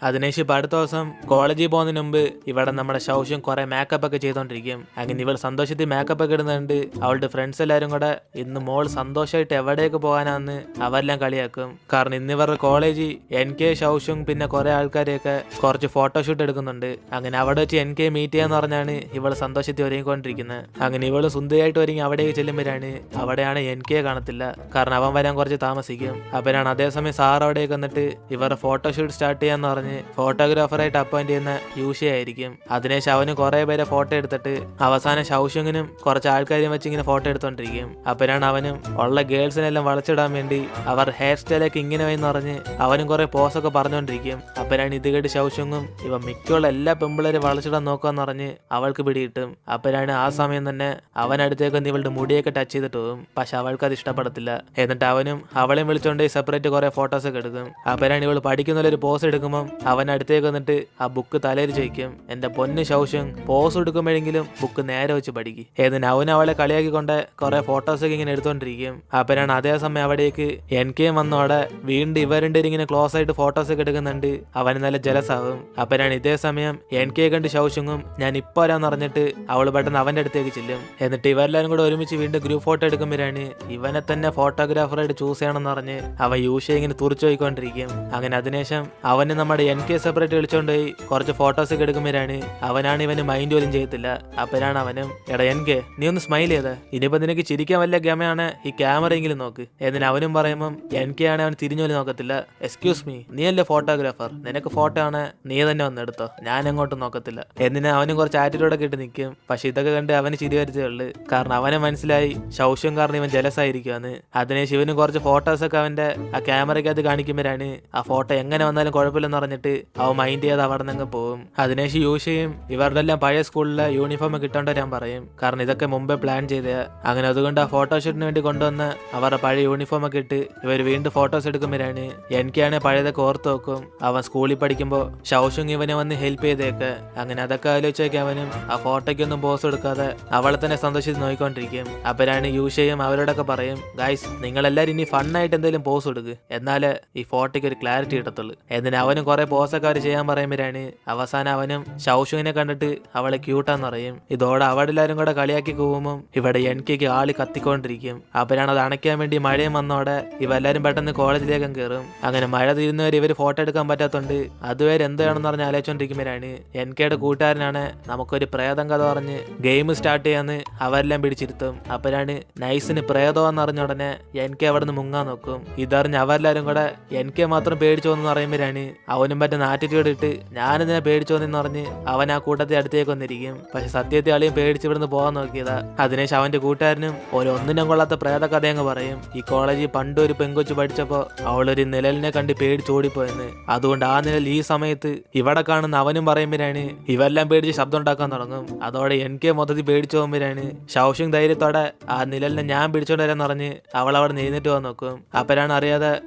അതിനേശം ഇപ്പൊ അടുത്ത ദിവസം കോളേജിൽ പോകുന്നതിന് മുമ്പ് ഇവിടെ നമ്മുടെ ശൗശം കുറെ മേക്കപ്പ് ഒക്കെ ചെയ്തോണ്ടിരിക്കും. അങ്ങനെ ഇവൾ സന്തോഷത്തിൽ മേക്കപ്പ് ഒക്കെ ഇടുന്നുണ്ട്. അവളുടെ ഫ്രണ്ട്സ് എല്ലാരും കൂടെ ഇന്ന് മോൾ സന്തോഷമായിട്ട് എവിടേക്ക് പോകാനാന്ന് അവരെല്ലാം കളിയാക്കും. കാരണം ഇന്ന് ഇവരുടെ കോളേജിൽ NK ശൗശും പിന്നെ കുറെ ആൾക്കാരെയൊക്കെ കുറച്ച് ഫോട്ടോഷൂട്ട് എടുക്കുന്നുണ്ട്. അങ്ങനെ അവിടെ വെച്ച് NK മീറ്റ് ചെയ്യാന്ന് പറഞ്ഞാണ് ഇവള് സന്തോഷത്തിൽ ഒരുങ്ങിക്കൊണ്ടിരിക്കുന്നത്. അങ്ങനെ ഇവള് സുന്ദരിയായിട്ട് ഒരുങ്ങി അവിടേക്ക് ചെല്ലുമ്പോഴാണ് അവിടെയാണ് NK കാണത്തില്ല. കാരണം അവൻ വരാൻ കുറച്ച് താമസിക്കും. അപ്പോഴാണ് അതേസമയം സാർ അവിടേക്ക് വന്നിട്ട് ഇവരുടെ ഫോട്ടോഷൂട്ട് സ്റ്റാർട്ട് ചെയ്യാന്ന് പറഞ്ഞ് ഫോട്ടോഗ്രാഫറായിട്ട് അപ്പോയിന്റ് ചെയ്യുന്ന യൂഷയായിരിക്കും. അതിനേശം അവന് കുറെ പേരെ ഫോട്ടോ എടുത്തിട്ട് അവസാനം ശൗശുങ്ങിനും കുറച്ച് ആൾക്കാരെയും വെച്ച് ഇങ്ങനെ ഫോട്ടോ എടുത്തോണ്ടിരിക്കും. അപ്പോഴാണ് അവനും ഉള്ള ഗേൾസിനെല്ലാം വളച്ചിടാൻ വേണ്ടി അവർ ഹെയർ സ്റ്റൈലൊക്കെ ഇങ്ങനെ വന്ന് പറഞ്ഞ് അവനും കുറെ പോസൊക്കെ പറഞ്ഞുകൊണ്ടിരിക്കും. അപ്പോഴാണ് ഇത് കേട്ട് ശൗശുങ്ങും ഇവ മിക്കുള്ള എല്ലാ പെമ്പിള്ളേരും വളച്ചിടാൻ നോക്കാന്ന് പറഞ്ഞ് അവൾക്ക് പിടിയിട്ടും. അപ്പോഴാണ് ആ സമയം തന്നെ അവനടുത്തേക്ക് ഇവളുടെ മുടിയൊക്കെ ടച്ച് ചെയ്തിട്ട് പോകും. പക്ഷെ അവൾക്ക് അത് ഇഷ്ടപ്പെടത്തില്ല. എന്നിട്ട് അവനും അവളെയും വിളിച്ചോണ്ട് സെപ്പറേറ്റ് കുറെ ഫോട്ടോസ് ഒക്കെ എടുക്കും. അപ്പോഴാണ് ഇവൾ പഠിക്കുന്നൊരു പോസ് എടുക്കുമ്പോൾ അവൻ അടുത്തേക്ക് വന്നിട്ട് ആ ബുക്ക് തലയിൽ ചോദിക്കും, എന്റെ പൊന്ന് ശൗശം പോസ് എടുക്കുമ്പോഴെങ്കിലും ബുക്ക് നേരെ വെച്ച് പഠിക്കും. എന്നിട്ട് അവൻ അവളെ കളിയാക്കിക്കൊണ്ട് കുറെ ഫോട്ടോസ് ഒക്കെ ഇങ്ങനെ എടുത്തോണ്ടിരിക്കും. അപ്പോഴാണ് അതേസമയം അവിടേക്ക് NK വന്നോടെ വീണ്ടും ഇവരുടെ ഇങ്ങനെ ക്ലോസ് ആയിട്ട് ഫോട്ടോസ് ഒക്കെ എടുക്കുന്നുണ്ട്. അവന് നല്ല ജലസാവും. അപ്പോഴാണ് ഇതേ സമയം NK കണ്ട് ശൗശുങ്ങും ഞാൻ ഇപ്പൊ വരാന്ന് പറഞ്ഞിട്ട് അവള് പെട്ടെന്ന് അവന്റെ അടുത്തേക്ക് ചെല്ലും. എന്നിട്ട് ഇവരെല്ലാരും കൂടെ ഒരുമിച്ച് വീണ്ടും ഗ്രൂപ്പ് ഫോട്ടോ എടുക്കുമ്പോഴാണ് ഇവനെ തന്നെ ഫോട്ടോഗ്രാഫറായിട്ട് ചൂസ് ചെയ്യണമെന്ന് പറഞ്ഞ് അവൻ യൂഷയെ ഇങ്ങനെ തുറച്ചു പോയിക്കൊണ്ടിരിക്കും. അങ്ങനെ അതിനുശേഷം അവന് നമ്മുടെ NK സെപ്പറേറ്റ് വിളിച്ചോണ്ട് പോയി കുറച്ച് ഫോട്ടോസ് ഒക്കെ എടുക്കുമ്പോഴാണ് അവനാണ് ഇവന് മൈൻഡ് പോലും ചെയ്യത്തില്ല. അപ്പോഴാണ് അവനും എടാ NK നീ ഒന്ന് സ്മൈൽ ചെയ്ത, ഇനിയിപ്പോ നിനക്ക് ചിരിക്കാൻ വല്ല ഗമയാണ് ഈ ക്യാമറയെങ്കിലും നോക്ക്. എന്നിട്ട് അവനും പറയുമ്പം NK ആണ് അവൻ തിരിഞ്ഞു പോലും നോക്കത്തില്ല. എക്സ്ക്യൂസ് മീ, നീ അല്ലേ ഫോട്ടോഗ്രാഫർ, നിനക്ക് ഫോട്ടോ ആണ്, നീ തന്നെ വന്ന് എടുത്തോ, ഞാൻ അങ്ങോട്ടും നോക്കത്തില്ല. എന്നിട്ട് അവനും കുറച്ച് ആറ്റിറ്റ്യൂഡൊക്കെ ഇട്ട് നിൽക്കും. പക്ഷെ ഇതൊക്കെ കണ്ട് അവന് ചിരി വരത്തേ ഉള്ളു. കാരണം അവനെ മനസ്സിലായി ശൗശം കാരണം ഇവൻ ജലസായിരിക്കുവാന്ന്. അതിനെ ശിവനും കുറച്ച് ഫോട്ടോസൊക്കെ അവന്റെ ആ ക്യാമറയ്ക്കകത്ത് കാണിക്കുമ്പോഴാണ് ആ ഫോട്ടോ എങ്ങനെ വന്നാലും കുഴപ്പമില്ലെന്ന് പറഞ്ഞിട്ട് അവൻ മൈൻഡ് ചെയ്ത് അവിടെ നിന്ന് പോകും. അതിനേശം യൂഷയും ഇവരുടെ എല്ലാം പഴയ സ്കൂളിലെ യൂണിഫോം കിട്ടേണ്ട ഞാൻ പറയും. കാരണം ഇതൊക്കെ മുമ്പേ പ്ലാൻ ചെയ്ത. അങ്ങനെ അതുകൊണ്ട് ആ ഫോട്ടോഷൂട്ടിന് വേണ്ടി കൊണ്ടുവന്ന് അവരുടെ പഴയ യൂണിഫോം ഒക്കെ ഇട്ട് ഇവർ വീണ്ടും ഫോട്ടോസ് എടുക്കുമ്പോഴാണ് എനിക്കാണെങ്കിൽ പഴയതൊക്കെ ഓർത്ത് വെക്കും. അവൻ സ്കൂളിൽ പഠിക്കുമ്പോൾ ശൗശുങ് ഇവനെ വന്ന് ഹെൽപ്പ് ചെയ്തേക്ക്. അങ്ങനെ അതൊക്കെ ആലോചിച്ചേക്ക് അവനും ആ ഫോട്ടോയ്ക്കൊന്നും പോസ് കൊടുക്കാതെ അവളെ തന്നെ സന്തോഷിച്ച് നോക്കിക്കൊണ്ടിരിക്കും. അപ്പോഴാണ് യൂഷയും അവരോടൊക്കെ പറയും, ഗൈസ് നിങ്ങളെല്ലാരും ഇനി ഫണ്ണായിട്ട് എന്തെങ്കിലും പോസ് കൊടുക്കുക, എന്നാലേ ഈ ഫോട്ടോയ്ക്ക് ഒരു ക്ലാരിറ്റി കിട്ടത്തുള്ളൂ. എന്നിട്ട് അവനും കുറെ പോസൊക്കെ അവർ ചെയ്യാൻ പറയുമ്പോഴാണ് അവസാനം അവനും ശൗശുവിനെ കണ്ടിട്ട് അവളെ ക്യൂട്ടാന്ന് പറയും. ഇതോടെ അവിടെ എല്ലാവരും കൂടെ കളിയാക്കി പോകുമ്പോൾ ഇവിടെ NKക്ക് ആളി കത്തിക്കൊണ്ടിരിക്കും. അപ്പോഴാണ് അത് അണയ്ക്കാൻ വേണ്ടി മഴയും വന്നോടെ ഇവരെല്ലാരും പെട്ടെന്ന് കോളേജിലേക്കും കയറും. അങ്ങനെ മഴ തീരുന്നവരെ ഇവർ ഫോട്ടോ എടുക്കാൻ പറ്റാത്തോണ്ട് അതുവരെ എന്താണെന്ന് പറഞ്ഞ് ആലോചിച്ചോണ്ടിരിക്കുമ്പോഴാണ് NKയുടെ കൂട്ടുകാരനാണ് നമുക്കൊരു പ്രേതം കഥ പറഞ്ഞ് ഗെയിം സ്റ്റാർട്ട് ചെയ്യാന്ന് അവരെല്ലാം പിടിച്ചിരുത്തും. അപ്പോഴാണ് നൈസിന് പ്രേതമെന്ന് അറിഞ്ഞ ഉടനെ NK അവിടെ നിന്ന് മുങ്ങാൻ നോക്കും. ഇതറിഞ്ഞ് അവരെല്ലാരും കൂടെ NK മാത്രം പേടിച്ചു എന്ന് പറയുമ്പോഴാണ് അവനും പറ്റുന്ന ആറ്റിറ്റ്യൂഡ് ഇട്ട് ഞാനിതിനെ പേടിച്ചു എന്ന് പറഞ്ഞ് അവൻ ആ കൂട്ടത്തെ അടുത്തേക്ക് വന്നിരിക്കും. പക്ഷെ സത്യത്തെ അളിയും പേടിച്ച് ഇവിടുന്ന് പോകാൻ നോക്കിയതാ. അതിനേശം അവന്റെ കൂട്ടുകാരനും ഒന്നിനും കൊള്ളാത്ത പ്രേത കഥയങ്ങ് പറയും. ഈ കോളേജിൽ പണ്ട് ഒരു പെങ്കൊച്ചു പഠിച്ചപ്പോ അവളൊരു നിഴലിനെ കണ്ട് പേടിച്ചോടിപ്പോയെന്ന്. അതുകൊണ്ട് ആ നിഴൽ ഈ സമയത്ത് ഇവിടെ കാണുന്ന അവനും പറയുമ്പോഴാണ് ഇവരെല്ലാം പേടിച്ച് ശബ്ദം ഉണ്ടാക്കാൻ തുടങ്ങും. അതോടെ NK മൊത്തത്തിൽ പേടിച്ചു പോകുമ്പോഴാണ് ശൗശുങ് ധൈര്യത്തോടെ ആ നിഴലിനെ ഞാൻ പിടിച്ചോണ്ട് വരാന്ന് പറഞ്ഞ് അവൾ അവിടെ എഴുന്നേറ്റ് പോകാൻ നോക്കും. അപ്പോഴാണ് അറിയാതെ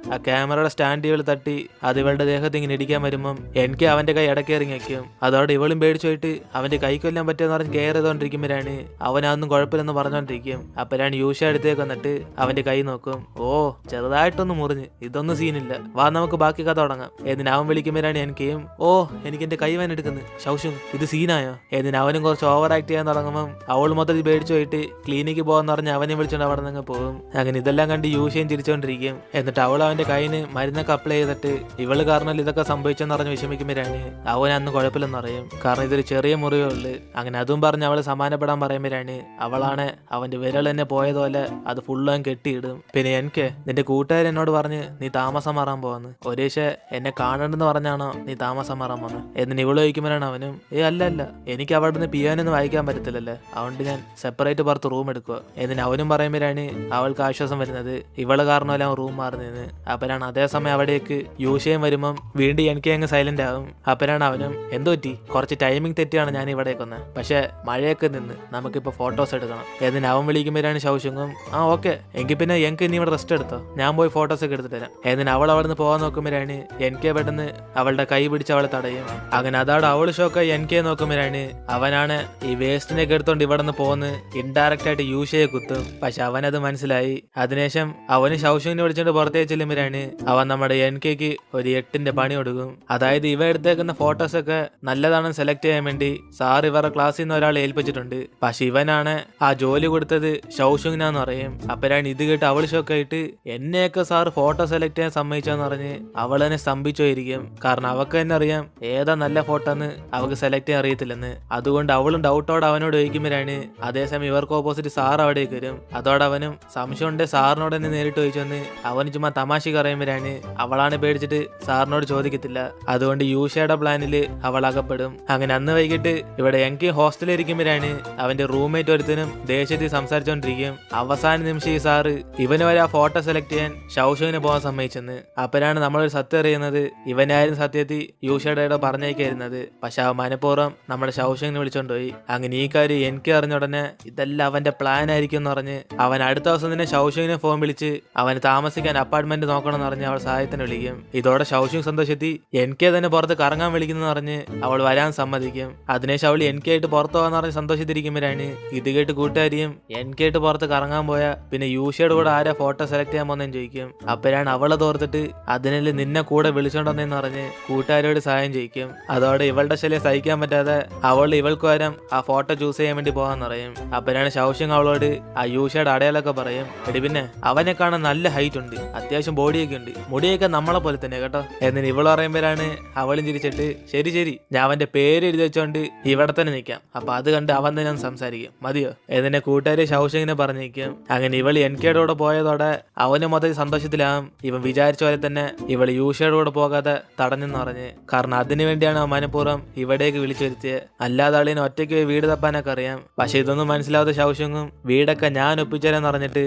ആ ക്യാമറയുടെ സ്റ്റാൻഡുകൾ തട്ടി അത് ഇവളുടെ ദേഹത്ത് ഇങ്ങനെ ഇടിക്കാൻ വരുമ്പം NK അവന്റെ കൈ ഇടക്കേറിങ്ങി വയ്ക്കും. അതോടെ ഇവളും പേടിച്ചു പോയിട്ട് അവന്റെ കൈ കൊല്ലാൻ പറ്റുമെന്ന് പറഞ്ഞ് കെയർ ചെയ്തോണ്ടിരിക്കുമ്പോഴാണ് അവനൊന്നും കുഴപ്പമില്ലെന്ന് പറഞ്ഞോണ്ടിരിക്കും. അപ്പോഴാണ് യൂഷ അടുത്തേക്ക് വന്നിട്ട് അവന്റെ കൈ നോക്കും. ഓ ചെറുതായിട്ടൊന്ന് മുറിഞ്ഞ്, ഇതൊന്നും സീനില്ല, വാ നമുക്ക് ബാക്കി കഥ തുടങ്ങാം. എന്നിട്ട് അവൻ വിളിക്കുമ്പോഴാണ് NKയും ഓ എനിക്ക് എന്റെ കൈ വേൻ എടുക്കുന്നത് ശൗശുങ് ഇത് സീനായോ. എന്നിട്ട് അവനും കുറച്ച് ഓവർ ആക്ട് ചെയ്യാൻ തുടങ്ങുമ്പോൾ അവൾ മൊത്തത്തിൽ പേടിച്ചു പോയിട്ട് ക്ലിനിക്ക് പോകാന്ന് പറഞ്ഞ് അവനെ വിളിച്ചോണ്ട് അവിടെ നിന്ന് പോകും. അങ്ങനെ ഇതെല്ലാം കണ്ട് യൂഷയും ചിരിച്ചോണ്ടിരിക്കും. എന്നിട്ട് അവൾ അവന്റെ കൈന് മരുന്നൊക്കെ അപ്ലൈ ചെയ്തിട്ട് ഇവള് കാരണം ഇതൊക്കെ സംഭവിച്ചെന്ന് പറഞ്ഞ് വിഷമിക്കുമ്പോഴാണ് അവൻ അന്ന് കുഴപ്പമില്ലെന്ന് പറയും. കാരണം ഇതൊരു ചെറിയ മുറിവേ ഉള്ളു. അങ്ങനെ അതും പറഞ്ഞ് അവള് സമാനപ്പെടാൻ പറയുമ്പോഴാണ് അവളാണ് അവന്റെ വിരൽ തന്നെ പോയതുപോലെ അത് ഫുള്ളും കെട്ടിയിടും. പിന്നെ എനിക്ക് നിന്റെ കൂട്ടുകാരൻ എന്നോട് പറഞ്ഞ് നീ താമസം മാറാൻ പോവാന്ന്, ഒരേശെ എന്നെ കാണണ്ടെന്ന് പറഞ്ഞാണോ നീ താമസം മാറാൻ പോന്ന്. എന്നിട്ട് ഇവള് ചോദിക്കുമ്പോഴാണ് അവനും അല്ല എനിക്ക് അവിടെ നിന്ന് പിയാനൊന്നും വായിക്കാൻ പറ്റത്തില്ലല്ലേ, അതുകൊണ്ട് ഞാൻ സെപ്പറേറ്റ് പുറത്ത് റൂം എടുക്കുക. എന്നിട്ട് അവനും പറയുമ്പോഴാണ് അവൾക്ക് ആശ്വാസം വരുന്നത് ഇവള് കാരണമല്ല റൂം മാറുന്നതെന്ന്. അപ്പോഴാണ് അതേസമയം അവിടേക്ക് യൂഷയും വരുമ്പം വീണ്ടും എനിക്ക് അങ്ങ് സൈലന്റ് ആകും. അപ്പോഴാണ് അവനും എന്തോ പറ്റി, കുറച്ച് ടൈമിംഗ് തെറ്റിയാണ് ഞാൻ ഇവിടേക്ക് വന്നത്, പക്ഷെ മഴയൊക്കെ നിന്ന് നമുക്കിപ്പോൾ ഫോട്ടോസ് എടുക്കണം. എന്നിട്ട് അവൻ വിളിക്കുമ്പോഴാണ് ശൗശുങ്ങും ഓക്കെ എങ്കിൽ പിന്നെ എനിക്ക് ഇനി ഇവിടെ റെസ്റ്റ് എടുത്തോ, ഞാൻ പോയി ഫോട്ടോസ് ഒക്കെ എടുത്തിട്ട് തരാം. എന്നിട്ട് അവൾ അവിടെ നിന്ന് പോകാൻ നോക്കുമ്പോഴാണ് NK പെട്ടെന്ന് അവളുടെ കൈ പിടിച്ച് അവളെ തടയും. അങ്ങനെ അതോടെ അവള് ഷോക്കായി NK നോക്കുമ്പോഴാണ് അവനാണ് ഈ വേസ്റ്റിനൊക്കെ എടുത്തോണ്ട് ഇവിടെ നിന്ന് പോന്ന് ഇൻഡയറക്റ്റ് ആയിട്ട് യൂഷയെ കുത്തും. പക്ഷെ അവനത് മനസ്സിലായി. അതിനുശേഷം അവന് ശൗശുങ്ങിനെ വിളിച്ചോണ്ട് പുറത്തേക്ക് ചെല്ലുമ്പോഴാണ് അവൻ നമ്മുടെ NKക്ക് ഒരു 8ന്റെ പണി കൊടുക്കും. പോകും. അതായത് ഇവ എടുത്തേക്കുന്ന ഫോട്ടോസൊക്കെ നല്ലതാണെന്ന് സെലക്ട് ചെയ്യാൻ വേണ്ടി സാർ ഇവരുടെ ക്ലാസ്സിൽ നിന്ന് ഒരാളെ ഏൽപ്പിച്ചിട്ടുണ്ട്. പക്ഷെ ഇവനാണ് ആ ജോലി കൊടുത്തത് ഷൗഷുങ്ങിനാന്ന് പറയും. അപ്പഴാണ് ഇത് കേട്ട് അവൾ ഷോക്കായിട്ട് എന്നെയൊക്കെ സാർ ഫോട്ടോ സെലക്ട് ചെയ്യാൻ സമ്മതിച്ചെന്ന് പറഞ്ഞ് അവൾ തന്നെ സ്തംഭിച്ചുപോയിരിക്കും. കാരണം അവക്ക് തന്നെ അറിയാം ഏതാ നല്ല ഫോട്ടോ എന്ന് അവക്ക് സെലക്ട് ചെയ്യാൻ അറിയത്തില്ലെന്ന്. അതുകൊണ്ട് അവളും ഡൗട്ടോടെ അവനോട് ചോദിക്കുമ്പോഴാണ് അതേസമയം ഇവർക്ക് ഓപ്പോസിറ്റ് സാർ അവിടേക്ക് വരും. അതോടെ അവനും സംശയമുണ്ട് സാറിനോട് തന്നെ നേരിട്ട് ചോദിച്ചെന്ന് അവന് ചുമ്മാ തമാശക്ക് അറിയുമ്പോഴാണ് അവളാണ് പേടിച്ചിട്ട് സാറിനോട് ചോദിക്കത്തില്ല. അതുകൊണ്ട് യൂഷയുടെ പ്ലാനില് അവൾ അകപ്പെടും. അങ്ങനെ അന്ന് വൈകിട്ട് ഇവിടെ എനിക്ക് ഹോസ്റ്റലിൽ ഇരിക്കുമ്പോഴാണ് അവന്റെ റൂംമേറ്റ് ഒരുത്തനും ദേഷ്യത്തിൽ സംസാരിച്ചോണ്ടിരിക്കും. അവസാന നിമിഷം ഈ സാറ് ഇവന് വരെ ആ ഫോട്ടോ സെലക്ട് ചെയ്യാൻ ഷൗഷുവിന് പോകാൻ സമ്മതിച്ചെന്ന്. അപ്പോഴാണ് നമ്മളൊരു സത്യം അറിയുന്നത് ഇവനായിരുന്നു സത്യത്തിൽ യൂഷയുടെ പറഞ്ഞേക്കായിരുന്നത്. പക്ഷെ അവൻ മനഃപൂർവ്വം നമ്മുടെ ഷൗഷുവിനെ വിളിച്ചോണ്ടുപോയി. അങ്ങനെ ഈ കാര്യം എനിക്ക് അറിഞ്ഞ ഉടനെ ഇതെല്ലാം അവന്റെ പ്ലാൻ ആയിരിക്കും എന്ന് പറഞ്ഞ് അവൻ അടുത്ത ദിവസം തന്നെ ഷൗഷുവിനെ ഫോൺ വിളിച്ച് അവന് താമസിക്കാൻ അപ്പാർട്ട്മെന്റ് നോക്കണമെന്ന് പറഞ്ഞ് അവൾ സഹായത്തിന് വിളിക്കും. ഇതോടെ ഷൗഷുങ് സന്തോഷത്തി എനിക്ക് തന്നെ പുറത്ത് കറങ്ങാൻ വിളിക്കുന്നു പറഞ്ഞ് അവൾ വരാൻ സമ്മതിക്കും. അതിനേശം അവൾ എനിക്കായിട്ട് പുറത്ത് പോകാന്ന് പറഞ്ഞ് സന്തോഷത്തിരിക്കുമ്പോഴാണ് ഇത് കേട്ട് കൂട്ടുകാരിയും എനിക്കായിട്ട് പുറത്ത് കറങ്ങാൻ പോയാ പിന്നെ യൂഷയുടെ കൂടെ ആരാ ഫോട്ടോ സെലക്ട് ചെയ്യാൻ പോകുന്നതെന്ന് ചോദിക്കും. അപ്പോഴാണ് അവളെ തോർത്തിട്ട് അതിനെല്ലാം നിന്നെ കൂടെ വിളിച്ചോണ്ടെന്ന് പറഞ്ഞ് കൂട്ടുകാരോട് സഹായം ചെയ്യിക്കും. അതോടെ ഇവളുടെ ശല്യം സഹിക്കാൻ പറ്റാതെ അവൾ ഇവൾക്ക് വരാം ആ ഫോട്ടോ ചൂസ് ചെയ്യാൻ വേണ്ടി പോകാന്ന് പറയും. അപ്പോഴാണ് ഷൗഷുങ് അവളോട് ആ യൂഷയുടെ അടയാളൊക്കെ പറയും. എടി പിന്നെ അവനെ കാണാൻ നല്ല ഹൈറ്റ് ഉണ്ട്, അത്യാവശ്യം ബോഡിയൊക്കെ ഉണ്ട്, മുടിയൊക്കെ നമ്മളെ പോലെ തന്നെ കേട്ടോ എന്നിട്ട് ഇവൾ പറയുമ്പോഴാണ് അവളും ചിരിച്ചിട്ട് ശരി ശരി ഞാൻ അവന്റെ പേര് എഴുതി വെച്ചോണ്ട് ഇവിടെ തന്നെ നിൽക്കാം, അപ്പൊ അത് കണ്ട് അവൻ തന്നെ സംസാരിക്കും മതിയോ എന്നിന്റെ കൂട്ടുകാരി ഷൗഷുങ്ങിനെ പറഞ്ഞിരിക്കും. അങ്ങനെ ഇവൾ എൻകെയുടെ കൂടെ പോയതോടെ അവന് മൊത്തത്തിൽ സന്തോഷത്തിലാകും. ഇവൻ വിചാരിച്ച പോലെ തന്നെ ഇവൾ യൂഷയുടെ കൂടെ പോകാതെ തടഞ്ഞെന്ന് പറഞ്ഞ്. കാരണം അതിനു വേണ്ടിയാണ് അവൻ മനഃപൂർവ്വം ഇവിടേക്ക് വിളിച്ചു വരുത്തിയത്. അല്ലാതെ ആളിന് ഒറ്റയ്ക്ക് വീട് തപ്പാനൊക്കെ അറിയാം. പക്ഷെ ഇതൊന്നും മനസ്സിലാവാത്ത ഷൗഷുങ്ങും വീടൊക്കെ ഞാൻ ഒപ്പിച്ചേരാന്ന് പറഞ്ഞിട്ട്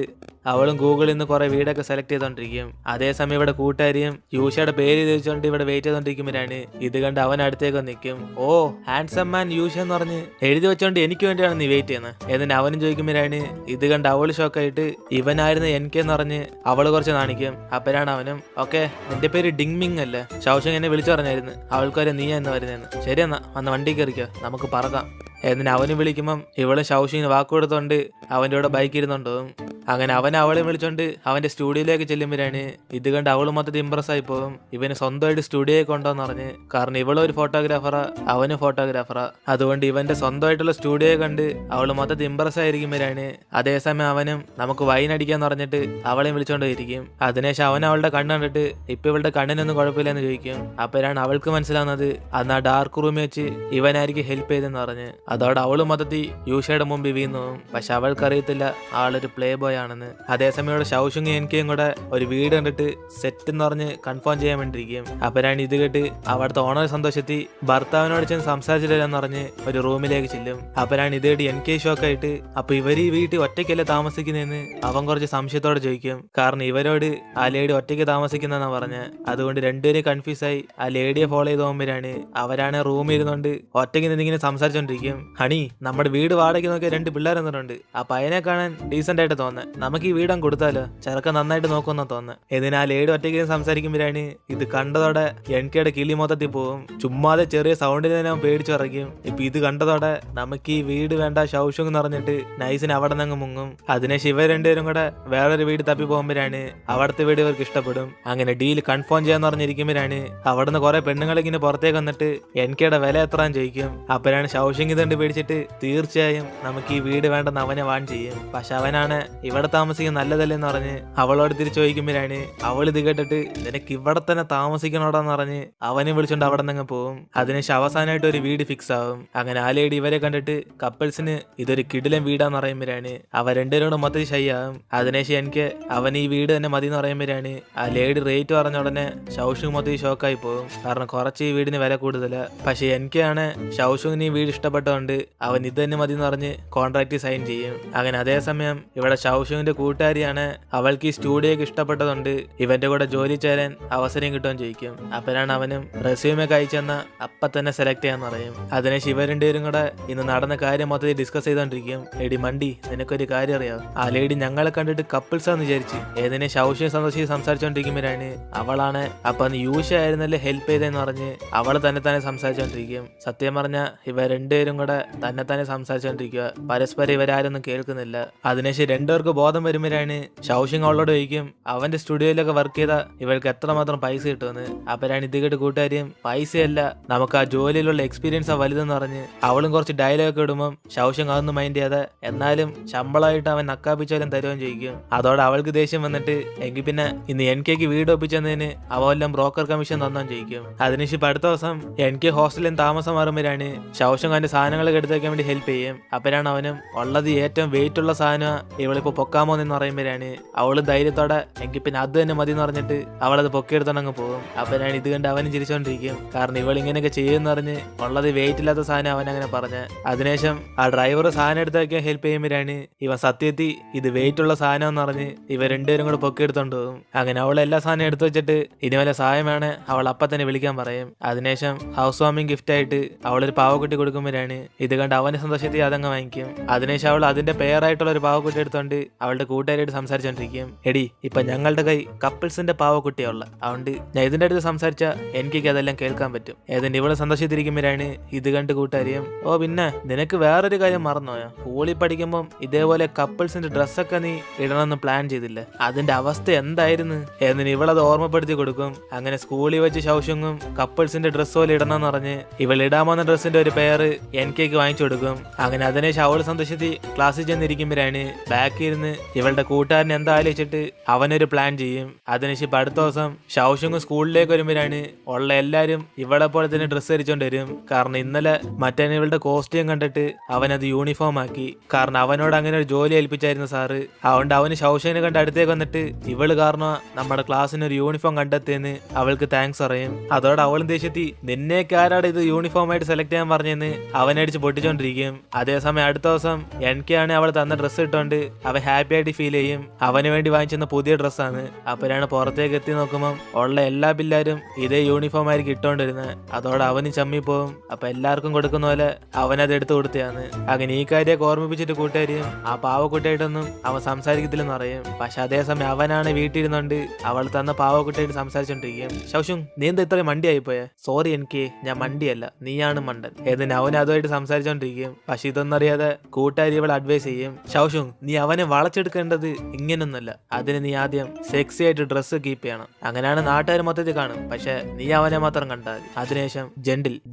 അവളും ഗൂഗിളിൽ നിന്ന് കുറെ വീടൊക്കെ സെലക്ട് ചെയ്തോണ്ടിരിക്കും. അതേസമയം ഇവിടെ കൂട്ടുകാരിയും യൂഷയുടെ പേര് ചോദിച്ചോണ്ട് ഇവിടെ വെയിറ്റ് ചെയ്തോണ്ടിരിക്കുമ്പോഴാണ് ഇത് കണ്ട് അവൻ അടുത്തേക്ക് നിൽക്കും. ഓ ഹാൻഡ്സം മാൻ യൂഷ എന്ന് പറഞ്ഞ് എഴുതി വെച്ചോണ്ട് എനിക്ക് വേണ്ടിയാണ് നീ വെയിറ്റ് ചെയ്യുന്നത് എന്നിട്ട് അവനും ചോദിക്കുമ്പോഴാണ് ഇത് കണ്ട് അവള് ഷോക്കായിട്ട് ഇവനായിരുന്നു എനിക്കെന്ന് പറഞ്ഞ് അവള് കുറച്ച് നാണിക്കും. അപ്പോഴാണ് അവനും ഓക്കെ നിന്റെ പേര് ഡിങ്മിങ് അല്ലേ, ഷൗഷങ് എന്നെ വിളിച്ചു പറഞ്ഞായിരുന്നു അവൾക്കാരെ നീ എന്ന് വരുന്നതെന്ന്. ശരിയെന്നാ വന്ന് വണ്ടി കയറിക്കോ നമുക്ക് പറക്കാം എന്നിട്ട് അവനും വിളിക്കുമ്പം ഇവള് ഷൗഷിങ്ങിന് വാക്ക് കൊടുത്തോണ്ട് അവൻ്റെ കൂടെ ബൈക്ക് ഇരുന്നുണ്ടാവും. അങ്ങനെ അവൻ അവളെ വിളിച്ചോണ്ട് അവന്റെ സ്റ്റുഡിയോയിലേക്ക് ചെല്ലുമ്പോഴാണ് ഇത് കണ്ട് അവള് മൊത്തത്തിൽ ഇമ്പ്രസ് ആയി പോകും. ഇവന് സ്വന്തമായിട്ട് സ്റ്റുഡിയോയിൽ കൊണ്ടോന്ന് പറഞ്ഞ്. കാരണം ഇവളൊരു ഫോട്ടോഗ്രാഫറാ അവനും ഫോട്ടോഗ്രാഫറാ. അതുകൊണ്ട് ഇവന്റെ സ്വന്തമായിട്ടുള്ള സ്റ്റുഡിയോ കണ്ട് അവള് മൊത്തത്തിൽ ഇമ്പ്രസ് ആയിരിക്കുമ്പോഴാണ് അതേസമയം അവനും നമുക്ക് വൈൻ അടിക്കാന്ന് പറഞ്ഞിട്ട് അവളെയും വിളിച്ചോണ്ട് ഇരിക്കും. അതിനുശേഷം അവൻ അവളുടെ കണ്ണ് കണ്ടിട്ട് ഇപ്പൊ ഇവളുടെ കണ്ണിനൊന്നും കുഴപ്പമില്ലെന്ന് ചോദിക്കും. അപ്പോഴാണ് അവൾക്ക് മനസ്സിലാവുന്നത് അന്ന് ആ ഡാർക്ക് റൂമിൽ വെച്ച് ഇവനായിരിക്കും ഹെൽപ്പ് ചെയ്തെന്ന് പറഞ്ഞ്. അതോടെ അവള് മൊത്തത്തിൽ യൂഷയുടെ മുമ്പിൽ വീണു. പക്ഷെ അവൾക്കറിയത്തില്ല ആളൊരു പ്ലേ ബോയ് ആണെന്ന്. അതേസമയം ഇവിടെ ഷൗഷുങ് എനിക്കും കൂടെ ഒരു വീട് കണ്ടിട്ട് സെറ്റ് എന്ന് പറഞ്ഞ് കൺഫേം ചെയ്യാൻ വേണ്ടിയിരിക്കും. അപ്പോഴാണ് ഇത് കേട്ട് അവിടുത്തെ ഓണർ സന്തോഷത്തി ഭർത്താവിനോട് ചെന്ന് സംസാരിച്ചിട്ടില്ലെന്ന് പറഞ്ഞ് ഒരു റൂമിലേക്ക് ചെല്ലും. അപ്പോഴാണ് ഇത് കേട്ട് എനിക്ക് ഷോക്കായിട്ട് അപ്പൊ ഇവർ ഈ വീട്ടിൽ ഒറ്റയ്ക്കല്ലേ താമസിക്കുന്നതെന്ന് അവൻ കുറച്ച് സംശയത്തോടെ ചോദിക്കും. കാരണം ഇവരോട് ആ ലേഡി ഒറ്റയ്ക്ക് താമസിക്കുന്നെന്നാ പറഞ്ഞ്. അതുകൊണ്ട് രണ്ടുപേരും കൺഫ്യൂസ് ആയി ആ ലേഡിയെ ഫോളോ ചെയ്ത് പോകുമ്പോഴാണ് അവരാണ് റൂമിൽ ഇരുന്നുകൊണ്ട് ഒറ്റയ്ക്ക് നിന്നിങ്ങനെ സംസാരിച്ചോണ്ടിരിക്കും. ഹണി നമ്മുടെ വീട് വാടകയ്ക്ക് നോക്കിയ 2 പിള്ളേർ എന്നിട്ടുണ്ട്. ആ പയ്യനെ കാണാൻ ഡീസന്റ് ആയിട്ട് തോന്നുന്നത്, നമുക്ക് ഈ വീടം കൊടുത്താലോ ചെറുക്കൻ നന്നായിട്ട് നോക്കുമെന്നാ തോന്നുന്നത്. ഇതിനാൽ ഏട് ഒറ്റയ്ക്ക് സംസാരിക്കുമ്പോഴാണ് ഇത് കണ്ടതോടെ എൻകെയുടെ കിളി മൊത്തത്തിൽ പോകും. ചുമ്മാതെ ചെറിയ സൗണ്ടിൽ തന്നെ അവൻ പേടിച്ചിറക്കും. ഇപ്പൊ ഇത് കണ്ടതോടെ നമുക്ക് ഈ വീട് വേണ്ട ഷൗഷുങ് എന്ന് പറഞ്ഞിട്ട് നൈസിന് അവിടെ നിന്ന് മുങ്ങും. അതിനെ ശിവ രണ്ടുപേരും കൂടെ വേറൊരു വീട് തപ്പി പോകുമ്പോഴാണ് അവിടുത്തെ വീട് ഇവർക്ക് ഇഷ്ടപ്പെടും. അങ്ങനെ ഡീൽ കൺഫേം ചെയ്യാന്ന് പറഞ്ഞിരിക്കുമ്പോഴാണ് അവിടുന്ന് കുറെ പെണ്ണുങ്ങളിങ്ങനെ പുറത്തേക്ക് വന്നിട്ട് എൻകെയുടെ വില എത്രാന്ന് ചോദിക്കും. അപ്പോഴാണ് ഷൗഷുങ് ഇതുകൊണ്ട് പേടിച്ചിട്ട് തീർച്ചയായും നമുക്ക് ഈ വീട് വേണ്ടെന്ന് അവനെ വാൺ ചെയ്യും. പക്ഷെ അവനാണ് ഇവിടെ താമസിക്കാൻ നല്ലതല്ലെന്ന് പറഞ്ഞ് അവളോട് തിരിച്ചു ചോദിക്കുമ്പോഴാണ് അവൾ ഇത് കേട്ടിട്ട് നിനക്ക് ഇവിടെ തന്നെ താമസിക്കണോടാന്ന് പറഞ്ഞ് അവനെ വിളിച്ചോണ്ട് അവിടെ നിന്ന് പോകും. അതിനുശേഷം അവസാനമായിട്ട് ഒരു വീട് ഫിക്സ് ആവും. അങ്ങനെ ആ ലേഡി ഇവരെ കണ്ടിട്ട് കപ്പിൾസിന് ഇതൊരു കിടിലൻ വീടാന്ന് പറയുമ്പോഴാണ് അവ രണ്ടുപേരോട് മൊത്തത്തിൽ ഷൈ ആവും. അതിനുശേഷം എനിക്ക് അവൻ ഈ വീട് തന്നെ മതി എന്ന് പറയുമ്പോഴാണ് ആ ലേഡി റേറ്റ് പറഞ്ഞ ഉടനെ ഷൗഷുങ് മൊത്തത്തിൽ ഷോക്കായി പോകും. കാരണം കുറച്ച് ഈ വീടിന് വില കൂടുതലാ. പക്ഷെ എനിക്കാണ് ഷൗഷുങ്ങിന് ഈ വീട് ഇഷ്ടപ്പെട്ടതുകൊണ്ട് അവൻ ഇത് തന്നെ മതി എന്ന് പറഞ്ഞ് കോൺട്രാക്ട് സൈൻ ചെയ്യും. അങ്ങനെ അതേസമയം ഇവിടെ ഷൗഷുങ്ങിന്റെ കൂട്ടുകാരിയാണ് അവൾക്ക് ഈ സ്റ്റുഡിയോക്ക് ഇഷ്ടപ്പെട്ടതുകൊണ്ട് ഇവന്റെ കൂടെ ജോലി ചേരാൻ അവസരം കിട്ടുമെന്ന് ചോദിക്കും. അപ്പോഴാണ് അവനും റെസ്യൂമൊക്കെ അയച്ചെന്ന അപ്പൊ തന്നെ സെലക്ട് ചെയ്യാന്ന് പറയും. അതിനെ ശിവ രണ്ടുപേരും കൂടെ ഇന്ന് നടന്ന കാര്യം മൊത്തത്തിൽ ഡിസ്കസ് ചെയ്തോണ്ടിരിക്കും. എടി മണ്ടി നിനക്കൊരു കാര്യം അറിയാം, ആ ലേഡി ഞങ്ങളെ കണ്ടിട്ട് കപ്പിൾസ് ആന്ന് വിചാരിച്ച് ഏതിനെ ഷൗഷും സന്തോഷിച്ച് സംസാരിച്ചോണ്ടിരിക്കുമ്പോഴാണ് അവളാണ് അപ്പൊ യൂഷ ആയിരുന്നല്ലേ ഹെൽപ്പ് ചെയ്തെന്ന് പറഞ്ഞ് അവള് തന്നെ സംസാരിച്ചോണ്ടിരിക്കും. സത്യം പറഞ്ഞ ഇവ രണ്ടുപേരും കൂടെ തന്നെ തന്നെ സംസാരിച്ചുകൊണ്ടിരിക്കുക. പരസ്പരം ഇവരാരൊന്നും കേൾക്കുന്നില്ല. അതിനുശേഷം രണ്ടുപേർക്ക് ബോധം വരുമ്പോഴാണ് ഷൗഷിങ് അവളോട് ചോദിക്കും അവന്റെ സ്റ്റുഡിയോയിലൊക്കെ വർക്ക് ചെയ്ത ഇവൾക്ക് എത്രമാത്രം പൈസ കിട്ടുമെന്ന്. അപ്പോഴാണ് ഇത് കേട്ട് കൂട്ടുകാരിയും പൈസയല്ല നമുക്ക് ആ ജോലിയിലുള്ള എക്സ്പീരിയൻസാ വലുതെന്ന് പറഞ്ഞ് അവളും കുറച്ച് ഡയലോഗ് ഇടുമ്പം ഷൗഷിങ് അതൊന്നും മൈൻഡ് ചെയ്യാതെ എന്നാലും ശമ്പളമായിട്ട് അവൻ നക്കാപ്പിച്ചാലും തരുമെന്ന് ചോദിക്കും. അതോടെ അവൾക്ക് ദേഷ്യം വന്നിട്ട് എങ്കിൽ പിന്നെ ഇന്ന് എനിക്ക് വീട് ഒപ്പിച്ചതിന് അവെല്ലാം ബ്രോക്കർ കമ്മീഷൻ തന്നാൻ ചോദിക്കും. അതിനുശേഷം അടുത്ത ദിവസം എനിക്ക് ഹോസ്റ്റലിൽ താമസം മാറുമ്പോഴാണ് ഷൗഷിങ് അവന്റെ സാധനങ്ങളൊക്കെ എടുത്ത് വെക്കാൻ വേണ്ടി ഹെൽപ്പ് ചെയ്യും. അപ്പോഴാണ് അവനും ഉള്ളത് ഏറ്റവും വെയിറ്റ് ഉള്ള സാധനം ഇവളിപ്പോ പൊക്കാമോ എന്ന് പറയുമ്പോഴാണ് അവള് ധൈര്യത്തോടെ എങ്കിൽ പിന്നെ അത് തന്നെ മതി എന്ന് പറഞ്ഞിട്ട് അവളത് പൊക്കിയെടുത്തോണ്ടങ്ങ് പോകും. അപ്പോഴാണ് ഇത് കണ്ട് അവനും ചിരിച്ചോണ്ടിരിക്കും. കാരണം ഇവൾ ഇങ്ങനെയൊക്കെ ചെയ്യുമെന്ന് പറഞ്ഞ് ഉള്ളത് വെയിറ്റ് ഇല്ലാത്ത സാധനം അവൻ അങ്ങനെ പറഞ്ഞ്. അതിനുശേഷം ആ ഡ്രൈവർ സാധനം എടുത്ത് വെക്കാൻ ഹെൽപ്പ് ചെയ്യുമ്പോഴാണ് ഇവൻ സത്യത്തിൽ ഇത് വെയിറ്റ് ഉള്ള സാധനം എന്ന് പറഞ്ഞ് ഇവർ രണ്ടുപേരും കൂടെ പൊക്കിയെടുത്തോണ്ട് പോകും. അങ്ങനെ അവൾ എല്ലാ സാധനം എടുത്തു വെച്ചിട്ട് ഇനി വല്ല സഹായമാണ് അവൾ അപ്പം തന്നെ വിളിക്കാൻ പറയും. അതിനുശേഷം ഹൗസ് വാമിംഗ് ഗിഫ്റ്റ് ആയിട്ട് അവളൊരു പാവക്കുട്ടി കൊടുക്കുമ്പോഴാണ് ഇത് കണ്ട് അവന്റെ സന്തോഷത്തിൽ അതങ്ങ് വാങ്ങിക്കും. അതിനുശേഷം അവൾ അതിന്റെ പെയറായിട്ടുള്ള ഒരു പാവക്കുട്ടി എടുത്തോണ്ട് അവളുടെ കൂട്ടുകാരായിട്ട് സംസാരിച്ചോണ്ടിരിക്കും. എടി ഇപ്പൊ ഞങ്ങളുടെ കൈ കപ്പിൾസിന്റെ പാവക്കുട്ടിയുള്ള അതുകൊണ്ട് ഞാൻ ഇതിന്റെ അടുത്ത് സംസാരിച്ച എനിക്ക് അതെല്ലാം കേൾക്കാൻ പറ്റും. ഏതെങ്കിലും ഇവള് സന്തോഷത്തിരിക്കുമ്പോഴാണ് ഇത് കണ്ട് കൂട്ടുകാരിയും ഓ പിന്നെ നിനക്ക് വേറൊരു കാര്യം മറന്നോയോ, സ്കൂളിൽ പഠിക്കുമ്പം ഇതേപോലെ കപ്പിൾസിന്റെ ഡ്രസ്സൊക്കെ നീ ഇടണമെന്ന് പ്ലാൻ ചെയ്തില്ല, അതിന്റെ അവസ്ഥ എന്തായിരുന്നു എന്നിന് ഇവളത് ഓർമ്മപ്പെടുത്തി കൊടുക്കും. അങ്ങനെ സ്കൂളിൽ വെച്ച് ഷൗഷിങ്ങും കപ്പിൾസിന്റെ ഡ്രസ്സ് പോലെ ഇടണമെന്ന് പറഞ്ഞ് ഇവൾ ഇടാമെന്ന ഡ്രസ്സിന്റെ ഒരു പെയർ എനിക്ക് വാങ്ങിച്ചു കൊടുക്കും. അങ്ങനെ അതിനെ അവള് സന്തോഷത്തിൽ ക്ലാസ്സിൽ ചെന്നിരിക്കുമ്പോഴാണ് ബാക്കിൽ ഇരുന്ന് ഇവളുടെ കൂട്ടുകാരനെ എന്താ ആലോചിച്ചിട്ട് അവനൊരു പ്ലാൻ ചെയ്യും. അതിനുശേഷം അടുത്ത ദിവസം ഷൗഷിങ് സ്കൂളിലേക്ക് വരുമ്പോഴാണ് ഉള്ള എല്ലാരും ഇവളെ പോലെ തന്നെ ഡ്രസ്സ് ധരിച്ചോണ്ട് വരും. കാരണം ഇന്നലെ മറ്റേ ഇവളുടെ കോസ്റ്റ്യൂം കണ്ടിട്ട് അവനത് യൂണിഫോം ആക്കി. കാരണം അവനോട് അങ്ങനെ ഒരു ജോലി ഏൽപ്പിച്ചായിരുന്നു സാറ്. അതുകൊണ്ട് അവന് ഷൗഷിനെ കണ്ട് അടുത്തേക്ക് വന്നിട്ട് ഇവള് കാരണം നമ്മുടെ ക്ലാസ്സിന് ഒരു യൂണിഫോം കണ്ടെത്തിയെന്ന് അവൾക്ക് താങ്ക്സ് പറയും. അതോടെ അവളും ദേഷ്യത്തി നിന്നേക്ക് ആരാടെ ഇത് യൂണിഫോം ആയിട്ട് സെലക്ട് ചെയ്യാൻ പറഞ്ഞെന്ന് അവനടിച്ച് പൊട്ടിച്ചോണ്ടിരിക്കും. അതേസമയം അടുത്ത ദിവസം എനിക്കാണ് അവൾ തന്ന ഡ്രസ്സ് ഇട്ടോണ്ട് അവൻ ഹാപ്പി ആയിട്ട് ഫീൽ ചെയ്യും. അവന് വേണ്ടി വാങ്ങിച്ചെന്ന പുതിയ ഡ്രസ്സാണ്. അപ്പോഴാണ് പുറത്തേക്ക് എത്തി നോക്കുമ്പോൾ ഉള്ള എല്ലാ പിള്ളേരും ഇതേ യൂണിഫോം ആയിരിക്കും ഇട്ടോണ്ടിരുന്നത്. അതോടെ അവന് ചമ്മിപ്പോവും. അപ്പൊ എല്ലാവർക്കും കൊടുക്കുന്ന പോലെ അവനത് എടുത്തു കൊടുത്തതാണ്. അങ്ങനെ ഈ കാര്യമൊക്കെ ഓർമ്മിപ്പിച്ചിട്ട് കൂട്ടുകാരിയും ആ പാവക്കുട്ടിയായിട്ടൊന്നും അവൻ സംസാരിക്കത്തില്ലെന്ന് പറയും. പക്ഷെ അതേസമയം അവനാണ് വീട്ടിലിരുന്നോണ്ട് അവൾ തന്ന പാവക്കുട്ടിയായിട്ട് സംസാരിച്ചോണ്ടിരിക്കും. ശൗഷും നീ എന്താ ഇത്രയും മണ്ടിയായിപ്പോയെ? സോറി എനിക്ക് ഞാൻ മണ്ടിയല്ല, നീയാണ് മണ്ടൻ എന്നിന് അവൻ അതുമായിട്ട് സംസാരിച്ചോണ്ടിരിക്കും. പക്ഷെ ഇതൊന്നും അറിയാതെ കൂട്ടുകാരി ഇവൾ അഡ്വൈസ് ചെയ്യും. ശൗഷും നീ അവനെ വളച്ചെടുക്കേണ്ടത് ഇങ്ങനൊന്നുമല്ല, അതിന് നീ ആദ്യം സെക്സി ആയിട്ട് ഡ്രസ്സ് കീപ്പ് ചെയ്യണം, അങ്ങനെയാണ് നാട്ടുകാർ മൊത്തത്തിൽ കാണും. പക്ഷെ നീ അവനെ മാത്രം കണ്ടാൽ അതിനുശേഷം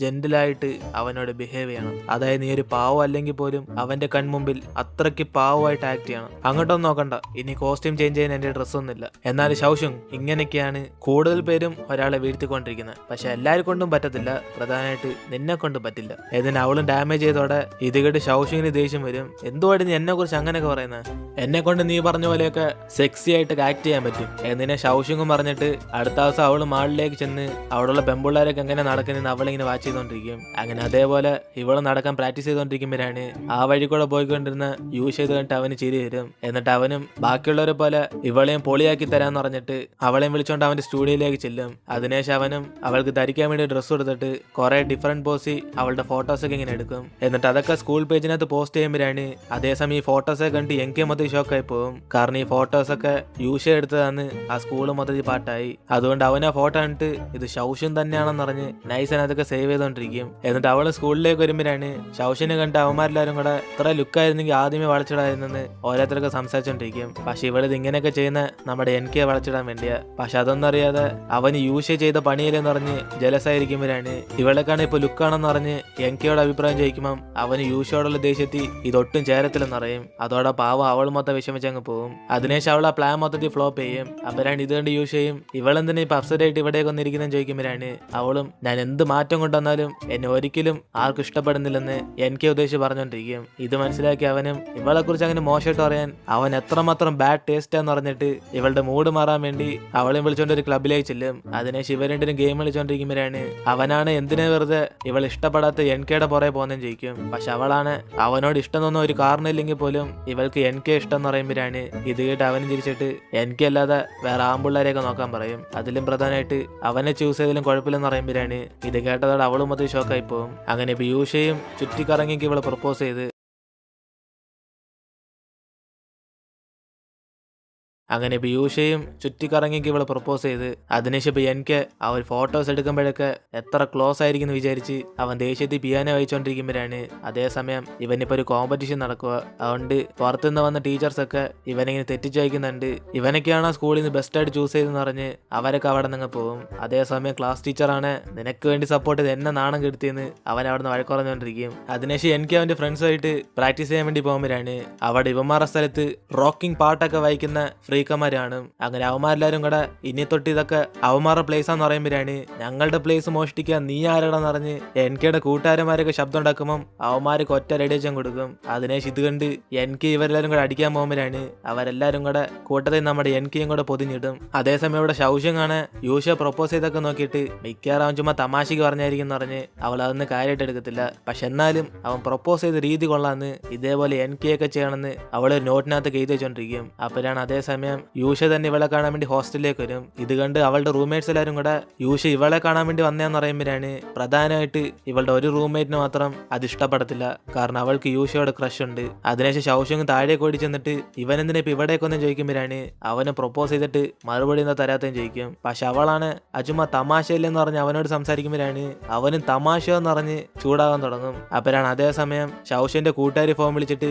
ജെന്റിലായിട്ട് അവനോട് ബിഹേവ് ചെയ്യണം. അതായത് നീ ഒരു പാവം അല്ലെങ്കിൽ പോലും അവന്റെ കൺമുമ്പിൽ അത്രയ്ക്ക് പാവമായിട്ട് ആക്ട് ചെയ്യണം. അങ്ങോട്ടൊന്നും നോക്കണ്ട, ഇനി കോസ്റ്റ്യൂം ചേഞ്ച് ചെയ്യാൻ എന്റെ ഡ്രസ്സൊന്നുമില്ല. എന്നാൽ ശൗഷും ഇങ്ങനെയൊക്കെയാണ് കൂടുതൽ പേരും ഒരാളെ വീഴ്ത്തിക്കൊണ്ടിരിക്കുന്നത്. പക്ഷെ എല്ലാവരും കൊണ്ടും പറ്റത്തില്ല, പ്രധാനമായിട്ട് നിന്നെ കൊണ്ടും പറ്റില്ല. ഇതിന് അവളും ഡാമേജ് ചെയ്തോടെ ഇത് കേട്ട് ശൗഷിങ്ങിന് ദേഷ്യം വരും. എന്തുവായിട്ട് നീ എന്നെ കുറിച്ച് അങ്ങനെയൊക്കെ പറയുന്നത്? എന്നെ കൊണ്ട് നീ പറഞ്ഞ പോലെയൊക്കെ സെക്സി ആയിട്ട് ആക്ട് ചെയ്യാൻ പറ്റും എന്നിനെ ശൗഷിങ്ങും പറഞ്ഞിട്ട് അടുത്ത ദിവസം അവള് മാളിലേക്ക് ചെന്ന് അവിടെയുള്ള പെമ്പിള്ളേരൊക്കെ എങ്ങനെ നടക്കുന്നെന്ന് അവളിങ്ങനെ വാച്ച് ചെയ്തോണ്ടിരിക്കും. അങ്ങനെ അതേപോലെ ഇവള് നടക്കാൻ പ്രാക്ടീസ് ചെയ്തോണ്ടിരിക്കുമ്പോഴാണ് ആ വഴി കൂടെ പോയിക്കൊണ്ടിരുന്ന യൂസ് ചെയ്ത് കണ്ടിട്ട് അവന് ചിരി വരും. എന്നിട്ട് അവനും ബാക്കിയുള്ളവരെ പോലെ ഇവളെയും പൊളിയാക്കി തരാന്ന് പറഞ്ഞിട്ട് അവളെയും വിളിച്ചോണ്ട് അവന്റെ സ്റ്റുഡിയോയിലേക്ക് ചെല്ലും. അതിനുശേഷം അവനും അവൾക്ക് ധരിക്കാൻ വേണ്ടി ഡ്രസ്സ് കൊടുത്തിട്ട് കുറെ ഡിഫറെന്റ് പോസി അവളുടെ ഫോട്ടോസൊക്കെ ഇങ്ങനെ എടുക്കും. എന്നിട്ട് അതൊക്കെ സ്കൂൾ പേജിനകത്ത് പോസ്റ്റ് ചെയ്യുമ്പോഴാണ് അതേസമയം ഈ ഫോട്ടോസൊക്കെ കണ്ട് എനിക്ക് മൊത്തത്തിൽ ഷോക്കായി പോകും. കാരണം ഈ ഫോട്ടോസൊക്കെ യൂസ് എടുത്തതാണ് ആ സ്കൂള് മൊത്തത്തിൽ പാട്ടായി. അതുകൊണ്ട് അവൻ ആ ഫോട്ടോ കണ്ടിട്ട് ഇത് ശൗഷൻ തന്നെയാണെന്ന് പറഞ്ഞ് നൈസൻ അതൊക്കെ സേവ് ചെയ്തോണ്ടിരിക്കും. എന്നിട്ട് അവള് സ്കൂളിലേക്ക് വരുമ്പോഴാണ് ശൗഷനെ കണ്ട് അവന്മാരെല്ലാരും കൂടെ ഇത്ര ലുക്കായിരുന്നെങ്കിൽ ആദ്യമേ വളച്ചിടായിരുന്നെന്ന് ഓരോരുത്തരൊക്കെ സംസാരിച്ചോണ്ടിരിക്കും. പക്ഷെ ഇവളിത് ഇങ്ങനെയൊക്കെ ചെയ്യുന്ന നമ്മുടെ എനിക്ക് വളച്ചിടാൻ വേണ്ടിയാ. പക്ഷെ അതൊന്നും അറിയാതെ അവന് യൂസ് ചെയ്ത പണിയില്ലെന്ന് പറഞ്ഞ് ജലസായിരിക്കുമ്പോഴാണ് ഇവളെക്കാണ് ഇപ്പൊ ലുക്കാണെന്ന് പറഞ്ഞ് എനിക്കോട് അഭിപ്രായം ചോദിക്കുമ്പം അവന് യൂഷോടുള്ള ദേഷ്യത്തിൽ ഇതൊട്ടും ചേരത്തില്ലെന്ന് അറിയും. അതോടെ പാവം അവൾ മൊത്തം വിഷമിച്ചങ്ങ് പോകും. അതിനുശേഷം അവൾ ആ പ്ലാൻ മൊത്തത്തിൽ ഫ്ലോപ്പ് ചെയ്യും. അപ്പോഴാണ് ഇത് കണ്ട് യൂസ് ചെയ്യും ഇവളെന്തിനാ ഇപ്പൊ അപ്സെറ്റ് ആയിട്ട് ഇവിടേക്ക് വന്നിരിക്കുന്നതെന്ന് ചോദിക്കുമ്പോഴാണ് അവളും ഞാൻ എന്ത് മാറ്റം കൊണ്ടുവന്നാലും എന്നെ ഒരിക്കലും ആർക്കും ഇഷ്ടപ്പെടുന്നില്ലെന്ന് എനിക്ക് ഉദ്ദേശിച്ച് പറഞ്ഞോണ്ടിരിക്കും. ഇത് മനസ്സിലാക്കി അവനും ഇവളെ കുറിച്ച് അങ്ങനെ മോശമായിട്ട് പറയാൻ അവൻ എത്രമാത്രം ബാഡ് ടേസ്റ്റാന്ന് പറഞ്ഞിട്ട് ഇവളുടെ മൂഡ് മാറാൻ വേണ്ടി അവളെയും വിളിച്ചോണ്ട് ഒരു ക്ലബിലേക്ക് ചെല്ലും. അതിനുശേഷം ഇവർ രണ്ടിനും ഗെയിം കളിച്ചോണ്ടിരിക്കുമ്പോഴാണ് അവനാണ് എന്തിനാ വെറുതെ ഇവൾ ഇഷ്ടപ്പെടാത്ത എൻകെയുടെ പുറകെ പോകുന്നതെന്ന് ചോദിക്കും. പക്ഷെ അവളാണ് അവനോട് ഇഷ്ടം തോന്നുന്ന ഒരു കാരണം ഇല്ലെങ്കിൽ പോലും ഇവൾക്ക് എനിക്ക് ഇഷ്ടം എന്ന് പറയുമ്പോഴാണ് ഇത് കേട്ട് അവനും തിരിച്ചിട്ട് എനിക്ക് അല്ലാതെ വേറെ ആമ്പിള്ളേരെയൊക്കെ നോക്കാൻ പറയും. അതിലും പ്രധാനമായിട്ട് അവനെ ചൂസ് ചെയ്തതിലും കുഴപ്പമില്ലെന്ന് പറയുമ്പോഴാണ് ഇത് കേട്ടതോടെ അവളും മൊത്തം ഷോക്കായി പോകും. അങ്ങനെ പീയൂഷയും ചുറ്റിക്കറങ്ങി ഇവളെ പ്രപ്പോസ് ചെയ്ത് അങ്ങനെ ഇപ്പൊ യൂഷയും ചുറ്റിക്കറങ്ങിക്ക് ഇവളെ പ്രപ്പോസ് ചെയ്ത് അതിനുശേഷം ഇപ്പൊ എനിക്ക് അവൻ ഫോട്ടോസ് എടുക്കുമ്പോഴൊക്കെ എത്ര ക്ലോസ് ആയിരിക്കും എന്ന് വിചാരിച്ച് അവൻ ദേഷ്യത്തിൽ പിയാനോ വായിച്ചുകൊണ്ടിരിക്കുമ്പോഴാണ് അതേസമയം ഇവനിപ്പോ ഒരു കോമ്പറ്റീഷൻ നടക്കുക. അതുകൊണ്ട് പുറത്തുനിന്ന് വന്ന ടീച്ചേഴ്സ് ഒക്കെ ഇവനിങ്ങനെ തെറ്റിച്ച് വയ്ക്കുന്നുണ്ട്. ഇവനൊക്കെയാണ് സ്കൂളിൽ നിന്ന് ബെസ്റ്റായിട്ട് ചൂസ് ചെയ്തെന്ന് പറഞ്ഞ് അവരൊക്കെ അവിടെ നിന്ന് പോകും. അതേസമയം ക്ലാസ് ടീച്ചറാണ് നിനക്ക് വേണ്ടി സപ്പോർട്ട് ചെയ്ത് എന്നെ നാണം കെടുത്തിയെന്ന് അവൻ അവിടെ നിന്ന് വഴക്കുറഞ്ഞുകൊണ്ടിരിക്കും. അതിനുശേഷം എനിക്ക് അവന്റെ ഫ്രണ്ട്സുമായിട്ട് പ്രാക്ടീസ് ചെയ്യാൻ വേണ്ടി പോകുമ്പോഴാണ് അവിടെ ഇവന്മാരുടെ സ്ഥലത്ത് റോക്കിംഗ് പാട്ടൊക്കെ വായിക്കുന്ന ഫ്രീക്കന്മാരാണ്. അങ്ങനെ അവന്മാരെല്ലാരും കൂടെ ഇനി തൊട്ട് ഇതൊക്കെ അവന്മാരുടെ പ്ലേസ് ആന്ന് പറയുമ്പോഴാണ് ഞങ്ങളുടെ പ്ലേസ് മോഷ്ടിക്കാൻ നീ ആരാടാന്ന് പറഞ്ഞ് എനിക്കയുടെ കൂട്ടുകാരന്മാരൊക്കെ ശബ്ദം ഉണ്ടാക്കുമ്പോൾ അവന്മാർക്ക് ഒറ്റ റേഡിയേഷൻ കൊടുക്കും. അതിനുശേഷം ഇത് കണ്ട് എനിക്ക് ഇവരെല്ലാരും കൂടെ അടിക്കാൻ പോകുമ്പോഴാണ് അവരെല്ലാരും കൂടെ കൂട്ടത്തിൽ നമ്മുടെ എനിക്കും കൂടെ പൊതിഞ്ഞിടും. അതേസമയം ഇവിടെ ശൗഷ്യങ്ങാണ് യൂഷ പ്രപ്പോസ് ചെയ്തൊക്കെ നോക്കിയിട്ട് മിക്കവാറും അവൻ ചുമ്മാ തമാശക്ക് പറഞ്ഞായിരിക്കും എന്ന് പറഞ്ഞ് അവൾ അതൊന്നും കാര്യമായിട്ട് എടുക്കത്തില്ല. പക്ഷെ എന്നാലും അവൻ പ്രപ്പോസ് ചെയ്ത രീതി കൊള്ളാന്ന് ഇതേപോലെ എനിക്കൊക്കെ ചെയ്യണമെന്ന് അവള് നോട്ടിനകത്ത് എഴുതി വെച്ചോണ്ടിരിക്കും. അപ്പോഴാണ് അതേസമയം യൂഷ തന്നെ ഇവളെ കാണാൻ വേണ്ടി ഹോസ്റ്റലിലേക്ക് വരും. ഇത് കണ്ട് അവളുടെ റൂംമേറ്റ്സ് എല്ലാവരും കൂടെ യൂഷ ഇവളെ കാണാൻ വേണ്ടി വന്നേന്ന് പറയുമ്പോഴാണ് പ്രധാനമായിട്ട് ഇവളുടെ ഒരു റൂംമേറ്റിന് മാത്രം അത് ഇഷ്ടപ്പെടത്തില്ല. കാരണം അവൾക്ക് യൂഷയോട് ക്രഷ് ഉണ്ട്. അതിനുശേഷം ശൗഷ്യങ്ങ് താഴേക്ക് ഓടി ചെന്നിട്ട് ഇവനെന്തിനാ ഇപ്പൊ ഇവിടേക്കൊന്നും ചോദിക്കുമ്പോഴാണ് അവനെ പ്രപ്പോസ് ചെയ്തിട്ട് മറുപടി എന്താ തരാത്തേം ചോദിക്കും. പക്ഷെ അവളാണ് അജുമ തമാശയില്ലെന്ന് പറഞ്ഞ് അവനോട് സംസാരിക്കുമ്പോഴാണ് അവനും തമാശ എന്ന് പറഞ്ഞ് ചൂടാകാൻ തുടങ്ങും. അപ്പോഴാണ് അതേസമയം ശൗഷ്യന്റെ കൂട്ടുകാരി ഫോൺ വിളിച്ചിട്ട്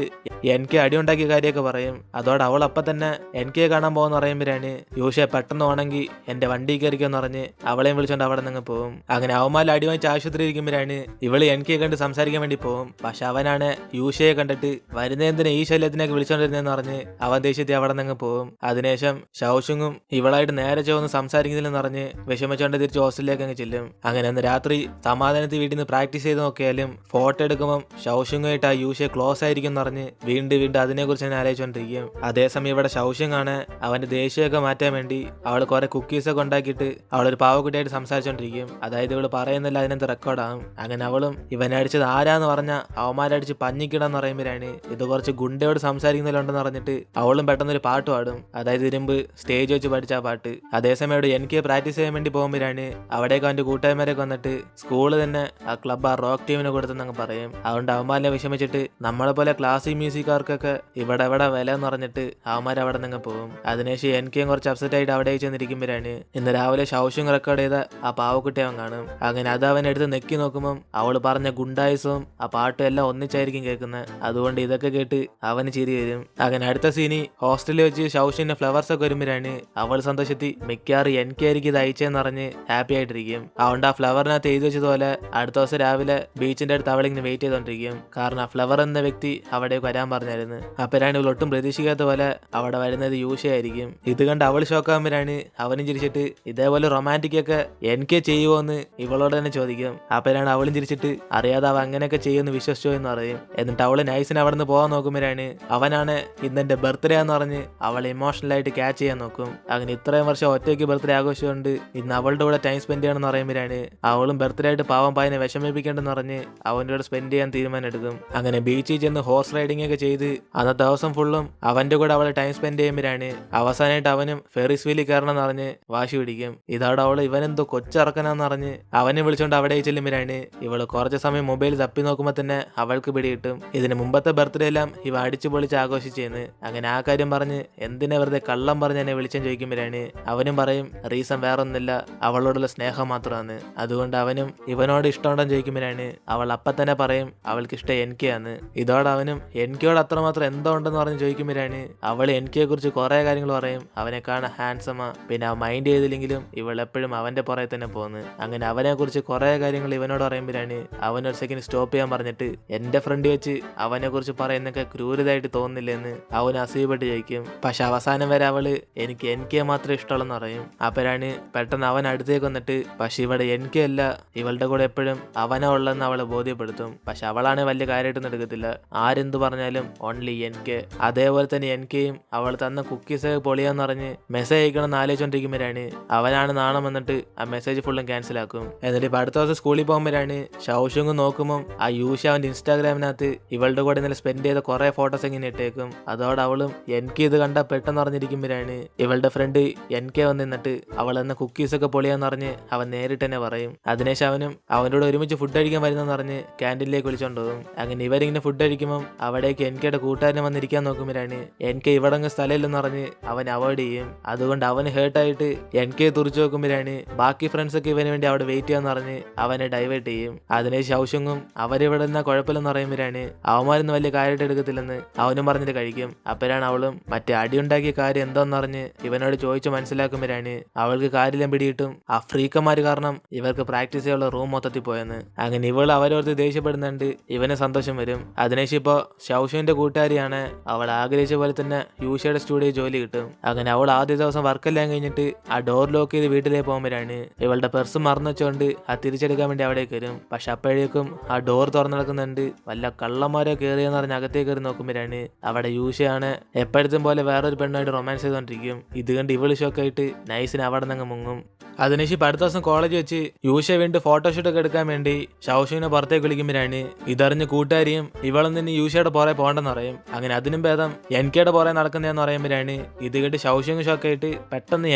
എനിക്ക് അടിയുണ്ടാക്കിയ കാര്യമൊക്കെ പറയും. അതോടെ അവൾ അപ്പം തന്നെ എനിക്ക് കാണാൻ പോകുന്ന പറയുമ്പോഴാണ് യൂഷ പെട്ടെന്ന് വേണമെങ്കിൽ എന്റെ വണ്ടി കയറിക്കെന്ന് പറഞ്ഞ് അവളെയും വിളിച്ചോണ്ട് അവിടെ നിന്ന് പോകും. അങ്ങനെ അവന്മാരിൽ അടി വാങ്ങിച്ച് ആശുപത്രി ഇരിക്കുമ്പോഴാണ് ഇവള് എനിക്ക് കണ്ട് സംസാരിക്കാൻ വേണ്ടി പോകും. പക്ഷെ അവനാണ് യൂഷയെ കണ്ടിട്ട് വരുന്നതിന് ഈ ശല്യത്തിനൊക്കെ വിളിച്ചോണ്ടിരുന്നെന്ന് പറഞ്ഞ് അവൻ ദേഷ്യത്തിൽ അവിടെ നിന്ന് പോകും. അതിനുശേഷം ശൗഷുങ്ങും ഇവളായിട്ട് നേരെ ചോന്ന് സംസാരിക്കുന്നില്ലെന്ന് പറഞ്ഞ് വിഷമിച്ചോണ്ട് തിരിച്ച് ഹോസ്റ്റലിലേക്ക് അങ്ങ് ചെല്ലും. അങ്ങനെ അന്ന് രാത്രി സമാധാനത്തിൽ വീട്ടിൽ നിന്ന് പ്രാക്ടീസ് ചെയ്ത് നോക്കിയാലും ഫോട്ടോ എടുക്കുമ്പോൾ ശൗഷുങ്ങായിട്ട് ആ യൂഷയെ ക്ലോസ് ആയിരിക്കും എന്ന് പറഞ്ഞ് വീണ്ടും അതിനെക്കുറിച്ച് തന്നെ ആലോചിച്ചുകൊണ്ടിരിക്കും. അതേസമയം ഇവിടെ ശൗഷ്യങ്ങാണ് അവന്റെ ദേഷ്യമൊക്കെ മാറ്റാൻ വേണ്ടി അവൾ കുറെ കുക്കീസൊക്കെ ഉണ്ടാക്കിയിട്ട് അവളൊരു പാവക്കുട്ടിയായിട്ട് സംസാരിച്ചോണ്ടിരിക്കും. അതായത് ഇവള് പറയുന്നില്ല അതിനകത്ത് റെക്കോർഡാകും. അങ്ങനെ അവളും ഇവനടിച്ചത് ആരാന്ന് പറഞ്ഞ അവന്മാരടിച്ച് പഞ്ഞിക്കിടാന്ന് പറയുമ്പോഴാണ് ഇത് കുറച്ച് ഗുണ്ടയോട് സംസാരിക്കുന്നില്ലുണ്ടെന്ന് പറഞ്ഞിട്ട് അവളും പെട്ടെന്നൊരു പാട്ട് പാടും. അതായത് ഇരുമ്പ് സ്റ്റേജ് വെച്ച് പഠിച്ച ആ പാട്ട്. അതേസമയം ഇവിടെ എനിക്ക് പ്രാക്ടീസ് ചെയ്യാൻ വേണ്ടി പോകുമ്പോഴാണ് അവിടേക്ക് അവന്റെ കൂട്ടുകാരന്മാരൊക്കെ വന്നിട്ട് സ്കൂള് തന്നെ ആ ക്ലബ് ആ റോക്ക് ടീമിനെ കൊടുത്തെന്നങ്ങ് പറയും. അതുകൊണ്ട് അവന്മാരെ വിഷമിച്ചിട്ട് നമ്മളെ പോലെ ക്ലാസിക് മ്യൂസിക്കാർക്കൊക്കെ ഇവിടെ വില എന്ന് പറഞ്ഞിട്ട് അവന്മാർ അവിടെ നിന്ന് പോകും. അതിനുശേഷം എനിക്കും കുറച്ച് അപ്സെറ്റ് ആയിട്ട് അവിടെ ചെന്നിരിക്കുമ്പോഴാണ് ഇന്ന് രാവിലെ ശൗഷ്യം റെക്കോർഡ് ചെയ്ത ആ പാവക്കുട്ടി അവൻ കാണും. അങ്ങനെ അത് അവൻ എടുത്ത് നെക്കി നോക്കുമ്പോൾ അവള് പറഞ്ഞ ഗുണ്ടായുസവും ആ പാട്ടും എല്ലാം ഒന്നിച്ചായിരിക്കും കേൾക്കുന്നത്. അതുകൊണ്ട് ഇതൊക്കെ കേട്ട് അവന് ചിരി വരും. അങ്ങനെ അടുത്ത സീനി ഹോസ്റ്റലിൽ വെച്ച് ശൗഷ്യന്റെ ഫ്ലവേഴ്സ് ഒക്കെ വരുമ്പോഴാണ് അവൾ സന്തോഷത്തിൽ മിക്കവാറും എനിക്കായിരിക്കും ഇത് അയച്ചെന്ന് പറഞ്ഞ് ഹാപ്പി ആയിട്ടിരിക്കും. അതുകൊണ്ട് ആ ഫ്ലവറിനകത്ത് എഴുതി വെച്ചതുപോലെ അടുത്ത ദിവസം രാവിലെ ബീച്ചിന്റെ അടുത്ത് അവളിങ്ങനെ വെയിറ്റ് ചെയ്തോണ്ടിരിക്കും. കാരണം ആ ഫ്ലവർ എന്ന വ്യക്തി അവിടെ വരാൻ പറഞ്ഞായിരുന്നു. അപ്പോഴാണ് ഇവൾ ഒട്ടും പ്രതീക്ഷിക്കാത്ത പോലെ അവിടെ വരുന്നത് യൂഷയായിരിക്കും. ഇത് കണ്ട് അവൾ ഷോക്കാകുമ്പോഴാണ് അവനും ചിരിച്ചിട്ട് ഇതേപോലെ റൊമാൻറ്റിക് ഒക്കെ എനിക്ക് ചെയ്യുമോ എന്ന് ഇവളോട് തന്നെ ചോദിക്കും. അപ്പോഴാണ് അവളും ചിരിച്ചിട്ട് അറിയാതെ അവ അങ്ങനെയൊക്കെ ചെയ്യുമെന്ന് വിശ്വസിച്ചോ എന്ന് പറയും. എന്നിട്ട് അവള് നൈസിന് അവിടെ നിന്ന് പോകാൻ നോക്കുമ്പോഴാണ് അവനാണ് ഇന്നെന്റെ ബർത്ത്ഡേ എന്ന് പറഞ്ഞ് അവൾ ഇമോഷണൽ ആയിട്ട് ക്യാച്ച് ചെയ്യാൻ നോക്കും. അങ്ങനെ ഇത്രയും വർഷം ഒറ്റയ്ക്ക് ബർത്ത്ഡേ ആഘോഷിച്ചുകൊണ്ട് ഇന്ന് അവളുടെ കൂടെ ടൈം സ്പെൻഡ് ചെയ്യണമെന്ന് പറയുമ്പോഴാണ് അവളും ബർത്ത്ഡേ ആയിട്ട് പാവം പായനെ വിഷമിപ്പിക്കേണ്ടെന്ന് പറഞ്ഞ് അവൻ്റെ കൂടെ സ്പെൻഡ് ചെയ്യാൻ തീരുമാനം എടുക്കും. അങ്ങനെ ബീച്ചിൽ ചെന്ന് ഹോഴ്സ് റൈഡിംഗ് ഒക്കെ ചെയ്ത് അന്നത്തെ ദിവസം ഫുള്ളും അവന്റെ കൂടെ അവളെ ടൈം സ്പെൻഡ് ചെയ്യുമ്പോഴാണ് അവസാനമായിട്ട് അവനും ഫെറിസ് വീലിൽ കയറണം എന്ന് പറഞ്ഞ് വാശി പിടിക്കും. ഇതോടെ അവള് ഇവനെന്തോ കൊച്ചിറക്കനാന്ന് പറഞ്ഞ് അവനെ വിളിച്ചോണ്ട് അവിടെ ചെല്ലുമ്പോഴാണ് ഇവള് കുറച്ച് സമയം മൊബൈൽ തപ്പി നോക്കുമ്പോൾ തന്നെ അവൾക്ക് പിടി കിട്ടും. ഇതിന് മുമ്പത്തെ ബർത്ത്ഡേ എല്ലാം ഇവ അടിച്ചു പൊളിച്ച് ആഘോഷിച്ചെന്ന്. അങ്ങനെ ആ കാര്യം പറഞ്ഞ് എന്തിനാ വെറുതെ കള്ളം പറഞ്ഞ് എന്നെ വിളിച്ചെന്ന് ചോദിക്കുമ്പോഴാണ് അവനും പറയും റീസൺ വേറൊന്നുമില്ല, അവളോടുള്ള സ്നേഹം മാത്രമാണ്. അതുകൊണ്ട് അവനും ഇവനോട് ഇഷ്ടമുണ്ടെന്ന് ചോദിക്കുമ്പോഴാണ് അവൾ അപ്പം തന്നെ പറയും അവൾക്ക് ഇഷ്ടം എനിക്കാന്ന്. ഇതോടെ അവനും എനിക്കോട് അത്രമാത്രം എന്തോ ഉണ്ടെന്ന് പറഞ്ഞ് ചോദിക്കുമ്പോഴാണ് അവൾ എനിക്കെ കുറിച്ച് കുറെ കാര്യങ്ങൾ പറയും. അവനെ കാണാൻ ഹാൻഡ്സമാ, പിന്നെ അവൻ മൈൻഡ് ചെയ്തില്ലെങ്കിലും ഇവൾ എപ്പോഴും അവന്റെ പുറകെ തന്നെ പോകുന്നു. അങ്ങനെ അവനെ കുറിച്ച് കുറെ കാര്യങ്ങൾ ഇവനോട് പറയുമ്പോഴാണ് അവനൊരു സെക്കൻഡ് സ്റ്റോപ്പ് ചെയ്യാൻ പറഞ്ഞിട്ട് എന്റെ ഫ്രണ്ട് വെച്ച് അവനെ കുറിച്ച് പറയുന്നൊക്കെ ക്രൂരതായിട്ട് തോന്നുന്നില്ലെന്ന് അവൻ അസൂയപ്പെട്ട് ചോദിക്കും. പക്ഷെ അവസാനം വരെ അവള് എനിക്കേ മാത്രമേ ഇഷ്ടമുള്ളെന്ന് പറയും. അപ്പോഴാണ് പെട്ടെന്ന് അവൻ അടുത്തേക്ക് വന്നിട്ട് പക്ഷെ ഇവിടെ എനിക്കല്ല ഇവളുടെ കൂടെ എപ്പോഴും അവനാ ഉള്ളെന്ന് അവളെ ബോധ്യപ്പെടുത്തും. പക്ഷെ അവളാണ് വലിയ കാര്യമായിട്ടൊന്നും എടുക്കത്തില്ല. ആരെന്ത് പറഞ്ഞാലും ഓൺലി എനിക്ക്. അതേപോലെ തന്നെ എനിക്കും അവൾ തന്ന കുക്കീസ് പൊളിയാന്ന് പറഞ്ഞ് മെസ്സേജ് അയക്കണം എന്ന് ആലോചിച്ചോണ്ടിരിക്കുമ്പോഴാണ് അവനാണ് നാണം വന്നിട്ട് ആ മെസ്സേജ് ഫുള്ളും ക്യാൻസൽ ആക്കും. എന്നിട്ട് ഇപ്പൊ അടുത്ത ദിവസം സ്കൂളിൽ പോകുമ്പോഴാണ് ഷൗഷുങ് നോക്കുമ്പോൾ ആ യൂഷ അവന്റെ ഇൻസ്റ്റാഗ്രാമിനകത്ത് ഇവളുടെ കൂടെ ഇന്നലെ സ്പെൻഡ് ചെയ്ത കുറെ ഫോട്ടോസ് ഇങ്ങനെ ഇട്ടേക്കും. അതോടെ അവളും എനിക്ക് ഇത് കണ്ട പെട്ടെന്ന് അറിഞ്ഞിരിക്കുമ്പോഴാണ് ഇവളുടെ ഫ്രണ്ട് എനിക്ക് വന്ന് നിന്നിട്ട് അവൾ എന്ന കുക്കീസ് ഒക്കെ പൊളിയാന്ന് പറഞ്ഞ് അവൻ നേരിട്ട് തന്നെ പറയും. അതിനുശേഷം അവനും അവനോട് ഒരുമിച്ച് ഫുഡ് കഴിക്കാൻ വരുന്നെന്ന് പറഞ്ഞ് ക്യാൻറ്റീനിലേക്ക് വിളിച്ചോണ്ട് പോകും. അങ്ങനെ ഇവരിങ്ങനെ ഫുഡ് കഴിക്കുമ്പോൾ അവിടേക്ക് എനിക്കയുടെ കൂട്ടുകാരനെ വന്നിരിക്കാൻ നോക്കുമ്പോഴാണ് എനിക്ക് ഇവിടെ സ്ഥലമില്ലെന്ന് പറഞ്ഞ് അവൻ അവോയ്ഡ് ചെയ്യും. അതുകൊണ്ട് അവന് ഹേർട്ടായിട്ട് NK തുറിച്ചു നോക്കുമ്പോഴാണ് ബാക്കി ഫ്രണ്ട്സ് ഒക്കെ ഇവന് വേണ്ടി അവിടെ വെയിറ്റ് ചെയ്യാന്ന് പറഞ്ഞ് അവനെ ഡൈവേർട്ട് ചെയ്യും. അതിനെ ഷൗഷുങ്ങും അവരിവിടെ നിന്ന കുഴപ്പമില്ലെന്ന് പറയുമ്പോഴാണ് അവന്മാരൊന്നും വലിയ കാര്യമായിട്ട് എടുക്കത്തില്ലെന്ന് അവനും പറഞ്ഞിട്ട് കഴിക്കും. അപ്പോഴാണ് അവളും മറ്റേ അടിയുണ്ടാക്കിയ കാര്യം എന്തോന്ന് പറഞ്ഞ് ഇവനോട് ചോദിച്ചു മനസ്സിലാക്കുമ്പോഴാണ് അവൾക്ക് കാര്യമെല്ലാം പിടിയിട്ടും ആ ഫ്രീക്കന്മാര് കാരണം ഇവർക്ക് പ്രാക്ടീസ് ചെയ്യാനുള്ള റൂം മൊത്തത്തിൽ പോയെന്ന്. അങ്ങനെ ഇവൾ അവരോർത്ത് ദേഷ്യപ്പെടുന്നുണ്ട്. ഇവന് സന്തോഷം വരും. അതിനേശം ഇപ്പോ ഷൗഷുവിന്റെ കൂട്ടുകാരിയാണ്. അവൾ ആഗ്രഹിച്ച പോലെ തന്നെ യൂഷയുടെ സ്റ്റുഡിയോ ജോലി കിട്ടും. അങ്ങനെ അവൾ ആദ്യ ദിവസം വർക്കെല്ലാം കഴിഞ്ഞിട്ട് ആ ഡോർ ലോക്ക് ചെയ്ത് വീട്ടിലേക്ക് പോകുമ്പോഴാണ് ഇവളുടെ പെർസ് മറന്നു വെച്ചോണ്ട് ആ തിരിച്ചെടുക്കാൻ വേണ്ടി അവിടേക്ക് വരും. പക്ഷെ അപ്പോഴേക്കും ആ ഡോർ തുറന്നു നടക്കുന്നുണ്ട്. വല്ല കള്ളന്മാരോ കയറിയെന്ന് പറഞ്ഞ് അകത്തേക്ക് കയറി നോക്കുമ്പോഴാണ് അവിടെ യൂഷയാണ് എപ്പോഴത്തും പോലെ വേറൊരു പെണ്ണായിട്ട് റൊമാൻസ് ചെയ്തോണ്ടിരിക്കും. ഇത് കണ്ട് ഇവള് ഷോക്കായിട്ട് നൈസിന് അവിടെ നിന്ന് മുങ്ങും. അതിനുശേഷം അടുത്ത ദിവസം കോളേജ് വെച്ച് യൂഷയെ വേണ്ടി ഫോട്ടോഷൂട്ട് ഒക്കെ എടുക്കാൻ വേണ്ടി ഷൗഷുവിനെ പുറത്തേക്ക് വിളിക്കുമ്പോഴാണ് ഇതറിഞ്ഞ് കൂട്ടുകാരിയും ഇവളും തന്നെ യൂഷയുടെ പുറകെ പോകണ്ടെന്ന് പറയും. അങ്ങനെ അതിനും ഭേദം NKയുടെ പുറകെ നടക്കുന്നതെന്ന് പറയുമ്പോഴാണ് ഇത് കേട്ട് ഷൗഷും ഷോക്കായിട്ട് പെട്ടെന്ന്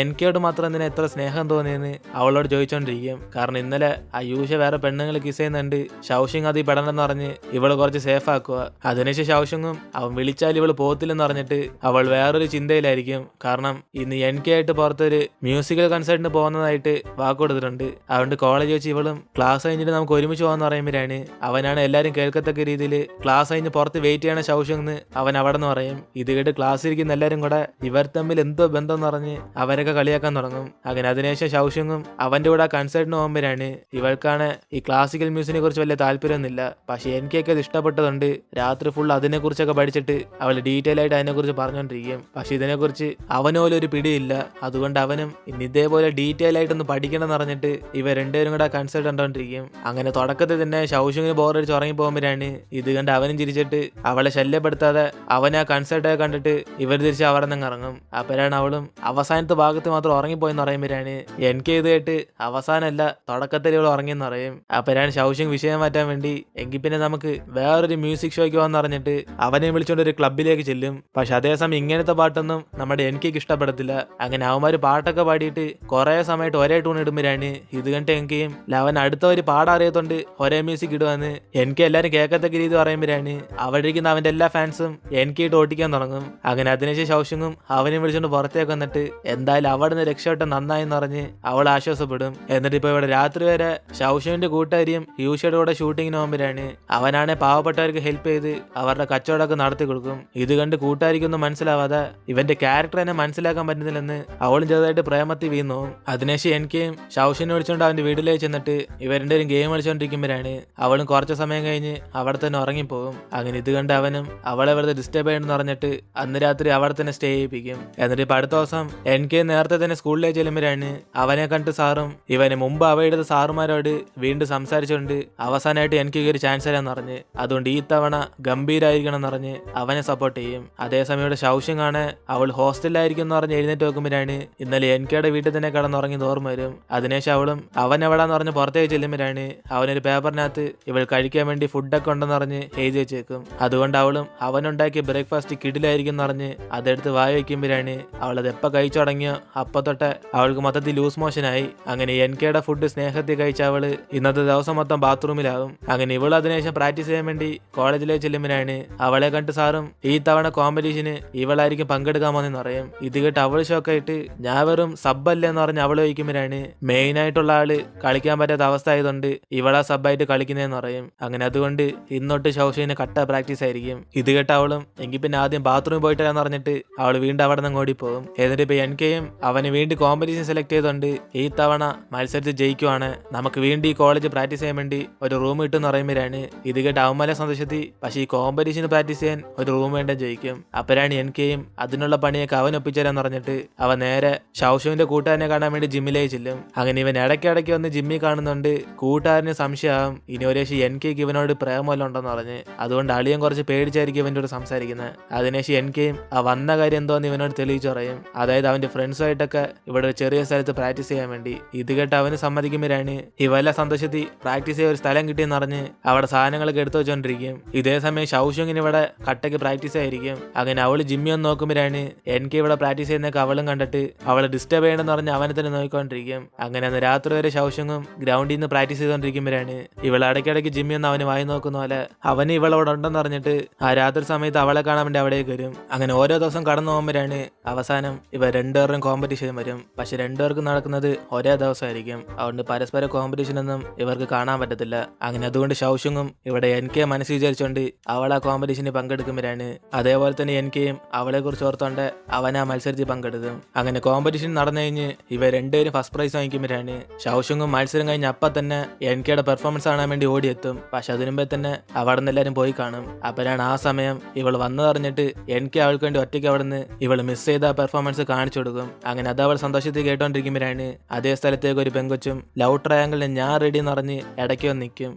NKയോട് മാത്രം എന്തിനാ എത്ര സ്നേഹം തോന്നിയെന്ന് അവളോട് ചോദിച്ചോണ്ടിരിക്കും. കാരണം ഇന്നലെ ആ യൂഷ വേറെ പെണ്ണുങ്ങൾ കിസ് ചെയ്യുന്നുണ്ട്. ഷൗഷിങ് അത് ഈ പെടണമെന്ന് പറഞ്ഞ് ഇവള് കുറച്ച് സേഫ് ആക്കുക. അതിനുശേഷം ഷൗഷിങ്ങും അവൻ വിളിച്ചാൽ ഇവള് പോത്തില്ലെന്ന് പറഞ്ഞിട്ട് അവൾ വേറൊരു ചിന്തയിലായിരിക്കും. കാരണം ഇന്ന് NK ആയിട്ട് പുറത്തൊരു മ്യൂസിക്കൽ കൺസേർട്ടിന് പോകുന്നതായിട്ട് വാക്ക് കൊടുത്തിട്ടുണ്ട്. അതുകൊണ്ട് കോളേജ് വെച്ച് ഇവളും ക്ലാസ് കഴിഞ്ഞിട്ട് നമുക്ക് ഒരുമിച്ച് പോകാന്ന് പറയുമ്പോഴാണ് അവനാണ് എല്ലാവരും കേൾക്കത്തക്ക രീതിയിൽ ക്ലാസ് കഴിഞ്ഞ് പുറത്ത് വെയിറ്റ് ചെയ്യണ ഷൗഷുന്ന് അവൻ അവിടെ നിന്ന് പറയും. ഇത് കേട്ട് ക്ലാസ് ഇരിക്കുന്ന എല്ലാവരും കൂടെ ഇവർ തമ്മിൽ എന്തോ ബന്ധം എന്ന് പറഞ്ഞ് അവരൊക്കെ കളിയാക്കാൻ തുടങ്ങും. അങ്ങനെ അതിനുശേഷം ഷൗഷുങ്ങും അവന്റെ കൂടെ കൺസേർട്ടിന് പോകുമ്പോഴാണ് ഇവൾക്കാണ് ഈ ക്ലാസിക്കൽ മ്യൂസിക്കിനെ കുറിച്ച് വലിയ താല്പര്യമൊന്നുമില്ല. പക്ഷെ എനിക്കൊക്കെ അത് ഇഷ്ടപ്പെട്ടതുകൊണ്ട് രാത്രി ഫുൾ അതിനെ കുറിച്ചൊക്കെ പഠിച്ചിട്ട് അവൾ ഡീറ്റെയിൽ ആയിട്ട് അതിനെക്കുറിച്ച് പറഞ്ഞുകൊണ്ടിരിക്കും. പക്ഷെ ഇതിനെക്കുറിച്ച് അവനോലും ഒരു പിടിയില്ല. അതുകൊണ്ട് അവനും ഇന്ന് ഇതേപോലെ ഡീറ്റെയിൽ ആയിട്ടൊന്ന് പഠിക്കണം എന്ന് പറഞ്ഞിട്ട് ഇവർ രണ്ടുപേരും കൂടെ കൺസേർട്ട് കണ്ടോണ്ടിരിക്കും. അങ്ങനെ തുടക്കത്തിൽ തന്നെ ഷൗഷുങ്ങിന് ബോറടിച്ച് ഉറങ്ങി പോകുമ്പോഴാണ് ഇത് കണ്ട് അവനും ചിരിച്ചിട്ട് അവളെ ശല്യപ്പെടുത്താതെ അവനെ ആ കൺസേർട്ടൊക്കെ കണ്ടിട്ട് ഇവർ തിരിച്ച് അവിടെ നിന്ന് ഇറങ്ങും. അപ്പോഴാണ് അവളും അവസാനത്തെ ഭാഗത്ത് മാത്രം ഉറങ്ങിപ്പോയെന്ന് പറയുമ്പോഴാണ് NK ഇത് കേട്ട് അവസാനമല്ല തുടക്കത്തിൽ ഇവൾ ഉറങ്ങിയെന്ന് പറയും. അപ്പോഴാണ് ഷൗഷുങ് വിഷയം മാറ്റാൻ വേണ്ടി എങ്കിൽ പിന്നെ നമുക്ക് വേറൊരു മ്യൂസിക് ഷോയ്ക്ക് പോകാന്ന് പറഞ്ഞിട്ട് അവനെ വിളിച്ചുകൊണ്ട് ഒരു ക്ലബിലേക്ക് ചെല്ലും. പക്ഷെ അതേസമയം ഇങ്ങനത്തെ പാട്ടൊന്നും നമ്മുടെ NKക്ക് ഇഷ്ടപ്പെടത്തില്ല. അങ്ങനെ അവന്മാര് പാട്ടൊക്കെ പാടിയിട്ട് കുറെ സമയമായിട്ട് ഒരേ ടൂൺ ഇടുമ്പോഴാണ് ഇത് കണ്ട് NKയും ലവൻ അടുത്ത ഒരു പാടറിയതുകൊണ്ട് ഒരേ മ്യൂസിക് ഇടുവന്ന് NK എല്ലാരും കേൾക്കത്തക്ക രീതി പറയുമ്പോഴാണ് അവിടെ ഇരിക്കുന്ന അവന്റെ എല്ലാ ഫാൻസും NK ഇട്ട് ഓട്ടിക്കാൻ തുടങ്ങും. അങ്ങനെ അതിനുശേഷം ഷൗഷുങ്ങും അവനെ വിളിച്ചുകൊണ്ട് പുറത്തേക്ക് വന്നിട്ട് എന്തായാലും അവിടെ നിന്ന് രക്ഷപ്പെട്ട് നന്നായെന്ന് പറഞ്ഞ് അവൾ ആശ്വാസപ്പെടും. എന്നിട്ട് ഇപ്പൊ ഇവിടെ രാത്രി വരെ ഷൗഷുവിന്റെ കൂട്ടുകാരിയും യൂഷയുടെ കൂടെ ഷൂട്ടിങ്ങിന് പോകുമ്പോഴാണ് അവനാണെ പാവപ്പെട്ടവർക്ക് ഹെൽപ്പ് ചെയ്ത് അവരുടെ കച്ചവടമൊക്കെ നടത്തി കൊടുക്കും. ഇത് കണ്ട് കൂട്ടുകാരിക്കൊന്നും മനസ്സിലാവാതെ ഇവന്റെ ക്യാരക്ടർ തന്നെ മനസ്സിലാക്കാൻ പറ്റുന്നില്ലെന്ന് അവളും ചെറുതായിട്ട് പ്രേമത്തിൽ വീണു. അതിനുശേഷം NKയും ഷൗഷിനെ വിളിച്ചുകൊണ്ട് അവന്റെ വീട്ടിലേക്ക് ചെന്നിട്ട് ഇവരുടെ ഒരു ഗെയിം കളിച്ചുകൊണ്ടിരിക്കുമ്പോഴാണ് അവളും കുറച്ച് സമയം കഴിഞ്ഞ് അവിടെ തന്നെ ഉറങ്ങിപ്പോകും. അങ്ങനെ ഇത് കണ്ട് അവനും അവളെ വെറുതെ ഡിസ്റ്റർബ് ചെയ്യണമെന്ന് പറഞ്ഞിട്ട് അന്ന് രാത്രി അവിടെ തന്നെ സ്റ്റേ ചെയ്യിപ്പിക്കും. എന്നിട്ട് ഇപ്പൊ അടുത്ത ദിവസം NK നേരത്തെ തന്നെ സ്കൂളിലേക്ക് ചെല്ലുമ്പോഴാണ് അവനെ കണ്ട് സാറും ഇവന് മുമ്പ് അവയുടെ സാറുമാരോട് വീണ്ടും സംസാരിച്ചുകൊണ്ട് അവസാനമായിട്ട് NK ഒരു ചാൻസ് തരാന്ന് പറഞ്ഞ് അതുകൊണ്ട് ഈ തവണ ഗംഭീരായിരിക്കണം എന്ന് പറഞ്ഞ് അവനെ സപ്പോർട്ട് ചെയ്യും. അതേസമയം ഇവിടെ ഷൗഷിങ് ആണ് അവൾ ഹോസ്റ്റലിലായിരിക്കും എന്ന് പറഞ്ഞ് എഴുന്നേറ്റ് നോക്കുമ്പോഴാണ് ഇന്നലെ NKയുടെ വീട്ടിൽ തന്നെ കിടന്നുറങ്ങി ഓർമ്മ വരും. അതിനുശേഷം അവളും അവൻ എവിടാന്ന് പറഞ്ഞ് പുറത്തേക്ക് ചെല്ലുമ്പോഴാണ് അവനൊരു പേപ്പറിനകത്ത് ഇവൾ കഴിക്കാൻ വേണ്ടി ഫുഡൊക്കെ ഉണ്ടെന്ന് പറഞ്ഞ് എഴുതി വെച്ചേക്കും. അതുകൊണ്ട് അവളും അവനുണ്ടാക്കിയ ബ്രേക്ക്ഫാസ്റ്റ് കിടിലായിരിക്കും എന്ന് പറഞ്ഞ് അതെടുത്ത് വായ വയ്ക്കുമ്പോഴാണ് അവൾ അത് എപ്പോൾ കഴിച്ചു തുടങ്ങിയോ അപ്പൊ തൊട്ട് അവൾക്ക് മൊത്തത്തിൽ ലൂസ് മോഷനായി. അങ്ങനെ NKയുടെ ഫുഡ് സ്നേഹത്തിൽ കഴിച്ച അവള് ഇന്നത്തെ ദിവസം മൊത്തം ബാത്റൂമിലാവും. അങ്ങനെ ഇവൾ അതിനുശേഷം പ്രാക്ടീസ് ചെയ്യാൻ വേണ്ടി കോളേജിലേക്ക് ചെല്ലുമ്പോഴാണ് അവളെ കണ്ട് സാറും ഈ തവണ കോമ്പറ്റീഷന് ഇവളായിരിക്കും പങ്കെടുക്കാമെന്ന് പറയും. ഇത് കേട്ട് അവൾ ഷോക്കായിട്ട് ഞാൻ വെറും സബ്ബല്ലേ എന്ന് പറഞ്ഞ് അവൾ വയ്ക്കുമ്പോഴാണ് മെയിൻ ആയിട്ടുള്ള ആള് കളിക്കാൻ പറ്റാത്ത അവസ്ഥ ആയതുകൊണ്ട് ഇവളാ സബ്ബായിട്ട് കളിക്കുന്നതെന്ന് പറയും. അങ്ങനെ അതുകൊണ്ട് ഇന്നോട്ട് ഷൗഷുവിന് കട്ട പ്രാക്ടീസ് ആയിരിക്കും. ഇത് കേട്ട് അവളും എങ്കിൽ പിന്നെ ആദ്യം ബാത്റൂമിൽ പോയിട്ടാന്ന് പറഞ്ഞിട്ട് അവൾ വീണ്ടും അവിടെ നിന്ന് ഓടിപ്പോകും. എന്നിട്ട് ഇപ്പൊ NKയും അവന് വീണ്ടും കോമ്പറ്റീഷൻ സെലക്ട് ചെയ്തുകൊണ്ട് ഈ തവണ മത്സരത്തിൽ ജയിക്കുവാണ്, നമുക്ക് വീണ്ടും ഈ കോളേജ് പ്രാക്ടീസ് ചെയ്യാൻ വേണ്ടി ഒരു റൂം കിട്ടുമെന്ന് പറയുമ്പോഴാണ് ഇത് കേട്ട് അവന്മാരെ സന്തോഷത്തി. പക്ഷെ ഈ കോമ്പറ്റീഷന് പ്രാക്ടീസ് ചെയ്യാൻ ഒരു റൂം വേണ്ട ജയിക്കും. അപ്പോഴാണ് NKയും അതിനുള്ള പണിയൊക്കെ അവൻ ഒപ്പിച്ചേരാന്ന് പറഞ്ഞിട്ട് അവൻ നേരെ ഷൗഷുവിന്റെ കൂട്ടുകാരനെ കാണാൻ വേണ്ടി ജിമ്മിലേക്ക് ചെല്ലും. അങ്ങനെ ഇവൻ ഇടയ്ക്കിടയ്ക്ക് വന്ന് ജിമ്മിൽ കാണുന്നുണ്ട്. കൂട്ടുകാരന് സംശയമാകും ഇനി ഒരു NKക്ക് ഇവനോട് പ്രേമമല്ലോ ഉണ്ടെന്ന് പറഞ്ഞ്. അതുകൊണ്ട് അളിയൻ കുറച്ച് പേടിച്ചായിരിക്കും ഇവൻ്റെ കൂടെ സംസാരിക്കുന്നത്. അതിനുശേഷം NKയും ആ വന്ന കാര്യം എന്തോന്ന് ഇവനോട് തെളിയിച്ചു പറയും. അതായത് അവന്റെ ഫ്രണ്ട്സുമായിട്ടൊക്കെ ഇവിടെ ഒരു ചെറിയ സ്ഥലത്ത് പ്രാക്ടീസ് ചെയ്യാൻ വേണ്ടി. ഇത് കേട്ട് അവന് സമ്മതിക്കുമ്പോഴാണ് ഇവല്ല സന്തോഷത്തിൽ പ്രാക്ടീസ് ചെയ്യാൻ ഒരു സ്ഥലം കിട്ടിയെന്ന് പറഞ്ഞ് അവിടെ സാധനങ്ങളൊക്കെ എടുത്തു വെച്ചോണ്ടിരിക്കും. ഇതേ സമയം ഷൗഷുങ്ങിന് ഇവിടെ കട്ടയ്ക്ക് പ്രാക്ടീസ് ആയിരിക്കും. അങ്ങനെ അവള് ജിമ്മി ഒന്ന് നോക്കുമ്പോഴാണ് NK ഇവിടെ പ്രാക്ടീസ് ചെയ്യുന്നൊക്കെ അവളും കണ്ടിട്ട് അവളെ ഡിസ്റ്റർബ് ചെയ്യണമെന്ന് പറഞ്ഞ് അവനെ തന്നെ നോക്കി പോയിക്കൊണ്ടിരിക്കും. അങ്ങനെ അന്ന് രാത്രി വരെ ഷൗഷങ്ങും ഗ്രൗണ്ടിൽ നിന്ന് പ്രാക്ടീസ് ചെയ്തോണ്ടിരിക്കുമ്പോഴാണ് ഇവൾ ഇടയ്ക്കിടയ്ക്ക് ജിമ്മി ഒന്ന് അവന് വായി നോക്കുന്ന പോലെ അവന് ഇവളവിടെ ഉണ്ടെന്ന് അറിഞ്ഞിട്ട് ആ രാത്രി സമയത്ത് അവളെ കാണാൻ വേണ്ടി അവിടേക്ക് വരും. അങ്ങനെ ഓരോ ദിവസം കടന്നു പോകുമ്പോഴാണ് അവസാനം ഇവ രണ്ടുപേരും കോമ്പറ്റീഷൻ വരും. പക്ഷെ രണ്ടുപേർക്കും നടക്കുന്നത് ഒരേ ദിവസമായിരിക്കും. അതുകൊണ്ട് പരസ്പര കോമ്പറ്റീഷൻ ഒന്നും ഇവർക്ക് കാണാൻ പറ്റത്തില്ല. അങ്ങനെ അതുകൊണ്ട് ഷൗഷങ്ങും ഇവിടെ എനിക്ക് മനസ്സിൽ വിചാരിച്ചുകൊണ്ട് അവൾ ആ കോമ്പറ്റീഷനിൽ പങ്കെടുക്കുമ്പോഴാണ് അതേപോലെ തന്നെ എനിക്കും അവളെ കുറിച്ച് ഓർത്തോണ്ട് അവൻ ആ മത്സരത്തിൽ പങ്കെടുക്കും. അങ്ങനെ കോമ്പറ്റീഷൻ നടന്നു കഴിഞ്ഞ് ഇവ രണ്ടുപേരും ഫസ്റ്റ് പ്രൈസ് വാങ്ങിക്കുമ്പോഴാണ് ഷൗഷങ്ങും മത്സരം കഴിഞ്ഞ് അപ്പം തന്നെ എനിക്കയുടെ പെർഫോമൻസ് കാണാൻ വേണ്ടി ഓടിയെത്തും. പക്ഷെ അതിനുമ്പേ തന്നെ അവിടെ നിന്ന് എല്ലാവരും പോയി കാണും. അപ്പോഴാണ് ആ സമയം ഇവൾ വന്നതറിഞ്ഞിട്ട് എനിക്ക് അവൾക്ക് വേണ്ടി ഒറ്റയ്ക്ക് അവിടെ നിന്ന് ഇവൾ മിസ് ചെയ്ത പെർഫോമൻസ് കാണിച്ചു കൊടുക്കും. അങ്ങനെ അത് അവൾ സന്തോഷത്തിൽ കേട്ടോണ്ടിരിക്കുമ്പോഴാണ് അതേ സ്ഥലത്തേക്ക് ഒരു പെങ്കൊച്ചും ലവ് ട്രയാങ്കിളിന് ഞാൻ റെഡി എന്ന് പറഞ്ഞ് ഇടയ്ക്ക് വന്ന് നിൽക്കും.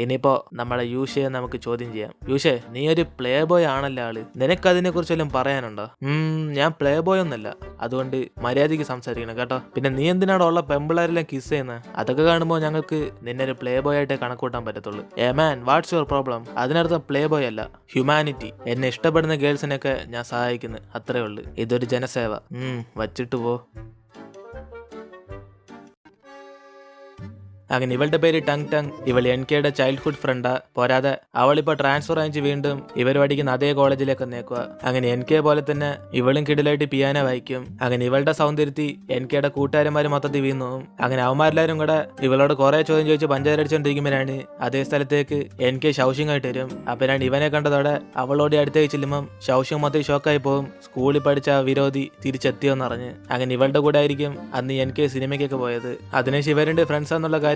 ഇനിയിപ്പോ നമ്മളെ യൂഷയെ നമുക്ക് ചോദ്യം ചെയ്യാം. യൂഷേ, നീ ഒരു പ്ലേ ബോയ് ആണല്ലോ ആള്, നിനക്കതിനെ കുറിച്ചെല്ലാം പറയാനുണ്ടോ? ഞാൻ പ്ലേ ബോയ് ഒന്നല്ല, അതുകൊണ്ട് മര്യാദയ്ക്ക് സംസാരിക്കണം കേട്ടോ. പിന്നെ നീ എന്തിനാണോ ഉള്ള പെമ്പിളാരെല്ലാം കിസ് ചെയ്യുന്നത്? അതൊക്കെ കാണുമ്പോൾ ഞങ്ങൾക്ക് നിന്നെ ഒരു പ്ലേ ബോയ് ആയിട്ടേ കണക്കൂട്ടാൻ പറ്റത്തുള്ളൂ. ഏ മാൻ, വാട്ട്സ് യുവർ പ്രോബ്ലം? അതിനർത്ഥം പ്ലേ ബോയ് അല്ല, ഹ്യൂമാനിറ്റി. എന്നെ ഇഷ്ടപ്പെടുന്ന ഗേൾസിനൊക്കെ ഞാൻ സഹായിക്കുന്നു, അത്രേ ഉള്ളു. ഇതൊരു ജനസേവ. വച്ചിട്ട് പോ. അങ്ങനെ ഇവളുടെ പേര് ടങ് ടങ്. ഇവൾ എൻകെയുടെ ചൈൽഡ്ഹുഡ് ഫ്രണ്ടാ. പോരാതെ അവളിപ്പോ ട്രാൻസ്ഫർ അയച്ച് വീണ്ടും ഇവർ പഠിക്കുന്ന അതേ കോളേജിലേക്ക് നേക്കുക. അങ്ങനെ എൻകെ പോലെ തന്നെ ഇവളും കിടിലായിട്ട് പിയാനോ വായിക്കും. അങ്ങനെ ഇവളുടെ സൗന്ദര്യത്തിൽ എൻകെയുടെ കൂട്ടുകാരന്മാർ മൊത്തത്തിൽ വീണു. അങ്ങനെ അവന്മാരെല്ലാരും കൂടെ ഇവളോട് കുറെ ചോദ്യം ചോദിച്ച് പഞ്ചായത്തടിച്ചോണ്ടിരിക്കുമ്പോഴാണ് അതേ സ്ഥലത്തേക്ക് എൻകെ ഷൗഷിങ് ആയിട്ട് വരും. അപ്പോഴാണ് ഇവനെ കണ്ടതോടെ അവളോട് അടുത്തേക്ക് ചെല്ലുമ്പം ഷൗഷിങ് മൊത്തം ഷോക്കായി പോകും. സ്കൂളിൽ പഠിച്ച വിരോധി തിരിച്ചെത്തിയോന്ന് അറിഞ്ഞ്. അങ്ങനെ ഇവളുടെ കൂടെ ആയിരിക്കും അന്ന് എൻകെ സിനിമയ്ക്കൊക്കെ പോയത്. അതിനുശേഷം ഇവരുടെ ഫ്രണ്ട്സ് എന്നുള്ള കാര്യമൊക്കെ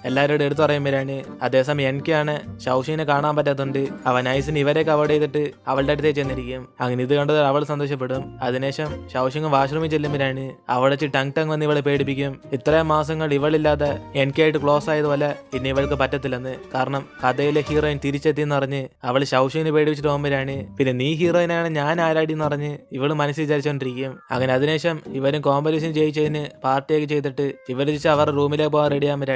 എല്ലാവരോടും എടുത്തു പറയുമ്പോഴാണ് അതേസമയം എനിക്കാണ് ഷൗഷിനെ കാണാൻ പറ്റാത്തതുകൊണ്ട് അവൻ ഐസിന് ഇവരെയൊക്കെ അവോയ്ഡ് ചെയ്തിട്ട് അവളുടെ അടുത്തേക്ക് ചെന്നിരിക്കും. അങ്ങനെ ഇത് കണ്ടത് അവൾ സന്തോഷപ്പെടും. അതിനുശേഷം ഷൗഷിങ് വാഷ്റൂമിൽ ചെല്ലുമ്പോഴാണ് അവിടെ വെച്ച് ടങ് ടങ് വന്ന് ഇവളെ പേടിപ്പിക്കും. ഇത്രയും മാസങ്ങൾ ഇവളില്ലാതെ എനിക്കായിട്ട് ക്ലോസ് ആയതുപോലെ ഇനി ഇവൾക്ക് പറ്റത്തില്ലെന്ന്. കാരണം കഥയിലെ ഹീറോയിൻ തിരിച്ചെത്തിയെന്ന് പറഞ്ഞ് അവൾ ഷൗഷിനെ പേടിപ്പിച്ചിട്ട് പോകുമ്പോഴാണ് പിന്നെ നീ ഹീറോയിനാണ് ഞാൻ ആരാടി എന്ന് പറഞ്ഞ് ഇവള് മനസ്സിൽ വിചാരിച്ചോണ്ടിരിക്കും. അങ്ങനെ അതിനുശേഷം ഇവരും കോമ്പറ്റീഷൻ ജയിച്ചതിന് പാർട്ടിയൊക്കെ ചെയ്തിട്ട് ഇവർ തിരിച്ച് അവരുടെ റൂമിലേക്ക് പോകാൻ റെഡിയാകുമ്പോഴാണ്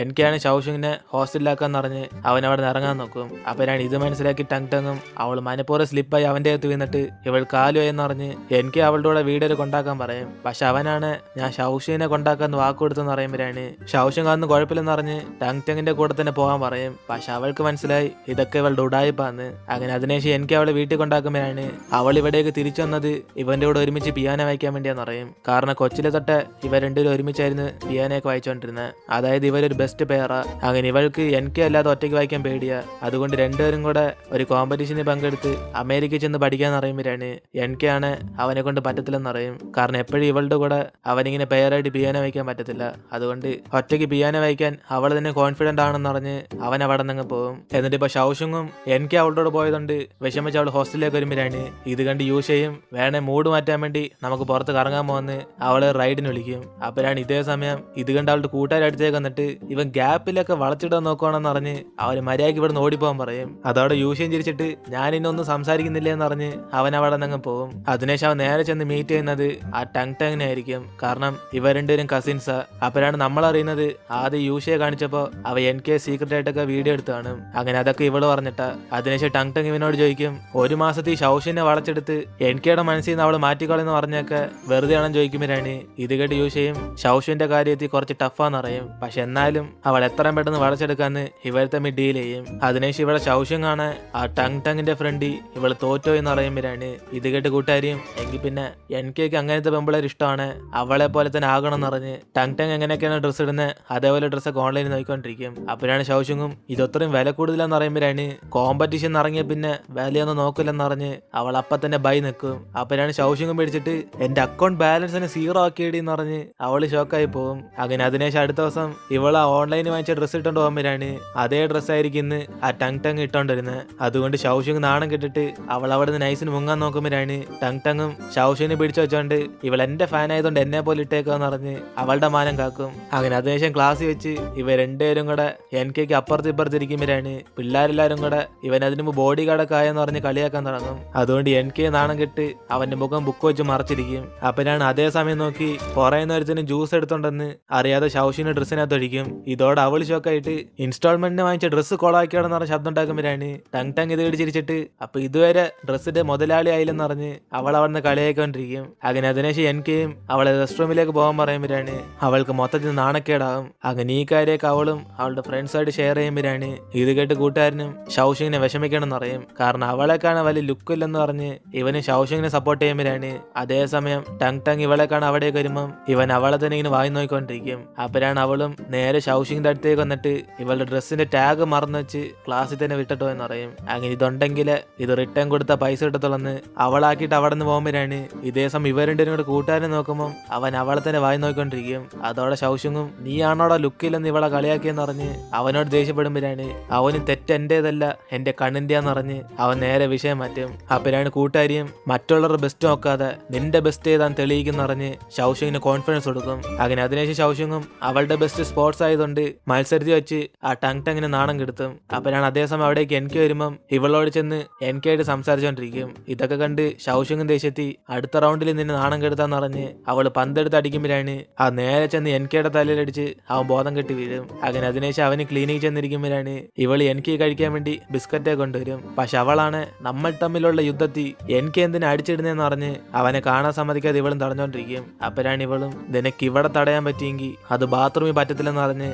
എനിക്കാണ് ഷൗഷിങ്ങിനെ ഹോസ്റ്റലിലാക്കാന്ന് പറഞ്ഞ് അവൻ അവിടെ നിന്ന് ഇറങ്ങാൻ നോക്കും. അപ്പോഴാണ് ഇത് മനസ്സിലാക്കി ടങ് ടങ്ങും അവൾ മനഃപൂർവ്വം സ്ലിപ്പായി അവന്റെ അകത്ത് വീണിട്ട് ഇവൾ കാലുമായെന്ന് പറഞ്ഞ് എനിക്ക് അവളുടെ കൂടെ വീഡിയോ കൊണ്ടാക്കാൻ പറയും. പക്ഷെ അവനാണ് ഞാൻ ഷൗഷിനെ കൊണ്ടാക്കാന്ന് വാക്കുകൊടുത്തെന്ന് പറയുമ്പോഴാണ് ഷൗഷിങ് അന്ന് കുഴപ്പമില്ലെന്ന് പറഞ്ഞ് ടങ് ടങ്ങിന്റെ കൂടെ തന്നെ പോകാൻ പറയും. പക്ഷെ അവൾക്ക് മനസ്സിലായി ഇതൊക്കെ ഇവളുടെ ഉടായിപ്പാന്ന്. അങ്ങനെ അതിനുശേഷം എനിക്ക് അവളെ വീട്ടിൽ കൊണ്ടാക്കുമ്പോഴാണ് അവൾ ഇവിടേക്ക് തിരിച്ചു വന്നത് ഇവന്റെ കൂടെ ഒരുമിച്ച് പിയാനോ വായിക്കാൻ വേണ്ടിയാന്ന് പറയും. കാരണം കൊച്ചിലെ തൊട്ട് ഇവർ രണ്ടുപേരും ഒരുമിച്ചായിരുന്നു പിയാനോയൊക്കെ വായിച്ചുകൊണ്ടിരുന്നത്. അതായത് ഇവരൊരു ബെസ്റ്റ് പെയറാ. അങ്ങനെ ഇവൾക്ക് എനിക്ക് അല്ലാതെ ഒറ്റയ്ക്ക് വായിക്കാൻ പേടിയാ. അതുകൊണ്ട് രണ്ടുപേരും കൂടെ ഒരു കോമ്പറ്റീഷനിൽ പങ്കെടുത്ത് അമേരിക്കയിൽ ചെന്ന് പഠിക്കാന്ന് പറയുമ്പോഴാണ് എനിക്കാണ് അവനെ കൊണ്ട് പറ്റത്തില്ലെന്ന് അറിയും. കാരണം എപ്പോഴും ഇവളുടെ കൂടെ അവനിങ്ങനെ പെയറായിട്ട് പിയാനോ വായിക്കാൻ പറ്റത്തില്ല. അതുകൊണ്ട് ഒറ്റയ്ക്ക് പിയാനോ വായിക്കാൻ അവൾ തന്നെ കോൺഫിഡന്റ് ആണെന്ന് പറഞ്ഞ് അവൻ അവിടെ നിന്ന് പോകും. എന്നിട്ട് ഇപ്പൊ ഷൗഷിങ്ങും എനിക്ക് അവളോട് പോയതുകൊണ്ട് വിഷമിച്ച് അവൾ ഹോസ്റ്റലിലേക്ക് വരുമ്പോഴാണ് ഇത് കണ്ട് യൂഷയും വേണേ മൂഡ് മാറ്റാൻ വേണ്ടി നമുക്ക് പുറത്ത് കറങ്ങാൻ പോകുന്ന അവള് റൈഡിന് വിളിക്കും. അപ്പോഴാണ് ഇതേ സമയം ഇത് കണ്ട് അവളുടെ കൂട്ടുകാരടുത്തേക്ക് വന്നിട്ട് ഇവൻ ഗ്യാപ്പിലൊക്കെ വളച്ചിടാൻ നോക്കുവാണെന്ന് പറഞ്ഞ് അവര് മര്യാദയ്ക്ക് ഇവിടെ നിന്ന് ഓടിപ്പോകാൻ പറയും. അതോടെ യൂഷ്യം ചിരിച്ചിട്ട് ഞാൻ ഇന്നൊന്നും സംസാരിക്കുന്നില്ല എന്ന് പറഞ്ഞ് അവൻ അവിടെ നിന്ന് പോകും. അതിനുശേഷം അവൻ നേരെ ചെന്ന് മീറ്റ് ചെയ്യുന്നത് ആ ടങ് ടങ്ങിനെ ആയിരിക്കും. കാരണം ഇവർ രണ്ടുപേരും കസിൻസാ. അപ്പോഴാണ് നമ്മൾ അറിയുന്നത് ആദ്യം യൂഷയെ കാണിച്ചപ്പോ അവ എനിക്ക് സീക്രട്ട് ആയിട്ടൊക്കെ വീഡിയോ എടുത്ത് കാണും. അങ്ങനെ അതൊക്കെ ഇവള് പറഞ്ഞിട്ടാ. അതിനുശേഷം ടങ് ടങ് ഇവനോട് ചോദിക്കും ഒരു മാസത്തിൽ ഷൗഷിനെ വളച്ചെടുത്ത് എനിക്കയുടെ മനസ്സിൽ നിന്ന് അവള് മാറ്റിക്കോളെന്ന് പറഞ്ഞൊക്കെ വെറുതെ ആണെന്ന് ചോദിക്കുമ്പോഴാണ് ഇത് കേട്ട് യൂഷയും ഷൗഷിന്റെ കാര്യത്തിൽ കുറച്ച് ടഫാന്ന് അറിയും. പക്ഷെ എന്നാലും അവൾ എത്രയും പെട്ടെന്ന് വളച്ചെടുക്കാന്ന് ഇവർ തമ്മിൽ ഡീൽ ചെയ്യും. അതിനുശേഷം ഇവിടെ ഷൗഷിങ്ങാണ് ആ ടങ് ടങ്ങിന്റെ ഫ്രണ്ട് ഇവള് തോറ്റോ എന്ന് അറിയുമ്പോഴാണ് ഇത് കേട്ട് കൂട്ടുകാരിയും എങ്കിൽ പിന്നെ എനിക്ക് അങ്ങനത്തെ പെമ്പിളേർ ഇഷ്ടമാണ് അവളെ പോലെ തന്നെ ആകണം എന്ന് പറഞ്ഞ് ടങ് ടങ് എങ്ങനെയൊക്കെയാണ് ഡ്രസ്സ് ഇടുന്നത് അതേപോലെ ഡ്രസ്സൊക്കെ ഓൺലൈനിൽ നോക്കിക്കൊണ്ടിരിക്കും. അപ്പോഴാണ് ഷൗഷിങ്ങും ഇതൊത്രയും വില കൂടുതലെന്ന് അറിയുമ്പോഴാണ് കോമ്പറ്റീഷൻ ഇറങ്ങിയ പിന്നെ വിലയൊന്നും നോക്കില്ലെന്ന് പറഞ്ഞ് അവൾ അപ്പം തന്നെ ബൈ നിൽക്കും. അപ്പോഴാണ് ഷൗഷിങ്ങും പേടിച്ചിട്ട് എന്റെ അക്കൗണ്ട് ബാലൻസിനെ 0 ആക്കിയിടിന്ന് പറഞ്ഞ് അവള് ഷോക്കായി പോകും. അങ്ങനെ അതിനുശേഷം അടുത്ത ദിവസം ഇവള് ഓൺലൈനിൽ വാങ്ങിച്ച ഡ്രസ്സ് ഇട്ടോണ്ട് പോകുമ്പോഴാണ് അതേ ഡ്രസ്സായിരിക്കും ഇന്ന് ആ ടങ് ടങ് ഇട്ടോണ്ടിരുന്നത്. അതുകൊണ്ട് ഷൗഷിങ് നാണം കെട്ടിട്ട് അവൾ അവിടെ നിന്ന് നൈസിന് മുങ്ങാൻ നോക്കുമ്പോഴാണ് ടങ് ടങ്ങും ഷൗഷിനെ പിടിച്ചു വെച്ചോണ്ട് ഇവൾ എന്റെ ഫാൻ ആയതുകൊണ്ട് എന്നെ പോലെ ഇട്ടേക്കാന്ന് പറഞ്ഞ് അവളുടെ മാനം കാക്കും. അങ്ങനെ അതിനുശേഷം ക്ലാസ്സിൽ വെച്ച് ഇവ രണ്ടുപേരും കൂടെ എനിക്ക് അപ്പുറത്തിരിക്കുമ്പോഴാണ് പിള്ളേരെല്ലാരും കൂടെ ഇവൻ അതിന് മുമ്പ് ബോഡി ഗാർഡൊക്കെ ആയെന്ന് പറഞ്ഞ് കളിയാക്കാൻ തുടങ്ങും. അതുകൊണ്ട് എനിക്ക് നാണം കെട്ട് അവന്റെ മുഖം ബുക്ക് വെച്ച് മറച്ചിരിക്കും. അപ്പോഴാണ് അതേ സമയം നോക്കി പുറയുന്ന ഒരുത്തിനും ജ്യൂസ് എടുത്തോണ്ടെന്ന് അറിയാതെ ഷൗഷിന് ഡ്രസ്സിനകത്ത് ചെയ്തോണ്ടിരിക്കും. ഇതോടെ അവള് ഷോക്കായിട്ട് ഇൻസ്റ്റാൾമെന്റിന് വാങ്ങിച്ച ഡ്രസ്സ് കൊളാക്കിയാണെന്ന് പറഞ്ഞ ശബ്ദം ഉണ്ടാക്കുമ്പോഴാണ് ടങ് ഇത് ചിരിച്ചിട്ട് അപ്പൊ ഇതുവരെ ഡ്രസ്സിന്റെ മുതലാളി ആയില്ലെന്ന് പറഞ്ഞ് അവൾ അവിടുന്ന് കളിയായിക്കൊണ്ടിരിക്കും. അങ്ങനെ അതിനുശേഷം എനിക്കും അവളെ റെസ്റ്റ് റൂമിലേക്ക് പോകാൻ പറയുമ്പോഴാണ് അവൾക്ക് മൊത്തത്തിൽ നാണക്കേടാവും. അങ്ങനെ ഈ കാര്യമൊക്കെ അവളും അവളുടെ ഫ്രണ്ട്സായിട്ട് ഷെയർ ചെയ്യുമ്പോഴാണ് ഇത് കേട്ട് കൂട്ടുകാരനും ഷൗഷിങ്ങിനെ വിഷമിക്കണം എന്ന് പറയും. കാരണം അവളെ കാണാൻ വലിയ ലുക്കില്ലെന്ന് പറഞ്ഞ് ഇവന് ഷൗഷിങ്ങിനെ സപ്പോർട്ട് ചെയ്യുമ്പോഴാണ് അതേസമയം ടങ് ഇവളെ കാണാൻ അവിടേക്ക് വരുമ്പം ഇവൻ അവളെ തന്നെ ഇങ്ങനെ വായി നോക്കിക്കൊണ്ടിരിക്കും. അപ്പോഴാണ് അവളും നേരെ ഷൗഷിങ്ങിന്റെ അടുത്തേക്ക് വന്നിട്ട് ഇവളുടെ ഡ്രസ്സിന്റെ ടാഗ് മറന്നു വെച്ച് ക്ലാസ്സിൽ തന്നെ വിട്ടിട്ടോ എന്ന് പറയും. അങ്ങനെ ഇതുണ്ടെങ്കിൽ ഇത് റിട്ടേൺ കൊടുത്ത പൈസ കിട്ടത്തുള്ളന്ന് അവളാക്കിയിട്ട് അവിടെ നിന്ന് പോകുമ്പോഴാണ് ഇതേ സമയം ഇവരുടെ കൂടെ കൂട്ടുകാരനെ നോക്കുമ്പോൾ അവൻ അവളെ തന്നെ വായി നോക്കിക്കൊണ്ടിരിക്കും. അതോടെ ഷൗഷിങ്ങും നീയാണോടെ ലുക്കില്ലെന്ന് ഇവളെ കളിയാക്കിയെന്ന് പറഞ്ഞ് അവനോട് ദേഷ്യപ്പെടുമ്പോഴാണ് അവന് തെറ്റ് എന്റേതല്ല എന്റെ കണ്ണിന്റെയാന്ന് പറഞ്ഞ് അവൻ നേരെ വിഷയം മാറ്റും. അപ്പോഴാണ് കൂട്ടുകാരിയും മറ്റുള്ളവരുടെ ബെസ്റ്റ് നോക്കാതെ നിന്റെ ബെസ്റ്റ് ഏതാന്ന് തെളിയിക്കുന്ന പറഞ്ഞ് ഷൗഷിങ്ങിന് കോൺഫിഡൻസ് കൊടുക്കും. അങ്ങനെ അതിനുശേഷം ഷൗഷിങ്ങും അവളുടെ ബെസ്റ്റ് സ്പോർട്സ് ആയതുകൊണ്ട് മത്സരത്തിൽ വെച്ച് ആ ടങ്ങിനെ നാണം കെടുത്തും. അപ്പോഴാണ് അതേസമയം അവിടേക്ക് എനിക്ക് വരുമ്പം ഇവളോട് ചെന്ന് എനിക്കായിട്ട് സംസാരിച്ചോണ്ടിരിക്കും. ഇതൊക്കെ കണ്ട് ഷൗഷിങ്ങും ദേഷ്യത്തി അടുത്ത റൗണ്ടിൽ നിന്നെ നാണം കെടുത്താന്ന് പറഞ്ഞ് അവള് പന്തെടുത്ത് അടിക്കുമ്പോഴാണ് ആ നേരെ ചെന്ന് എനിക്കയുടെ തലയിലടിച്ച് അവൻ ബോധം കെട്ടി വീഴും. അങ്ങനെ അതിനുശേഷം അവന് ക്ലീനിക് ചെന്നിരിക്കുമ്പോഴാണ് ഇവള് എനിക്ക് കഴിക്കാൻ വേണ്ടി ബിസ്ക്കറ്റ് കൊണ്ടുവരും. പക്ഷെ അവളാണ് നമ്മൾ തമ്മിലുള്ള യുദ്ധത്തിൽ എനിക്ക് എന്തിനാ അടിച്ചിടുന്നതെന്ന് പറഞ്ഞ് അവനെ കാണാൻ സമ്മതിക്കാതെ ഇവളും തടഞ്ഞോണ്ടിരിക്കും. അപ്പോഴാണ് ഇവളും നിനക്ക് ഇവിടെ തടയാൻ പറ്റിയെങ്കിൽ അത് ബാത്റൂമിൽ പറ്റത്തില്ലെന്ന് പറഞ്ഞ്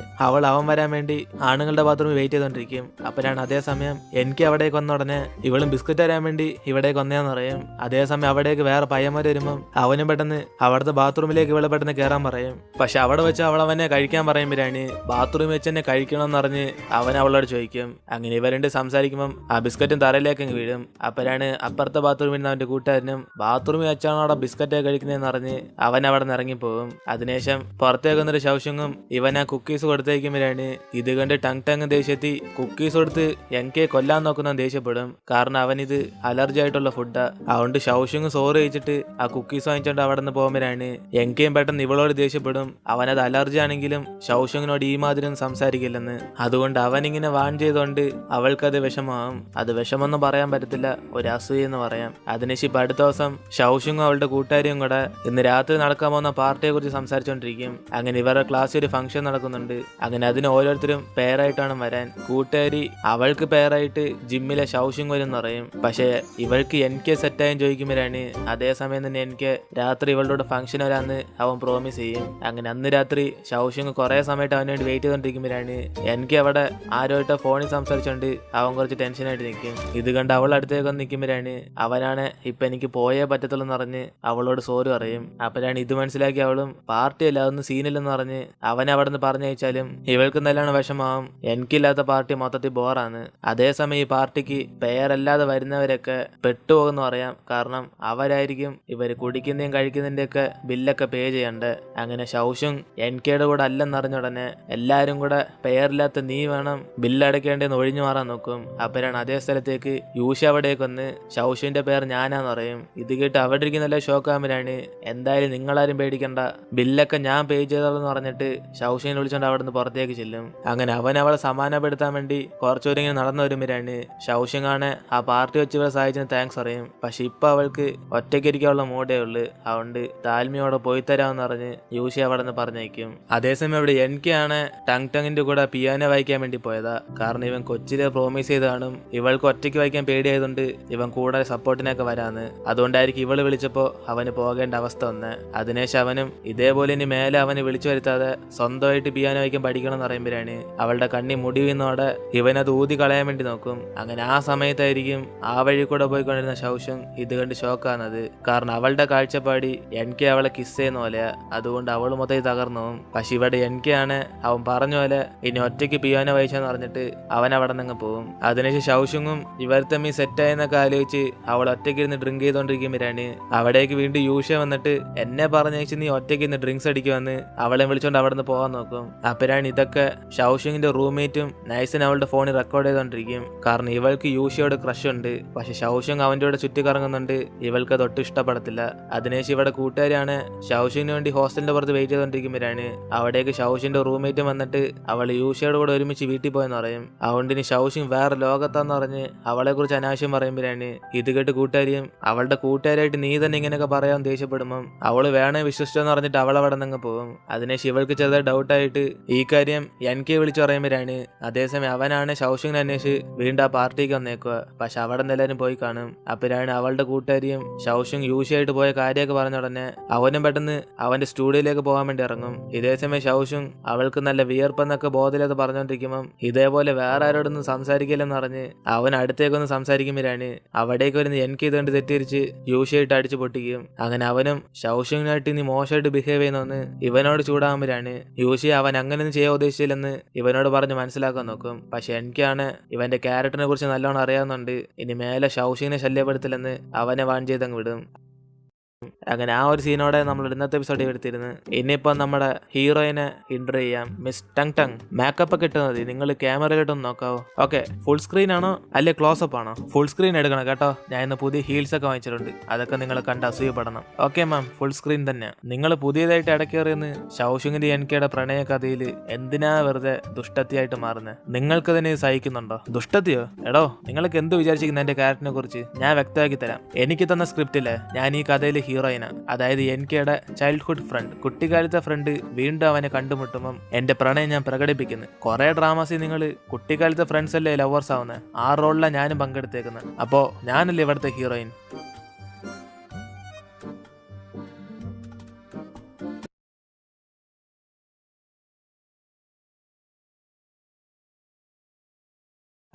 അവൻ വരാൻ വേണ്ടി ആണുങ്ങളുടെ ബാത്റൂമിൽ വെയിറ്റ് ചെയ്തോണ്ടിരിക്കും. അപ്പോഴാണ് അതേസമയം എനിക്ക് അവിടേക്ക് വന്ന ഉടനെ ഇവളും ബിസ്ക്കറ്റ് തരാൻ വേണ്ടി ഇവിടേക്ക് വന്നേന്ന് പറയും. അതേസമയം അവിടേക്ക് വേറെ പയ്യന്മാർ വരുമ്പം അവനും പെട്ടെന്ന് അവിടുത്തെ ബാത്റൂമിലേക്ക് ഇവളെ പെട്ടെന്ന് കയറാൻ പറയും. പക്ഷെ അവിടെ വെച്ച് അവനെ കഴിക്കാൻ പറയുമ്പോഴാണ് ബാത്റൂമിൽ വെച്ച് തന്നെ കഴിക്കണമെന്ന് പറഞ്ഞ് അവൻ അവളോട് ചോദിക്കും. അങ്ങനെ ഇവരുണ്ട് സംസാരിക്കുമ്പം ആ ബിസ്ക്കറ്റും തറയിലേക്ക് അങ്ങ് വീഴും. അപ്പോഴാണ് അപ്പുറത്തെ ബാത്റൂമിൽ നിന്ന് അവന്റെ കൂട്ടുകാരനും ബാത്റൂമിൽ വെച്ചാണോ അവിടെ ബിസ്ക്കറ്റ് കഴിക്കുന്നതെന്ന് പറഞ്ഞ് അവൻ അവിടെ നിന്ന് ഇറങ്ങിപ്പോകും. അതിനുശേഷം പുറത്തേക്ക് വന്നൊരു ഷൗഷിങ്ങും ഇവൻ ആ കുക്കീസ് കൊടുത്തേക്കുമ്പോഴാണ് ഇത് കണ്ട് ടങ് ദേഷ്യത്തി കുക്കീസ് കൊടുത്ത് എനിക്ക് കൊല്ലാൻ നോക്കുന്ന ദേഷ്യപ്പെടും. കാരണം അവനിത് അലർജി ആയിട്ടുള്ള ഫുഡാ. അതുകൊണ്ട് ഷൗഷിങ് സോറി കഴിച്ചിട്ട് ആ കുക്കീസ് വാങ്ങിച്ചോണ്ട് അവിടെ നിന്ന് പോകുമ്പോഴാണ് എങ്കിലും പെട്ടെന്ന് ഇവളോട് ദേഷ്യപ്പെടും. അവനത് അലർജി ആണെങ്കിലും ഷൗഷിങ്ങിനോട് ഈ മാതിരി ഒന്നും സംസാരിക്കില്ലെന്ന്. അതുകൊണ്ട് അവനിങ്ങനെ വാൺ ചെയ്തോണ്ട് അവൾക്കത് വിഷമാവും. അത് വിഷമൊന്നും പറയാൻ പറ്റത്തില്ല, ഒരു അസൂയ എന്ന് പറയാം. അതിനുശേഷം അടുത്ത ദിവസം ഷൗഷിങ്ങും അവളുടെ കൂട്ടുകാരിയും കൂടെ ഇന്ന് രാത്രി നടക്കാൻ പോകുന്ന പാർട്ടിയെ കുറിച്ച് സംസാരിച്ചോണ്ടിരിക്കും. അങ്ങനെ ഇവരുടെ ക്ലാസ്സിൽ ഒരു ഫംഗ്ഷൻ നടക്കുന്നുണ്ട്. അങ്ങനെ അതിന് ഓരോരുത്തരും പേരായിട്ടാണ് വരാൻ. കൂട്ടുകാരി അവൾക്ക് പേരായിട്ട് ജിമ്മിലെ ഷൗഷിങ് വരും എന്ന് പറയും. പക്ഷെ ഇവൾക്ക് എനിക്ക് സെറ്റായും ചോദിക്കുമ്പോഴാണ് അതേസമയം തന്നെ എനിക്ക് രാത്രി ഇവളുടെ ഫംഗ്ഷൻ വരാന്ന് അവൻ പ്രോമിസ് ചെയ്യും. അങ്ങനെ അന്ന് രാത്രി ഷൗഷിങ് കുറെ സമയത്ത് അവന് വേണ്ടി വെയിറ്റ് ചെയ്തോണ്ടിരിക്കുമ്പോഴാണ് എനിക്ക് അവിടെ ആരോയിട്ട് ഫോണിൽ സംസാരിച്ചോണ്ട് അവൻ കുറച്ച് ടെൻഷനായിട്ട് നിൽക്കും. ഇത് കണ്ട് അവൾ അടുത്തേക്ക് വന്ന് നിൽക്കുമ്പോഴാണ് അവനാണ് ഇപ്പൊ എനിക്ക് പോയേ പറ്റത്തുള്ളൂ എന്ന് പറഞ്ഞ് അവളോട് സോറി പറയും. അപ്പോഴാണ് ഇത് മനസ്സിലാക്കി അവളും പാർട്ടിയല്ല അതൊന്നും സീനില്ലെന്ന് പറഞ്ഞ് അവൻ അവിടെ നിന്ന് പറഞ്ഞയച്ചാലും ഇവൾക്ക് നല്ലോണം വിഷമാവും. എനിക്കില്ലാത്ത പാർട്ടി മൊത്തത്തിൽ ബോറാണ്. അതേസമയം ഈ പാർട്ടിക്ക് പേരല്ലാതെ വരുന്നവരൊക്കെ പെട്ടുപോകുന്നു പറയാം. കാരണം അവരായിരിക്കും ഇവർ കുടിക്കുന്നതും കഴിക്കുന്നതിന്റെ ഒക്കെ ബില്ലൊക്കെ പേ ചെയ്യണ്ടേ. അങ്ങനെ ഷൗഷും എനിക്കയുടെ കൂടെ അല്ലെന്നറിഞ്ഞ ഉടനെ എല്ലാരും കൂടെ പേരില്ലാത്ത നീ വേണം ബില്ലടയ്ക്കേണ്ടെന്ന് ഒഴിഞ്ഞു മാറാൻ നോക്കും. അപ്പോഴാണ് അതേ സ്ഥലത്തേക്ക് യൂഷ അവിടേക്ക് വന്ന് ഷൗഷിന്റെ പേർ ഞാനാന്ന് പറയും. ഇത് കേട്ട് അവിടെ ഇരിക്കുന്നല്ല ഷോക്കാകുമ്പോഴാണ് എന്തായാലും നിങ്ങളാരും പേടിക്കണ്ട, ബില്ലൊക്കെ ഞാൻ പേ ചെയ്തോളെന്ന് പറഞ്ഞിട്ട് ഷൗഷിനെ വിളിച്ചോണ്ട് അവിടെ നിന്ന് പുറത്തേക്ക് ചെല്ലും. അങ്ങനെ അവളെ സമാധാനപ്പെടുത്താൻ വേണ്ടി കുറച്ചുകൂരിങ്ങനെ നടന്നു വരുമ്പോഴാണ് ഷൗഷിങ്ങാണ് ആ പാർട്ടി വെച്ച് ഇവരെ സഹായിച്ചതിന് താങ്ക്സ് പറയും. പക്ഷെ ഇപ്പൊ അവൾക്ക് ഒറ്റയ്ക്കിരിക്കാനുള്ള മൂഡേ ഉള്ളു. അതുകൊണ്ട് താൽമിയോടെ പോയി തരാമെന്ന് പറഞ്ഞ് യൂഷ അവിടെ നിന്ന് പറഞ്ഞേക്കും. അതേസമയം ഇവിടെ എനിക്കാണ് ടങ്ങിന്റെ കൂടെ പിയാനോ വായിക്കാൻ വേണ്ടി പോയതാ. കാരണം ഇവൻ കൊച്ചിലെ പ്രോമിസ് ചെയ്താണ് ഇവൾക്ക് ഒറ്റയ്ക്ക് വായിക്കാൻ പേടിയായതുകൊണ്ട് ഇവൻ കൂടെ സപ്പോർട്ടിനൊക്കെ വരാന്ന്. അതുകൊണ്ടായിരിക്കും ഇവള് വിളിച്ചപ്പോ അവന് പോകേണ്ട അവസ്ഥ വന്ന്. അതിനുശേഷം അവനും ഇതേപോലെ ഇനി മേലെ അവന് വിളിച്ചു വരുത്താതെ സ്വന്തമായിട്ട് പിയാനോ വായിക്കാൻ പഠിക്കണം എന്ന് പറയുമ്പോഴാണ് അവളുടെ കണ്ണി മുടി വീന്നോടെ ഇവനത് ഊതി കളയാൻ വേണ്ടി നോക്കും. അങ്ങനെ ആ സമയത്തായിരിക്കും ആ വഴി കൂടെ പോയിക്കൊണ്ടിരുന്ന ഷൗഷും ഇത് കണ്ട് ഷോക്കാണത്. കാരണം അവളുടെ കാഴ്ചപ്പാടി എനിക്ക് അവളെ കിസ് ചെയ്യുന്ന പോലെയാ. അതുകൊണ്ട് അവൾ മൊത്തത്തിൽ തകർന്നു. പക്ഷെ ഇവിടെ എനിക്കാണ് അവൻ പറഞ്ഞ പോലെ ഇനി ഒറ്റയ്ക്ക് പിയാനോ വായിച്ചെന്ന് പറഞ്ഞിട്ട് അവൻ അവിടെ നിന്ന് പോകും. അതിനുശേഷം ഷൗഷുങ്ങും ഇവർ തമ്മി സെറ്റായെന്നൊക്കെ ആലോചിച്ച് അവൾ ഒറ്റയ്ക്ക് ഇരുന്ന് ഡ്രിങ്ക് ചെയ്തോണ്ടിരിക്കുമ്പോഴാണ് അവിടേക്ക് വീണ്ടും യൂഷ വന്നിട്ട് എന്നെ പറഞ്ഞേച്ച് നീ ഒറ്റയ്ക്ക് ഇന്ന് ഡ്രിങ്ക്സ് അടിക്കുവന്ന് അവളെ വിളിച്ചോണ്ട് അവിടെ നിന്ന് പോകാൻ നോക്കും. അപ്പോഴാണ് ഇതൊക്കെ ഷൗഷിങ്ങിന്റെ റൂംമേറ്റും നൈസൻ അവളുടെ ഫോണിൽ റെക്കോർഡ് ചെയ്തോണ്ടിരിക്കും. കാരണം ഇവൾക്ക് യൂഷയോട് ക്രഷ് ഉണ്ട്. പക്ഷെ ഷൗഷിങ് അവന്റെ കൂടെ ചുറ്റി കറങ്ങുന്നുണ്ട്. ഇവൾക്ക് അത് ഒട്ടും ഇഷ്ടപ്പെടത്തില്ല. അതിനുശേഷം ഇവിടെ കൂട്ടുകാരാണ് ഷൗഷിങ്ങിന് വേണ്ടി ഹോസ്റ്റലിന്റെ പുറത്ത് വെയിറ്റ് ചെയ്തോണ്ടിരിക്കുമ്പോഴാണ് അവിടേക്ക് ഷൗഷിന്റെ റൂംമേറ്റും വന്നിട്ട് അവൾ യൂഷയുടെ കൂടെ ഒരുമിച്ച് വീട്ടിൽ പോയെന്ന് പറയും. അതുകൊണ്ട് ഇനി ഷൗഷിങ് വേറെ ലോകത്താന്ന് പറഞ്ഞ് അവളെ കുറിച്ച് അനാവശ്യം പറയുമ്പോഴാണ് ഇത് കേട്ട് കൂട്ടുകാരിയും അവളുടെ കൂട്ടുകാരായിട്ട് നീ തന്നെ ഇങ്ങനെയൊക്കെ പറയാൻ ദേഷ്യപ്പെടുമ്പം അവള് വേണേ വിശ്വസിച്ചെന്ന് പറഞ്ഞിട്ട് അവളവിടെ നിന്ന് പോകും. അതിനുശേഷം ഇവൾക്ക് ചെറുതായി ഡൗട്ട് ദിവസമായിട്ട് ഈ കാര്യം എനിക്ക് വിളിച്ചു പറയുമ്പോഴാണ് അതേസമയം അവനാണ് ഷൗഷുങ്ങിനെ അന്വേഷിച്ച് വീണ്ടും ആ പാർട്ടിക്ക് വന്നേക്കുക. പക്ഷെ അവിടെ നിന്ന് എല്ലാവരും പോയി കാണും. അപ്പോഴാണ് അവളുടെ കൂട്ടുകാരിയും ഷൗഷുങ് യൂഷിയായിട്ട് പോയ കാര്യമൊക്കെ പറഞ്ഞ ഉടനെ അവനും പെട്ടെന്ന് അവന്റെ സ്റ്റുഡിയോയിലേക്ക് പോകാൻ വേണ്ടി ഇറങ്ങും. ഇതേസമയം ഷൗഷുങ് അവൾക്ക് നല്ല വിയർപ്പെന്നൊക്കെ ബോധമില്ലാതെ പറഞ്ഞുകൊണ്ടിരിക്കുമ്പം ഇതേപോലെ വേറെ ആരോടൊന്നും സംസാരിക്കില്ലെന്ന് പറഞ്ഞ് അവൻ അടുത്തേക്കൊന്ന് സംസാരിക്കുമ്പോഴാണ് അവിടേക്ക് വരുന്ന എനിക്ക് ഇതുകൊണ്ട് തെറ്റിരിച്ച് യൂഷിയായിട്ട് അടിച്ചു പൊട്ടിക്കും. അങ്ങനെ അവനും ഷൗഷുങ്ങിനായിട്ട് ഇനി മോശമായിട്ട് ബിഹേവ് ചെയ്യുന്നതെന്ന് ഇവനോട് ചൂടാകുമ്പോഴാണ് യൂഷി അവൻ അങ്ങനെയൊന്നും ചെയ്യാൻ ഉദ്ദേശിച്ചില്ലെന്ന് ഇവനോട് പറഞ്ഞ് മനസ്സിലാക്കാൻ നോക്കും. പക്ഷെ എനിക്കാണ് ഇവന്റെ ക്യാരക്ടറിനെ കുറിച്ച് നല്ലോണം അറിയാവുന്നുണ്ട്. ഇനി മേലെ ഷൗഷിങ്ങിനെ ശല്യപ്പെടുത്തില്ലെന്ന് അവനെ വാൺ ചെയ്തങ്ങ് വിടും. അങ്ങനെ ആ ഒരു സീനോടെ നമ്മൾ ഇന്നത്തെ എപ്പിസോഡ് എടുത്തിരുന്നു. ഇനിയിപ്പോൾ നമ്മുടെ ഹീറോയിനെ ഇൻട്രോ ചെയ്യാം. Miss tongue tongue. മേക്കപ്പ് ഒക്കെ ഇട്ട് മതി. നിങ്ങൾ ക്യാമറയിലോട്ടൊന്ന് നോക്കാവോ? ഓക്കെ, ഫുൾ സ്ക്രീൻ ആണോ അല്ലെ ക്ലോസപ്പ് ആണോ? ഫുൾ സ്ക്രീൻ എടുക്കണം കേട്ടോ. ഞാൻ ഇന്ന് പുതിയ ഹീൽസ് ഒക്കെ വാങ്ങിച്ചിട്ടുണ്ട്. അതൊക്കെ നിങ്ങൾ കണ്ട് അസൂയപ്പെടണം. ഓക്കെ മാം, ഫുൾ സ്ക്രീൻ തന്നെ. നിങ്ങൾ പുതിയതായിട്ട് ഇടക്കേറിയെന്ന് ഷൗഷുങ്ങിന്റെ എനിക്കയുടെ പ്രണയ കഥയിൽ എന്തിനാ വെറുതെ ദുഷ്ടത്തിയായിട്ട് മാറുന്നത്? നിങ്ങൾക്ക് തന്നെ സഹിക്കുന്നുണ്ടോ? ദുഷ്ടത്തിയോ? എടോ, നിങ്ങൾക്ക് എന്ത് വിചാരിച്ചിരിക്കുന്ന എന്റെ ക്യാരക്ടറിനെ കുറിച്ച് ഞാൻ വ്യക്തമാക്കി തരാം. എനിക്ക് തന്ന സ്ക്രിപ്റ്റില് ഞാൻ ഈ കഥയിൽ ഹീറോയിന, അതായത് എനിക്കയുടെ ചൈൽഡ്ഹുഡ് ഫ്രണ്ട്, കുട്ടിക്കാലത്തെ ഫ്രണ്ട് വീണ്ടും അവനെ കണ്ടുമുട്ടുമ്പം എന്റെ പ്രണയം ഞാൻ പ്രകടിപ്പിക്കുന്നു. കുറെ ഡ്രാമാസിൽ നിങ്ങൾ കുട്ടിക്കാലത്തെ ഫ്രണ്ട്സ് അല്ലേ ലവേഴ്സ് ആവുന്നത്? ആ റോളിലാണ് ഞാനും പങ്കെടുത്തേക്കുന്നത്. അപ്പോ ഞാനല്ലേ ഇവിടുത്തെ ഹീറോയിൻ.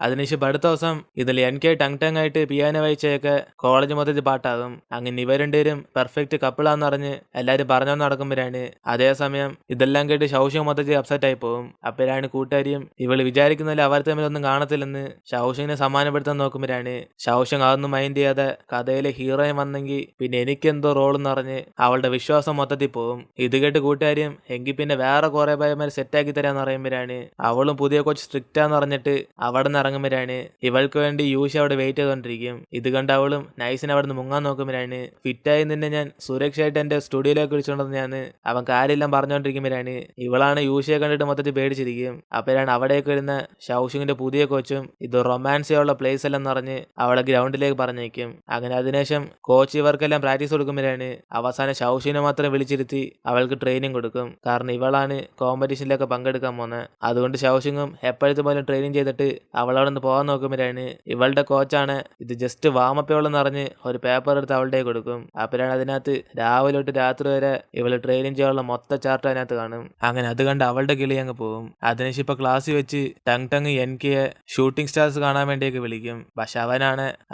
അതിനുശേഷം അടുത്ത ദിവസം ഇതിൽ എനിക്ക് ടങ് ടങ് ആയിട്ട് പിയാനോ വായിച്ചൊക്കെ കോളേജ് മൊത്തത്തിൽ പാട്ടാകും. അങ്ങനെ ഇവർ രണ്ടുപേരും പെർഫെക്റ്റ് കപ്പിളാന്ന് പറഞ്ഞ് എല്ലാവരും പറഞ്ഞു നടക്കുമ്പോഴാണ് അതേസമയം ഇതെല്ലാം കേട്ട് ഷൗഷുങ് മൊത്തത്തിൽ അപ്സെറ്റ് ആയി പോകും. അപ്പോഴാണ് കൂട്ടുകാരിയും ഇവള് വിചാരിക്കുന്നതിൽ അവർ തമ്മിലൊന്നും കാണത്തില്ലെന്ന് ഷൗഷുങ്ങിനെ സമ്മാനപ്പെടുത്താൻ നോക്കുമ്പോഴാണ് ഷൗഷുങ് അതൊന്നും മൈൻഡ് ചെയ്യാതെ കഥയിലെ ഹീറോയിൻ വന്നെങ്കിൽ പിന്നെ എനിക്കെന്തോ റോളെന്ന് പറഞ്ഞ് അവളുടെ വിശ്വാസം മൊത്തത്തിൽ പോകും. ഇത് കേട്ട് കൂട്ടുകാരിയും എങ്കിൽ പിന്നെ വേറെ കുറെ പയ്യന്മാർ സെറ്റാക്കി തരാന്ന് പറയുമ്പോഴാണ് അവളും പുതിയ കോച്ച് സ്ട്രിക്റ്റാന്ന് പറഞ്ഞിട്ട് അവിടെ നിന്ന് ഇറങ്ങുമ്പോഴാണ് ഇവൾക്ക് വേണ്ടി യൂഷി അവിടെ വെയിറ്റ് ചെയ്തോണ്ടിരിക്കും. ഇത് കണ്ട് അവളും നൈസിനെ അവിടെ നിന്ന് മുങ്ങാൻ നോക്കുമ്പോഴാണ് ഫിറ്റായി നിന്നെ ഞാൻ സുരക്ഷയായിട്ട് എന്റെ സ്റ്റുഡിയോയിലേക്ക് വിളിച്ചോണ്ടെന്ന് ഞാൻ അവൻ കാര്യമെല്ലാം പറഞ്ഞുകൊണ്ടിരിക്കുമ്പോഴാണ് ഇവളാണ് യൂഷിയെ കണ്ടിട്ട് മൊത്തത്തിൽ പേടിച്ചിരിക്കും. അപ്പോഴാണ് അവിടേക്ക് വരുന്ന ഷൗഷുങ്ങിന്റെ പുതിയ കോച്ചും ഇത് റൊമാൻസ് ചെയ്യാനുള്ള പ്ലേസ് അല്ലെന്ന് പറഞ്ഞ് അവളെ ഗ്രൗണ്ടിലേക്ക് പറഞ്ഞേക്കും. അങ്ങനെ അതിനുശേഷം കോച്ച് ഇവർക്കെല്ലാം പ്രാക്ടീസ് കൊടുക്കുമ്പോഴാണ് അവസാനം ഷൗഷിനെ മാത്രം വിളിച്ചിരുത്തി അവൾക്ക് ട്രെയിനിങ് കൊടുക്കും. കാരണം ഇവളാണ് കോമ്പറ്റീഷനിലൊക്കെ പങ്കെടുക്കാൻ പോകുന്നത്. അതുകൊണ്ട് ഷൗഷിങ്ങും എപ്പോഴത്തെ പോലും ട്രെയിനിങ് ചെയ്തിട്ട് അവളവിടെ നിന്ന് പോകാൻ നോക്കുമ്പോഴാണ് ഇവളുടെ കോച്ചാണ് ഇത് ജസ്റ്റ് വാമപ്പയോളെന്ന് പറഞ്ഞ് ഒരു പേപ്പർ എടുത്ത് അവളുടെ കൊടുക്കും. അപ്പോഴാണ് അതിനകത്ത് രാവിലെ തൊട്ട് രാത്രി വരെ ഇവള് ട്രെയിനിങ് ചെയ്യാനുള്ള മൊത്ത ചാർട്ട് അതിനകത്ത് കാണും. അങ്ങനെ അത് കണ്ട് അവളുടെ കിളി അങ്ങ് പോകും. അതിനുശേഷം ഇപ്പൊ ക്ലാസ്സിൽ വെച്ച് ടങ് ടങ് എനിക്ക് ഷൂട്ടിംഗ് സ്റ്റാർസ് കാണാൻ വേണ്ടിയൊക്കെ വിളിക്കും. പക്ഷെ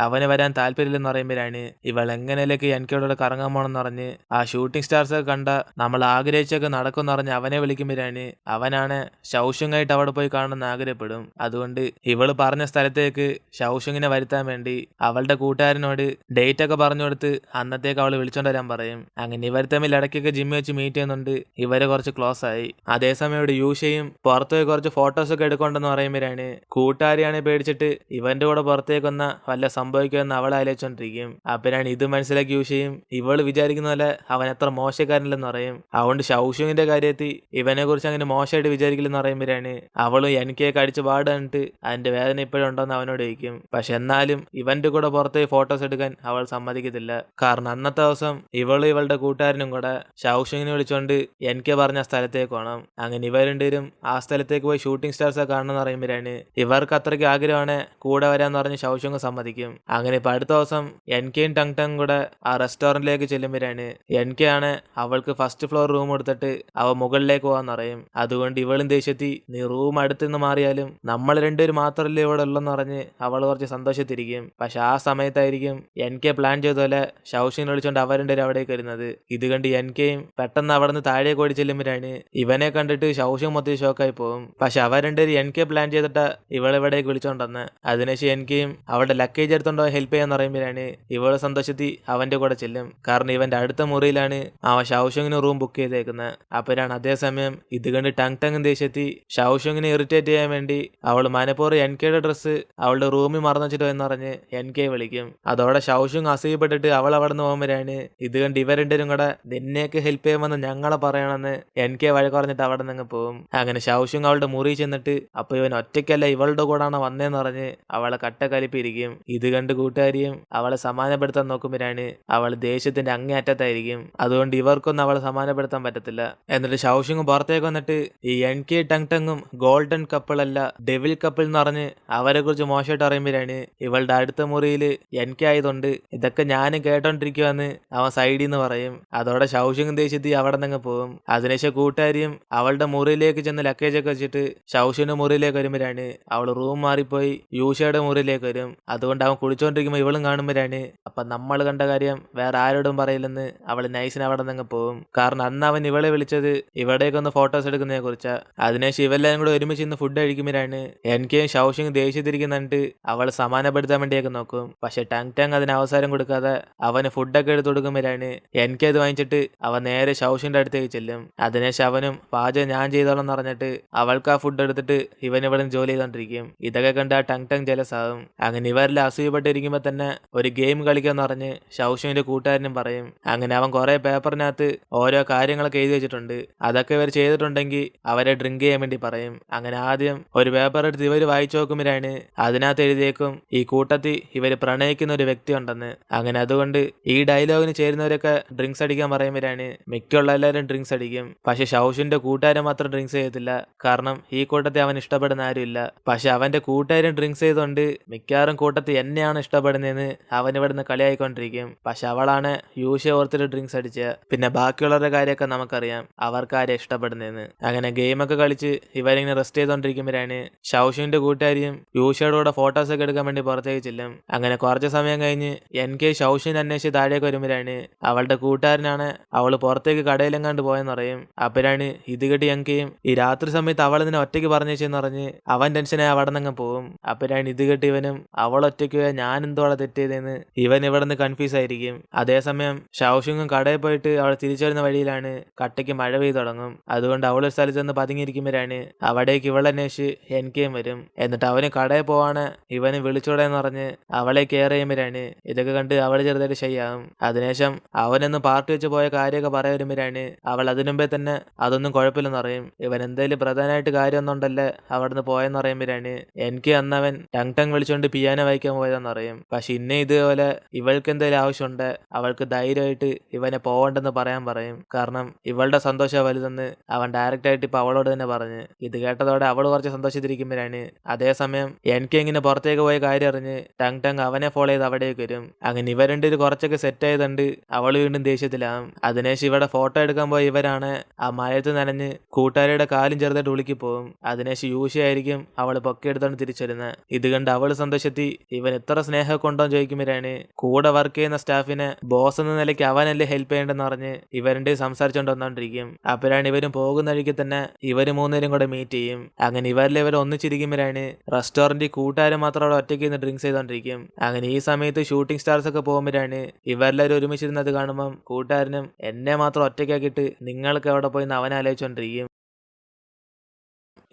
അവന് വരാൻ താല്പര്യമില്ലെന്ന് പറയുമ്പോഴാണ് ഇവൾ എങ്ങനെയൊക്കെ എനിക്കോടെ കറങ്ങാൻ പോണെന്ന് പറഞ്ഞ് ആ ഷൂട്ടിംഗ് സ്റ്റാർസ് ഒക്കെ കണ്ട നമ്മൾ ആഗ്രഹിച്ചൊക്കെ നടക്കുമെന്ന് പറഞ്ഞ് അവനെ വിളിക്കുമ്പോഴാണ് അവനാണ് ഷൗഷുങ്ങായിട്ട് അവിടെ പോയി കാണണമെന്ന് ആഗ്രഹപ്പെടും. അതുകൊണ്ട് ഇവള് പറഞ്ഞ സ്ഥലത്തേക്ക് ഷൗഷുങ്ങിനെ വരുത്താൻ വേണ്ടി അവളുടെ കൂട്ടുകാരനോട് ഡേറ്റ് ഒക്കെ പറഞ്ഞു കൊടുത്ത് അന്നത്തേക്ക് അവള് വിളിച്ചോണ്ട് വരാൻ പറയും. അങ്ങനെ ഇവർ തമ്മിൽ ഇടയ്ക്കൊക്കെ ജിമ്മി വെച്ച് മീറ്റ് ചെയ്യുന്നുണ്ട്. ഇവരെ കുറച്ച് ക്ലോസ് ആയി. അതേസമയം ഇവിടെ യൂഷയും പുറത്തുപോയി കുറച്ച് ഫോട്ടോസ് ഒക്കെ എടുക്കൊണ്ടെന്ന് പറയുമ്പോഴാണ് കൂട്ടുകാരിയാണെങ്കിൽ പേടിച്ചിട്ട് ഇവന്റെ കൂടെ പുറത്തേക്ക് വന്ന വല്ല സംഭവിക്കുമെന്ന് അവളെ ആലോചിച്ചോണ്ടിരിക്കും. അപ്പോഴാണ് ഇത് മനസ്സിലാക്കി യൂഷയും ഇവള് വിചാരിക്കുന്ന പോലെ അവൻ എത്ര മോശക്കാരനില്ലെന്ന് പറയും. അതുകൊണ്ട് ഷൗഷുങ്ങിന്റെ കാര്യത്തിൽ ഇവനെ കുറിച്ച് അങ്ങനെ മോശമായിട്ട് വിചാരിക്കില്ലെന്ന് പറയുമ്പോഴാണ് അവളും എനിക്കൊക്കെ അടിച്ച് പാടാനിട്ട് അതിന്റെ വേദന ഇപ്പോഴും ഉണ്ടോന്ന് അവനോട് ചോദിക്കും. പക്ഷെ എന്നാലും ഇവന്റെ കൂടെ പുറത്ത് ഫോട്ടോസ് എടുക്കാൻ അവൾ സമ്മതിക്കത്തില്ല. കാരണം അന്നത്തെ ദിവസം ഇവളുടെ കൂട്ടുകാരനും കൂടെ ഷൗഷുങ്ങിനെ വിളിച്ചോണ്ട് എനിക്ക് പറഞ്ഞ സ്ഥലത്തേക്ക് പോകണം. അങ്ങനെ ഇവർ രണ്ടുപേരും ആ സ്ഥലത്തേക്ക് പോയി ഷൂട്ടിംഗ് സ്റ്റാർസ് ഒക്കെ കാണണമെന്ന് പറയുമ്പോഴാണ് ഇവർക്ക് അത്രയ്ക്ക് ആഗ്രഹമാണ് കൂടെ വരാന്ന് പറഞ്ഞ് ഷൗഷുങ് സമ്മതിക്കും. അങ്ങനെ ഇപ്പൊ അടുത്ത ദിവസം എനിക്കും ടങ് ടങ് കൂടെ ആ റെസ്റ്റോറന്റിലേക്ക് ചെല്ലുമ്പോഴാണ് എനിക്കാണ് അവൾക്ക് ഫസ്റ്റ് ഫ്ലോർ റൂം കൊടുത്തിട്ട് അവ മുകളിലേക്ക് പോകാന്ന് പറയും. അതുകൊണ്ട് ഇവളും ദേഷ്യത്തി നീ റൂം അടുത്തുനിന്ന് മാറിയാലും നമ്മൾ രണ്ടുപേരും മാത്രമല്ലേ ഇവിടെ ഉള്ളെന്ന് പറഞ്ഞ് അവൾ കുറച്ച് സന്തോഷത്തിരിക്കും. പക്ഷെ ആ സമയത്തായിരിക്കും എനിക്ക് പ്ലാൻ ചെയ്ത പോലെ ഷൗഷിനെ വിളിച്ചോണ്ട് അവർ രണ്ടുപേരും അവിടേക്ക് വരുന്നത്. ഇത് കണ്ട് എനിക്കയും പെട്ടെന്ന് അവിടെ നിന്ന് താഴേക്ക് ഓടി ചെല്ലുമ്പോഴാണ് ഇവനെ കണ്ടിട്ട് ഷൗഷിങ് മൊത്തം ഷോക്കായി പോകും. പക്ഷെ അവർ രണ്ടുപേരും എനിക്ക് പ്ലാൻ ചെയ്തിട്ട് ഇവളിവിടേക്ക് വിളിച്ചോണ്ടെന്ന്. അതിനുശേഷം എനിക്കും അവളുടെ ലക്കേജ് എടുത്തോണ്ടോ ഹെൽപ്പ് ചെയ്യാന്ന് പറയുമ്പോഴാണ് ഇവള് സന്തോഷത്തിൽ അവന്റെ കൂടെ ചെല്ലും. കാരണം ഇവന്റെ അടുത്ത മുറിയിലാണ് അവൻ ഷൗഷിങ്ങിന് റൂം ബുക്ക് ചെയ്തേക്കുന്നത്. അപ്പോഴാണ് അതേസമയം ഇത് കണ്ട് ടങ് ടങ് ദേഷ്യത്തി ഷൗഷിങ്ങിനെ ഇറിറ്റേറ്റ് ചെയ്യാൻ വേണ്ടി അവൾ മനഃപൂർവ്വം കെയുടെ ഡ്രസ്സ് അവളുടെ റൂമിൽ മറന്നു വെച്ചിട്ടോ എന്ന് പറഞ്ഞ് എൻ കെ വിളിക്കും. അതോടെ ഷൗഷുങ് അസൂയപ്പെട്ടിട്ട് അവൾ അവിടെ നിന്ന് പോകുമ്പോഴാണ് ഇത് കണ്ട് ഇവർ രണ്ടുപേരും കൂടെ നിന്നെയൊക്കെ ഹെൽപ്പ് ചെയ്യുമെന്ന് ഞങ്ങളെ പറയണമെന്ന് എൻ കെ വഴക്ക് പറഞ്ഞിട്ട് അവിടെ നിന്ന് പോകും. അങ്ങനെ ഷൗഷുങ് അവളുടെ മുറി ചെന്നിട്ട് അപ്പൊ ഇവൻ ഒറ്റയ്ക്കല്ല ഇവളുടെ കൂടാണ് വന്നേന്ന് പറഞ്ഞ് അവളെ കട്ടക്കലിപ്പിരിക്കും. ഇത് കണ്ട് കൂട്ടുകാരിയും അവളെ സമാധാനപ്പെടുത്താൻ നോക്കുമ്പോഴാണ് അവൾ ദേഷ്യത്തിന്റെ അങ്ങേയറ്റത്തായിരിക്കും. അതുകൊണ്ട് ഇവർക്കൊന്നും അവളെ സമാധാനപ്പെടുത്താൻ പറ്റത്തില്ല. എന്നിട്ട് ഷൗഷുങ് പുറത്തേക്ക് വന്നിട്ട് ഈ N K tongue golden couple അല്ല ഡെവിൽ കപ്പിൾ എന്ന് പറഞ്ഞ് അവരെ കുറിച്ച് മോശമായിട്ട് അറിയുമ്പോഴാണ് ഇവളുടെ അടുത്ത മുറിയിൽ എൻ കെ ആയതുകൊണ്ട് ഇതൊക്കെ ഞാനും കേട്ടോണ്ടിരിക്കുവാന്ന് അവൻ സൈഡിൽ നിന്ന് പറയും. അതോടെ ഷൗഷുങ് ദേഷ്യത്തിൽ അവിടെ നിന്ന് പോകും. അതിനുശേഷം കൂട്ടുകാരിയും അവളുടെ മുറിയിലേക്ക് ചെന്ന് ലക്കേജൊക്കെ വെച്ചിട്ട് ഷൗഷുവിന്റെ മുറിയിലേക്ക് വരുമ്പോഴാണ് അവൾ റൂം മാറിപ്പോയി യൂഷയുടെ മുറിയിലേക്ക് വരും. അതുകൊണ്ട് അവൻ കുളിച്ചോണ്ടിരിക്കുമ്പോൾ ഇവളും കാണുമ്പോഴാണ് അപ്പൊ നമ്മൾ കണ്ട കാര്യം വേറെ ആരോടും പറയില്ലെന്ന് അവൾ നൈസിന് അവിടെ നിന്ന് പോകും. കാരണം അന്ന് അവൻ ഇവളെ വിളിച്ചത് ഇവിടേക്കൊന്ന് ഫോട്ടോസ് എടുക്കുന്നതിനെ കുറിച്ചാ. അതിനുശേഷം ഇവരെല്ലാരും കൂടെ ഒരുമിച്ച് ഇന്ന് ഫുഡ് കഴിക്കുമ്പോഴാണ് എനിക്കും ഷൗഷുങ് ദേഷ്യത്തിരിക്കുന്നുണ്ട് അവൾ സമാധാനപ്പെടുത്താൻ വേണ്ടിയൊക്കെ നോക്കും. പക്ഷെ ടങ് അതിന് അവസരം കൊടുക്കാതെ അവന് ഫുഡൊക്കെ എടുത്തു കൊടുക്കുമ്പോഴാണ് എനിക്കത് വാങ്ങിച്ചിട്ട് അവൻ നേരെ ഷൗഷിന്റെ അടുത്തേക്ക് ചെല്ലും. അതിനുശേഷം അവനും പാചകം ഞാൻ ചെയ്തോളാം എന്ന് പറഞ്ഞിട്ട് അവൾക്ക് ആ ഫുഡ് എടുത്തിട്ട് ഇവൻ ഇവിടെ ജോലി ചെയ്തോണ്ടിരിക്കും. ഇതൊക്കെ കണ്ട് ആ ടങ് ജലസാകും. അങ്ങനെ ഇവരെല്ലാം അസൂയപ്പെട്ടിരിക്കുമ്പോ തന്നെ ഒരു ഗെയിം കളിക്കാന്ന് പറഞ്ഞ് ഷൗഷിന്റെ കൂട്ടുകാരനും പറയും. അങ്ങനെ അവൻ കുറെ പേപ്പറിനകത്ത് ഓരോ കാര്യങ്ങളൊക്കെ എഴുതി വെച്ചിട്ടുണ്ട്. അതൊക്കെ ഇവർ ചെയ്തിട്ടുണ്ടെങ്കിൽ അവരെ ഡ്രിങ്ക് ചെയ്യാൻ വേണ്ടി പറയും. അങ്ങനെ ആദ്യം ഒരു പേപ്പർ എടുത്ത് ഇവർ വായിച്ചു നോക്കുമ്പോഴാണ് അതിനകത്ത് എഴുതിയേക്കും ഈ കൂട്ടത്തിൽ ഇവർ പ്രണയിക്കുന്ന ഒരു വ്യക്തി ഉണ്ടെന്ന്. അങ്ങനെ അതുകൊണ്ട് ഈ ഡയലോഗിന് ചേരുന്നവരൊക്കെ ഡ്രിങ്ക്സ് അടിക്കാൻ പറയുമ്പോഴാണ് മിക്കുള്ള എല്ലാവരും ഡ്രിങ്ക്സ് അടിക്കും. പക്ഷെ ഷൗഷിന്റെ കൂട്ടുകാരൻ മാത്രം ഡ്രിങ്ക്സ് ചെയ്യത്തില്ല. കാരണം ഈ കൂട്ടത്തിൽ അവൻ ഇഷ്ടപ്പെടുന്ന ആരുമില്ല. പക്ഷെ അവന്റെ കൂട്ടുകാരൻ ഡ്രിങ്ക്സ് ചെയ്തുകൊണ്ട് മിക്കവാറും കൂട്ടത്തിൽ എന്നെയാണ് ഇഷ്ടപ്പെടുന്നതെന്ന് അവൻ ഇവിടുന്ന് കളിയായിക്കൊണ്ടിരിക്കും. പക്ഷെ അവളാണ് യൂഷ ഓർത്തിട്ട് ഡ്രിങ്ക്സ് അടിച്ച. പിന്നെ ബാക്കിയുള്ളവരുടെ കാര്യമൊക്കെ നമുക്കറിയാം അവർക്ക് ആരെ ഇഷ്ടപ്പെടുന്നതെന്ന്. അങ്ങനെ ഗെയിമൊക്കെ കളിച്ച് ഇവരിങ്ങനെ റെസ്റ്റ് ചെയ്തോണ്ടിരിക്കുമ്പോഴാണ് ഷൗഷിന്റെ കൂട്ടുകാരിയും യൂഷയുടെ കൂടെ ഫോട്ടോസ് ഒക്കെ എടുക്കാൻ വേണ്ടി പുറത്തേക്ക് ചെല്ലും. അങ്ങനെ കുറച്ച് സമയം കഴിഞ്ഞ് എൻ കെ ഷൗഷിനെ അന്വേഷിച്ച് താഴേക്ക് വരുമ്പോഴാണ് അവളുടെ കൂട്ടുകാരനാണ് അവള് പുറത്തേക്ക് കടയിലെങ്ങാണ്ട് പോയെന്ന് പറയും. അപ്പോഴാണ് ഇത് കേട്ട് എൻ കെയും ഈ രാത്രി സമയത്ത് അവൾ ഇതിനെ ഒറ്റയ്ക്ക് പറഞ്ഞേച്ചെന്ന് പറഞ്ഞ് അവൻ ടെൻഷനായി അവിടെ നിന്ന് പോകും. അപ്പോഴാണ് ഇത് കേട്ട് ഇവനും അവൾ ഒറ്റയ്ക്ക് ഞാൻ എന്തോടെ തെറ്റേതെന്ന് ഇവൻ ഇവിടെ നിന്ന് കൺഫ്യൂസ് ആയിരിക്കും. അതേസമയം ഷൗഷിങ്ങും കടയിൽ പോയിട്ട് അവൾ തിരിച്ചു വരുന്ന വഴിയിലാണ് കട്ടയ്ക്ക് മഴ പെയ്തു തുടങ്ങും. അതുകൊണ്ട് അവളൊരു സ്ഥലത്ത് ചെന്ന് പതുങ്ങിയിരിക്കുമ്പോഴാണ് അവിടേക്ക് ഇവളന്വേഷിച്ച് എൻ കെയും വരും. എന്നിട്ട് അവന് കടയിൽ പോവാണ് ഇവന് വിളിച്ചോടെന്ന് പറഞ്ഞ് അവളെ കെയർ ചെയ്യുമ്പോഴാണ് ഇതൊക്കെ കണ്ട് അവൾ ചെറുതായിട്ട് ഷൈയാകും. അതിനുശേഷം അവനൊന്ന് പാർട്ടി വെച്ച് പോയ കാര്യമൊക്കെ പറയാൻ വരുമ്പോഴാണ് അവൾ അതിനുമ്പേ തന്നെ അതൊന്നും കുഴപ്പമില്ലെന്ന് പറയും. ഇവൻ എന്തായാലും പ്രധാനമായിട്ട് കാര്യമൊന്നും ഉണ്ടല്ലേ അവിടുന്ന് പോയെന്ന് പറയുമ്പോഴാണ് എനിക്ക് അന്നവൻ ടങ് വിളിച്ചോണ്ട് പിയാനോ വായിക്കാൻ പോയതെന്ന് പറയും. പക്ഷെ ഇന്നെ ഇതുപോലെ ഇവൾക്ക് എന്തെങ്കിലും ആവശ്യമുണ്ട് അവൾക്ക് ധൈര്യമായിട്ട് ഇവനെ പോവണ്ടെന്ന് പറയാൻ പറയും. കാരണം ഇവളുടെ സന്തോഷം വലുതെന്ന് അവൻ ഡയറക്റ്റ് ആയിട്ട് ഇപ്പൊ അവളോട് തന്നെ പറഞ്ഞ്. ഇത് കേട്ടതോടെ അവൾ കുറച്ച് സന്തോഷത്തിരിക്കുമ്പോഴാണ് അതേസമയം എനിക്ക് ഇങ്ങനെ പുറത്തേക്ക് പോയ കാര്യം അറിഞ്ഞ് ടങ് അവനെ ഫോളോ ചെയ്ത് അവിടേക്ക് വരും. അങ്ങനെ ഇവർ രണ്ടുപേര് കുറച്ചൊക്കെ സെറ്റ് ആയതുണ്ട് അവൾ വീണ്ടും ദേഷ്യത്തിലാവും. അതിനുശേഷം ഇവിടെ ഫോട്ടോ എടുക്കാൻ പോയ ഇവരാണ് ആ മഴയത്ത് നനഞ്ഞ് കൂട്ടുകാരിയുടെ കാലും ചെറുതായിട്ട് ഉളുക്കി പോകും. അതിനുശേഷം യൂഷയായിരിക്കും അവൾ പൊക്കിയെടുത്തോണ്ട് തിരിച്ചു വരുന്നത്. ഇത് കണ്ട് അവൾ സന്തോഷത്തി ഇവൻ ഇത്ര സ്നേഹമൊക്കെ ഉണ്ടോന്ന് ചോദിക്കുമ്പോഴാണ് കൂടെ വർക്ക് ചെയ്യുന്ന സ്റ്റാഫിനെ ബോസ് എന്ന നിലയ്ക്ക് അവനല്ലേ ഹെൽപ്പ് ചെയ്യേണ്ടെന്ന് പറഞ്ഞ് ഇവരുടെ സംസാരിച്ചോണ്ട് വന്നോണ്ടിരിക്കും. അപ്പോഴാണ് ഇവരും പോകുന്ന വഴിക്ക് തന്നെ ഇവര് മൂന്നുപേരും കൂടെ മീറ്റ് ചെയ്യും. അങ്ങനെ ഇവർ ഒന്നിച്ചിരിക്കുമ്പോഴാണ് റെസ്റ്റോറന്റിൽ കൂട്ടുകാരൻ മാത്രം അവിടെ ഒറ്റയ്ക്ക് നിന്ന് ഡ്രിങ്ക്സ് ചെയ്തോണ്ടിരിക്കും. അങ്ങനെ ഈ സമയത്ത് ഷൂട്ടിംഗ് സ്റ്റാർസ് ഒക്കെ പോകുമ്പോഴാണ് ഇവരെല്ലാവരും ഒരുമിച്ചിരുന്നത് കാണുമ്പം കൂട്ടുകാരനും എന്നെ മാത്രം ഒറ്റയ്ക്കാക്കിയിട്ട് നിങ്ങൾക്ക് എവിടെ പോയി അവനെ ആലോചിച്ചോണ്ടിരിക്കും.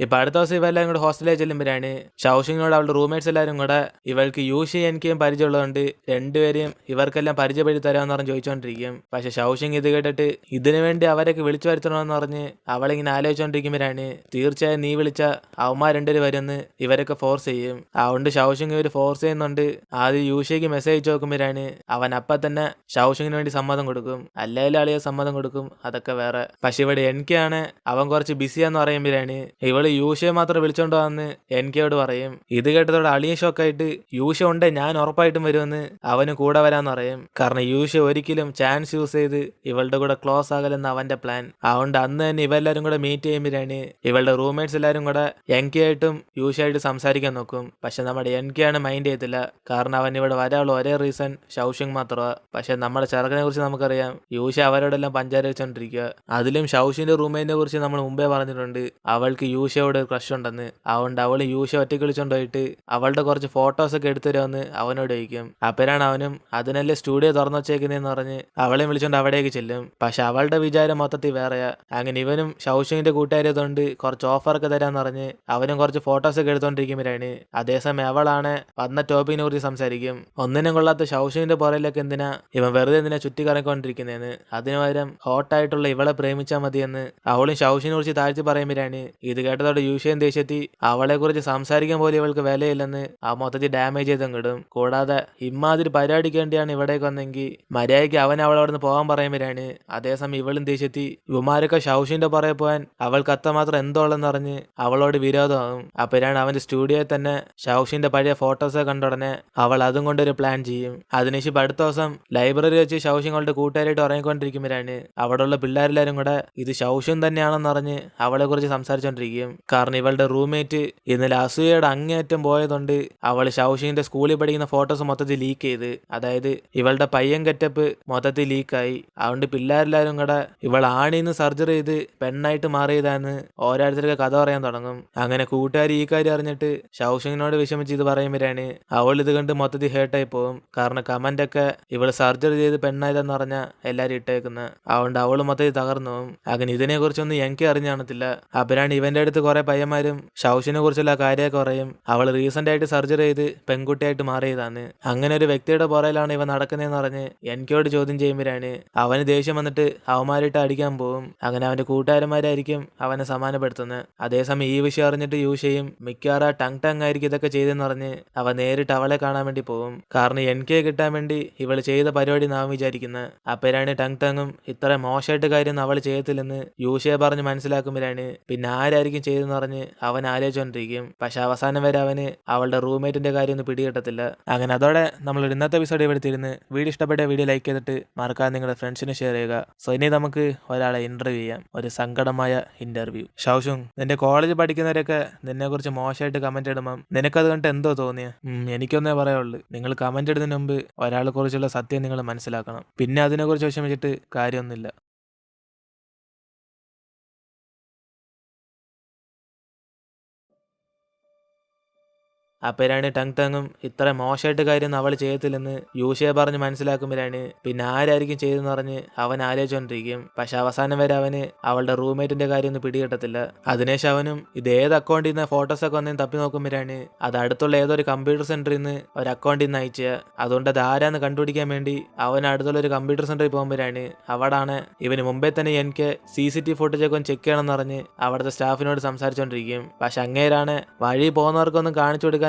ഇപ്പൊ അടുത്ത ദിവസം ഇവരെല്ലാരും കൂടെ ഹോസ്റ്റലിൽ ചെല്ലുമ്പോഴാണ് ഷൗഷിങ്ങിനോട് അവളുടെ റൂംമേറ്റ്സ് എല്ലാവരും കൂടെ ഇവൾക്ക് യൂഷി എനിക്കും പരിചയമുള്ളതുകൊണ്ട് രണ്ടുപേരെയും ഇവർക്കെല്ലാം പരിചയപ്പെടുത്തി തരാമെന്ന് പറഞ്ഞ് ചോദിച്ചുകൊണ്ടിരിക്കും. പക്ഷെ ഷൗഷിങ് ഇത് കേട്ടിട്ട് ഇതിനു വേണ്ടി അവരൊക്കെ വിളിച്ചു വരുത്തണമെന്ന് പറഞ്ഞ് അവളിങ്ങനെ ആലോചിച്ചുകൊണ്ടിരിക്കുമ്പോഴാണ് തീർച്ചയായും നീ വിളിച്ച അവന്മാർ രണ്ടുപേര് വരുമെന്ന് ഇവരൊക്കെ ഫോഴ്സ് ചെയ്യും. അതുകൊണ്ട് ഷൗഷിങ് ഇവർ ഫോഴ്സ് ചെയ്യുന്നുണ്ട്. ആദ്യം യൂഷിക്ക് മെസ്സേജ് അയച്ചു നോക്കുമ്പോഴാണ് അവൻ അപ്പം തന്നെ ഷൗഷിങ്ങിന് വേണ്ടി സമ്മതം കൊടുക്കും. അല്ലാതെ ആളിയെ സമ്മതം കൊടുക്കും അതൊക്കെ വേറെ. പക്ഷെ ഇവിടെ എനിക്കാണ് അവൻ കുറച്ച് ബിസിയാന്ന് പറയുമ്പോഴാണ് ഇവള് യൂഷയെ മാത്രം വിളിച്ചോണ്ട് വന്ന് എനിക്കോട് പറയും. ഇത് കേട്ടതോടെ അളിയ ഷോക്കായിട്ട് യൂഷ ഉണ്ട് ഞാൻ ഉറപ്പായിട്ടും വരുമെന്ന് അവന് കൂടെ വരാന്ന് പറയും. കാരണം യൂഷ ഒരിക്കലും ചാൻസ് യൂസ് ചെയ്ത് ഇവളുടെ കൂടെ ക്ലോസ് ആകലെന്ന് അവന്റെ പ്ലാൻ. അതുകൊണ്ട് അന്ന് തന്നെ ഇവരെല്ലാരും കൂടെ മീറ്റ് ചെയ്യുമ്പോഴാണ് ഇവളുടെ റൂംമേറ്റ്സ് എല്ലാരും കൂടെ എൻകെയായിട്ടും യൂഷയായിട്ട് സംസാരിക്കാൻ നോക്കും. പക്ഷെ നമ്മുടെ എൻകെയാണ് മൈൻഡ് ചെയ്യത്തില്ല. കാരണം അവൻ ഇവിടെ വരാനുള്ള ഒരേ റീസൺ ഷൗഷിങ് മാത്രമാണ്. പക്ഷെ നമ്മുടെ ചെറുക്കനെ കുറിച്ച് നമുക്കറിയാം യൂഷ അവരോടെല്ലാം പഞ്ചാര വെച്ചോണ്ടിരിക്കുക. അതിലും ഷൗഷിന്റെ റൂംമേറ്റിനെ കുറിച്ച് നമ്മൾ മുമ്പേ പറഞ്ഞിട്ടുണ്ട് അവൾക്ക് യൂഷ യൂഷയോട് ക്രഷ് ഉണ്ടെന്ന്. അതുകൊണ്ട് അവള് യൂഷ ഒറ്റയ്ക്ക് വിളിച്ചോണ്ട് പോയിട്ട് അവളുടെ കുറച്ച് ഫോട്ടോസ് ഒക്കെ എടുത്തു തരുമെന്ന് അവനോട് ചോദിക്കും. അപ്പോഴാണ് അവനും അതിനല്ലേ സ്റ്റുഡിയോ തുറന്നു വെച്ചേക്കുന്നതെന്ന് പറഞ്ഞ് അവളെ വിളിച്ചോണ്ട് അവിടേക്ക് ചെല്ലും. പക്ഷെ അവളുടെ വിചാരം മൊത്തത്തിൽ വേറെയാ. അങ്ങനെ ഇവനും ഷൗഷിങ്ങിന്റെ കൂട്ടുകാരിയതുകൊണ്ട് കുറച്ച് ഓഫറൊക്കെ തരാന്ന് പറഞ്ഞ് അവനും കുറച്ച് ഫോട്ടോസ് ഒക്കെ എടുത്തോണ്ടിരിക്കുമ്പോഴാണ് അതേസമയം അവളാണ് വന്ന ടോപ്പിക്കിനെ കുറിച്ച് സംസാരിക്കും. ഒന്നിനും കൊള്ളാത്ത ഷൗഷിങ്ങിന്റെ പുറയിലൊക്കെ എന്തിനാ ഇവൻ വെറുതെ എന്തിനാ ചുറ്റി കറങ്ങിക്കൊണ്ടിരിക്കുന്നതെന്ന്, അതിനു പകരം ഹോട്ടായിട്ടുള്ള ഇവളെ പ്രേമിച്ചാൽ മതിയെന്ന് അവളും ഷൗഷിനെ കുറിച്ച് താഴ്ത്തി പറയുമ്പോഴാണ് ഇത് കേട്ടതോടെ യൂഷയും ദേഷ്യത്തി അവളെ കുറിച്ച് സംസാരിക്കാൻ പോലും ഇവൾക്ക് വിലയില്ലെന്ന് ആ മൊത്തത്തിൽ ഡാമേജ് ചെയ്തും കൂടാതെ ഇമ്മാതിരി പരിപാടിക്ക് വേണ്ടിയാണ് ഇവിടേക്ക് വന്നെങ്കിൽ മര്യാദയ്ക്ക് അവൻ അവളവിടെ നിന്ന് പോകാൻ പറയുമ്പോഴാണ് അതേസമയം ഇവളും ദേഷ്യത്തി ഇവമാരൊക്കെ ഷൗഷിന്റെ പുറകെ പോകാൻ അവൾക്ക് അത്രമാത്രം എന്തോളെന്ന് അറിഞ്ഞ് അവളോട് വിരോധമാകും. അപ്പോഴാണ് അവന്റെ സ്റ്റുഡിയോയിൽ തന്നെ ഷൗഷിന്റെ പഴയ ഫോട്ടോസ് കണ്ടുടനെ അവൾ അതും കൊണ്ടൊരു പ്ലാൻ ചെയ്യും. അതിനുശേഷം അടുത്ത ദിവസം ലൈബ്രറി വെച്ച് ഷൗഷിൻ അവളുടെ കൂട്ടുകാരായിട്ട് ഉറങ്ങിക്കൊണ്ടിരിക്കുമ്പോഴാണ് അവിടെയുള്ള പിള്ളേരെല്ലാരും കൂടെ ഇത് ഷൗഷിൻ തന്നെയാണെന്ന് അറിഞ്ഞ് അവളെ കുറിച്ച് സംസാരിച്ചോണ്ടിരിക്കും. കാരണം ഇവളുടെ റൂംമേറ്റ് ഇന്നലെ അസൂയയുടെ അങ്ങേയറ്റം പോയതുകൊണ്ട് അവൾ ഷൗഷിന്റെ സ്കൂളിൽ പഠിക്കുന്ന ഫോട്ടോസ് മൊത്തത്തിൽ ലീക്ക് ചെയ്ത്, അതായത് ഇവളുടെ പയ്യൻ ഗെറ്റപ്പ് മൊത്തത്തിൽ ലീക്കായി. അതുകൊണ്ട് പിള്ളേരെല്ലാരും കൂടെ ഇവൾ ആണിന്ന് സർജറി ചെയ്ത് പെണ്ണായിട്ട് മാറിയതാന്ന് ഓരോരുത്തർക്ക് കഥ പറയാൻ തുടങ്ങും. അങ്ങനെ കൂട്ടുകാർ ഈ കാര്യം അറിഞ്ഞിട്ട് ഷൗഷിങ്ങിനോട് വിഷമിച്ച് ഇത് പറയുമ്പോഴാണ് അവൾ ഇത് കണ്ട് മൊത്തത്തിൽ ഹേർട്ടായി പോകും. കാരണം കമന്റ് ഒക്കെ ഇവള് സർജറി ചെയ്ത് പെണ്ണായതെന്ന് പറഞ്ഞാൽ എല്ലാരും ഇട്ടേക്കുന്നത്. അതുകൊണ്ട് അവള് മൊത്തത്തിൽ തകർന്നു പോകും. അങ്ങനെ ഇതിനെ കുറിച്ചൊന്നും എനിക്ക് അറിഞ്ഞു കാണത്തില്ല. അപ്പോഴാണ് ഇവന്റെ അടുത്ത് കുറെ പയ്യന്മാരും ഷൗഷിനെ കുറിച്ചുള്ള കാര്യമൊക്കെ പറയും. അവൾ റീസെന്റ് ആയിട്ട് സർജറി ചെയ്ത് പെൺകുട്ടിയായിട്ട് മാറിയതാണ്. അങ്ങനെ ഒരു വ്യക്തിയുടെ പുറയിലാണ് ഇവ നടക്കുന്നതെന്ന് പറഞ്ഞ് എനിക്കോട് ചോദ്യം ചെയ്യുമ്പോഴാണ് അവന് ദേഷ്യം വന്നിട്ട് അവന്മാരിട്ട് അടിക്കാൻ പോകും. അങ്ങനെ അവന്റെ കൂട്ടുകാരന്മാരായിരിക്കും അവനെ സമാനപ്പെടുത്തുന്നത്. അതേസമയം ഈ വിഷയം അറിഞ്ഞിട്ട് യൂഷയും മിക്കവാറും ടങ് ആയിരിക്കും ഇതൊക്കെ ചെയ്തെന്ന് പറഞ്ഞ് അവ നേരിട്ട് അവളെ കാണാൻ വേണ്ടി പോകും. കാരണം എനിക്ക് കിട്ടാൻ വേണ്ടി ഇവൾ ചെയ്ത പരിപാടി നാം വിചാരിക്കുന്നത്. അപ്പോഴാണ് ടങ് ഇത്ര മോശമായിട്ട് കാര്യം അവൾ ചെയ്യത്തില്ലെന്ന് യൂഷയെ പറഞ്ഞ് മനസ്സിലാക്കുമ്പോഴാണ് പിന്നെ ആരായിരിക്കും ചെയ്തെന്ന് പറഞ്ഞ് അവൻ ആലോചിച്ചോണ്ടിരിക്കും. പക്ഷെ അവസാനം വരെ അവന് അവളുടെ റൂംമേറ്റിന്റെ കാര്യം ഒന്നും പിടികിട്ടത്തില്ല. അങ്ങനെ അതോടെ നമ്മൾ ഇന്നത്തെ എപ്പിസോഡ് ഇവിടെ തീരുന്നു. വീഡിയോ ഇഷ്ടപ്പെട്ട വീഡിയോ ലൈക്ക് ചെയ്തിട്ട് മറക്കാതെ നിങ്ങളുടെ ഫ്രണ്ട്സിന് ഷെയർ ചെയ്യുക. സോ ഇനി നമുക്ക് ഒരാളെ ഇന്റർവ്യൂ ചെയ്യാം, ഒരു സങ്കടമായ ഇന്റർവ്യൂ. ഷൗഷുങ്, നിന്റെ കോളേജ് പഠിക്കുന്നവരൊക്കെ നിന്നെ കുറിച്ച് മോശമായിട്ട് കമന്റ് ഇടുമ്പം നിനക്കത് കണ്ടിട്ട് എന്തോ തോന്നിയ? എനിക്കൊന്നേ പറയുള്ളൂ, നിങ്ങൾ കമന്റ് ഇടുന്നതിന് മുമ്പ് ഒരാളെ കുറിച്ചുള്ള സത്യം നിങ്ങൾ മനസ്സിലാക്കണം. പിന്നെ അതിനെക്കുറിച്ച് വിഷമിച്ചിട്ട് കാര്യമൊന്നുമില്ല. അപ്പോഴാണ് ടങ് ഇത്ര മോശമായിട്ട് കാര്യം അവൾ ചെയ്യത്തില്ലെന്ന് യൂഷയെ പറഞ്ഞ് മനസ്സിലാക്കുമ്പോഴാണ് പിന്നെ ആരായിരിക്കും ചെയ്തെന്ന് പറഞ്ഞ് അവൻ ആലോചിച്ചോണ്ടിരിക്കും. പക്ഷെ അവസാനം വരെ അവന് അവളുടെ റൂംമേറ്റിന്റെ കാര്യം ഒന്നും പിടികിട്ടത്തില്ല. അതിനുശേഷം അവനും ഇത് ഏത് അക്കൗണ്ടിൽ നിന്ന് ഫോട്ടോസൊക്കെ ഒന്നും തപ്പി നോക്കുമ്പോഴാണ് അത് അടുത്തുള്ള ഏതൊരു കമ്പ്യൂട്ടർ സെന്ററിൽ നിന്ന് ഒരു അക്കൗണ്ടിൽ നിന്ന് അയച്ച. അതുകൊണ്ട് അത് ആരാന്ന് കണ്ടുപിടിക്കാൻ വേണ്ടി അവൻ അടുത്തുള്ള ഒരു കമ്പ്യൂട്ടർ സെന്ററിൽ പോകുമ്പോഴാണ് അവിടാണ് ഇവന് മുമ്പേ തന്നെ എനിക്ക് CCTV ഫുട്ടേജ് ഒക്കെ ചെക്ക് ചെയ്യണമെന്ന് പറഞ്ഞ് അവിടുത്തെ സ്റ്റാഫിനോട് സംസാരിച്ചോണ്ടിരിക്കും. പക്ഷെ അങ്ങേരാണ് വഴി പോകുന്നവർക്കൊന്നും കാണിച്ചു കൊടുക്കാൻ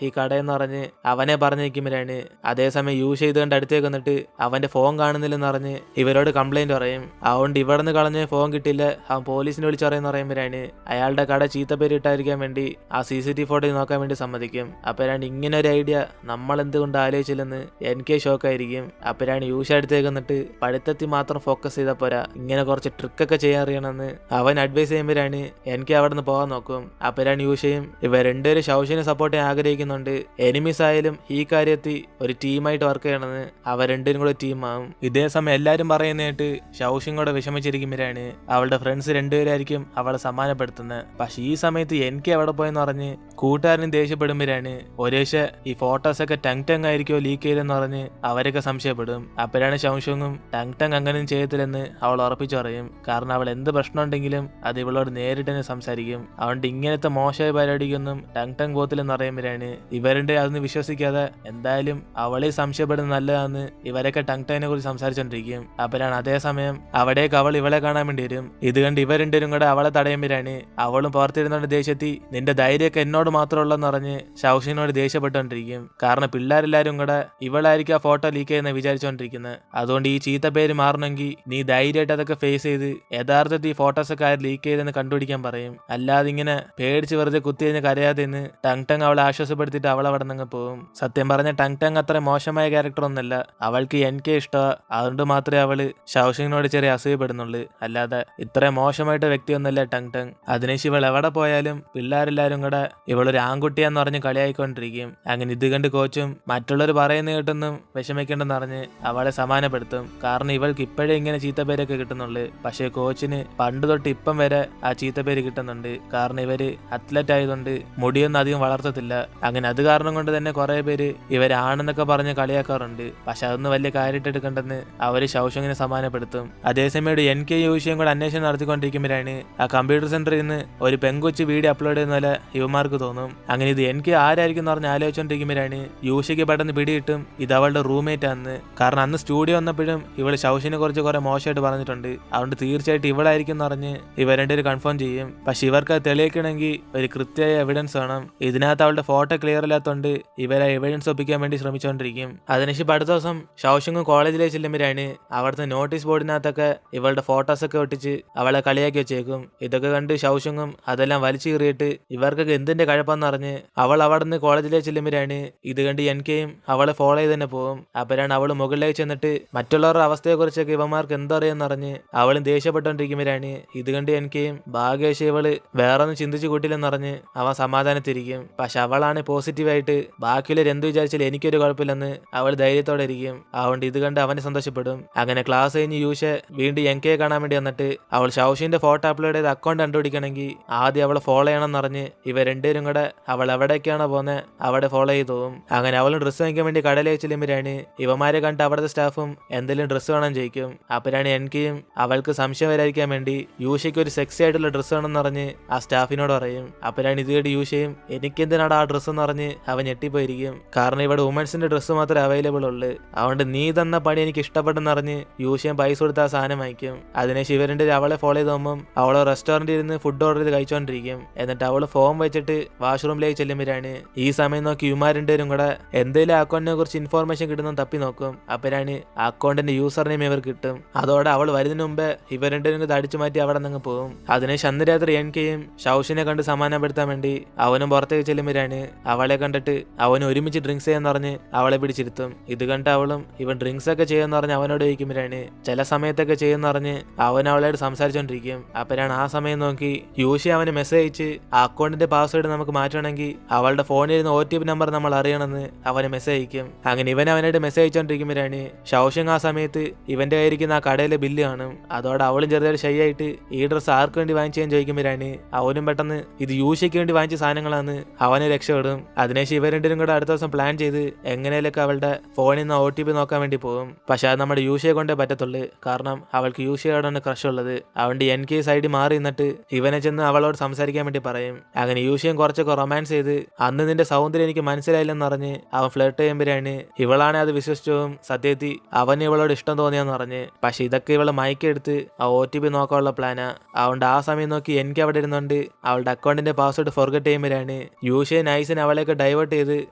ഈ കടയെന്ന് പറഞ്ഞ് അവനെ പറഞ്ഞിരിക്കുമ്പോഴാണ് അതേസമയം യൂസ് ചെയ്ത് കണ്ട് അടുത്തേക്ക് വന്നിട്ട് അവന്റെ ഫോൺ കാണുന്നില്ലെന്ന് പറഞ്ഞ് ഇവരോട് കംപ്ലൈന്റ് പറയും. അതുകൊണ്ട് ഇവിടെ നിന്ന് കളഞ്ഞ് ഫോൺ കിട്ടില്ല, അവൻ പോലീസിനെ വിളിച്ച് പറയുന്ന പറയുമ്പോഴാണ് അയാളുടെ കട ചീത്തപ്പേര് ഇട്ടായിരിക്കാൻ വേണ്ടി ആ CCTV ഫോട്ടോയിൽ നോക്കാൻ വേണ്ടി സമ്മതിക്കും. അപ്പോഴാണ് ഇങ്ങനെ ഒരു ഐഡിയ നമ്മൾ എന്തുകൊണ്ട് ആലോചിച്ചില്ലെന്ന് എനിക്ക് ഷോക്കായിരിക്കും. അപ്പോഴാണ് യൂസ് അടുത്തേക്ക് വന്നിട്ട് പഠിത്തത്തിൽ മാത്രം ഫോക്കസ് ചെയ്താൽ പോരാ, ഇങ്ങനെ കുറച്ച് ട്രിക്കൊക്കെ ചെയ്യാൻ അറിയണമെന്ന് അവൻ അഡ്വൈസ് ചെയ്യുമ്പോഴാണ് എനിക്ക് അവിടെ നിന്ന് പോകാൻ നോക്കും. അപ്പോഴാണ് യൂഷയും ഇവ രണ്ടുപേരും ഷൗഷിനെ സപ്പോർട്ട് ചെയ്യാൻ ആഗ്രഹിക്കുന്നുണ്ട്. എനിമീസ് ആയാലും ഈ കാര്യത്തിൽ ഒരു ടീമായിട്ട് വർക്ക് ചെയ്യണമെന്ന് അവർ രണ്ടുപേരും കൂടെ ടീമാവും. ഇതേ സമയം എല്ലാരും പറയുന്നതായിട്ട് ഷൗഷിൻ കൂടെ വിഷമിച്ചിരിക്കുമ്പോഴാണ് അവളുടെ ഫ്രണ്ട്സ് രണ്ടുപേരായിരിക്കും അവളെ സമ്മാനപ്പെടുത്തുന്നത്. പക്ഷെ ഈ സമയത്ത് എനിക്ക് എവിടെ പോയെന്ന് പറഞ്ഞ് കൂട്ടുകാരനും ദേഷ്യപ്പെടുമ്പോഴാണ് ഒരേശ ഈ ഫോട്ടോസൊക്കെ ടങ് ആയിരിക്കോ ലീക്ക് ചെയ്തെന്ന് പറഞ്ഞ് അവരൊക്കെ സംശയപ്പെടും. അപ്പോഴാണ് ഷൗഷുങ്ങും ടങ് അങ്ങനെയും ചെയ്യത്തില്ലെന്ന് അവൾ ഉറപ്പിച്ചു പറയും. കാരണം അവൾ എന്ത് പ്രശ്നം ഉണ്ടെങ്കിലും അത് ഇവളോട് നേരിട്ട് തന്നെ സംസാരിക്കും. അതുകൊണ്ട് ഇങ്ങനത്തെ മോശമായ പരിപാടിക്കൊന്നും ടങ് പോത്തില്ലെന്ന് പറയുമ്പോഴാണ് ഇവരുടെ അതൊന്ന് വിശ്വസിക്കാതെ എന്തായാലും അവളെ സംശയപ്പെടുന്ന നല്ലതാന്ന് ഇവരൊക്കെ ടങ്ങിനെ കുറിച്ച് സംസാരിച്ചോണ്ടിരിക്കും. അപ്പോഴാണ് അതേസമയം അവിടേക്ക് അവൾ ഇവളെ കാണാൻ വേണ്ടി വരും. ഇത് കണ്ട് ഇവർ രണ്ടുപേരും കൂടെ അവളെ തടയുമ്പോഴാണ് അവളും പുറത്തിരുന്നോണ്ട് ദേഷ്യത്തി നിന്റെ ധൈര്യമൊക്കെ എന്നോട് മാത്രമുള്ളെന്ന് പറഞ്ഞ് ഷൗഷിനോട് ദേഷ്യപ്പെട്ടുകൊണ്ടിരിക്കും. കാരണം പിള്ളേരെല്ലാരും കൂടെ ഇവളായിരിക്കും ആ ഫോട്ടോ ലീക്ക് ചെയ്യുന്ന വിചാരിച്ചോണ്ടിരിക്കുന്നത്. അതുകൊണ്ട് ഈ ചീത്ത പേര് മാറണമെങ്കിൽ നീ ധൈര്യമായിട്ട് അതൊക്കെ ഫേസ് ചെയ്ത് യഥാർത്ഥത്തിൽ ഈ ഫോട്ടോസൊക്കെ ആര് ലീക്ക് ചെയ്തെന്ന് കണ്ടുപിടിക്കാൻ പറയും. അല്ലാതെ ഇങ്ങനെ പേടിച്ച് വെറുതെ കുത്തി കഴിഞ്ഞ് കരയാതെ ടങ് അവളെ അവളെ ആശ്വാസപ്പെടുത്തിയിട്ട് അവൾ അവിടെ നിന്ന് പോകും. സത്യം പറഞ്ഞ ടങ് ടങ് അത്ര മോശമായ ക്യാരക്ടർ ഒന്നല്ല. അവൾക്ക് എനിക്ക് ഇഷ്ടമാണ്, അതുകൊണ്ട് മാത്രമേ അവള് ഷൗഷിങ്ങിനോട് ചെറിയ അസൂയപ്പെടുന്നുള്ളൂ. അല്ലാതെ ഇത്രയും മോശമായിട്ട് വ്യക്തിയൊന്നുമല്ല ടങ് ടങ്. അതിനുശേഷം ഇവൾ എവിടെ പോയാലും പിള്ളേരെല്ലാരും കൂടെ ഇവളൊരു ആൺകുട്ടിയാന്ന് പറഞ്ഞ് കളിയായിക്കൊണ്ടിരിക്കും. അങ്ങനെ ഇത് കണ്ട് കോച്ചും മറ്റുള്ളവർ പറയുന്ന കേട്ടൊന്നും വിഷമിക്കേണ്ടെന്ന് പറഞ്ഞ് അവളെ സമാധാനപ്പെടുത്തും. കാരണം ഇവൾക്ക് ഇപ്പോഴേ ഇങ്ങനെ ചീത്തപ്പേരൊക്കെ കിട്ടുന്നുള്ളു. പക്ഷേ കോച്ചിന് പണ്ട് തൊട്ട് ഇപ്പം വരെ ആ ചീത്തപ്പേര് കിട്ടുന്നുണ്ട്. കാരണം ഇവര് അത്ലറ്റ് ആയതുകൊണ്ട് മുടിയൊന്നും അധികം വളർത്തത്തില്ല. അങ്ങനെ അത് കാരണം കൊണ്ട് തന്നെ കുറെ പേര് ഇവരാണെന്നൊക്കെ പറഞ്ഞ് കളിയാക്കാറുണ്ട്. പക്ഷെ അതൊന്നും വലിയ കാര്യമായിട്ട് എടുക്കണ്ടെന്ന് അവര് ഷൗഷങ്ങിനെ സമാധാനപ്പെടുത്തും. അതേസമയം എനിക്ക് ഈ വിഷയം കൂടെ അന്വേഷണം നടത്തിക്കൊണ്ടിരിക്കുമ്പോഴാണ് ആ കമ്പ്യൂട്ടർ സെന്ററിൽ നിന്ന് ഒരു പെങ്കൊച്ച് വീഡിയോ അപ്ലോഡ് ചെയ്യുന്ന പോലെ യുവമാർക്ക് തോന്നും. അങ്ങനെ ഇത് എനിക്ക് ആരായിരിക്കും എന്ന് പറഞ്ഞ് ആലോചിച്ചുകൊണ്ടിരിക്കുമ്പോഴാണ് യൂഷയ്ക്ക് പെട്ടെന്ന് പിടികിട്ടും ഇത് അവളുടെ റൂംമേറ്റ് ആണെന്ന്. കാരണം അന്ന് സ്റ്റുഡിയോ വന്നപ്പോഴും ഇവള് ഷൗഷിനെ കുറിച്ച് കുറെ മോശമായിട്ട് പറഞ്ഞിട്ടുണ്ട്. അതുകൊണ്ട് തീർച്ചയായിട്ടും ഇവളായിരിക്കും എന്ന് പറഞ്ഞ് ഇവർ രണ്ടുപേരും കൺഫേം ചെയ്യും. പക്ഷെ ഇവർക്ക് അത് തെളിയിക്കണമെങ്കിൽ ഒരു കൃത്യമായ എവിഡൻസ് വേണം. ഇതിനകത്ത് അവളുടെ ഫോട്ടോ ക്ലിയർ ഇല്ലാത്തതുകൊണ്ട് ഇവരെ എവിഡൻസ് ഒപ്പിക്കാൻ വേണ്ടി ശ്രമിച്ചുകൊണ്ടിരിക്കും. അതിനുശേഷം അടുത്ത ദിവസം ഷൗഷിങ് കോളേജിലേക്ക് ചെല്ലുമ്പോഴാണ് അവിടുത്തെ നോട്ടീസ് ബോർഡിനകത്തൊക്കെ ഇവളുടെ ഫോട്ടോസൊക്കെ ഒട്ടിച്ച് അവളെ കളിയാക്കി വെച്ചേക്കും. ഇതൊക്കെ കണ്ട് ഷൗഷിങ്ങും അതെല്ലാം വലിച്ചു കീറിയിട്ട് ഇവർക്കൊക്കെ എന്തിന്റെ കഴപ്പെന്ന് അറിഞ്ഞ് അവൾ അവിടെ നിന്ന് കോളേജിലേക്ക് ചെല്ലുമ്പോഴാണ് ഇത് കണ്ട് എനിക്കെയും അവളെ ഫോളോ ചെയ്ത് തന്നെ പോകും. അപ്പോഴാണ് അവൾ മുകളിലേക്ക് ചെന്നിട്ട് മറ്റുള്ളവരുടെ അവസ്ഥയെക്കുറിച്ചൊക്കെ ഇവന്മാർക്ക് എന്തറിയെന്നറിഞ്ഞ് അവളും ദേഷ്യപ്പെട്ടുകൊണ്ടിരിക്കുമ്പോഴാണ് ഇത് കണ്ട് എനിക്കെയും ഭാഗ്യവശം ഇവള് വേറൊന്നും ചിന്തിച്ചു കൂട്ടില്ലെന്നറിഞ്ഞ് അവൻ സമാധാനത്തിരിക്കും. പക്ഷെ അവളാണ് പോസിറ്റീവായിട്ട് ബാക്കിയുള്ളവർ എന്ത് വിചാരിച്ചാലും എനിക്കൊരു കുഴപ്പമില്ലെന്ന് അവൾ ധൈര്യത്തോടെ ഇരിക്കും. അതുകൊണ്ട് ഇത് കണ്ട് അവനെ സന്തോഷപ്പെടും. അങ്ങനെ ക്ലാസ് കഴിഞ്ഞ് യൂഷ വീണ്ടും എൻകെ കാണാൻ വേണ്ടി വന്നിട്ട് അവൾ ഷൗഷിന്റെ ഫോട്ടോ അപ്ലോഡ് ചെയ്ത് അക്കൗണ്ട് കണ്ടുപിടിക്കണമെങ്കിൽ ആദ്യം അവളെ ഫോളോ ചെയ്യണമെന്നറിഞ്ഞ് ഇവർ രണ്ടുപേരും കൂടെ അവൾ എവിടേക്കാണോ പോകുന്നത് അവിടെ ഫോളോ ചെയ്ത് പോകും. അങ്ങനെ അവളും ഡ്രസ്സ് വാങ്ങിക്കാൻ വേണ്ടി കടയിലേക്ക് ചെല്ലുമ്പോഴാണ് ഇവന്മാരെ കണ്ട് അവിടുത്തെ സ്റ്റാഫും എന്തെങ്കിലും ഡ്രസ്സ് വേണം ചോദിക്കും. അപ്പോഴാണ് എനിക്കും അവൾക്ക് സംശയം വരാതിരിക്കാൻ വേണ്ടി യൂഷയ്ക്ക് ഒരു സെക്സി ആയിട്ടുള്ള ഡ്രസ്സ് വേണമെന്ന് പറഞ്ഞ് ആ സ്റ്റാഫിനോട് പറയും. അപ്പോഴാണ് ഇത് കേട്ട് യൂഷയും എനിക്കെന്തിനാണ് ആ ഡ്രസ്സ് എന്ന് പറഞ്ഞ് അവൻ ഞെട്ടിപ്പോയിരിക്കും. കാരണം ഇവിടെ വുമൻസിന്റെ ഡ്രസ്സ് മാത്രമേ അവൈലബിൾ ഉള്ളൂ. അതുകൊണ്ട് നീ തന്ന പണി എനിക്ക് ഇഷ്ടപ്പെട്ടെന്ന് അറിഞ്ഞ് യൂഷയും പൈസ കൊടുത്ത് ആ സാധനം വാങ്ങിക്കും. അതിനെ ശിവരൻ്റെ അവളെ ഫോളോ ചെയ്ത് പോകുമ്പം അവളെ റെസ്റ്റോറന്റിൽ ഇരുന്ന് ഫുഡ് ഓർഡർ ചെയ്ത് കഴിച്ചുകൊണ്ടിരിക്കും. എന്നിട്ട് അവള് ഫോം വെച്ചിട്ട് വാഷ്റൂമിലേക്ക് ചെല്ലുമ്പോഴാണ് ഈ സമയം നോക്കി യുമാരണ്ടുപേരും കൂടെ എന്തെങ്കിലും അക്കൗണ്ടിനെ കുറിച്ച് ഇൻഫോർമേഷൻ കിട്ടുന്ന തപ്പി നോക്കും. അപ്പോഴാണ് ആ അക്കൗണ്ടിന്റെ യൂസർ നെയിം ഇവർ കിട്ടും. അതോടെ അവൾ വരുന്നതിന് മുമ്പ് ഇവർ രണ്ടുപേരും അടിച്ചു മാറ്റി അവിടെ നിന്ന് പോകും. അതിനെ അന്ന് രാത്രി എൻകെയും ഷൗഷിനെ കണ്ട് സമാധാനപ്പെടുത്താൻ വേണ്ടി അവനും പുറത്തേക്ക് ചെല്ലുമ്പോഴാണ് അവളെ കണ്ടിട്ട് അവന് ഒരുമിച്ച് ഡ്രിങ്ക്സ് ചെയ്യാന്ന് പറഞ്ഞ് അവളെ പിടിച്ചിരുത്തും. ഇത് കണ്ട് അവളും ഇവൻ ഡ്രിങ്ക്സ് ഒക്കെ ചെയ്യുമെന്ന് പറഞ്ഞ് അവനോട് ചോദിക്കുമ്പോഴാണ് ചില സമയത്തൊക്കെ ചെയ്യുമെന്ന് പറഞ്ഞ് അവൻ അവളോട് സംസാരിച്ചോണ്ടിരിക്കും. അപ്പോഴാണ് ആ സമയം നോക്കി യൂഷി അവന് മെസ്സേജ് അയച്ച് ആ അക്കൗണ്ടിന്റെ പാസ്വേഡ് നമുക്ക് മാറ്റണമെങ്കിൽ അവളുടെ ഫോണിൽ ഇരുന്ന് OTP നമ്പർ നമ്മൾ അറിയണമെന്ന് അവന് മെസ്സേജ് അയക്കും. അങ്ങനെ ഇവൻ അവനായിട്ട് മെസ്സേജ് അയച്ചോണ്ടിരിക്കുമ്പോഴാണ് ഷൗഷിങ് ആ സമയത്ത് ഇവന്റെ കയ്യിരിക്കുന്ന ആ കടയിലെ ബില്ല് കാണും. അതോടെ അവളും ചെറുതായിട്ട് ഷൈ ആയിട്ട് ഈ ഡ്രസ്സ് ആർക്ക് വേണ്ടി വാങ്ങിച്ചാൻ ചോദിക്കുമ്പോഴാണ് അവനും പെട്ടെന്ന് ഇത് യൂഷയ്ക്ക് വേണ്ടി വാങ്ങിച്ച സാധനങ്ങളാണ് അവനെ രക്ഷപ്പെടും. അതിനുശേഷം ഇവർ രണ്ടും കൂടെ അടുത്ത ദിവസം പ്ലാൻ ചെയ്ത് എങ്ങനെയൊക്കെ അവളുടെ ഫോണിൽ നിന്ന് OTP നോക്കാൻ വേണ്ടി പോകും. പക്ഷെ അത് നമ്മുടെ യൂഷയെ കൊണ്ടേ പറ്റത്തുള്ളൂ. കാരണം അവൾക്ക് യൂഷയോടാണ് ക്രഷ് ഉള്ളത്. അതുകൊണ്ട് എനിക്ക് സൈഡിൽ മാറി നിന്നിട്ട് ഇവനെ ചെന്ന് അവളോട് സംസാരിക്കാൻ വേണ്ടി പറയും. അങ്ങനെ യൂഷയും കുറച്ചൊക്കെ റൊമാൻസ് ചെയ്ത് അന്ന് നിന്റെ സൗന്ദര്യം എനിക്ക് മനസ്സിലായില്ലെന്ന് പറഞ്ഞ് അവൻ ഫ്ലർട്ട് ചെയ്യുമ്പോഴാണ് ഇവളാണ് അത് വിശ്വസിച്ചതും സത്യത്തിൽ അവന് ഇവളോട് ഇഷ്ടം തോന്നിയെന്ന് പറഞ്ഞ്. പക്ഷെ ഇതൊക്കെ ഇവള് മയക്കെടുത്ത് ആ OTP നോക്കാനുള്ള പ്ലാനാ. അതുകൊണ്ട് ആ സമയം നോക്കി എനിക്ക് അവിടെ ഇരുന്നുകൊണ്ട് അവളുടെ അക്കൗണ്ടിന്റെ പാസ്വേഡ് ഫോർഗറ്റ് ചെയ്യുമ്പോഴാണ് യൂഷയെ നൈസിന് അവളെയൊക്കെ ഡൈവേർട്ട് ചെയ്ത്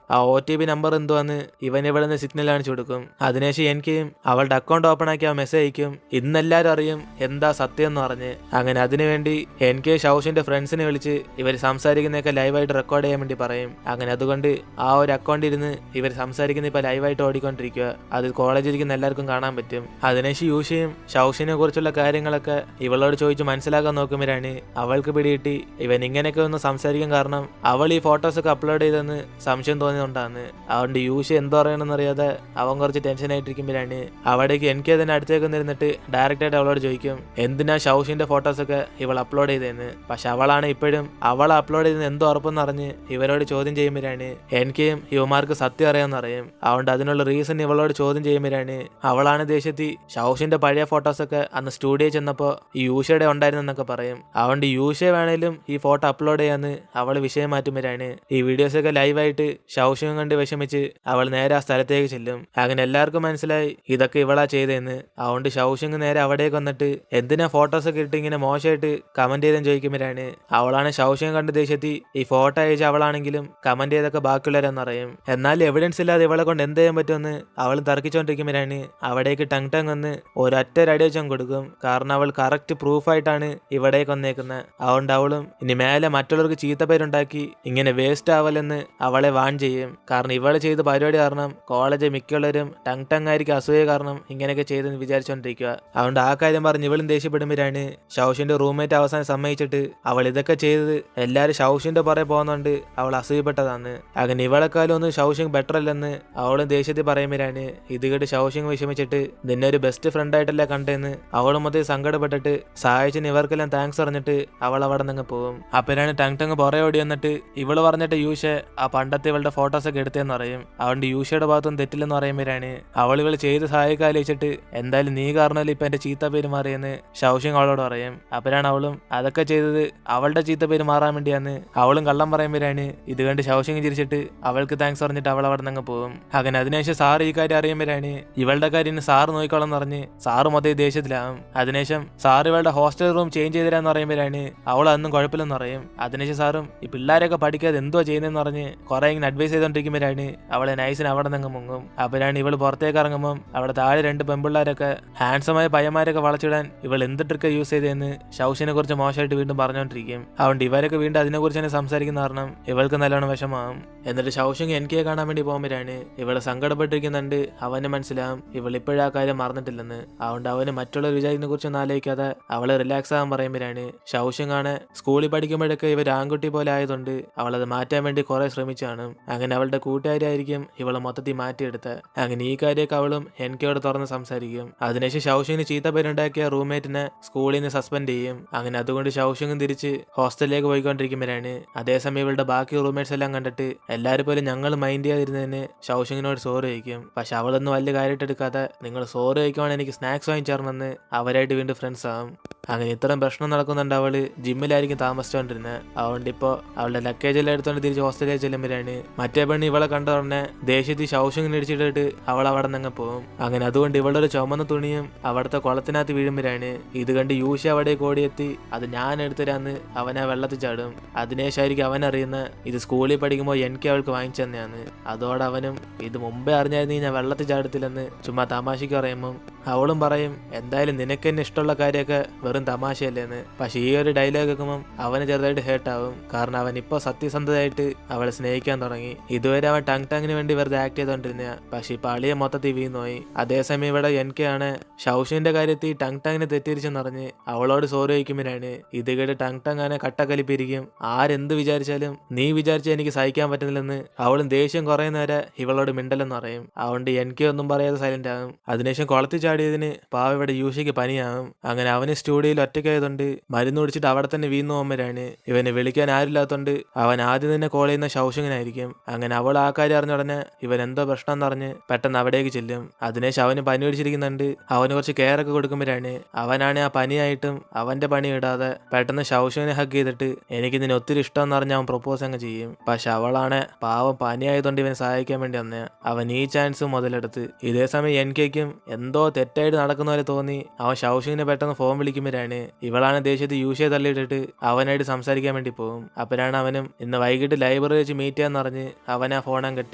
ആ OTP നമ്പർ എന്തുവന്ന് ഇവൻ ഇവിടെ നിന്ന് സിഗ്നൽ കാണിച്ചു കൊടുക്കും. അതിനുശേഷം എനിക്കും അവളുടെ അക്കൗണ്ട് ഓപ്പൺ ആക്കി ആ മെസ്സേജ് അയക്കും ഇന്നെല്ലാരും അറിയും എന്താ സത്യം എന്ന് പറഞ്ഞ്. അങ്ങനെ അതിനുവേണ്ടി എനിക്ക് ഷൗഷിന്റെ ഫ്രണ്ട്സിനെ വിളിച്ച് ഇവർ സംസാരിക്കുന്നതൊക്കെ ലൈവായിട്ട് റെക്കോർഡ് ചെയ്യാൻ വേണ്ടി പറയും. അങ്ങനെ അതുകൊണ്ട് ആ ഒരു അക്കൗണ്ടിൽ ഇരുന്ന് ഇവർ സംസാരിക്കുന്ന ഇപ്പൊ ലൈവായിട്ട് ഓടിക്കൊണ്ടിരിക്കുക. അത് കോളേജിലിരിക്കുന്ന എല്ലാവർക്കും കാണാൻ പറ്റും. അതിനുശേഷം യൂഷയും ഷൗഷിനെ കുറിച്ചുള്ള കാര്യങ്ങളൊക്കെ ഇവളോട് ചോദിച്ച് മനസ്സിലാക്കാൻ നോക്കുമ്പോഴാണ് അവൾക്ക് പിടികിട്ടി ഇവൻ ഇങ്ങനെയൊക്കെ ഒന്ന് സംസാരിക്കാൻ കാരണം അവൾ ഈ ഫോട്ടോസൊക്കെ അപ്ലോഡ് ചെയ്തെന്ന് സംശയം തോന്നിയതുകൊണ്ടാണ്. അതുകൊണ്ട് യൂഷ എന്തോ പറയണമെന്ന് അറിയാതെ അവൻ കുറച്ച് ടെൻഷൻ ആയിട്ടിരിക്കുമ്പോഴാണ് അവിടേക്ക് എനിക്ക് അതിന്റെ അടുത്തേക്ക് നിന്നിട്ട് ഡയറക്റ്റ് ആയിട്ട് അവളോട് ചോദിക്കും എന്തിനാ ഷൗഷിന്റെ ഫോട്ടോസൊക്കെ ഇവൾ അപ്ലോഡ് ചെയ്തതെന്ന്. പക്ഷെ അവളാണ് ഇപ്പോഴും അവൾ അപ്ലോഡ് ചെയ്തെന്ന് എന്തോ ഉറപ്പെന്ന് അറിഞ്ഞ് ഇവരോട് ചോദ്യം ചെയ്യുമ്പോഴാണ് എനിക്കും യുവമാർക്ക് സത്യം അറിയാമെന്ന് അറിയും. അതുകൊണ്ട് അതിനുള്ള റീസൺ ഇവളോട് ചോദ്യം ചെയ്യുമ്പോഴാണ് അവളാണ് ദേഷ്യത്തിൽ ഷൗഷിന്റെ പഴയ ഫോട്ടോസൊക്കെ അന്ന് സ്റ്റുഡിയോ ചെന്നപ്പോൾ ഈ യൂഷയുടെ ഉണ്ടായിരുന്നെന്നൊക്കെ പറയും. അതുകൊണ്ട് യൂഷ വേണേലും ഈ ഫോട്ടോ അപ്ലോഡ് ചെയ്യാന്ന് അവൾ വിഷയം മാറ്റുമ്പോഴാണ് ഈ വീഡിയോസൊക്കെ ലൈവായിട്ട് ഷൗഷിയും കണ്ട് വിഷമിച്ച് അവൾ നേരെ ആ സ്ഥലത്തേക്ക് ചെല്ലും. അങ്ങനെ എല്ലാവർക്കും മനസ്സിലായി ഇതൊക്കെ ഇവളാ ചെയ്തതെന്ന്. അതുകൊണ്ട് ഷൗഷിങ് നേരെ അവിടേക്ക് വന്നിട്ട് എന്തിനാ ഫോട്ടോസൊക്കെ ഇട്ട് ഇങ്ങനെ മോശമായിട്ട് കമന്റ് ചെയ്തെന്ന് ചോദിക്കുമ്പോഴാണ് അവളാണ് ഷൗഷിയും കണ്ട് ദേഷ്യത്തിൽ ഈ ഫോട്ടോ അയച്ച അവളാണെങ്കിലും കമന്റ് ചെയ്തൊക്കെ ബാക്കിയുള്ളവരെന്നറിയും. എന്നാൽ എവിഡൻസ് ഇല്ലാതെ ഇവളെ കൊണ്ട് എന്ത് ചെയ്യാൻ പറ്റുമെന്ന് അവൾ തർക്കിച്ചുകൊണ്ടിരിക്കുമ്പോഴാണ് അവിടേക്ക് ടങ് ടങ് വന്ന് ഒരൊറ്റ അടി വെച്ചാൽ കൊടുക്കും. കാരണം അവൾ കറക്റ്റ് പ്രൂഫായിട്ടാണ് ഇവിടേക്ക് വന്നേക്കുന്നത്. അതുകൊണ്ട് അവളും ഇനി മേലെ മറ്റുള്ളവർക്ക് ചീത്തപ്പേരുണ്ടാക്കി ഇങ്ങനെ വേസ്റ്റ് വേസ്റ്റ് ആവലെന്ന് അവളെ വാൺ ചെയ്യും. കാരണം ഇവള് ചെയ്ത പരിപാടി കാരണം കോളേജ് മിക്കുള്ളവരും ടങ് അസൂയ കാരണം ഇങ്ങനെയൊക്കെ ചെയ്തെന്ന് വിചാരിച്ചോണ്ടിരിക്കുക. അതുകൊണ്ട് ആ കാര്യം പറഞ്ഞ് ഇവളും ദേഷ്യപ്പെടുമ്പോഴാണ് ഷൗഷിന്റെ റൂംമേറ്റ് അവസാനം സമ്മതിച്ചിട്ട് അവൾ ഇതൊക്കെ ചെയ്തത് എല്ലാരും ഷൗഷിന്റെ പുറകെ പോകുന്നോണ്ട് അവൾ അസൂയപ്പെട്ടതാണ്. അങ്ങനെ ഇവളെക്കാളും ഒന്ന് ഷൗഷിങ് ബെറ്റർ അല്ലെന്ന് അവളും ദേഷ്യത്തിൽ പറയുമ്പോഴാണ് ഇത് കേട്ട് ഷൗഷിങ് വിഷമിച്ചിട്ട് നിന്നെ ഒരു ബെസ്റ്റ് ഫ്രണ്ട് ആയിട്ടല്ലേ കണ്ടെന്ന് അവളും മൊത്തം സങ്കടപ്പെട്ടിട്ട് സഹായിച്ചിന് ഇവർക്കെല്ലാം താങ്ക്സ് പറഞ്ഞിട്ട് അവൾ അവിടെ നിന്ന് പോകും. അപ്പോഴാണ് ടങ് പുറകെ ഓടി വന്നിട്ട് ഇവള് പറഞ്ഞിട്ട് യൂഷെ ആ പണ്ടത്തെ ഇവളുടെ ഫോട്ടോസ് ഒക്കെ എടുത്തേന്ന് പറയും. അതുകൊണ്ട് യൂഷയുടെ ഭാഗത്തും തെറ്റില്ലെന്ന് പറയുമ്പോഴാണ് അവൾ ഇവൾ ചെയ്ത് സഹായിക്കാലോചിച്ചിട്ട് എന്തായാലും നീ കാരണമല്ലേ ഇപ്പൊ എന്റെ ചീത്ത പേര് മാറിയെന്ന് ഷൗഷിങ് അവളോട് പറയും. അപ്പോഴാണ് അവളും അതൊക്കെ ചെയ്തത് അവളുടെ ചീത്ത പേര് മാറാൻ വേണ്ടിയാന്ന് അവളും കള്ളം പറയുമ്പോഴാണ് ഇത് കണ്ട് ഷൗഷിങ് ചിരിച്ചിട്ട് അവൾക്ക് താങ്ക്സ് പറഞ്ഞിട്ട് അവൾ അവിടെ നിന്ന് പോകും. അങ്ങനെ അതിനുശേഷം സാറ് ഈ കാര്യം അറിയുമ്പോഴാണ് ഇവളുടെ കാര്യം സാറ് നോക്കിക്കോളാം എന്ന് പറഞ്ഞ് സാറ് മൊത്തം ദേഷ്യത്തിലാവും. അതിനുശേഷം സാറ് ഇവളുടെ ഹോസ്റ്റൽ റൂം ചേഞ്ച് ചെയ്തരാന്ന് പറയുമ്പോഴാണ് അവൾ അതൊന്നും കുഴപ്പമില്ലെന്ന് പറയും. അതിനുശേഷം സാറും ഈ പിള്ളേരൊക്കെ പഠിക്കാതെ എന്തോ ചെയ്യുന്നതെന്ന് പറഞ്ഞ് കുറെ ഇങ്ങനെ അഡ്വൈസ് ചെയ്തോണ്ടിരിക്കുമ്പോഴാണ് അവളെ നൈസിന് അവിടെ നിന്ന് മുങ്ങും. അപ്പോഴാണ് ഇവൾ പുറത്തേക്ക് ഇറങ്ങുമ്പോൾ അവിടെ താഴെ 2 പെൺപിള്ളേരൊക്കെ ഹാൻഡ്സമായ പയ്യന്മാരൊക്കെ വളച്ചിടാൻ ഇവൾ എന്ത് ട്രിക്ക് യൂസ് ചെയ്തതെന്ന് ഷൗഷിനെ കുറിച്ച് മോശമായിട്ട് വീണ്ടും പറഞ്ഞുകൊണ്ടിരിക്കും. അതുകൊണ്ട് ഇവരൊക്കെ വീണ്ടും അതിനെക്കുറിച്ച് തന്നെ സംസാരിക്കുന്ന കാരണം ഇവൾക്ക് നല്ലോണം വിഷമാവും. എന്നിട്ട് ഷൗഷിങ് എനിക്ക് കാണാൻ വേണ്ടി പോകുമ്പോഴാണ് ഇവള് സങ്കടപ്പെട്ടിരിക്കുന്നുണ്ട്. അവന് മനസ്സിലാവും ഇവൾ ഇപ്പോഴാ കാര്യം മറന്നിട്ടില്ലെന്ന്. അതുകൊണ്ട് അവന് മറ്റുള്ളവർ വിചാരിക്കുന്ന കുറിച്ചൊന്നും ആലോചിക്കാതെ അവളെ റിലാക്സ് ആകാൻ പറയുമ്പോഴാണ് ഷൗഷിങ് ആണ് സ്കൂളിൽ പഠിക്കുമ്പോഴൊക്കെ ഇവർ ആൺകുട്ടി പോലെ ആയതുകൊണ്ട് അവളത് മാറ്റാൻ വേണ്ടി കുറെ ശ്രമിച്ചാണ്. അങ്ങനെ അവളുടെ കൂട്ടുകാരായിരിക്കും ഇവളെ മൊത്തത്തിൽ മാറ്റിയെടുത്ത്. അങ്ങനെ ഈ കാര്യമൊക്കെ അവളും എനിക്കോട് തുറന്ന് സംസാരിക്കും. അതിനുശേഷം ഷൗഷിങ്ങിന് ചീത്ത പേരുണ്ടാക്കിയ റൂംമേറ്റിനെ സ്കൂളിൽ നിന്ന് സസ്പെൻഡ് ചെയ്യും. അങ്ങനെ അതുകൊണ്ട് ഷൗഷിങ്ങും തിരിച്ച് ഹോസ്റ്റലിലേക്ക് പോയിക്കൊണ്ടിരിക്കുമ്പോഴാണ് അതേസമയം ഇവളുടെ ബാക്കി റൂംമേറ്റ്സ് എല്ലാം കണ്ടിട്ട് എല്ലാവരും പോലും ഞങ്ങൾ മൈൻഡ് ചെയ്യാതിരുന്നതിന് ഷൗഷിങ്ങിനോട് സോറി ചോദിക്കും. പക്ഷെ അവളൊന്നും വലിയ കാര്യമായിട്ട് എടുക്കാതെ നിങ്ങൾ സോറി ചോദിക്കുവാണെങ്കിൽ എനിക്ക് സ്നാക്സ് വാങ്ങിച്ചേർന്നെന്ന് അവരായിട്ട് വീണ്ടും ഫ്രണ്ട്സ് ആവും. അങ്ങനെ ഇത്രയും പ്രശ്നം നടക്കുന്നുണ്ട്. അവള് ജിമ്മിലായിരിക്കും താമസിച്ചോണ്ടിരുന്നത്. അതുകൊണ്ട് ഇപ്പോ അവളുടെ ലഗേജ് എല്ലാം എടുത്തോണ്ട് തിരിച്ച് ഹോസ്റ്റലിലേക്ക് ചെല്ലുമ്പോഴാണ് മറ്റേ പെണ്ണ് ഇവളെ കണ്ട ഉടനെ ദേഷ്യത്തിൽ ഷൗഷിങ്ങിന് ഇടിച്ചിട്ടിട്ട് അവൾ അവിടെ നിന്ന് പോകും. അങ്ങനെ അതുകൊണ്ട് ഇവളുടെ ഒരു ചുമന്ന തുണിയും അവിടുത്തെ കുളത്തിനകത്ത് വീഴുമ്പോഴാണ് ഇത് കണ്ട് യൂഷ അവിടെ ഓടിയെത്തി അത് ഞാൻ എടുത്തരാന്ന് അവനെ വെള്ളത്തിൽ ചാടും. അതിനുശേഷമായിരിക്കും അവൻ അറിയുന്ന ഇത് സ്കൂളിൽ പഠിക്കുമ്പോൾ എനിക്ക് അവൾക്ക് വാങ്ങിച്ചു തന്നെയാണ്. അതോടെ അവനും ഇത് മുമ്പേ അറിഞ്ഞായിരുന്നു ഞാൻ വെള്ളത്തിൽ ചാടത്തില്ലെന്ന് ചുമ്മാ തമാശയ്ക്ക് പറയുമ്പം അവളും പറയും എന്തായാലും നിനക്ക് തന്നെ ഇഷ്ടമുള്ള കാര്യമൊക്കെ വെറും തമാശയല്ലേന്ന്. പക്ഷെ ഈ ഒരു ഡയലോഗ് കേൾക്കുമ്പം അവന് ചെറുതായിട്ട് ഹേർട്ടാവും. കാരണം അവൻ ഇപ്പോൾ സത്യസന്ധതയായിട്ട് അവളെ സ്നേഹിക്കാൻ തുടങ്ങി. ഇതുവരെ അവൻ ടങ്ങിന് വേണ്ടി വെറുതെ ആക്ട് ചെയ്തോണ്ടിരുന്ന പക്ഷെ ഇപ്പൊ അളിയെ മൊത്തത്തിൽ വീണുപോയി. അതേസമയം ഇവിടെ എനിക്കാണ് ഷൗഷിന്റെ കാര്യത്തിൽ ടങ്ങിനെ തെറ്റിരിച്ചെന്നറിഞ്ഞ് അവളോട് സോറി ചോദിക്കുമ്പോഴാണ് ഇത് കേട്ട് ടങ് കട്ടക്കലിപ്പിരിക്കും. ആരെന്ത് വിചാരിച്ചാലും നീ വിചാരിച്ച എനിക്ക് സഹിക്കാൻ പറ്റുന്നില്ലെന്ന് അവളും ദേഷ്യം കുറേ നേരം ഇവളോട് മിണ്ടലെന്ന് പറയും. അതുകൊണ്ട് എനിക്ക് ഒന്നും പറയാതെ സൈലന്റ് ആകും. അതിനുശേഷം കുളത്തിൽ ചാടിയതിന് പാവ ഇവിടെ യൂഷയ്ക്ക് പനിയാകും. അങ്ങനെ അവന് സ്റ്റുഡിയോയിൽ ഒറ്റയ്ക്കായതുകൊണ്ട് മരുന്ന് കുടിച്ചിട്ട് അവിടെ തന്നെ വീണു പോകുമ്പോഴാണ് ഇവനെ വിളിക്കാൻ ആരില്ലാത്തോണ്ട് അവൻ ആദ്യം തന്നെ കോൾ ചെയ്യുന്ന ഷൗഷിങ്ങിനായിരിക്കും. അങ്ങനെ അവൾ ആ കാര്യം അറിഞ്ഞ ഉടനെ ഇവൻ എന്തോ പ്രശ്നം എന്നറിഞ്ഞ് പെട്ടെന്ന് അവിടേക്ക് ചെല്ലും. അതിനുശേഷം അവന് പനി പിടിച്ചിരിക്കുന്നുണ്ട്. അവന് കുറച്ച് കെയർ ഒക്കെ കൊടുക്കുമ്പോഴാണ് അവനാണ് ആ പനിയായിട്ടും അവന്റെ പണി ഇടാതെ പെട്ടെന്ന് ഷൗഷിങ്ങിനെ ഹഗ് ചെയ്തിട്ട് എനിക്ക് ഇതിന് ഒത്തിരി ഇഷ്ടം എന്ന് പറഞ്ഞ് അവൻ പ്രൊപ്പോസ് അങ്ങ് ചെയ്യും. പക്ഷെ അവളാണ് പാവം പനിയായതുകൊണ്ട് ഇവനെ സഹായിക്കാൻ വേണ്ടി വന്നേ. അവൻ ഈ ചാൻസ് മുതലെടുത്ത്. ഇതേ സമയം എനിക്കും എന്തോ തെറ്റായിട്ട് നടക്കുന്ന പോലെ തോന്നി അവൻ ഷൗഷിങ്ങിനെ പെട്ടെന്ന് ഫോൺ വിളിക്കുമ്പോഴാണ് ഇവളാണ് ദേഷ്യത്തിൽ യൂഷയെ തള്ളിയിട്ടിട്ട് അവനായിട്ട് സംസാരിക്കാൻ വേണ്ടി പോകും. അപ്പോഴാണ് അവനും ഇന്ന് വൈകിട്ട് ലൈബ്രറി വെച്ച് മീറ്റ് ചെയ്യാന്ന് പറഞ്ഞ് അവൻ ആ ഫോൺ കട്ട്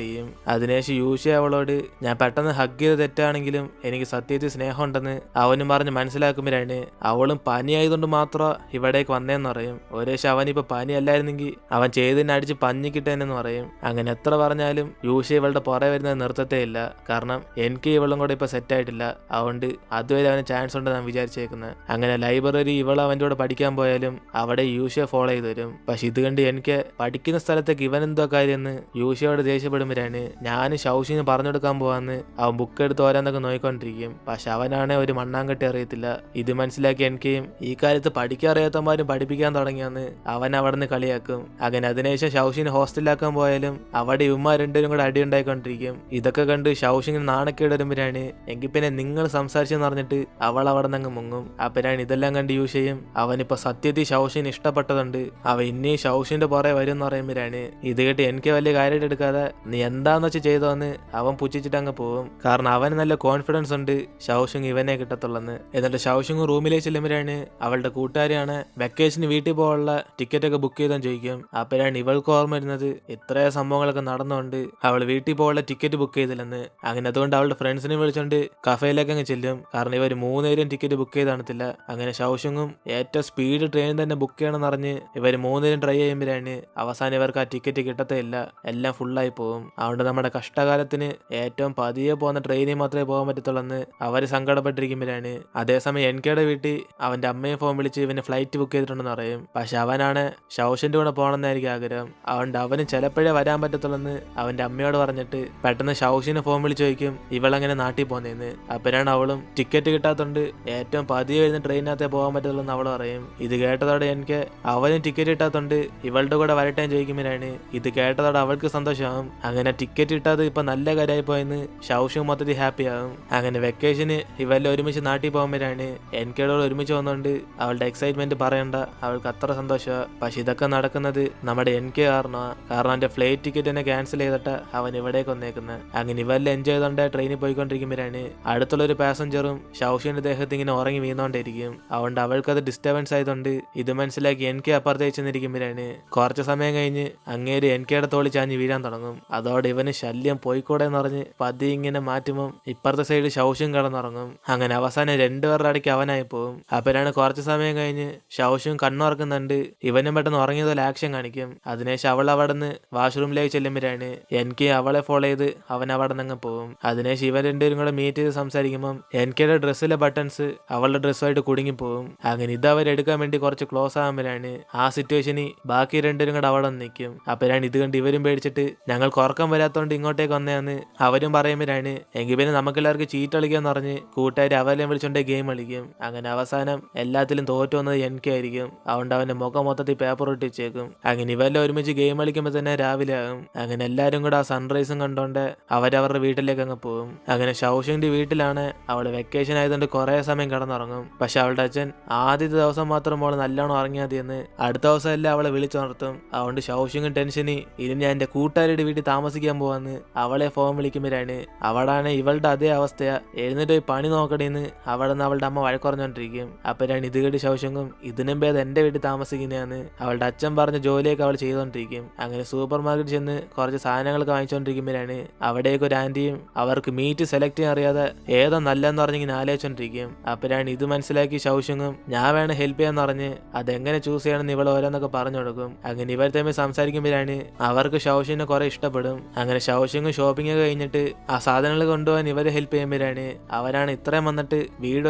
ചെയ്യും. അതിനുശേഷം യൂഷ അവളോട് ഞാൻ പെട്ടെന്ന് ഹഗ് ചെയ്ത് തെറ്റാണെങ്കിലും എനിക്ക് സത്യത്തിൽ സ്നേഹമുണ്ടെന്ന് അവനും പറഞ്ഞ് മനസ്സിലാക്കുമ്പോഴാണ് അവളും പനിയായതുകൊണ്ട് മാത്രം ഇവിടേക്ക് വന്നേന്ന് പറയും. ഒരേശം അവനിപ്പോ പനി അല്ലായിരുന്നെങ്കിൽ അവൻ ചെയ്തതിനെ അടിച്ച് പഞ്ഞിക്കിട്ടേനെന്ന് പറയും. അങ്ങനെ എത്ര പറഞ്ഞാലും യൂഷ ഇവളുടെ പുറകെ വരുന്നത് നിർത്തത്തേ ഇല്ല. കാരണം എനിക്ക് ഇവളും കൂടെ ഇപ്പൊ സെറ്റ് ആയിട്ടില്ല. അതുകൊണ്ട് അതുവരെ അവന് ചാൻസ് ഉണ്ട് ഞാൻ വിചാരിച്ചേക്കുന്നത്. അങ്ങനെ ലൈബ്രറി ഇവൾ അവൻ്റെ കൂടെ പഠിക്കാൻ പോയാലും അവിടെ യൂഷയെ ഫോളോ ചെയ്ത് വരും. പക്ഷെ ഇത് കണ്ട് എനിക്ക് പഠിക്കുന്ന സ്ഥലത്തേക്ക് ഇവൻ എന്തോ കാര്യമെന്ന് യൂഷയോട് ദേഷ്യപ്പെടുമ്പോഴാണ് ഞാൻ ഷൗഷിന് പറഞ്ഞു കൊടുക്കാൻ പോവാന്ന് അവൻ ബുക്ക് എടുത്ത് ഓരോന്നൊക്കെ നോക്കിക്കൊണ്ടിരിക്കും. പക്ഷെ അവനാണെ ഒരു മണ്ണാങ്കട്ടി അറിയത്തില്ല. ഇത് മനസ്സിലാക്കി എനിക്കും ഈ കാര്യത്ത് പഠിക്കാൻ അറിയാത്തമാരും പഠിപ്പിക്കാൻ തുടങ്ങിയാന്ന് അവൻ അവിടെ നിന്ന് കളിയാക്കും. അങ്ങനെ അതിനുശേഷം ഷൗഷിന് ഹോസ്റ്റലിലാക്കാൻ പോയാലും അവിടെ ഇവന്മാർ രണ്ടുപേരും കൂടെ അടി ഉണ്ടായിക്കൊണ്ടിരിക്കും. ഇതൊക്കെ കണ്ട് ഷൗഷിന് നാണക്കേട് വരുമ്പോഴാണ് എങ്കിൽ പിന്നെ നിങ്ങൾ സംസാരിച്ചെന്ന് പറഞ്ഞിട്ട് അവൾ അവിടെ നിന്ന് മുങ്ങും. അപ്പനാണ് ഇതെല്ലാം കണ്ട് യൂസ് ചെയ്യും. അവനിപ്പോ സത്യത്തിൽ ഷൗഷിന് ഇഷ്ടപ്പെട്ടതുണ്ട്. അവൻ ഇനി ഷൗഷിന്റെ പുറകെ വരും എന്ന് പറയുമ്പോഴാണ് ഇത് കേട്ട് എനിക്ക് വലിയ കാര്യമായിട്ട് എടുക്കാതെ നീ എന്താന്ന് വെച്ച് ചെയ്തോന്ന് അവൻ പുച്ഛിച്ചിട്ട് അങ്ങ് പോകും. കാരണം അവന് നല്ല കോൺഫിഡൻസ് ഉണ്ട് ഷൗഷിങ് ഇവനെ കിട്ടത്തുള്ളെന്ന്. എന്നിട്ട് ഷൗഷിങ് റൂമിലേക്ക് ചെല്ലുമ്പോഴാണ് അവളുടെ കൂട്ടുകാരിയാണ് വെക്കേഷന് വീട്ടിൽ പോകാനുള്ള ടിക്കറ്റ് ഒക്കെ ബുക്ക് ചെയ്താൽ ചോദിക്കും. അപ്പോഴാണ് ഇവൾക്ക് ഓർമ്മ വരുന്നത് ഇത്രയും സംഭവങ്ങളൊക്കെ നടന്നുകൊണ്ട് അവൾ വീട്ടിൽ പോകാനുള്ള ടിക്കറ്റ് ബുക്ക് ചെയ്തില്ലെന്ന്. അങ്ങനെ അതുകൊണ്ട് അവളുടെ ഫ്രണ്ട്സിനെ വിളിച്ചോണ്ട് കഫേയിലേക്ക് അങ്ങ് ചെല്ലും. കാരണം ഇവർ 3 പേരും ടിക്കറ്റ് ബുക്ക് ചെയ്ത് കാണത്തില്ല. അങ്ങനെ ഷൗഷുങ്ങും ഏറ്റവും സ്പീഡ് ട്രെയിൻ തന്നെ ബുക്ക് ചെയ്യണമെന്ന് പറഞ്ഞ് ഇവർ 3 പേരും ട്രൈ ചെയ്യുമ്പോഴാണ് അവസാനം ഇവർക്ക് ആ ടിക്കറ്റ് കിട്ടത്തേ ഇല്ല. എല്ലാം ഫുള്ളായി പോകും. അതുകൊണ്ട് നമ്മുടെ കഷ്ടകാലത്തിന് ഏറ്റവും പതിയെ പോകുന്ന ട്രെയിനിൽ മാത്രമേ പോകാൻ പറ്റത്തുള്ളെന്ന് അവർ സങ്കടപ്പെട്ടിരിക്കുമ്പോഴാണ് അതേസമയം എൻകെയുടെ വീട്ടിൽ അവന്റെ അമ്മയെ ഫോൺ വിളിച്ച് ഇവന് ഫ്ലൈറ്റ് ബുക്ക് ചെയ്തിട്ടുണ്ടെന്ന് പറയും. പക്ഷെ അവനാണ് ഷൗഷിന്റെ കൂടെ പോകണമെന്നായിരിക്കും ആഗ്രഹം. അതുകൊണ്ട് അവന് ചിലപ്പോഴേ വരാൻ പറ്റത്തുള്ളെന്ന് അവന്റെ അമ്മയോട് പറഞ്ഞിട്ട് പെട്ടെന്ന് ഷൗഷിനെ ഫോൺ വിളിച്ച് ചോദിക്കും ഇവളെങ്ങനെ നാട്ടിൽ പോകുന്നതെന്ന്. അപ്പോഴാണ് അവളും ടിക്കറ്റ് കിട്ടാത്തോണ്ട് ഏറ്റവും പതിയെ വരുന്ന ട്രെയിനകത്തേ പോകാൻ പറ്റത്തുള്ളൂ അവൾ പറയും. ഇത് കേട്ടതോടെ എനിക്ക് അവനും ടിക്കറ്റ് കിട്ടാത്തോണ്ട് ഇവളുടെ കൂടെ വരട്ടെ ചോദിക്കുമ്പോഴാണ് ഇത് കേട്ടതോടെ അവൾക്ക് സന്തോഷമാകും. അങ്ങനെ ടിക്കറ്റ് കിട്ടാതെ ഇപ്പൊ നല്ല കാര്യമായി പോയെന്ന് ഷൗഷും മൊത്തത്തിൽ ഹാപ്പി ആകും. അങ്ങനെ വെക്കേഷന് ഇവരെല്ലാം ഒരുമിച്ച് നാട്ടിൽ പോകുമ്പോഴാണ് എൻകെയോട് ഒരുമിച്ച് വന്നുകൊണ്ട് അവളുടെ എക്സൈറ്റ്മെന്റ് പറയണ്ട, അവൾക്ക് അത്ര സന്തോഷമാണ്. പക്ഷെ ഇതൊക്കെ നടക്കുന്നത് നമ്മുടെ എൻകെ കാരണമാണ്. കാരണം അവന്റെ ഫ്ലൈറ്റ് ടിക്കറ്റ് തന്നെ ക്യാൻസൽ ചെയ്തിട്ട് അവൻ ഇവിടേക്ക് വന്നേക്കുന്നത്. അങ്ങനെ ഇവരെല്ലാം എൻജോയ് ചെയ്തോണ്ട് ട്രെയിനിൽ പോയിക്കൊണ്ടിരിക്കുമ്പോഴാണ് അടുത്തുള്ളൊരു പാസഞ്ചറും ഷൗഷിന്റെ ദേഹത്ത് ഇങ്ങനെ ഉറങ്ങി വീണോണ്ടിരിക്കും. അതുകൊണ്ട് അവൾക്കത് ഡിസ്റ്റർബൻസ് ആയതുകൊണ്ട് ഇത് മനസ്സിലാക്കി എൻകെ അപ്പുറത്തേക്ക് ചെന്നിരിക്കുമ്പോഴാണ് കുറച്ച് സമയം കഴിഞ്ഞ് അങ്ങേര് എൻകെയുടെ തോളി ചാഞ്ഞ് വീഴാൻ തുടങ്ങും. അതോടെ ഇവന് ശല്യം പോയിക്കൂടെ എന്ന് പറഞ്ഞ് പതി ഇങ്ങനെ മാറ്റുമ്പോൾ ഇപ്പുറത്തെ സൈഡ് ഷൗഷും കിടന്നുറങ്ങും. അങ്ങനെ അവസാനം രണ്ടുപേരുടെ ഇടയ്ക്ക് അവനായി പോകും. അപ്പോഴാണ് കുറച്ച് സമയം കഴിഞ്ഞ് ഷൗഷും കണ്ണുറക്കുന്നുണ്ട്. ഇവനും പെട്ടെന്ന് ഉറങ്ങിയതുപോലെ ആക്ഷൻ കാണിക്കും. അതിനുശേഷം അവൾ അവിടെ നിന്ന് വാഷ്റൂമിലേക്ക് ചെല്ലുമ്പോഴാണ് എനിക്ക് അവളെ ഫോളോ ചെയ്ത് അവൻ അവിടെ നിന്ന് പോകും. അതിനുശേഷം ഇവൻ രണ്ടുപേരും കൂടെ മീറ്റ് ചെയ്ത് സംസാരിക്കുമ്പോൾ എനിക്കയുടെ ഡ്രസ്സിലെ ബട്ടൺസ് അവളുടെ ഡ്രസ്സുമായിട്ട് കുടുങ്ങിപ്പോവും. അങ്ങനെ ഇത് അവരെടുക്കാൻ വേണ്ടി കുറച്ച് ക്ലോസ് ആകുമ്പോഴാണ് ആ സിറ്റുവേഷനിൽ ബാക്കി രണ്ടുപേരും കൂടെ അവിടെ നിൽക്കും. അപ്പോഴാണ് ഇത് കണ്ട് ഇവരും പേടിച്ചിട്ട് ഞങ്ങൾക്ക് ഉറക്കം വരാത്തോണ്ട് ഇങ്ങോട്ടേക്ക് വന്നതെന്ന് അവരും പറയുമ്പോഴാണ് എങ്കിൽ പിന്നെ നമുക്കെല്ലാവർക്കും ചീറ്റ് കളിക്കാന്ന് പറഞ്ഞ് കൂട്ടുകാർ അവരെല്ലാം വിളിച്ചോണ്ടേ ഗെയിം കളിക്കും. അങ്ങനെ അവസാനം എല്ലാത്തിലും തോറ്റു വന്നത് എനിക്കായിരിക്കും. അതുകൊണ്ട് അവന്റെ മുഖം മൊത്തത്തിൽ പേപ്പർ ഒട്ടിച്ചേക്കും. അങ്ങനെ ഇവരെല്ലാം ഒരുമിച്ച് ഗെയിം കളിക്കുമ്പോൾ തന്നെ രാവിലെ ആകും. അങ്ങനെ എല്ലാവരും കൂടെ ആ സൺറൈസും കണ്ടോണ്ട് അവരവരുടെ വീട്ടിലേക്ക് അങ്ങ് പോകും. അങ്ങനെ ഷൗഷിന്റെ വീട്ടിലാണ് അവള് വെക്കേഷൻ ആയതുകൊണ്ട് കുറെ സമയം കിടന്നുറങ്ങും. പക്ഷെ അവളുടെ അച്ഛൻ ആദ്യത്തെ ദിവസം മാത്രം അവള് നല്ലോണം ഉറങ്ങിയാതിയെന്ന് അടുത്ത ദിവസം എല്ലാം അവളെ വിളിച്ചുണർത്തും. അതുകൊണ്ട് ഷൗഷിങ്ങും ടെൻഷന് ഇനി ഞാൻ എന്റെ കൂട്ടുകാരുടെ വീട്ടിൽ താമസിക്കാൻ പോവാന്ന് അവളെ ഫോൺ വിളിക്കുമ്പോഴാണ് അവളാണ് ഇവളുടെ അതേ അവസ്ഥയാ, എഴുന്നേറ്റ് പോയി പണി നോക്കണേന്ന് അവിടെ നിന്ന് അവളുടെ അമ്മ വഴക്കുറഞ്ഞോണ്ടിരിക്കും. അപ്പോഴാണ് ഇത് കേട്ട് ഷൗഷിങ്ങും ഇതിനും ഭേദം എന്റെ വീട്ടിൽ താമസിക്കുന്നതാണ് അവളുടെ അച്ഛൻ പറഞ്ഞ ജോലിയൊക്കെ അവൾ ചെയ്തോണ്ടിരിക്കും. അങ്ങനെ സൂപ്പർ മാർക്കറ്റ് ചെന്ന് കുറച്ച് സാധനങ്ങളൊക്കെ വാങ്ങിച്ചോണ്ടിരിക്കുമ്പോഴാണ് അവിടേക്ക് ഒരു ആന്റിയും അവർക്ക് മീറ്റ് സെലക്ട് ചെയ്യാൻ അറിയാതെ ഏതോ നല്ലതെന്ന് പറഞ്ഞിങ്ങനെ ആലോചിച്ചോണ്ടിരിക്കും. അപ്പോഴാണ് ഇത് മനസ്സിലാക്കി ഷൗഷിങ്ങും ഞാൻ വേണം ഹെൽപ്പ് ചെയ്യാന്ന് പറഞ്ഞ് അതെങ്ങനെ ചൂസ് ചെയ്യണമെന്ന് ഇവൾ ഓരോന്നൊക്കെ പറഞ്ഞു കൊടുക്കും. അങ്ങനെ ഇവർ തമ്മിൽ സംസാരിക്കുമ്പോഴാണ് അവർക്ക് ഷൗഷിനെ കുറെ ഇഷ്ടപ്പെടും. അങ്ങനെ ഷൗഷിങ്ങും ഷോപ്പിംഗ് ഒക്കെ കഴിഞ്ഞിട്ട് ആ സാധനങ്ങൾ കൊണ്ടുപോകാൻ ഇവരെ ഹെൽപ്പ് ചെയ്യുമ്പോഴാണ് അവരാണ് ഇത്രയും വന്നിട്ട് വീട്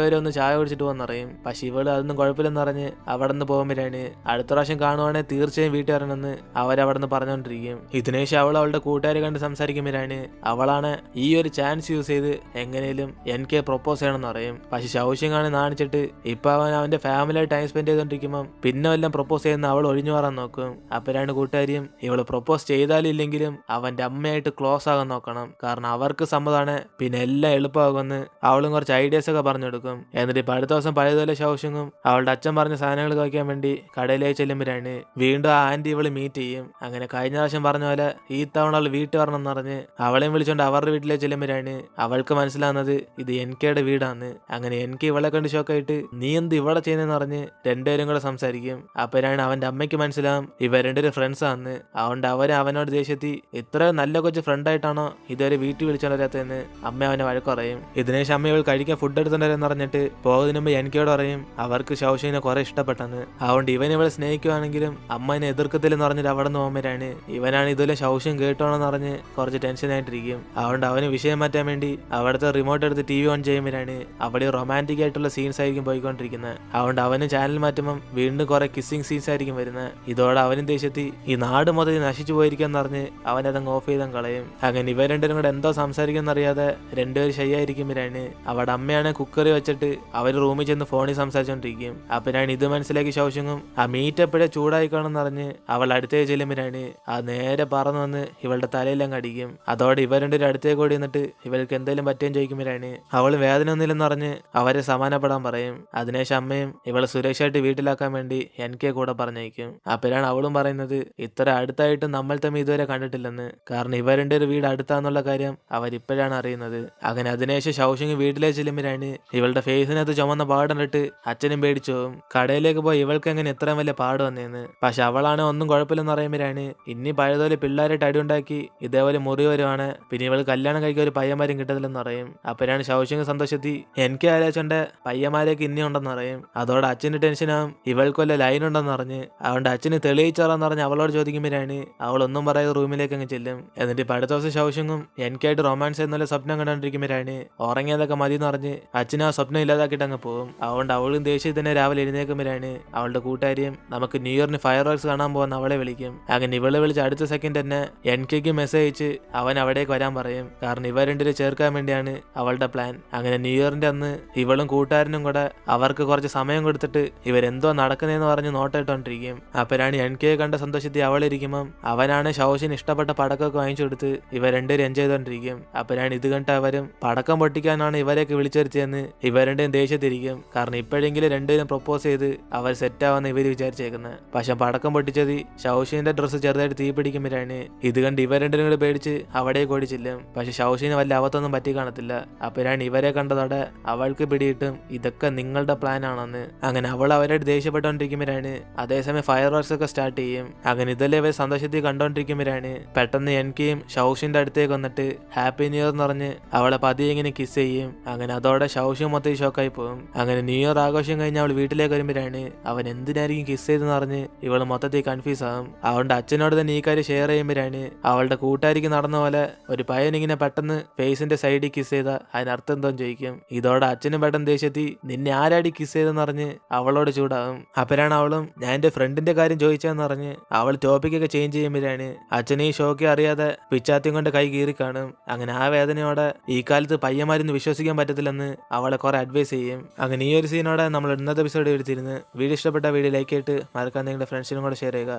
വരെ ഒന്ന് ചായ കുടിച്ചിട്ട് പോകുന്നറിയും. പക്ഷെ ഇവള് അതൊന്നും കുഴപ്പമില്ലെന്ന് പറഞ്ഞ് അവിടെ നിന്ന് പോകുമ്പോഴാണ് അടുത്ത പ്രാവശ്യം കാണുവാണെങ്കിൽ തീർച്ചയായും വീട്ടിൽ വരണമെന്ന് അവരവിടെ നിന്ന് പറഞ്ഞുകൊണ്ടിരിക്കും. ഇതിനുശേഷം അവൾ അവളുടെ കൂട്ടുകാരെ കണ്ട് സംസാരിക്കുമ്പോഴാണ് അവളാണ് ഈ ഒരു ചാൻസ് യൂസ് ചെയ്ത് എങ്ങനെയും എനിക്ക് പ്രൊപ്പോസ് ചെയ്യണമെന്ന് പറയും. പക്ഷെ ഷൗഷിങ്ങാണ് നാണിച്ചിട്ട് ഇപ്പൊ അവൻ അവന്റെ ഫാമിലിയായി ടൈം സ്പെൻഡ് ചെയ്തോണ്ടിരിക്കുമ്പോൾ പിന്നെ വല്ലതും പ്രൊപ്പോസ് ചെയ്യുന്ന അവൾ ഒഴിഞ്ഞു മാറാൻ നോക്കും. അപ്പോഴാണ് കൂട്ടുകാരിയും ഇവള് പ്രൊപ്പോസ് ചെയ്താലും ഇല്ലെങ്കിലും അവന്റെ അമ്മയായിട്ട് ക്ലോസ് ആകാൻ നോക്കണം, കാരണം അവർക്ക് സമ്മതമാണ്, പിന്നെ എല്ലാം എളുപ്പമാകുമെന്ന് അവളും കുറച്ച് ഐഡിയാസ് ഒക്കെ പറഞ്ഞു കൊടുക്കും. എന്നിട്ട് ഇപ്പൊ അടുത്ത ദിവസം പഴയതുപോലെ ഷൗഷിങ്ങും അവളുടെ അച്ഛൻ പറഞ്ഞ സാധനങ്ങൾ കഴിക്കാൻ വേണ്ടി കടയിലേക്ക് ചെല്ലുമ്പോഴാണ് വീണ്ടും ആ ആന്റി ഇവള് മീറ്റ് ചെയ്യും. അങ്ങനെ കഴിഞ്ഞ പ്രാവശ്യം പറഞ്ഞ പോലെ ഈ തവണ അവൾ വീട്ടിൽ വരണം എന്ന് പറഞ്ഞ് അവളെയും വിളിച്ചോണ്ട് അവരുടെ വീട്ടിലേക്ക് ചെല്ലുമ്പോഴാണ് അവൾക്ക് മനസ്സിലാവുന്നത് ഇത് എൻകെയുടെ വീടാണ്. അങ്ങനെ എനിക്ക് ഇവളെ കണ്ട് ഷോക്കായിട്ട് നീ എന്ത് ഇവിടെ ചെയ്യുന്നതെന്ന് പറഞ്ഞ് രണ്ടുപേരും കൂടെ സംസാരിക്കും. അപ്പോഴാണ് അവന്റെ അമ്മയ്ക്ക് മനസ്സിലാവും ഇവർ രണ്ടുപേരും ഫ്രണ്ട്സ് ആണ്. അതുകൊണ്ട് അവനോട് ദേഷ്യത്തി ഇത്ര നല്ല കൊച്ചു ഫ്രണ്ടായിട്ടാണോ ഇതുവരെ വീട്ടിൽ വിളിച്ചോണ്ട് വരാത്തതെന്ന് അമ്മ അവനെ വഴക്കുറയും. ഇതിനുശേഷം അമ്മ ഇവൾ കഴിക്കാൻ ഫുഡ് എടുത്തിട്ടുണ്ടെന്ന് പറഞ്ഞിട്ട് പോകുന്നതിന് മുമ്പ് എനിക്കോട് പറയും അവർക്ക് ഷൗഷിനെ കുറെ ഇഷ്ടപ്പെട്ടെന്ന്. അതുകൊണ്ട് ഇവൻ ഇവളെ സ്നേഹിക്കുവാണെങ്കിലും അമ്മ എന്നെ എതിർക്കത്തില്ലെന്ന് പറഞ്ഞിട്ട് അവിടെ നിന്ന് പോകുമ്പോഴാണ് ഇവനാണ് ഇതുപോലെ ഷൗഷൻ കേട്ടോണെന്ന് പറഞ്ഞ് കുറച്ച് ടെൻഷൻ ആയിട്ടിരിക്കും. അതുകൊണ്ട് അവന് വിഷയം മാറ്റാൻ വേണ്ടി അവിടുത്തെ റിമോട്ട് എടുത്ത് TV ഓൺ ചെയ്യുമ്പോഴാണ് അവിടെ റൊമാൻറ്റിക് ആയിട്ടുള്ള സീൻസ് ആയിരിക്കും പോയിക്കൊണ്ടിരിക്കുന്നത്. അതുകൊണ്ട് അവന് ചാനൽ മാറ്റുമ്പോൾ വീണ്ടും കുറെ കിസ്സിങ് സീൻസ് ആയിരിക്കും വരുന്നത്. ഇതോടെ അവനും ദേഷ്യത്തി ഈ നാട് മൊത്തത്തിൽ നശിച്ചു പോയിരിക്കാന്ന് പറഞ്ഞ് അവനതങ്ങ് ഓഫ് ചെയ്താൽ കളയും. അങ്ങനെ ഇവർ രണ്ടുപേരും കൂടെ എന്തോ സംസാരിക്കുന്നറിയാതെ രണ്ടുപേരും ശരിയായിരിക്കുമ്പോഴാണ് അവിടെ അമ്മയാണ് കുക്കറി വെച്ചിട്ട് അവർ റൂമിൽ ചെന്ന് ഫോണിൽ സംസാരിച്ചോണ്ടിരിക്കും. അപ്പോഴാണ് ഇത് മനസ്സിലാക്കി ഷൗഷിങ്ങും ആ മീറ്റ് എപ്പോഴേ ചൂടായിക്കോണെന്ന് പറഞ്ഞ് അവൾ അടുത്തേക്ക് ചെല്ലുമ്പോഴാണ് ആ നേരെ പറന്നു വന്ന് ഇവളുടെ തലയിലങ്ങ് അടിക്കും. അതോടെ ഇവർ രണ്ടുപേരും അടുത്തേക്ക് ഓടി നിന്നിട്ട് ഇവൾക്ക് എന്തെങ്കിലും പറ്റുകയും ചോദിക്കുമ്പോഴാണ് അവൾ വേദന ഒന്നുമില്ലെന്ന് പറഞ്ഞ് അവരെ സമാനപ്പെടാൻ പറയും. അതിനുശേഷം അമ്മയും ഇവളെ സുരക്ഷയായിട്ട് വീട്ടിലാക്കാൻ വേണ്ടി എനിക്ക് കൂടെ പറഞ്ഞയക്കും. അപ്പോഴാണ് അവളും പറയുന്നത് ഇത്ര അടുത്തായിട്ട് നമ്മൾ തമ്മിൽ ഇതുവരെ കണ്ടിട്ടില്ലെന്ന്, കാരണം ഇവർ രണ്ടുപേരും വീട് അടുത്താന്നുള്ള കാര്യം അവരിപ്പോഴാണ് അറിയുന്നത്. അങ്ങനെ അതിനുശേഷം ഷൗഷിങ് വീട്ടിലേക്ക് ചെല്ലുമ്പോഴാണ് ഇവളുടെ ഫേസിനകത്ത് ചുമന്ന പാടന്നിട്ട് അച്ഛനും പേടിച്ചു പോകും. കടയിലേക്ക് പോയി ഇവൾക്ക് എങ്ങനെ ഇത്രയും വലിയ പാട് വന്നേന്ന്. പക്ഷെ അവളാണ് ഒന്നും കുഴപ്പമില്ലെന്ന് പറയുമ്പോഴാണ് ഇനി പഴയതുപോലെ പിള്ളേരായിട്ട് അടിയുണ്ടാക്കി ഇതേപോലെ മുറി വരുവാണ്, പിന്നെ ഇവൾ കല്യാണം കഴിക്കാൻ ഒരു പയ്യന്മാരും കിട്ടത്തില്ലെന്ന് പറയും. അപ്പോഴാണ് ശൗശിങ് സന്തോഷത്തി എനിക്ക് ആലോചിച്ചോണ്ട് പയ്യന്മാരേക്ക് ഇനി ഉണ്ടെന്ന് പറയും. അതോടെ അച്ഛന് ടെൻഷനാവും, ഇവൾക്കൊല്ല ലൈൻ ഉണ്ടെന്ന് പറഞ്ഞ്. അതുകൊണ്ട് അച്ഛന് തെളിയിച്ചോറാന്ന് പറഞ്ഞ് അവളോട് ചോദിക്കുമ്പോഴാണ് അവളൊന്നും പറയാതെ റൂമിലേക്ക് അങ്ങ് ചെല്ലും. എന്നിട്ട് ഇപ്പൊ അടുത്ത ദിവസം ശൗശിങ്ങും എനിക്കായിട്ട് റൊമാൻസ് എന്നല്ല സ്വപ്നം കണ്ടോണ്ടിരിക്കുമ്പോഴാണ് ഉറങ്ങിയതൊക്കെ മതി എന്ന് പറഞ്ഞ് അച്ഛനും ആ സ്വപ്നം ഇല്ലാതാക്കിയിട്ട് അങ്ങ് പോകും. അതുകൊണ്ട് അവളും ദേഷ്യം തന്നെ രാവിലെ എഴുന്നേക്കുമ്പോഴാണ് അവളുടെ കൂട്ടുകാരിയും നമുക്ക് ന്യൂ ഇയറിന് ഫയർ വർക്ക്സ് കാണാൻ പോകുന്ന അവളെ വിളിക്കും. അങ്ങനെ ഇവളെ വിളിച്ച് അടുത്ത സെക്കൻഡ് തന്നെ എനിക്ക് മെസ്സേജ് അയച്ച് അവൻ അവിടേക്ക് വരാൻ പറയും. കാരണം ഇവ രണ്ടിനെ ചേർക്കാൻ വേണ്ടിയാണ് അവളുടെ പ്ലാൻ. അങ്ങനെ ന്യൂ ഇയറിന്റെ അന്ന് ഇവളും കൂട്ടുകാരനും കൂടെ അവർക്ക് കുറച്ച് സമയം കൊടുത്തിട്ട് ഇവരെന്തോ നടക്കുന്നതെന്ന് പറഞ്ഞ് നോട്ടിട്ടോണ്ടിരിക്കും. അപ്പോഴാണ് എനിക്ക് കണ്ട സന്തോഷത്തിൽ അവളിരിക്കുമ്പം അവനാണ് ശൗശിന് ഇഷ്ടപ്പെട്ട പടക്കമൊക്കെ വാങ്ങിച്ചു കൊടുത്ത് ഇവ രണ്ടുപേരും എൻജോയ് ചെയ്തോണ്ടിരിക്കും. അപ്പോഴാണ് ഇത് കണ്ട അവരും പടക്കം പൊട്ടിക്കാനാണ് ഇവരെയൊക്കെ വിളിച്ചെടുത്തതെന്ന് ഇവ രണ്ടും ദേഷ്യത്തിരിക്കും. കാരണം ഇപ്പോഴെങ്കിലും രണ്ടുപേരും പ്രൊപ്പോസ് ചെയ്ത് അവർ സെറ്റാവെന്ന് ഇവർ വിചാരിച്ചേക്കുന്നത്. പക്ഷെ പടക്കം പൊട്ടിച്ചത് ശൗശിന്റെ ഡ്രസ്സ് ചെറുതായിട്ട് തീ പിടിക്കുമ്പോഴാണ് ഇത് കണ്ട് ഇവ രണ്ടിനും കൂടെ പേടിച്ച് അവിടേക്ക് ഓടിച്ചില്ലും. പക്ഷെ ശൗശിന് വല്ല അവത്തൊന്നും പറ്റി കാണത്തില്ല. അപ്പോഴാണ് ഇവരെ കണ്ടതോടെ അവൾക്ക് പിടിയിട്ടും ഇതൊക്കെ നിങ്ങളുടെ പ്ലാൻ ആണെന്ന്. അങ്ങനെ അവൾ അവരോട് ദേഷ്യപ്പെട്ടുകൊണ്ടിരിക്കുമ്പോഴാണ് അതേസമയം ഫയർ വർക്ക്സ് ഒക്കെ സ്റ്റാർട്ട് ചെയ്യും. അങ്ങനെ ഇതെല്ലാം ഇവർ സന്തോഷത്തിൽ കണ്ടോണ്ടിരിക്കുമ്പോഴാണ് പെട്ടെന്ന് എനിക്കും ശൗശിന്റെ അടുത്തേക്ക് വന്നിട്ട് ഹാപ്പി ന്യൂ ഇയർ എന്ന് പറഞ്ഞ് അവളെ പതിയെ ഇങ്ങനെ കിസ് ചെയ്യും. അങ്ങനെ അതോടെ ശൗശിയും മൊത്തം ഷോക്കായി പോകും. അങ്ങനെ ന്യൂ ഇയർ ആഘോഷം കഴിഞ്ഞ് അവൾ വീട്ടിലേക്ക് വരുമ്പോഴാണ് അവൻ എന്തിനായിരിക്കും കിസ് ചെയ്തെന്ന് പറഞ്ഞ് ഇവള് മൊത്തത്തിൽ കൺഫ്യൂസ് ആകും. അവളുടെ അച്ഛനോട് തന്നെ ഈ കാര്യം ഷെയർ ചെയ്യുമ്പോഴാണ് അവളുടെ കൂട്ടുകാരിക്ക് നടന്ന പോലെ ഒരു പയ്യനിങ്ങനെ പെട്ടെന്ന് ഫേസിന്റെ സൈഡിൽ കിസ് ചെയ്ത അതിനർത്ഥം എന്തോന്ന് ചോദിക്കും. ഇതോടെ അച്ഛനും പെട്ടെന്ന് ദേഷ്യത്തി നിന്നെ ആരാടി കിസ് ചെയ്തെന്ന് പറഞ്ഞ് അവളോട് ചൂടാകും. അപ്പോഴാണ് അവളും ഞാൻ എന്റെ ഫ്രണ്ടിന്റെ കാര്യം ചോദിച്ചതെന്ന് പറഞ്ഞ് അവൾ ടോപ്പിക്കൊക്കെ ചേഞ്ച് ചെയ്യുമ്പോഴാണ് അച്ഛനെ ഈ ഷോക്ക് അറിയാതെ പിച്ചാത്തിയും കൊണ്ട് കൈ കീറി കാണും. അങ്ങനെ ആ വേദനയോടെ ഈ കാലത്ത് പയ്യന്മാരൊന്നും വിശ്വസിക്കാൻ പറ്റത്തില്ലെന്ന് അവളെ കുറെ അഡ്വൈസ് ചെയ്യും. അങ്ങനെ ഈ ഒരു സീനോടെ നമ്മൾ ഇന്നത്തെ എപ്പിസോഡ് എടുത്തിരുന്നു. വീഡിയോ ഇഷ്ടപ്പെട്ട വീഡിയോ ലൈക്ക് ചെയ്തിട്ട് മറക്കാൻ നിങ്ങളുടെ ഫ്രണ്ട്സിനും കൂടെ ഷെയർ ചെയ്യുക.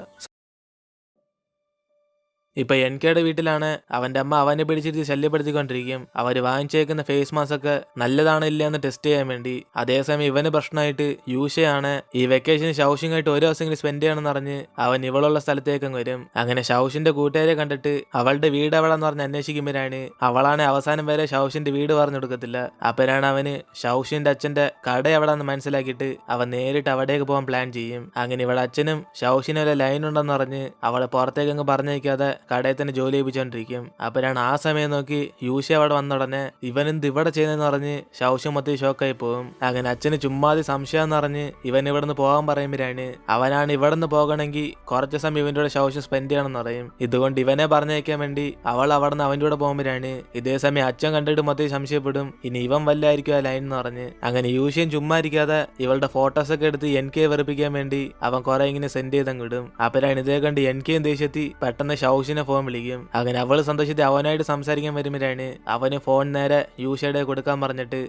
ഇപ്പൊ എൻകെയുടെ വീട്ടിലാണ് അവന്റെ അമ്മ അവനെ പിടിച്ചിട്ട് ശല്യപ്പെടുത്തിക്കൊണ്ടിരിക്കും. അവര് വാങ്ങിച്ചേക്കുന്ന ഫേസ് മാസ്ക് ഒക്കെ നല്ലതാണോ ഇല്ല എന്ന് ടെസ്റ്റ് ചെയ്യാൻ വേണ്ടി. അതേസമയം ഇവന് പ്രശ്നമായിട്ട് യൂഷയാണ് ഈ വെക്കേഷൻ ശൗഷിങ്ങായിട്ട് ഒരു ദിവസം സ്പെൻഡ് ചെയ്യണമെന്ന് പറഞ്ഞ് അവൻ ഇവളുള്ള സ്ഥലത്തേക്കും വരും. അങ്ങനെ ശൗഷിന്റെ കൂട്ടുകാരെ കണ്ടിട്ട് അവളുടെ വീട് എവിടെന്ന് പറഞ്ഞ് അന്വേഷിക്കുമ്പോഴാണ് അവളാണ് അവസാനം വരെ ശൗഷിന്റെ വീട് പറഞ്ഞു കൊടുക്കത്തില്ല. അപ്പോഴാണ് അവന് ശൗഷിന്റെ അച്ഛന്റെ കട എവിടെന്ന് മനസ്സിലാക്കിയിട്ട് അവൻ നേരിട്ട് അവിടേക്ക് പോകാൻ പ്ലാൻ ചെയ്യും. അങ്ങനെ ഇവളെ അച്ഛനും ശൗഷിന് ഒരു ലൈൻ ഉണ്ടെന്ന് പറഞ്ഞ് അവളെ പുറത്തേക്ക് അങ്ങ് പറഞ്ഞേക്കാതെ കടയിൽ തന്നെ ജോലി ചെയ്യിപ്പിച്ചോണ്ടിരിക്കും. അപ്പോഴാണ് ആ സമയം നോക്കി യൂഷ അവിടെ വന്ന ഉടനെ ഇവനെന്ത് ഇവിടെ ചെയ്യുന്നതെന്ന് പറഞ്ഞ് ശൗശം മൊത്തം ഷോക്കായി പോകും. അങ്ങനെ അച്ഛന് ചുമ്മാതി സംശയം എന്ന് പറഞ്ഞ് ഇവൻ ഇവിടെ നിന്ന് പോകാൻ പറയുമ്പോഴാണ് അവനാണ് ഇവിടെ നിന്ന് പോകണമെങ്കിൽ കുറച്ച് സമയം ഇവന്റെ കൂടെ ശൗശം സ്പെൻഡ് ചെയ്യണമെന്ന് പറയും. ഇതുകൊണ്ട് ഇവനെ പറഞ്ഞയക്കാൻ വേണ്ടി അവൾ അവിടെ നിന്ന് അവന്റെ കൂടെ പോകുമ്പോഴാണ് ഇതേ സമയം അച്ഛൻ കണ്ടിട്ട് മൊത്തം സംശയപ്പെടും ഇനി ഇവൻ വല്ലായിരിക്കും ആ ലൈൻ എന്ന് പറഞ്ഞ്. അങ്ങനെ യൂഷയും ചുമ്മാ ഇരിക്കാതെ ഇവളുടെ ഫോട്ടോസ് ഒക്കെ എടുത്ത് എനിക്ക് വെറുപ്പിക്കാൻ വേണ്ടി അവൻ കുറെ ഇങ്ങനെ സെൻഡ് ചെയ്തങ്ങ് വിടും. അപ്പോഴാണ് ഇതേ കണ്ട് എനിക്കും ദേഷ്യത്തി പെട്ടെന്ന് ശൗശിനെ ഫോൺ വിളിക്കും. അങ്ങനെ അവള് സന്തോഷത്തിൽ അവനായിട്ട് സംസാരിക്കാൻ വരുമ്പോഴാണ് അവന് ഫോൺ നേരെ യൂഷയുടെ കൊടുക്കാൻ പറഞ്ഞിട്ട്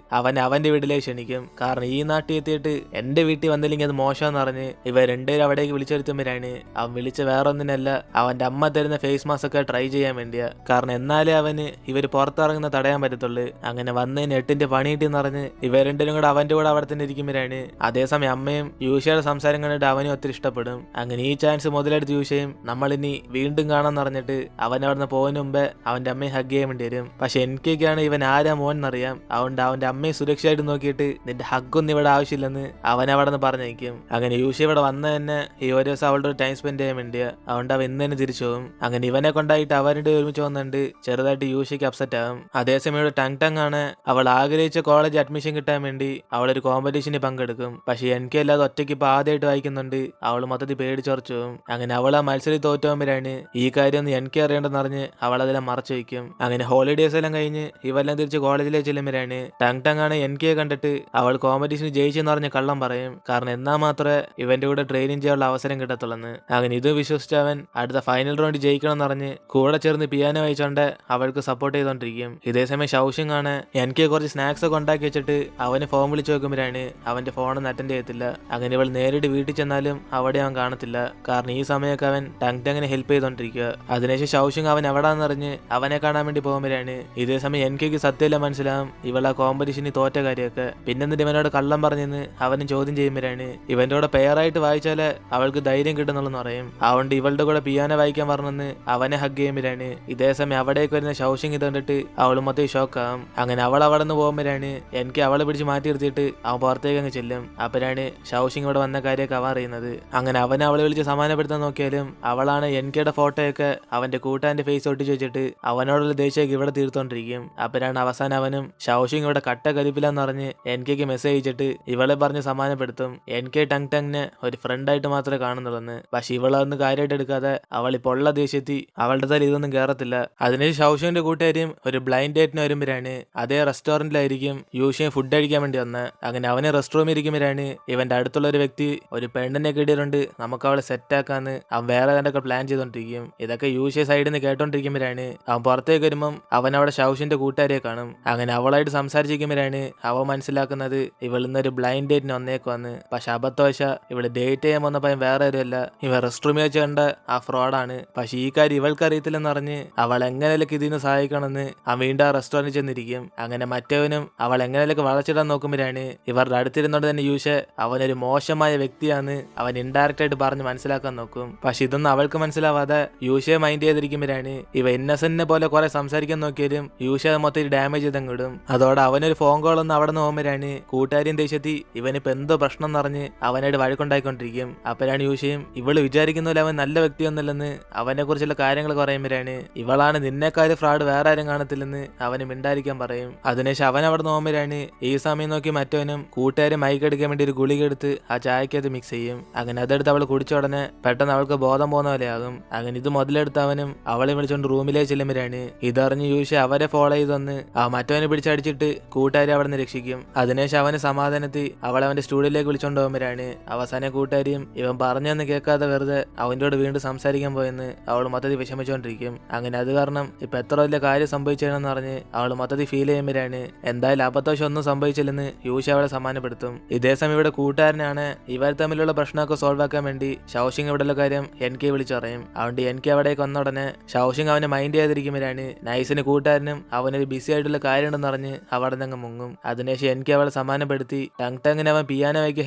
അവന്റെ വീട്ടിലേക്ക് ക്ഷണിക്കും. കാരണം ഈ നാട്ടിൽ എത്തിയിട്ട് എന്റെ വീട്ടിൽ വന്നില്ലെങ്കിൽ അത് മോശമെന്ന് പറഞ്ഞ് ഇവ രണ്ടുപേരും അവിടേക്ക് വിളിച്ചെടുത്തുമ്പോഴാണ് അവൻ വിളിച്ച വേറൊന്നിനല്ല അവന്റെ അമ്മ തരുന്ന ഫേസ് മാസ്ക് ഒക്കെ ട്രൈ ചെയ്യാൻ വേണ്ടിയാ. കാരണം എന്നാലേ അവന് ഇവര് പുറത്തിറങ്ങുന്ന തടയാൻ പറ്റത്തുള്ളൂ. അങ്ങനെ വന്നതിന് 8ന്റെ പണി കിട്ടിയെന്ന് പറഞ്ഞ് ഇവ രണ്ടുപേരും കൂടെ അവന്റെ കൂടെ അവിടെ തന്നെ ഇരിക്കുമ്പോഴാണ് അതേസമയം അമ്മയും യൂഷയുടെ സംസാരം കണ്ടിട്ട് അവനും ഒത്തിരി ഇഷ്ടപ്പെടും. അങ്ങനെ ഈ ചാൻസ് മുതലെടുത്ത് യൂഷയും നമ്മളിനി വീണ്ടും കാണാൻ പറഞ്ഞിട്ട് അവൻ അവിടുന്ന് പോകുന്ന മുമ്പേ അവന്റെ അമ്മയെ ഹഗ് ചെയ്യാൻ വേണ്ടി വരും. പക്ഷെ എനിക്കൊക്കെയാണ് ഇവൻ ആരാ മോൻ എന്നറിയാം. അതുകൊണ്ട് അവന്റെ അമ്മയെ സുരക്ഷയായിട്ട് നോക്കിയിട്ട് നിന്റെ ഹഗ്ഗൊന്നും ഇവിടെ ആവശ്യമില്ലെന്ന് അവൻ അവിടെ നിന്ന് പറഞ്ഞേക്കും. അങ്ങനെ യൂഷ ഇവിടെ വന്ന തന്നെ ഈ ഒരു ദിവസം അവളുടെ ടൈം സ്പെൻഡ് ചെയ്യാൻ വേണ്ടിയാ. അതുകൊണ്ട് അവൻ ഇന്ന് തന്നെ തിരിച്ചു പോകും. അങ്ങനെ ഇവനെ കൊണ്ടായിട്ട് അവരുടെ ഒരുമിച്ച് വന്നിട്ട് ചെറുതായിട്ട് യൂഷയ്ക്ക് അപ്സെറ്റ് ആകും. അതേസമയം ഇവിടെ ടങ് ആണ് അവൾ ആഗ്രഹിച്ച കോളേജ് അഡ്മിഷൻ കിട്ടാൻ വേണ്ടി അവളൊരു കോമ്പറ്റീഷനിൽ പങ്കെടുക്കും. പക്ഷെ എനിക്കല്ലാതെ ഒറ്റയ്ക്ക് ഇപ്പൊ ആദ്യമായിട്ട് വായിക്കുന്നുണ്ട്. അവൾ മൊത്തത്തിൽ പേടിച്ചുറച്ചു പോകും. അങ്ങനെ അവൾ ആ മത്സരത്തിൽ തോറ്റുപോകുമ്പോഴാണ് ഈ കാര്യം എനിക്ക് അറിയേണ്ടെന്ന് പറഞ്ഞ് അവൾ അതെല്ലാം മറച്ചു വയ്ക്കും. അങ്ങനെ ഹോളിഡേസ് എല്ലാം കഴിഞ്ഞ് ഇവെല്ലാം തിരിച്ച് കോളേജിലേക്ക് ചെല്ലുമ്പോഴാണ് ടങ് ആണ് എനിക്ക് കണ്ടിട്ട് അവൾ കോമ്പറ്റീഷന് ജയിച്ചെന്ന് പറഞ്ഞ് കള്ളം പറയും. കാരണം എന്നാൽ മാത്രമേ ഇവന്റെ കൂടെ ട്രെയിനിങ് ചെയ്യാനുള്ള അവസരം കിട്ടത്തുള്ളെന്ന്. അങ്ങനെ ഇത് വിശ്വസിച്ച് അവൻ അടുത്ത ഫൈനൽ റൗണ്ട് ജയിക്കണം എന്ന് പറഞ്ഞ് കൂടെ ചേർന്ന് പിയാനോ വായിച്ചോണ്ട് അവൾക്ക് സപ്പോർട്ട് ചെയ്തോണ്ടിരിക്കും. ഇതേസമയം ശൗഷിങ് ആണ് എനിക്ക് കുറച്ച് സ്നാക്സ് ഒക്കെ ഉണ്ടാക്കി വെച്ചിട്ട് അവന് ഫോൺ വിളിച്ചു നോക്കുമ്പോഴാണ് അവന്റെ ഫോണൊന്നും അറ്റൻഡ് ചെയ്യത്തില്ല. അങ്ങനെ ഇവൾ നേരിട്ട് വീട്ടിൽ ചെന്നാലും അവിടെ അവൻ കാണത്തില്ല. കാരണം ഈ സമയമൊക്കെ അവൻ ടങ്ങിനെ ഹെൽപ്പ് ചെയ്തോണ്ടിരിക്കുക. അതിനുശേഷം ശൗഷിങ് അവൻ എവിടാന്നറിഞ്ഞ് അവനെ കാണാൻ വേണ്ടി പോകുമ്പോഴാണ് ഇതേസമയം എനിക്ക് സത്യമില്ല മനസ്സിലാവും ഇവൾ ആ കോമ്പറ്റീഷനിൽ തോറ്റ കാര്യമൊക്കെ. പിന്നെ എന്നിട്ട് ഇവനോട് കള്ളം പറഞ്ഞെന്ന് അവനും ചോദ്യം ചെയ്യുമ്പോഴാണ് ഇവന്റെ കൂടെ പെയറായിട്ട് വായിച്ചാല് അവൾക്ക് ധൈര്യം കിട്ടുന്നുള്ളെന്ന് പറയും. അതുകൊണ്ട് ഇവളുടെ കൂടെ പിയാനോ വായിക്കാൻ പറഞ്ഞെന്ന് അവനെ ഹഗ് ചെയ്യുമ്പോഴാണ് ഇതേസമയം അവിടേക്ക് വരുന്ന ശൗഷിങ് ഇത് കണ്ടിട്ട് അവൾ മൊത്തം ഷോക്കാവും. അങ്ങനെ അവൾ അവിടെ നിന്ന് പോകുമ്പോഴാണ് എനിക്ക് അവളെ പിടിച്ച് മാറ്റി നിർത്തിയിട്ട് അവൻ പുറത്തേക്ക് അങ്ങ് ചെല്ലും. അപ്പോഴാണ് ശൗഷിങ് ഇവിടെ വന്ന കാര്യമൊക്കെ അവൻ അറിയുന്നത്. അങ്ങനെ അവനെ അവളെ വിളിച്ച് സമാധാനപ്പെടുത്താൻ നോക്കിയാലും അവളാണ് എനിക്കയുടെ ഫോട്ടോയൊക്കെ അവന്റെ കൂട്ടാന്റെ ഫേസ് ഒട്ടിച്ചു വെച്ചിട്ട് അവനോടുള്ള ദേഷ്യമൊക്കെ ഇവിടെ തീർത്തോണ്ടിരിക്കും. അപ്പോഴാണ് അവസാനം അവനും ഷൗഷിങ് ഇവിടെ കട്ട കരിപ്പില്ലെന്ന് പറഞ്ഞ് എനിക്ക് മെസ്സേജ് അയച്ചിട്ട് ഇവളെ പറഞ്ഞ് സമാധാനപ്പെടുത്തും. എനിക്ക് ടങ് ഒരു ഫ്രണ്ടായിട്ട് മാത്രമേ കാണുന്നുള്ളൂ. പക്ഷെ ഇവളൊന്നും കാര്യമായിട്ട് എടുക്കാതെ അവൾ ഇപ്പോൾ ഉള്ള ദേഷ്യത്തി അവളുടെ തല ഇതൊന്നും കയറത്തില്ല. അതിനുശേഷം ഷൗഷിന്റെ കൂട്ടുകാരിയും ഒരു ബ്ലൈൻഡ് ഡേറ്റിന് വരുമ്പോഴാണ് അതേ റെസ്റ്റോറന്റിലായിരിക്കും യൂഷിയും ഫുഡ് കഴിക്കാൻ വേണ്ടി വന്നത്. അങ്ങനെ അവനെ റെസ്റ്റ് റൂമിൽ ഇരിക്കുമ്പോഴാണ് ഇവന്റെ അടുത്തുള്ള ഒരു വ്യക്തി ഒരു പെണ്ണിനെ കിട്ടിയിട്ടുണ്ട്, നമുക്ക് അവളെ സെറ്റാക്കാന്ന് അവൻ വേറെ കണ്ടൊക്കെ പ്ലാൻ ചെയ്തോണ്ടിരിക്കും. ഇതൊക്കെ യൂഷിയെ സൈഡിൽ നിന്ന് കേട്ടോണ്ടിരിക്കുമ്പോഴാണ് അവൻ പുറത്തേക്ക് വരുമ്പം അവൻ അവിടെ ഷൗഷിന്റെ കൂട്ടുകാരിയെ കാണും. അങ്ങനെ അവളായിട്ട് സംസാരിച്ചിരിക്കുമ്പോഴാണ് അവൻ മനസ്സിലാക്കുന്നത് ഇവൾ ഇന്നൊരു ബ്ലൈൻഡ് ഡേറ്റിന് വന്നേക്കുവന്ന്. പക്ഷെ അബദ്ധവശ ഇവള് ഡേറ്റ് ചെയ്യാൻ വന്നപ്പോൾ വേറെ ആരുമല്ല, ഇവ റെസ്റ്റ് റൂമിൽ വെച്ച് കണ്ട ആ ഫ്രോഡാണ്. പക്ഷെ ഈ കാര്യം ഇവൾക്ക് അറിയത്തില്ലെന്ന് പറഞ്ഞ് അവൾ എങ്ങനെയൊക്കെ ഇതിന് സഹായിക്കണമെന്ന് അവൻ വീണ്ടും ആ റെസ്റ്റോറന്റിൽ ചെന്നിരിക്കും. അങ്ങനെ മറ്റവനും അവൾ എങ്ങനെയൊക്കെ വളച്ചിടാൻ നോക്കുമ്പോഴാണ് ഇവരുടെ അടുത്തിരുന്നോണ്ട് തന്നെ യൂഷ അവനൊരു മോശമായ വ്യക്തിയാന്ന് അവൻ ഇൻഡയറക്റ്റ് ആയിട്ട് പറഞ്ഞ് മനസ്സിലാക്കാൻ നോക്കും. പക്ഷെ ഇതൊന്നും അവൾക്ക് മനസ്സിലാവാതെ യൂഷയെ മൈൻഡ് ചെയ്തിരിക്കുമ്പോഴാണ് ഇവ ഇന്നസെന്റിനെ പോലെ കുറെ സംസാരിക്കാൻ നോക്കിയാലും യൂഷ മൊത്തം ഡാമേജ് ചെയ്തങ്ങിടും. അതോടെ അവനൊരു ഫോൺ കോൾ ഒന്ന് അവിടെ നിന്ന് പോകുമ്പോഴാണ് കൂട്ടുകാരിയും ദേഷ്യത്തി ഇവനിപ്പോ എന്തോ പ്രശ്നം എന്ന് പറഞ്ഞ് അവനായിട്ട് വഴക്കുണ്ടായിക്കൊണ്ടിരിക്കും. അപ്പോഴാണ് യൂഷയും ഇവള് വിചാരിക്കുന്ന പോലെ അവൻ നല്ല വ്യക്തിയൊന്നുമില്ലെന്ന് അവനെ കുറിച്ചുള്ള കാര്യങ്ങൾ പറയുമ്പോഴാണ് ഇവളാണ് നിന്നെക്കാര് ഫ്രോഡ് വേറെ ആരും കാണത്തില്ലെന്ന് അവന് മിണ്ടായിരിക്കാൻ പറയും. അതിനുശേഷം അവൻ അവിടെ നോക്കുമ്പോഴാണ് ഈ സമയം നോക്കി മറ്റവനും കൂട്ടുകാരും മൈക്കെടുക്കാൻ വേണ്ടി ഒരു ഗുളിക എടുത്ത് ആ ചായക്കകത്ത് മിക്സ് ചെയ്യും. അങ്ങനെ അതെടുത്ത് അവൾ കുടിച്ച ഉടനെ പെട്ടെന്ന് അവൾക്ക് ബോധം പോകുന്ന പോലെയാകും. അങ്ങനെ ഇത് മുതലെടുത്ത് അവനും അവളെ വിളിച്ചുകൊണ്ട് റൂമിലേക്ക് ചെല്ലുമ്പോഴാണ് ഇതറിഞ്ഞ് യൂഷ അവരെ ഫോളോ ചെയ്തൊന്ന് ആ മറ്റവനെ പിടിച്ചടിച്ചിട്ട് കൂട്ടുകാരി അവിടെ നിന്ന് രക്ഷിക്കും. അതിനുശേഷം അവന് സമാധാനത്തിൽ അവളെ അവന്റെ സ്റ്റുഡിയോയിലേക്ക് വിളിച്ചോണ്ട് പോകുമ്പോഴാണ് അവസാന കൂട്ടുകാരിയും ഇവൻ പറഞ്ഞെന്ന് കേൾക്കാതെ വെറുതെ അവനോട് വീണ്ടും സംസാരിക്കാൻ പോയെന്ന് അവൾ മൊത്തത്തിൽ വിഷമിച്ചുകൊണ്ടിരിക്കും. അങ്ങനെ അത് കാരണം ഇപ്പൊ എത്ര വലിയ കാര്യം സംഭവിച്ചതെന്ന് പറഞ്ഞ് അവൾ മൊത്തത്തിൽ ഫീൽ ചെയ്യുമ്പോഴാണ് എന്തായാലും അബദ്ധവശം ഒന്നും സംഭവിച്ചില്ലെന്ന് യൂഷ അവളെ സമ്മാനപ്പെടുത്തും. ഇതേസമയം ഇവിടെ കൂട്ടുകാരനാണ് ഇവർ തമ്മിലുള്ള പ്രശ്നമൊക്കെ സോൾവ് ആക്കാൻ വേണ്ടി ഷൗഷിങ് ഇവിടെയുള്ള കാര്യം എനിക്ക് വിളിച്ചു പറയും. അതുകൊണ്ട് എനിക്ക് അവിടേക്ക് വന്ന ഉടനെ ഷൗഷിങ് അവനെ മൈൻഡ് ചെയ്തിരിക്കുമ്പോഴാണ് നൈസിന് കൂട്ടുകാരനും അവനൊരു ബിസി ആയിട്ടുള്ള കാര്യം ഉണ്ടെന്ന് പറഞ്ഞ് അവിടെ നിന്ന് മുങ്ങും. അതിനുശേഷം എനിക്ക് അവളെ സമ്മാനപ്പെടുത്തി ടങ്ങിന് അവൻ പിയാനോ വയ്ക്ക്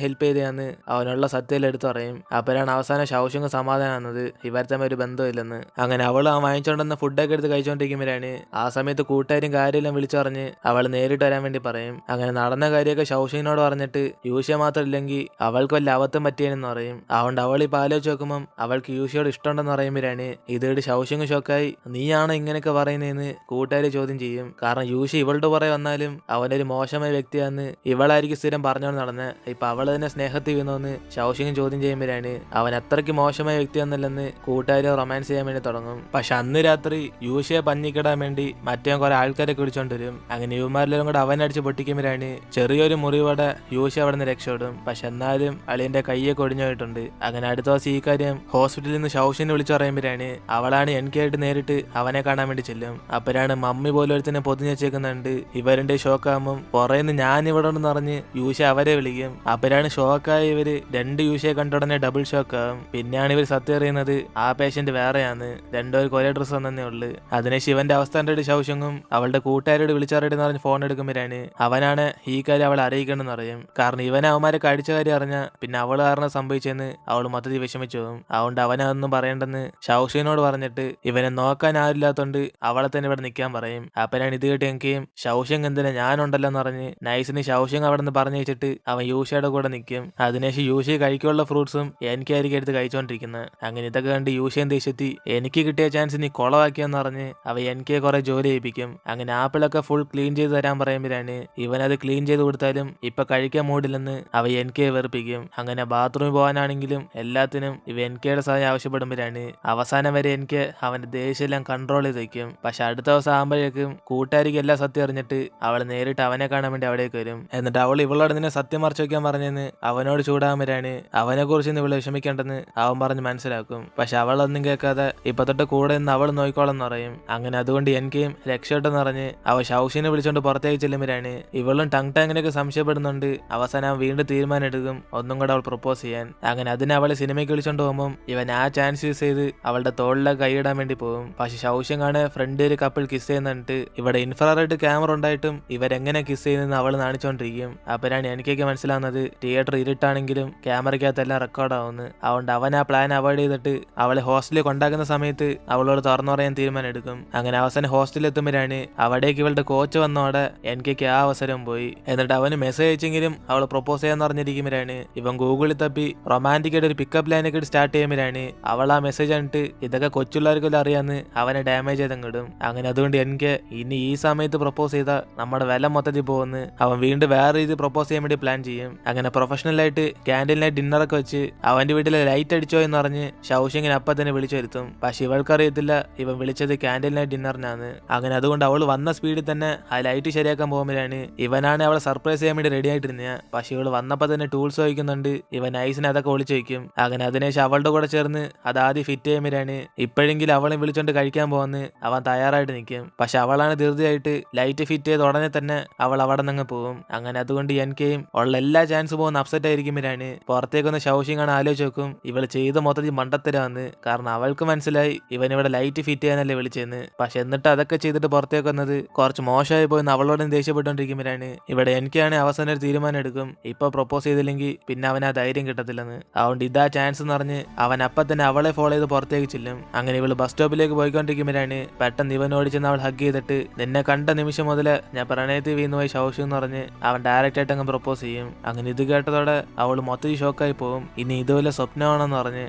ഹെൽപ്പ് ചെയ്തതെന്ന് അവനുള്ള സത്യത്തിൽ എടുത്തു പറയും. അപ്പോഴാണ് അവസാനം ഷൗഷിങ് സമാധാനമാകുന്നത് ഇവർ തമ്മിൽ ഒരു ബന്ധമില്ലെന്ന്. അങ്ങനെ അവൾ ആ വാങ്ങിച്ചോണ്ടെന്ന ഫുഡൊക്കെ എടുത്ത് കഴിച്ചോണ്ടിരിക്കുമ്പോഴാണ് ആ സമയത്ത് കൂട്ടുകാരും കാര്യമെല്ലാം വിളിച്ചു പറഞ്ഞ് അവൾ നേരിട്ട് വരാൻ വേണ്ടി പറയും. അങ്ങനെ നടന്ന കാര്യമൊക്കെ ഷൗഷിനോട് പറഞ്ഞിട്ട് യൂഷ മാത്രം ഇല്ലെങ്കിൽ അവൾക്ക് വല്ല അബദ്ധം പറ്റിയെന്ന് പറയും. അതുകൊണ്ട് അവൾ ഇപ്പൊ ആലോചിച്ച് നോക്കുമ്പോൾ അവൾക്ക് യൂഷയോട് ഇഷ്ടമുണ്ടെന്ന് പറയുമ്പോഴാണ് ഇതേട് ഷൗഷിങ് ഷോക്കായി നീയാണോ ഇങ്ങനെയൊക്കെ പറയുന്നതെന്ന് കൂട്ടുകാർ ചോദ്യം ചെയ്യും. കാരണം യൂഷ ഇവളുടെ പുറകെ വന്നാലും അവനൊരു മോശമായ വ്യക്തിയാന്ന് ഇവളായിരിക്കും സ്ഥിരം പറഞ്ഞോണ്ട് നടന്ന് ഇപ്പൊ അവൾ തന്നെ സ്നേഹത്തിൽ വീണോന്ന് ഷൗഷിങ് ചോദ്യം ചെയ്യുമ്പോഴാണ് അവൻ അത്രയ്ക്ക് മോശമായ വ്യക്തിയൊന്നുമില്ലെന്ന് കൂട്ടുകാർ റൊമാൻസ് ചെയ്യാൻ വേണ്ടി തുടങ്ങും. പക്ഷെ അന്ന് രാത്രി യൂഷയെ പഞ്ഞിക്കിടാൻ വേണ്ടി മറ്റേ കുറെ ആൾക്കാരെ വിളിച്ചോണ്ടുവരും. അങ്ങനെ യുവമാരെല്ലാം കൂടെ അവനടിച്ച് പൊട്ടിക്കുമ്പോഴാണ് ചെറിയൊരു മുറിവോടെ യൂഷ അവിടെ നിന്ന് രക്ഷപ്പെടും. പക്ഷെ എന്നാലും അളിയന്റെ കയ്യൊക്കെ ഒടിഞ്ഞു പോയിട്ടുണ്ട്. അങ്ങനെ അടുത്ത ദിവസം ഈ കാര്യം ഹോസ്പിറ്റലിൽ നിന്ന് ഷൗഷിനെ വിളിച്ചു പറയുമ്പോഴാണ് അവളാണ് എനിക്കായിട്ട് നേരിട്ട് അവനെ കാണാൻ വേണ്ടി ചെല്ലും. അപ്പോഴാണ് മമ്മി പോലെ ഒരുത്തിനെ പൊതിഞ്ഞു വെച്ചേക്കുന്നുണ്ട്. ഇവരുടെ ഷോക്കാകുമ്പോൾ പുറയുന്ന ഞാൻ ഇവിടെ ഉണ്ടെന്ന് പറഞ്ഞ് യൂഷ അവരെ വിളിക്കും. അപ്പോഴാണ് ഷോക്കായ ഇവര് രണ്ട് യൂഷയെ കണ്ടുടനെ ഡബിൾ ഷോക്കാവും. പിന്നെയാണ് ഇവർ സത്യം അറിയുന്നത് ആ പേഷ്യന്റ് വേറെയാണ്, രണ്ടുപേർക്ക് ഒരേ ഡ്രസ്സ് തന്നേ ഉള്ളു. അതിന് ശിവന്റെ അവസ്ഥ കണ്ടിട്ട് ഷൗഷങ്ങും അവളുടെ കൂട്ടുകാരോട് വിളിച്ചറിയിട്ടെന്ന് പറഞ്ഞ് ഫോൺ എടുക്കുമ്പോഴാണ് അവനാണ് ഈ കാര്യം അവളെ അറിയിക്കണമെന്ന് അറിയും. കാരണം ഇവനെ അവന്മാരെ കഴിച്ച കാര്യം അറിഞ്ഞ പിന്നെ അവള് കാരണം സംഭവിച്ചെന്ന് അവൾ മൊത്തത്തിൽ വിഷമിച്ചു പോകും. അതുകൊണ്ട് അവനതൊന്നും പറയേണ്ടെന്ന് ഷൗഷിനോട് പറഞ്ഞിട്ട് ഇവനെ നോക്കാൻ ആരില്ലാത്തോണ്ട് അവളെ തന്നെ ഇവിടെ നിൽക്കാൻ പറയും. അപ്പനാണ് ഇത് കേട്ട് എനിക്കും ഷൗഷിങ് എന്തിനാ ഞാനുണ്ടല്ലോ എന്ന് പറഞ്ഞ് നൈസിന് ഷൗഷിങ് അവിടെ നിന്ന് പറഞ്ഞു വെച്ചിട്ട് അവൻ യൂഷയുടെ കൂടെ നിൽക്കും. അതിനുശേഷം യൂഷ കഴിക്കാനുള്ള ഫ്രൂട്ട്സും എനിക്കായിരിക്കും എടുത്ത് കഴിച്ചോണ്ടിരിക്കുന്നത്. അങ്ങനെ ഇതൊക്കെ കണ്ട് യൂഷയും ദേഷ്യത്തി എനിക്ക് കിട്ടിയ ചാൻസ് നീ കൊളവാക്കിയെന്ന് പറഞ്ഞ് അവ എനിക്ക് കുറെ ജോലി ചെയ്യിപ്പിക്കും. അങ്ങനെ ആപ്പിളൊക്കെ ഫുൾ ക്ലീൻ ചെയ്ത് തരാൻ പറയുമ്പോഴാണ് ഇവനത് ക്ലീൻ ചെയ്ത് കൊടുത്താലും ഇപ്പൊ കഴിക്കാൻ മൂടില്ലെന്ന് അവ എനിക്ക് വെറുപ്പിക്കും. അങ്ങനെ ബാത്റൂമിൽ പോകാനാണെങ്കിലും എല്ലാത്തിനും ഇവ എനിക്കയുടെ സഹായം ആവശ്യപ്പെടുമ്പോഴാണ് അവസാനം വരെ എനിക്ക് അവന്റെ ദേഷ്യമെല്ലാം കൺട്രോൾ ചെയ്ത് വയ്ക്കും. പക്ഷെ അടുത്ത ദിവസം ആകുമ്പോഴേക്കും കൂട്ടുകാരിക്ക് എല്ലാം സത്യം അറിഞ്ഞിട്ട് അവൾ നേരിട്ട് അവനെ കാണാൻ വേണ്ടി അവിടേക്ക് വരും. എന്നിട്ട് അവൾ ഇവളോട് നിന്നെ സത്യം മറച്ചു വയ്ക്കാൻ പറഞ്ഞെന്ന് അവനോട് ചൂടാകുമ്പോഴാണ് അവനെ കുറിച്ച് ഇവള് വിഷമിക്കേണ്ടെന്ന് അവൻ പറഞ്ഞ് മനസ്സിലാക്കും. പക്ഷെ അവളൊന്നും കേൾക്കാതെ ഇപ്പൊ തൊട്ട് കൂടെ നിന്ന് അവൾ നോയിക്കോളെന്ന് പറയും. അങ്ങനെ അതുകൊണ്ട് എനിക്കും രക്ഷപ്പെട്ടെന്ന് പറഞ്ഞ് അവ ഷൗഷിനെ വിളിച്ചോണ്ട് പുറത്തേക്ക് ചെല്ലുമ്പോഴാണ് ഇവളും ടാങ്ങിനൊക്കെ സംശയപ്പെടുന്നുണ്ട്. അവസാനം വീണ്ടും തീരുമാനം എടുക്കും ഒന്നും കൂടെ അവൾ പ്രപ്പോസ് ചെയ്യാൻ. അങ്ങനെ അതിന് അവളെ സിനിമയ്ക്ക് വിളിച്ചോണ്ട് പോകുമ്പോൾ ഇവൻ ആ ചാൻസ് യൂസ് ചെയ്ത് അവളുടെ തോളിലേക്ക് കൈയിടാൻ വേണ്ടി പോകും. പക്ഷെ ഷൗഷിങ്ങാണ് ഫ്രണ്ട് ഒരു കപ്പിൾ കിസ് ചെയ്യുന്നിട്ട് ഇവിടെ ഇൻഫ്രാറെഡ് ക്യാമറ ഉണ്ടായിട്ടും ഇവരെങ്ങനെ കിസ് ചെയ്യുന്നതെന്ന് അവൾ കാണിച്ചോണ്ടിരിക്കും. അപ്പോഴാണ് എനിക്കൊക്കെ മനസ്സിലാവുന്നത് തിയേറ്റർ ഇരുട്ടാണെങ്കിലും ക്യാമറയ്ക്കകത്തെല്ലാം റെക്കോർഡ് ആവുന്നു. അതുകൊണ്ട് അവൻ ആ പ്ലാൻ അവോയ്ഡ് ചെയ്തിട്ട് അവളെ ഹോസ്റ്റലിൽ കൊണ്ടാക്കുന്ന സമയത്ത് അവളോട് തുറന്നു പറയാൻ തീരുമാനം എടുക്കും. അങ്ങനെ അവസാനം ഹോസ്റ്റലിൽ എത്തുമ്പോഴാണ് അവിടേക്ക് ഇവളുടെ കോച്ച് വന്നോടെ എനിക്കൊക്കെ ആ അവസരം പോയി. എന്നിട്ട് അവന് മെസ്സേജ് അയച്ചെങ്കിലും അവൾ പ്രപ്പോസ് ചെയ്യാന്ന് പറഞ്ഞിരിക്കുമ്പോഴാണ് ഇവൻ ഗൂഗിളിൽ തപ്പി റൊമാൻറ്റിക് ആയിട്ട് ഒരു പിക്കപ്പ് ലൈനൊക്കെ സ്റ്റാർട്ട് ചെയ്യുമ്പോഴാണ് അവൾ ആ മെസ്സേജ് കണ്ടിട്ട് ഇതൊക്കെ ഇതൊക്കെ കൊച്ചുള്ളവർക്കെല്ലാം അറിയാന്ന് അവനെ ഡാമേജ് ചെയ്തങ്ങിടും. അങ്ങനെ അതുകൊണ്ട് എനിക്ക് ഇനി ഈ സമയത്ത് പ്രപ്പോസ് ചെയ്ത നമ്മുടെ വില മൊത്തത്തിൽ പോകുന്നു. അവൻ വീണ്ടും വേറെ രീതി പ്രപ്പോസ് ചെയ്യാൻ വേണ്ടി പ്ലാൻ ചെയ്യും. അങ്ങനെ പ്രൊഫഷണലായിട്ട് ക്യാൻറ്റീനിലായിട്ട് ഡിന്നറൊക്കെ വെച്ച് അവന്റെ വീട്ടിലെ ലൈറ്റ് അടിച്ചോ എന്ന് പറഞ്ഞ് ഷൗഷിങ്ങിനെ അപ്പം തന്നെ വിളിച്ചു വരുത്തും. പക്ഷെ ഇവൾക്കറിയത്തില്ല ഇവൻ വിളിച്ചത് ക്യാൻറ്റീനിലായിട്ട് ഡിന്നറിനാണ്. അങ്ങനെ അതുകൊണ്ട് അവൾ വന്ന സ്പീഡിൽ തന്നെ ആ ലൈറ്റ് ശരിയാക്കാൻ പോകുമ്പോഴാണ് ഇവനാണ് അവളെ സർപ്രൈസ് ചെയ്യാൻ വേണ്ടി റെഡി ആയിട്ടിരുന്ന. പക്ഷെ ഇവള് വന്നപ്പോൾ തന്നെ ടൂൾസ് വയ്ക്കുന്നുണ്ട്. ഇവൻ ഐസിനെ അതൊക്കെ ഒളിച്ചു വയ്ക്കും. അങ്ങനെ അതിനുശേഷം അവളുടെ കൂടെ ചേർന്ന് അത് ആദ്യം ഫിറ്റ് ചെയ്യുമ്പോഴാണ് ഇപ്പോഴെങ്കിലും അവളെ വിളിച്ചോണ്ട് കഴിക്കാൻ പോകുന്ന അവൻ തയ്യാറായിട്ട് നിൽക്കും. പക്ഷെ അവളാണ് ധൃതിയായിട്ട് ലൈറ്റ് ഫിറ്റ് ചെയ്ത് ഉടനെ തന്നെ അവൾ അവിടെ നിന്ന് പോകും. അങ്ങനെ അതുകൊണ്ട് എനിക്കും ഉള്ള എല്ലാ ചാൻസ് പോകുന്ന അപ്സെറ്റ് ആയിരിക്കുമ്പോഴാണ് പുറത്തേക്കൊന്ന് ഷൗഷിങ്ങാണ് ആലോചിച്ച് നോക്കും ഇവൾ ചെയ്ത മൊത്തത്തിൽ മണ്ടത്തരാന്ന്. കാരണം അവൾക്ക് മനസ്സിലായി ഇവൻ ഇവിടെ ലൈറ്റ് ഫിറ്റ് ചെയ്യാനല്ലേ വിളിച്ചെന്ന്. പക്ഷെ എന്നിട്ട് അതൊക്കെ ചെയ്തിട്ട് പുറത്തേക്ക് വന്നത് കുറച്ച് മോശമായി പോയെന്ന് അവളോടും ദേഷ്യപ്പെട്ടുകൊണ്ടിരിക്കുമ്പോഴാണ് ഇവിടെ എനിക്കാണ് അവസാനം ഒരു തീരുമാനം എടുക്കും. ഇപ്പൊ പ്രപ്പോസ് ചെയ്തില്ലെങ്കിൽ പിന്നെ അവൻ ആ ധൈര്യം കിട്ടത്തില്ലെന്ന്. അതുകൊണ്ട് ഇതാ ചാൻസ് എന്ന് പറഞ്ഞ് അവൻ അപ്പം തന്നെ അവളെ ഫോളോ ചെയ്ത് പുറത്തേക്ക് ചെല്ലും. അങ്ങനെ ഇവള് ബസ് സ്റ്റോപ്പിലേക്ക് പോയിക്കൊണ്ടിരിക്കുമ്പോഴാണ് പെട്ടെന്ന് ഇവൻ ഓടിച്ചെന്ന് അവൾ ഹഗ് ചെയ്തിട്ട് നിന്നെ കണ്ട നിമിഷം മുതൽ ഞാൻ പ്രണയത്തിൽ വീണുപോയി ഷൗഷു എന്ന് പറഞ്ഞ് അവൻ ഡയറക്റ്റ് ആയിട്ട് അങ്ങ് പ്രപ്പോസ് ചെയ്യും. അങ്ങനെ ഇത് കേട്ടതോടെ അവൾ മൊത്തത്തിൽ ഷോക്കായി പോകും. ഇനി ഇതുപോലെ സ്വപ്നമാണെന്ന് പറഞ്ഞ്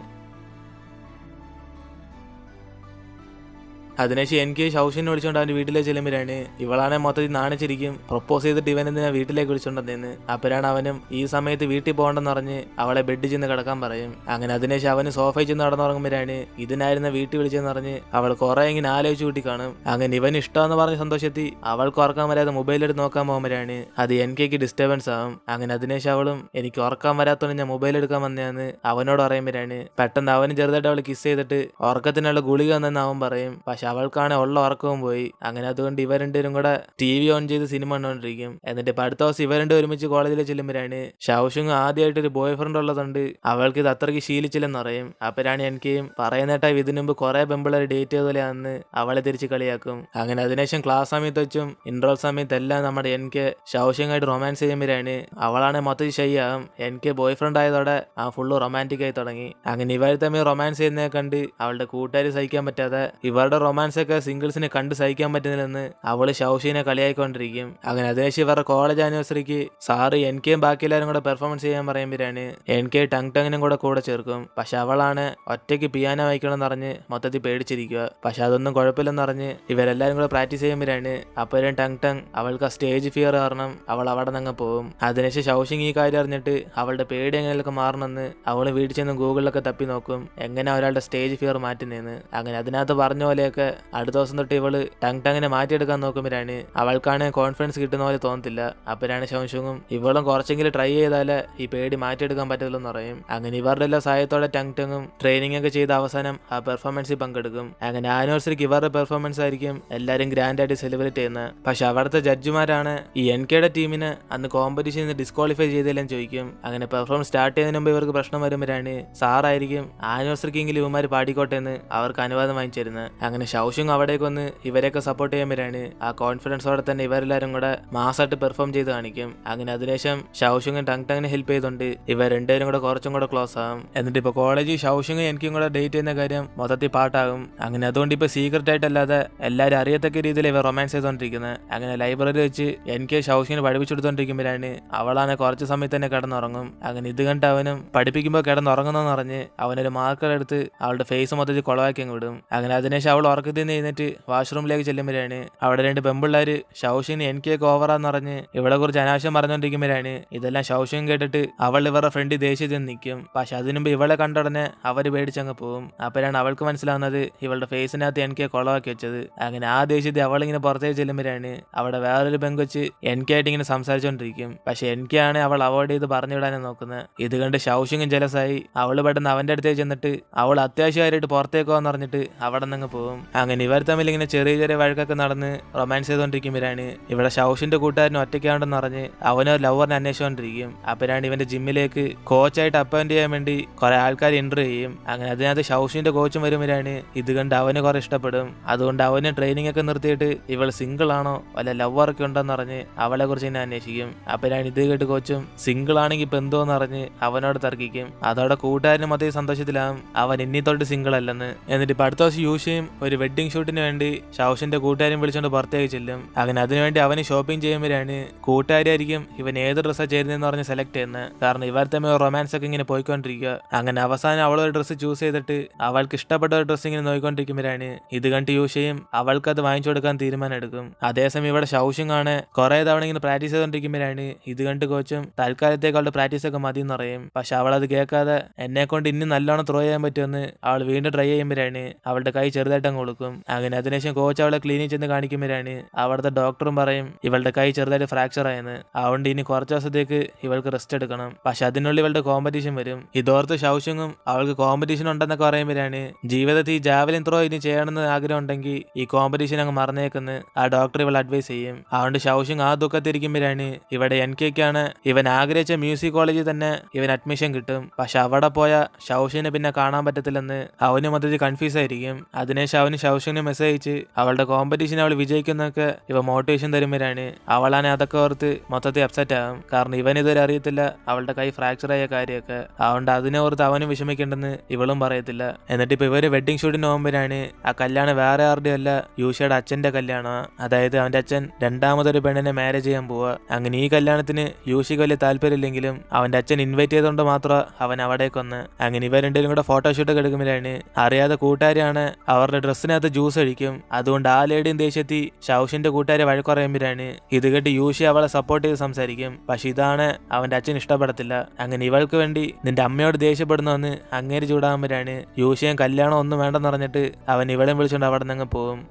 അതിനുശേഷം എനിക്ക് ഷൗഷിനെ വിളിച്ചോണ്ട് അവന്റെ വീട്ടിലേക്ക് ചെല്ലുമ്പോഴാണ് ഇവളാണെ മൊത്തത്തിൽ നാണിച്ചിരിക്കും. പ്രപ്പോസ് ചെയ്തിട്ട് ഇവൻ എന്തിനാ വീട്ടിലേക്ക് വിളിച്ചോണ്ടെന്ന്. അപ്പോഴാണ് അവനും ഈ സമയത്ത് വീട്ടിൽ പോകണ്ടെന്ന് പറഞ്ഞ് അവളെ ബെഡിൽ ചെന്ന് കിടക്കാൻ പറയും. അങ്ങനെ അതിനുശേഷം അവന് സോഫയിൽ ചെന്ന് നടന്നുറങ്ങുമ്പോഴാണ് ഇതിനായിരുന്ന വീട്ടിൽ വിളിച്ചെന്ന് പറഞ്ഞ് അവൾ കുറെ ഇങ്ങനെ ആലോചിച്ച് കൂട്ടി കാണും. അങ്ങനെ ഇവൻ ഇഷ്ടമെന്ന് പറഞ്ഞ സന്തോഷത്തിൽ അവൾക്ക് ഉറക്കാൻ വരാതെ മൊബൈലെടുത്ത് നോക്കാൻ പോകുമ്പോഴാണ് അത് എനിക്ക് ഡിസ്റ്റർബൻസ് ആവും. അങ്ങനെ അതിനുശേഷം അവളും എനിക്ക് ഉറക്കാൻ വരാത്തോണ്ട് ഞാൻ മൊബൈൽ എടുക്കാൻ വന്നതെന്ന് അവനോട് പറയുമ്പോഴാണ് പെട്ടെന്ന് അവന് ചെറുതായിട്ട് അവൾ കിസ് ചെയ്തിട്ട് ഉറക്കത്തിനുള്ള ഗുളിക വന്നെന്ന് അവൻ പറയും. പക്ഷെ അവൾക്കാണ് ഉള്ള ഉറക്കവും പോയി. അങ്ങനെ അതുകൊണ്ട് ഇവർ രണ്ടുപേരും കൂടെ TV ഓൺ ചെയ്ത് സിനിമ കണ്ടുകൊണ്ടിരിക്കും. എന്നിട്ട് ഇപ്പൊ അടുത്ത ദിവസം ഇവർ രണ്ടും ഒരുമിച്ച് കോളേജിൽ ചെല്ലുമ്പോഴാണ് ഷൗഷുങ് ആദ്യമായിട്ട് ഒരു ബോയ് ഫ്രണ്ട് ഉള്ളതുകൊണ്ട് അവൾക്ക് ഇത് അത്രയ്ക്ക് ശീലിച്ചില്ലെന്ന് പറയും. അപ്പോഴാണ് എനിക്കും പറയുന്നേട്ടാ ഇതിനു മുമ്പ് കുറെ പെമ്പിളർ ഡേറ്റ് ചെയ്തപോലെയാണെന്ന് അവളെ തിരിച്ച് കളിയാക്കും. അങ്ങനെ അതിനുശേഷം ക്ലാസ് സമയത്ത് വെച്ചും ഇൻട്രോൾ സമയത്തെല്ലാം നമ്മുടെ എനിക്ക് ഷൗഷുങ്ങായിട്ട് റൊമാൻസ് ചെയ്യുമ്പോഴാണ് അവളാണ് മൊത്തത്തിൽ ഷൈയാകും. എനിക്ക് ബോയ് ഫ്രണ്ട് ആയതോടെ ആ ഫുള്ള് റൊമാൻറ്റിക് ആയി തുടങ്ങി. അങ്ങനെ ഇവർ തമ്മിൽ റൊമാൻസ് ചെയ്യുന്നതിനെ കണ്ട് അവളുടെ കൂട്ടുകാർ സഹിക്കാൻ പറ്റാതെ ഇവരുടെ റൊമാൻസ് ഒക്കെ സിംഗിൾസിനെ കണ്ട് സഹിക്കാൻ പറ്റുന്നില്ലെന്ന് അവള് ഷൗഷിനെ കളിയായിക്കൊണ്ടിരിക്കും. അങ്ങനെ അതിനുശേഷം ഇവരുടെ കോളേജ് ആനിവേഴ്സറിക്ക് സാറ് എനിക്കും ബാക്കി എല്ലാവരും കൂടെ പെർഫോമൻസ് ചെയ്യാൻ പറയുമ്പോഴാണ് എനിക്ക് ടങ് കൂടെ ചേർക്കും. പക്ഷെ അവളാണ് ഒറ്റയ്ക്ക് പിയാനോ വായിക്കണമെന്ന് പറഞ്ഞ് മൊത്തത്തിൽ പേടിച്ചിരിക്കുക. പക്ഷെ അതൊന്നും കുഴപ്പമില്ലെന്ന് പറഞ്ഞ് ഇവരെല്ലാരും കൂടെ പ്രാക്ടീസ് ചെയ്യുമ്പോഴാണ് അപ്പോഴും ടങ് അവൾക്ക് ആ സ്റ്റേജ് ഫിയർ കാരണം അവൾ അവിടെ നിന്ന് പോകും. അതിനുശേഷം ഷൗഷിങ് ഈ കാര്യം അറിഞ്ഞിട്ട് അവളുടെ പേടി എങ്ങനെയൊക്കെ മാറണമെന്ന് അവള് വീട്ടിൽ ചെന്ന് ഗൂഗിളിലൊക്കെ തപ്പി നോക്കും എങ്ങനെ ഒരാളുടെ സ്റ്റേജ് ഫിയർ മാറ്റുന്നതെന്ന്. അങ്ങനെ അതിനകത്ത് പറഞ്ഞ പോലെയൊക്കെ അടുത്ത ദിവസം തൊട്ട് ഇവള് ടങ്ങിനെ മാറ്റിയെടുക്കാൻ നോക്കുമ്പോഴാണ് അവൾക്കാണ് കോൺഫിഡൻസ് കിട്ടുന്ന പോലെ തോന്നത്തില്ല. അപ്പോഴാണ് ഷൗഷുങ്ങും ഇവളും കുറച്ചെങ്കിലും ട്രൈ ചെയ്താല് ഈ പേടി മാറ്റിയെടുക്കാൻ പറ്റില്ലെന്ന് പറയും. അങ്ങനെ ഇവരുടെ എല്ലാ സഹായത്തോടെ ടങ്ങും ട്രെയിനിങ് ഒക്കെ ചെയ്ത് അവസാനം ആ പെർഫോമൻസിൽ പങ്കെടുക്കും. അങ്ങനെ ആനിവേഴ്സറിക്ക് ഇവരുടെ പെർഫോമൻസ് ആയിരിക്കും എല്ലാവരും ഗ്രാൻഡ് ആയിട്ട് സെലിബ്രേറ്റ് ചെയ്യുന്നത്. പക്ഷെ അവിടുത്തെ ജഡ്ജിമാരാണ് ഈ NKയുടെ ടീമിന് അന്ന് കോമ്പറ്റീഷനിൽ ഡിസ്ക്വാളിഫൈ ചെയ്തില്ലെന്ന് ചോദിക്കും. അങ്ങനെ പെർഫോമൻസ് സ്റ്റാർട്ട് ചെയ്യുന്നതിന് മുമ്പ് ഇവർക്ക് പ്രശ്നം വരുമ്പോഴാണ് സാറായിരിക്കും ആനിവേഴ്സറിക്കെങ്കിലും ഇവന്മാർ പാടിക്കോട്ടെ എന്ന് അവർക്ക് അനുവാദം വാങ്ങിച്ചിരുന്നത്. അങ്ങനെ ഷൗഷുങ് അവിടേക്ക് വന്ന് ഇവരെയൊക്കെ സപ്പോർട്ട് ചെയ്യുമ്പോഴാണ് ആ കോൺഫിഡൻസോടെ തന്നെ ഇവരെല്ലാരും കൂടെ മാസമായിട്ട് പെർഫോം ചെയ്ത് കാണിക്കും. അങ്ങനെ അതിനുശേഷം ഷൗഷുങ് ടങ്ങിനെ ഹെൽപ്പ് ചെയ്തുകൊണ്ട് ഇവർ രണ്ടുപേരും കൂടെ കുറച്ചും കൂടെ ക്ലോസ് ആകും. എന്നിട്ട് ഇപ്പൊ കോളേജിൽ ഷൗഷുങ് എനിക്കും കൂടെ ഡേറ്റ് ചെയ്യുന്ന കാര്യം മൊത്തത്തിൽ പാട്ടാകും. അങ്ങനെ അതുകൊണ്ട് ഇപ്പൊ സീക്രട്ട് ആയിട്ടല്ലാതെ എല്ലാവരും അറിയത്തക്ക രീതിയിൽ ഇവർ റൊമാൻസ് ചെയ്തോണ്ടിരിക്കുന്നത്. അങ്ങനെ ലൈബ്രറി വെച്ച് എനിക്ക് ഷൗഷിങ്ങിനെ പഠിപ്പിച്ചെടുത്തോണ്ടിരിക്കുമ്പോഴാണ് അവളാണ് കുറച്ച് സമയത്ത് തന്നെ കിടന്നുറങ്ങും. അങ്ങനെ ഇത് കണ്ട് അവനും പഠിപ്പിക്കുമ്പോൾ കിടന്നുറങ്ങുന്നെന്ന് പറഞ്ഞ് അവനൊരു മാർക്കർ എടുത്ത് അവളുടെ ഫേസ് മൊത്തത്തിൽ കുളവാക്കി അങ്ങ് വിടും. അങ്ങനെ അതിനുശേഷം അവൾ ഉറക്കത്തിൽ നിന്ന് എഴുന്നേറ്റ് വാഷ്റൂമിലേക്ക് ചെല്ലുമ്പോഴാണ് അവിടെ രണ്ട് പെമ്പിള്ളേര് ഷൗഷിന് എനിക്കൊക്കെ ഓവറാന്ന് പറഞ്ഞ് ഇവളെ കുറിച്ച് അനാവശ്യം പറഞ്ഞുകൊണ്ടിരിക്കുമ്പോഴാണ് ഇതെല്ലാം ഷൗഷിങ് കേട്ടിട്ട് അവൾ ഇവരുടെ ഫ്രണ്ട് ദേഷ്യത്തിൽ നിൽക്കും. പക്ഷെ അതിനുമ്പ് ഇവളെ കണ്ടുടനെ അവര് പേടിച്ചങ്ങ് പോകും. അപ്പോഴാണ് അവൾക്ക് മനസ്സിലാവുന്നത് ഇവളുടെ ഫേസിനകത്ത് എനിക്ക് കുളവാക്കി വെച്ചത്. അങ്ങനെ ആ ദേഷ്യത്തിൽ അവളിങ്ങനെ പുറത്തേക്ക് ചെല്ലുമ്പോഴാണ് അവിടെ വേറൊരു പെങ്കൊച്ച് എനിക്കായിട്ട് ഇങ്ങനെ സംസാരിച്ചോണ്ടിരിക്കും. പക്ഷെ എനിക്കാണ് അവൾ അവോയ്ഡ് ചെയ്ത് പറഞ്ഞു വിടാനും നോക്കുന്നത്. ഇത് കണ്ട് ഷൗഷിങ്ങും ജലസായി അവള് പെട്ടെന്ന് അവന്റെ അടുത്തേക്ക് ചെന്നിട്ട് അവൾ അത്യാവശ്യമായിട്ട് പുറത്തേക്ക് പോകാന്ന് പറഞ്ഞിട്ട് അവിടെ നിന്ന് പോകും. അങ്ങനെ ഇവർ തമ്മിൽ ഇങ്ങനെ ചെറിയ ചെറിയ വഴക്കൊക്കെ നടന്ന് റൊമാൻസ് ചെയ്തോണ്ടിരിക്കുമ്പോഴാണ് ഇവിടെ ഷൗഷിന്റെ കൂട്ടുകാരൻ ഒറ്റയ്ക്കാണ്ടെന്ന് പറഞ്ഞ് അവനൊരു ലവറിനെ അന്വേഷിച്ചുകൊണ്ടിരിക്കും. അപ്പോഴാണ് ഇവന്റെ ജിമ്മിലേക്ക് കോച്ചായിട്ട് അപ്പോയിന്റ് ചെയ്യാൻ വേണ്ടി കുറെ ആൾക്കാർ ഇന്റർവ്യൂ ചെയ്യും. അങ്ങനെ അതിനകത്ത് ഷൗഷിന്റെ കോച്ചും വരുമ്പോഴാണ് ഇത് കണ്ട് അവന് കുറെ ഇഷ്ടപ്പെടും. അതുകൊണ്ട് അവന് ട്രെയിനിങ് ഒക്കെ നിർത്തിയിട്ട് ഇവൾ സിംഗിൾ ആണോ വല്ല ലവറൊക്കെ ഉണ്ടോന്ന് പറഞ്ഞ് അവളെ കുറിച്ച് തന്നെ അന്വേഷിക്കും. അപ്പോഴാണ് ഇത് കേട്ട് കോച്ചും സിംഗിൾ ആണെങ്കിൽ ഇപ്പൊ എന്തോന്ന് പറഞ്ഞ് അവനോട് തർക്കിക്കും. അതോടെ കൂട്ടുകാരന് മൊത്തം സന്തോഷത്തിലാവും അവൻ ഇനി തൊട്ട് സിംഗിൾ അല്ലെന്ന്. എന്നിട്ട് ഇപ്പൊ അടുത്ത ദിവസം യൂഷയും ഒരു ഒരു വെഡിങ് ഷൂട്ടിന് വേണ്ടി ഷൗഷിന്റെ കൂട്ടുകാരും വിളിച്ചോണ്ട് പുറത്തേക്ക് ചെല്ലും. അങ്ങനെ അതിനുവേണ്ടി അവന് ഷോപ്പിംഗ് ചെയ്യുമ്പോഴാണ് കൂട്ടുകാരായിരിക്കും ഇവൻ ഏത് ഡ്രസ്സാണ് ചേരുന്നതെന്ന് പറഞ്ഞ് സെലക്ട് ചെയ്യുന്നത്. കാരണം ഇവർ തമ്മിൽ റൊമാൻസ് ഒക്കെ ഇങ്ങനെ പോയിക്കൊണ്ടിരിക്കുക. അങ്ങനെ അവസാനം അവളൊരു ഡ്രസ്സ് ചൂസ് ചെയ്തിട്ട് അവൾക്ക് ഇഷ്ടപ്പെട്ട ഒരു ഡ്രസ്സ് ഇങ്ങനെ നോക്കിക്കൊണ്ടിരിക്കുമ്പോഴാണ് ഇത് കണ്ട് യൂഷയും അവൾക്കത് വാങ്ങിച്ചു കൊടുക്കാൻ തീരുമാനം എടുക്കും. അതേസമയം ഇവിടെ ഷൗഷും ആണ് കുറെ തവണ ഇങ്ങനെ പ്രാക്ടീസ് ചെയ്തോണ്ടിരിക്കുമ്പോഴാണ് ഇത് കണ്ട് കോച്ചും തൽക്കാലത്തേക്ക് അവളുടെ പ്രാക്ടീസ് ഒക്കെ മതി എന്ന് പറയും. പക്ഷെ അവൾ അത് കേൾക്കാതെ എന്നെ കൊണ്ട് ഇനി നല്ലോണം ത്രോ ചെയ്യാൻ പറ്റുമെന്ന് അവൾ വീണ്ടും ട്രൈ ചെയ്യുമ്പോഴാണ് അവളുടെ കൈ ചെറുതായിട്ട് അങ്ങ് കൊടുക്കും. അങ്ങനെ അതിനുശേഷം കോച്ച് അവളെ ക്ലീനിൽ ചെന്ന് കാണിക്കുമ്പോഴാണ് അവിടുത്തെ ഡോക്ടറും പറയും ഇവളുടെ കൈ ചെറുതായിട്ട് ഫ്രാക്ചർ ആയെന്ന്. അതുകൊണ്ട് ഇനി കുറച്ച് ദിവസത്തേക്ക് ഇവൾക്ക് റെസ്റ്റ് എടുക്കണം. പക്ഷെ അതിനുള്ളിൽ ഇവളുടെ കോമ്പറ്റീഷൻ വരും. ഇതോർത്ത് ഷൗഷുങ്ങും അവൾക്ക് കോമ്പറ്റീഷൻ ഉണ്ടെന്നൊക്കെ പറയുമ്പോഴാണ് ജീവിതത്തിൽ ജാവലിൻ ത്രോ ഇനി ചെയ്യണമെന്ന് ആഗ്രഹം ഉണ്ടെങ്കിൽ ഈ കോമ്പറ്റീഷൻ അങ്ങ് മറന്നേക്കെന്ന് ആ ഡോക്ടർ ഇവൾ അഡ്വൈസ് ചെയ്യും. അതുകൊണ്ട് ഷൗഷുങ് ആ ദുഃഖത്തിരിക്കുമ്പോഴാണ് ഇവിടെ NKക്കാണ് ഇവൻ ആഗ്രഹിച്ച മ്യൂസിക് കോളേജിൽ തന്നെ ഇവൻ അഡ്മിഷൻ കിട്ടും. പക്ഷെ അവിടെ പോയ ഷൗഷിനെ പിന്നെ കാണാൻ പറ്റത്തില്ലെന്ന് അവന് മൊത്തത്തിൽ കൺഫ്യൂസ് ആയിരിക്കും. അതിനുശേഷം അവന് ഷൗഷിനെ മെസ്സേജ് അയച്ച് അവളുടെ കോമ്പറ്റീഷൻ അവൾ വിജയിക്കുന്നൊക്കെ ഇവ മോട്ടിവേഷൻ തരുമ്പോഴാണ് അവളാണ് അതൊക്കെ ഓർത്ത് മൊത്തത്തിൽ അപ്സെറ്റ് ആകും. കാരണം ഇവൻ ഇതുവരെ അറിയത്തില്ല അവളുടെ കൈ ഫ്രാക്ചർ ആയ കാര്യമൊക്കെ. അതുകൊണ്ട് അതിനെ ഓർത്ത് അവനും വിഷമിക്കേണ്ടെന്ന് ഇവളും പറയത്തില്ല. എന്നിട്ട് ഇപ്പൊ ഇവര് വെഡിങ് ഷൂട്ടിന് പോകുമ്പോഴാണ് ആ കല്യാണം വേറെ ആരുടെയും അല്ല, യൂഷയുടെ അച്ഛന്റെ കല്യാണം. അതായത് അവന്റെ അച്ഛൻ രണ്ടാമതൊരു പെണ്ണിനെ മാരേജ് ചെയ്യാൻ പോവുക. അങ്ങനെ ഈ കല്യാണത്തിന് യൂഷിക്ക് വലിയ താല്പര്യമില്ലെങ്കിലും അവന്റെ അച്ഛൻ ഇൻവൈറ്റ് ചെയ്തുകൊണ്ട് മാത്രം അവൻ അവിടേക്ക് വന്ന്. അങ്ങനെ ഇവർ രണ്ടുപേരും കൂടെ ഫോട്ടോഷൂട്ടൊക്കെ എടുക്കുമ്പോഴാണ് അറിയാതെ കൂട്ടുകാരാണ് അവരുടെ ഡ്രസ്സിനകത്ത് ജ്യൂസ് അടിക്കും. അതുകൊണ്ട് ആ ലേഡിയും ദേഷ്യത്തി ഷൗഷിന്റെ കൂട്ടുകാരെ വഴക്കുറയുമ്പോഴാണ് ഇത് കേട്ട് യൂഷി അവളെ സപ്പോർട്ട് ചെയ്ത് സംസാരിക്കും. പക്ഷെ ഇതാണ് അവന്റെ അച്ഛൻ ഇഷ്ടപ്പെടത്തില്ല. അങ്ങനെ ഇവൾക്ക് വേണ്ടി നിന്റെ അമ്മയോട് ദേഷ്യപ്പെടുന്നുവെന്ന് അങ്ങേര് ചൂടാകുമ്പോഴാണ് യൂഷിയും കല്യാണം ഒന്നും വേണ്ടെന്ന് പറഞ്ഞിട്ട് അവൻ ഇവളെയും വിളിച്ചുകൊണ്ട് അവിടെ നിന്ന് പോകും.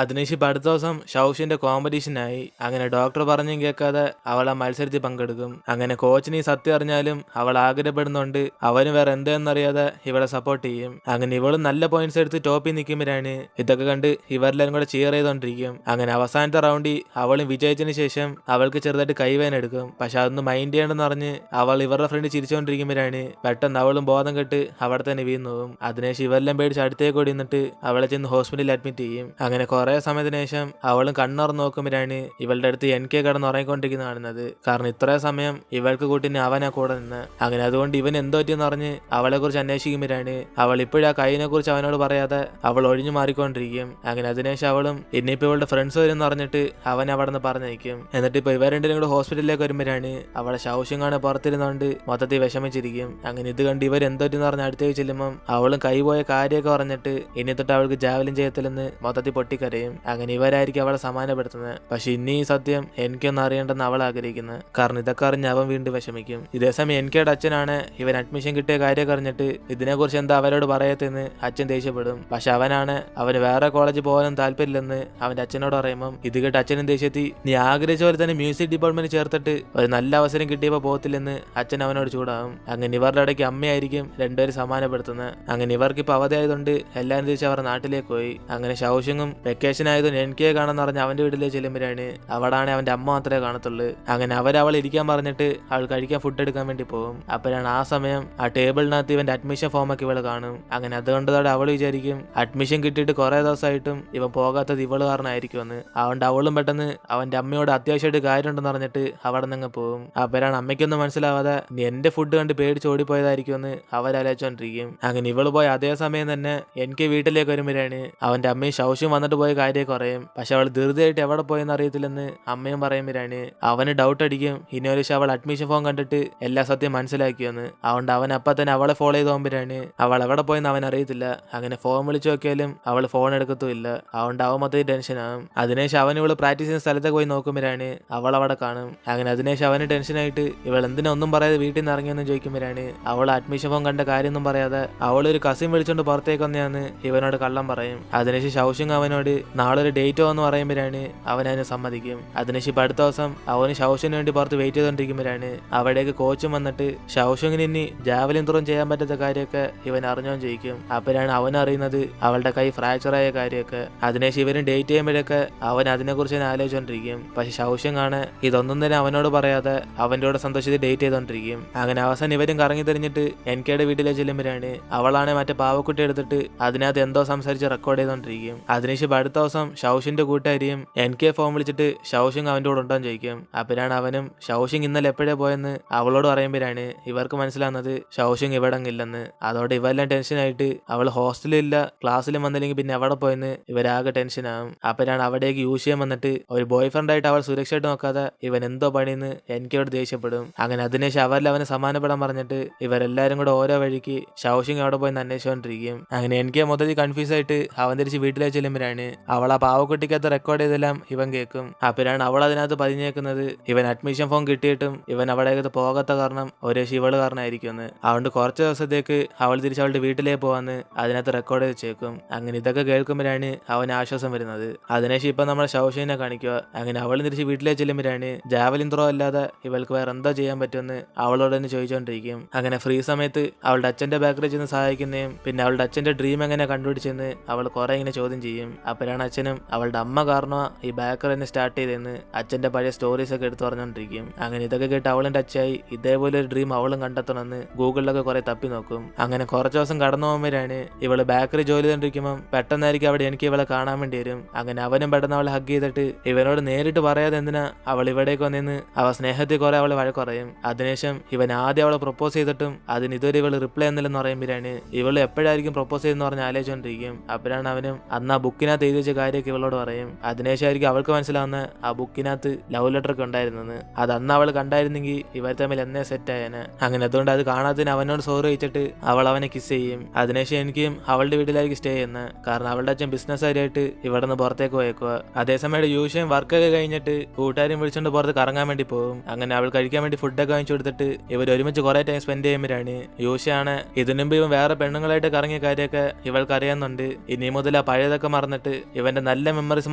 അതിനുശേഷം അടുത്ത ദിവസം ഷൗഷിന്റെ കോമ്പറ്റീഷനായി. അങ്ങനെ ഡോക്ടർ പറഞ്ഞും കേൾക്കാതെ അവൾ ആ മത്സരത്തിൽ പങ്കെടുക്കും. അങ്ങനെ കോച്ചിന് ഈ സത്യം അറിഞ്ഞാലും അവൾ ആഗ്രഹപ്പെടുന്നുണ്ട് അവന് വേറെ എന്താണെന്നറിയാതെ ഇവളെ സപ്പോർട്ട് ചെയ്യും. അങ്ങനെ ഇവളും നല്ല പോയിന്റ്സ് എടുത്ത് ടോപ്പിൽ നിൽക്കുമ്പോഴാണ് ഇതൊക്കെ കണ്ട് ഇവരെല്ലാരും കൂടെ ചിയർ ചെയ്തോണ്ടിരിക്കും. അങ്ങനെ അവസാനത്തെ റൗണ്ടിൽ അവളും വിജയിച്ചതിന് ശേഷം അവൾക്ക് ചെറുതായിട്ട് കൈവേദന എടുക്കും. പക്ഷെ അതൊന്ന് മൈൻഡ് ചെയ്യണമെന്ന് പറഞ്ഞ് അവൾ ഇവരുടെ ഫ്രണ്ട് ചിരിച്ചുകൊണ്ടിരിക്കുമ്പോഴാണ് പെട്ടെന്ന് അവളും ബോധം കെട്ട് അവിടെ തന്നെ വീണു പോകും. അതിനുശേഷം ഇവരെല്ലാം പേടിച്ച് അടുത്തേക്ക് ഓടി നിന്നിട്ട് അവളെ ചെന്ന് ഹോസ്പിറ്റലിൽ അഡ്മിറ്റ് ചെയ്യും. അങ്ങനെ കുറെ സമയത്തിന് ശേഷം അവളും കണ്ണുറന്ന് നോക്കുമ്പോഴാണ് ഇവളുടെ അടുത്ത് NK കിടന്ന് ഉറങ്ങിക്കൊണ്ടിരിക്കുന്ന കാണുന്നത്. കാരണം ഇത്രയും സമയം ഇവൾക്ക് കൂട്ടിന് അവനാ കൂടെ നിന്ന്. അങ്ങനെ അതുകൊണ്ട് ഇവൻ എന്തോ പറ്റിയെന്ന് പറഞ്ഞ് അവളെ കുറിച്ച് അന്വേഷിക്കുമ്പോഴാണ് അവൾ ഇപ്പോഴും ആ കൈനെ കുറിച്ച് അവനോട് പറയാതെ അവൾ ഒഴിഞ്ഞു മാറിക്കൊണ്ടിരിക്കും. അങ്ങനെ അതിനുശേഷം അവളും ഇനിയിപ്പോൾ ഇവളുടെ ഫ്രണ്ട്സ് വരും പറഞ്ഞിട്ട് അവൻ അവിടെ നിന്ന് പറഞ്ഞയക്കും. എന്നിട്ട് ഇപ്പൊ ഇവർ രണ്ടും കൂടെ ഹോസ്പിറ്റലിലേക്ക് വരുമ്പോഴാണ് അവളെ ഷൗഷിങ്ങാണ് പുറത്തിരുന്നോണ്ട് മൊത്തത്തിൽ വിഷമിച്ചിരിക്കും. അങ്ങനെ ഇത് കണ്ട് ഇവർ എന്തോ പറ്റിയെന്ന് പറഞ്ഞ് അടുത്തേക്ക് ചെല്ലുമ്പം അവളും കൈ പോയ കാര്യമൊക്കെ പറഞ്ഞിട്ട് ഇനി തൊട്ട് അവൾക്ക് ജാവലിൻ ചെയ്യത്തില്ലെന്ന് മൊത്തത്തിൽ പൊട്ടിക്കരയും. അങ്ങനെ ഇവരായിരിക്കും അവളെ സമാനപ്പെടുത്തുന്നത്. പക്ഷെ ഇനി ഈ സത്യം എനിക്കൊന്നും അറിയേണ്ടെന്ന് അവൾ ആഗ്രഹിക്കുന്നത്. കാരണം ഇതൊക്കെ അറിഞ്ഞ് അവൻ വീണ്ടും വിഷമിക്കും. ഇതേസമയം NKയുടെ അച്ഛനാണ് ഇവൻ അഡ്മിഷൻ കിട്ടിയ കാര്യമൊക്കെ അറിഞ്ഞിട്ട് ഇതിനെക്കുറിച്ച് എന്താ അവരോട് പറയത്തെന്ന് അച്ഛൻ ദേഷ്യപ്പെടും. പക്ഷെ അവനാണ് അവന് വേറെ കോളേജിൽ പോകാനും താല്പര്യമില്ലെന്ന് അവന്റെ അച്ഛനോട് പറയുമ്പം ഇത് കേട്ട് അച്ഛനും ദേഷ്യത്തി നീ ആഗ്രഹിച്ച പോലെ തന്നെ മ്യൂസിക് ഡിപ്പാർട്ട്മെന്റ് ചേർത്തിട്ട് ഒരു നല്ല അവസരം കിട്ടിയപ്പോൾ പോകത്തില്ലെന്ന് അച്ഛൻ അവനോട് ചൂടാവും. അങ്ങനെ ഇവരുടെ ഇടയ്ക്ക് അമ്മയായിരിക്കും രണ്ടുപേരും സമാനപ്പെടുത്തുന്നത്. അങ്ങനെ ഇവർക്കിപ്പോൾ അവധി ആയതുകൊണ്ട് എല്ലാവരും തിരിച്ച് അവരുടെ നാട്ടിലേക്ക് പോയി. അങ്ങനെ ഷൗഷിങ്ങും വെക്കേഷൻ ആയതുകൊണ്ട് NK കാണാന്ന് പറഞ്ഞ് അവന്റെ വീട്ടിലേക്ക് ചെല്ലുമ്പോഴാണ് അവിടാണ് അവന്റെ അമ്മ മാത്രമേ കാണത്തുള്ളൂ. അങ്ങനെ അവൾ ഇരിക്കാൻ പറഞ്ഞിട്ട് അവൾ കഴിക്കാൻ ഫുഡ് എടുക്കാൻ വേണ്ടി പോകും. അപ്പോഴാണ് ആ സമയം ആ ടേബിളിനകത്ത് ഇവന്റെ അഡ്മിഷൻ ഫോമൊക്കെ ഇവള് കാണും. അങ്ങനെ അതുകൊണ്ടതോടെ അവൾ വിചാരിക്കും അഡ്മിഷൻ കിട്ടിയിട്ട് കുറെ ദിവസമായിട്ടും ഇവൻ പോകാത്തത് ഇവള് കാരണമായിരിക്കുമെന്ന്. അതുകൊണ്ട് അവളും പെട്ടെന്ന് അവന്റെ അമ്മയോട് അത്യാവശ്യമായിട്ട് കാര്യമുണ്ടെന്ന് പറഞ്ഞിട്ട് അവിടെ നിന്ന് പോകും. അപ്പോഴാണ് അമ്മയ്ക്കൊന്നും മനസ്സിലാവാതെ നീ എന്റെ ഫുഡ് കണ്ട് പേടിച്ച് ഓടിപ്പോയതായിരിക്കുമെന്ന് അവരാലോചിച്ചോണ്ടിരിക്കും. അങ്ങനെ ഇവള് പോയ അതേ സമയം തന്നെ NK വീട്ടിലേക്ക് വരുമ്പോഴാണ് അവന്റെ അമ്മയും ഷൗഷും വന്നിട്ട് പോയ കാര്യമൊക്കെ പറയും. പക്ഷെ അവൾ ധൃതിയായിട്ട് എവിടെ പോയെന്ന് അറിയത്തില്ലെന്ന് അമ്മയും പറയുമ്പോഴാണ് അവന് ഡൗട്ട് അടിക്കും ഇനി ഒരു അവൾ അഡ്മിഷൻ ഫോം കണ്ടിട്ട് എല്ലാ സത്യം മനസ്സിലാക്കിയെന്ന്. അതുകൊണ്ട് അവൻ അപ്പം തന്നെ അവളെ ഫോളോ ചെയ്ത് പോകുമ്പോഴാണ് അവൾ എവിടെ പോയെന്ന് അവൻ അറിയത്തില്ല. അങ്ങനെ ഫോൺ വിളിച്ചു നോക്കിയാലും അവൾ ഫോൺ എടുക്കത്തുമില്ല. അതുകൊണ്ട് അവൻ മൊത്തത്തിൽ ടെൻഷനാകും. അതിനുശേഷം അവൻ ഇവള് പ്രാക്ടീസ് ചെയ്യുന്ന സ്ഥലത്തൊക്കെ പോയി നോക്കുമ്പോഴാണ് അവൾ അവിടെ കാണും. അങ്ങനെ അതിനുശേഷം അവന് ടെൻഷനായിട്ട് ഇവൾ എന്തിനാ ഒന്നും പറയാതെ വീട്ടിൽ നിന്ന് ഇറങ്ങിയെന്ന് ചോദിക്കുമ്പോഴാണ് അവൾ അഡ്മിഷൻ ഫോം കണ്ട കാര്യമൊന്നും പറയാതെ അവളൊരു കസിൻ വിളിച്ചോണ്ട് പുറത്തേക്ക് വന്നെയാന്ന് ഇവനോട് കള്ളം പറയും. അതിനുശേഷം ഷൗഷിങ് അവനോട് നാളെ ഒരു ഡേറ്റ് എന്ന് പറയുമ്പോഴാണ് അവൻ അതിന് സമ്മതിക്കും. അതിനുശേഷം അടുത്ത ദിവസം അവന് ഷൗഷിന് വേണ്ടി പുറത്ത് വെയിറ്റ് ചെയ്തോണ്ടിരിക്കുമ്പോഴാണ് അവിടേക്ക് കോച്ചും വന്നിട്ട് ഷൗഷിങ്ങിന് ഇനി ജാവലിൻ ത്രോ ചെയ്യാൻ പറ്റാത്ത കാര്യമൊക്കെ ഇവൻ അറിഞ്ഞോന്ന് ചോദിക്കും. അപ്പോഴാണ് അവൻ അറിയുന്നത് അവളുടെ കൈ ഫ്രാക്ചർ ആയ കാര്യമൊക്കെ. അതിനുശേഷം ഇവരും ഡേറ്റ് ചെയ്യുമ്പോഴൊക്കെ അവൻ അതിനെക്കുറിച്ച് തന്നെ ആലോചിച്ചോണ്ടിരിക്കും. പക്ഷെ ഷൗഷിങ്ങാണ് ഇതൊന്നും തന്നെ അവനോട് പറയാതെ അവന്റെ കൂടെ സന്തോഷത്തിൽ ഡേറ്റ് ചെയ്തോണ്ടിരിക്കും. അങ്ങനെ അവസാനം ഇവരും കറങ്ങി തിരിഞ്ഞിട്ട് NKയുടെ വീട്ടിലേക്ക് ചെല്ലുമ്പോഴാണ് അവളാണ് മറ്റേ പാവക്കുട്ടി എടുത്തിട്ട് അതിനകത്ത് എന്തോ സംസാരിച്ച് റെക്കോർഡ് ചെയ്തോണ്ടിരിക്കും. അതിനുശേഷം അടുത്ത അടുത്ത ദിവസം ഷൗഷിന്റെ കൂട്ടുകാരിയും എനിക്ക് ഫോൺ വിളിച്ചിട്ട് ഷൗഷിങ് അവന്റെ കൂടെ ഉണ്ടോന്ന് ചോദിക്കും. അപ്പോഴാണ് അവനും ഷൗഷിങ് ഇന്നലെ എപ്പോഴേ പോയെന്ന് അവളോട് പറയുമ്പോഴാണ് ഇവർക്ക് മനസ്സിലാവുന്നത് ഷൗഷിങ് ഇവിടെ ഇല്ലെന്ന്. അതോടെ ഇവരെല്ലാം ടെൻഷനായിട്ട് അവൾ ഹോസ്റ്റലില്ല ക്ലാസ്സിലും വന്നില്ലെങ്കിൽ പിന്നെ എവിടെ പോയെന്ന് ഇവരാകെ ടെൻഷനാകും. അപ്പോഴാണ് അവിടേക്ക് യൂസ് ചെയ്യാൻ വന്നിട്ട് ഒരു ബോയ് ഫ്രണ്ട് ആയിട്ട് അവൾ സുരക്ഷയായിട്ട് നോക്കാതെ ഇവൻ എന്തോ പണിയെന്ന് എനിക്കോട് ദേഷ്യപ്പെടും. അങ്ങനെ അതിനുശേഷം അവരിൽ അവനെ സമാനപ്പെടാൻ പറഞ്ഞിട്ട് ഇവരെല്ലാരും കൂടെ ഓരോ വഴിക്ക് ഷൗഷിങ് അവിടെ പോയി അന്വേഷിച്ചുകൊണ്ടിരിക്കും. അങ്ങനെ എനിക്ക് മൊത്തത്തിൽ കൺഫ്യൂസ് ആയിട്ട് അവൻ തിരിച്ച് വീട്ടിലേക്ക് ചെല്ലുമ്പോഴാണ് അവൾ ആ പാവക്കുട്ടിക്കകത്ത് റെക്കോർഡ് ചെയ്തെല്ലാം ഇവൻ കേൾക്കും. അപ്പോഴാണ് അവൾ അതിനകത്ത് പതിഞ്ഞേക്കുന്നത് ഇവൻ അഡ്മിഷൻ ഫോം കിട്ടിയിട്ടും ഇവൻ അവിടേക്ക് പോകാത്ത കാരണം ഒരു ശിവള് കാരണമായിരിക്കുമെന്ന്. അതുകൊണ്ട് കുറച്ച് ദിവസത്തേക്ക് അവൾ തിരിച്ച് അവളുടെ വീട്ടിലേക്ക് പോവാന്ന് അതിനകത്ത് റെക്കോർഡ് ചെയ്ത് ചേക്കും. അങ്ങനെ ഇതൊക്കെ കേൾക്കുമ്പോഴാണ് അവന് ആശ്വാസം വരുന്നത്. അതിനുശേഷം ഇപ്പൊ നമ്മളെ ഷൗഷിനെ കാണിക്കുക. അങ്ങനെ അവൾ തിരിച്ച് വീട്ടിലേക്ക് ചെല്ലുമ്പോഴാണ് ജാവലിൻ ത്രോ അല്ലാതെ ഇവൾക്ക് വേറെ എന്താ ചെയ്യാൻ പറ്റുമെന്ന് അവളോട് തന്നെ ചോദിച്ചുകൊണ്ടിരിക്കും. അങ്ങനെ ഫ്രീ സമയത്ത് അവളുടെ അച്ഛന്റെ ബാക്കറി ചെന്ന് സഹായിക്കുന്നതും പിന്നെ അവളുടെ അച്ഛന്റെ ഡ്രീം എങ്ങനെ കണ്ടുപിടിച്ചെന്ന് അവൾ കുറെ ഇങ്ങനെ ചോദ്യം ചെയ്യും. അപ്പോഴാണ് അച്ഛനും അവളുടെ അമ്മ കാരണമാ ഈ ബാക്കറി തന്നെ സ്റ്റാർട്ട് ചെയ്തെന്ന് അച്ഛന്റെ പഴയ സ്റ്റോറീസ് ഒക്കെ എടുത്തു പറഞ്ഞുകൊണ്ടിരിക്കും. അങ്ങനെ ഇതൊക്കെ കേട്ട് അവളും ടച്ചായി ഇതേപോലെ ഒരു ഡ്രീം അവളും കണ്ടെത്തണമെന്ന് ഗൂഗിളിലൊക്കെ കുറെ തപ്പി നോക്കും. അങ്ങനെ കുറച്ച് ദിവസം കടന്നു പോകുമ്പോഴാണ് ഇവള് ബാക്കറി ജോലി ചെയ്തോണ്ടിരിക്കുമ്പോൾ പെട്ടെന്നായിരിക്കും അവിടെ എനിക്ക് ഇവളെ കാണാൻ വേണ്ടി വരും. അങ്ങനെ അവനും പെട്ടെന്ന് അവളെ ഹഗ് ചെയ്തിട്ട് ഇവനോട് നേരിട്ട് പറയാതെ എന്തിനാ അവൾ ഇവിടേക്ക് വന്നിന്ന് അവ സ്നേഹത്തിൽ കുറെ അവളെ വഴക്കുറയും. അതിനുശേഷം ഇവൻ ആദ്യം അവളെ പ്രപ്പോസ് ചെയ്തിട്ടും അതിന് ഇതുവരെ ഇവള് റിപ്ലൈ എന്നില്ലെന്ന് പറയുമ്പോഴാണ് ഇവള് എപ്പോഴായിരിക്കും പ്രപ്പോസ് ചെയ്തെന്ന് പറഞ്ഞ് ആലോചിച്ചുകൊണ്ടിരിക്കും. അപ്പോഴാണ് അവനും അന്ന് ആ ബുക്കിനകത്ത് എഴുതി വെച്ച കാര്യമൊക്കെ ഇവളോട് പറയും. അതിനുശേഷമായിരിക്കും അവൾക്ക് മനസ്സിലാവുന്ന ആ ബുക്കിനകത്ത് ലവ് ലെറ്റർ ഒക്കെ ഉണ്ടായിരുന്നെന്ന്. അത് അന്ന് അവൾ കണ്ടായിരുന്നെങ്കിൽ ഇവർ തമ്മിൽ എന്നേ സെറ്റ് ആയേനെ. അങ്ങനെ അതുകൊണ്ട് അത് കാണാത്തതിന് അവനോട് സോറി വെച്ചിട്ട് അവൾ അവനെ കിസ് ചെയ്യും. അതിനുശേഷം എനിക്കും അവളുടെ വീട്ടിലായിരിക്കും സ്റ്റേ ചെയ്യുന്നത്. കാരണം അവളുടെ അച്ഛൻ ബിസിനസ്സുകാരായിട്ട് ഇവിടെ നിന്ന് പുറത്തേക്ക് പോയേക്കുക. അതേസമയം യൂഷ്യം വർക്കൊക്കെ കഴിഞ്ഞിട്ട് കൂട്ടുകാരും വിളിച്ചുകൊണ്ട് പുറത്ത് കറങ്ങാൻ വേണ്ടി പോകും. അങ്ങനെ അവൾ കഴിക്കാൻ വേണ്ടി ഫുഡൊക്കെ വാങ്ങിച്ചു കൊടുത്തിട്ട് ഇവർ ഒരുമിച്ച് കുറെ ടൈം സ്പെൻഡ് ചെയ്യുമ്പോഴാണ് യൂഷ്യാണ് ഇതിനുമുമ്പ് ഇവൻ വേറെ പെണ്ണുങ്ങളായിട്ട് കറങ്ങിയ കാര്യമൊക്കെ ഇവൾക്ക് അറിയാവുന്നുണ്ട്. ഇനി മുതൽ ആ പഴയതൊക്കെ മറന്നിട്ട് ഇവന്റെ നല്ല മെമ്മറീസ്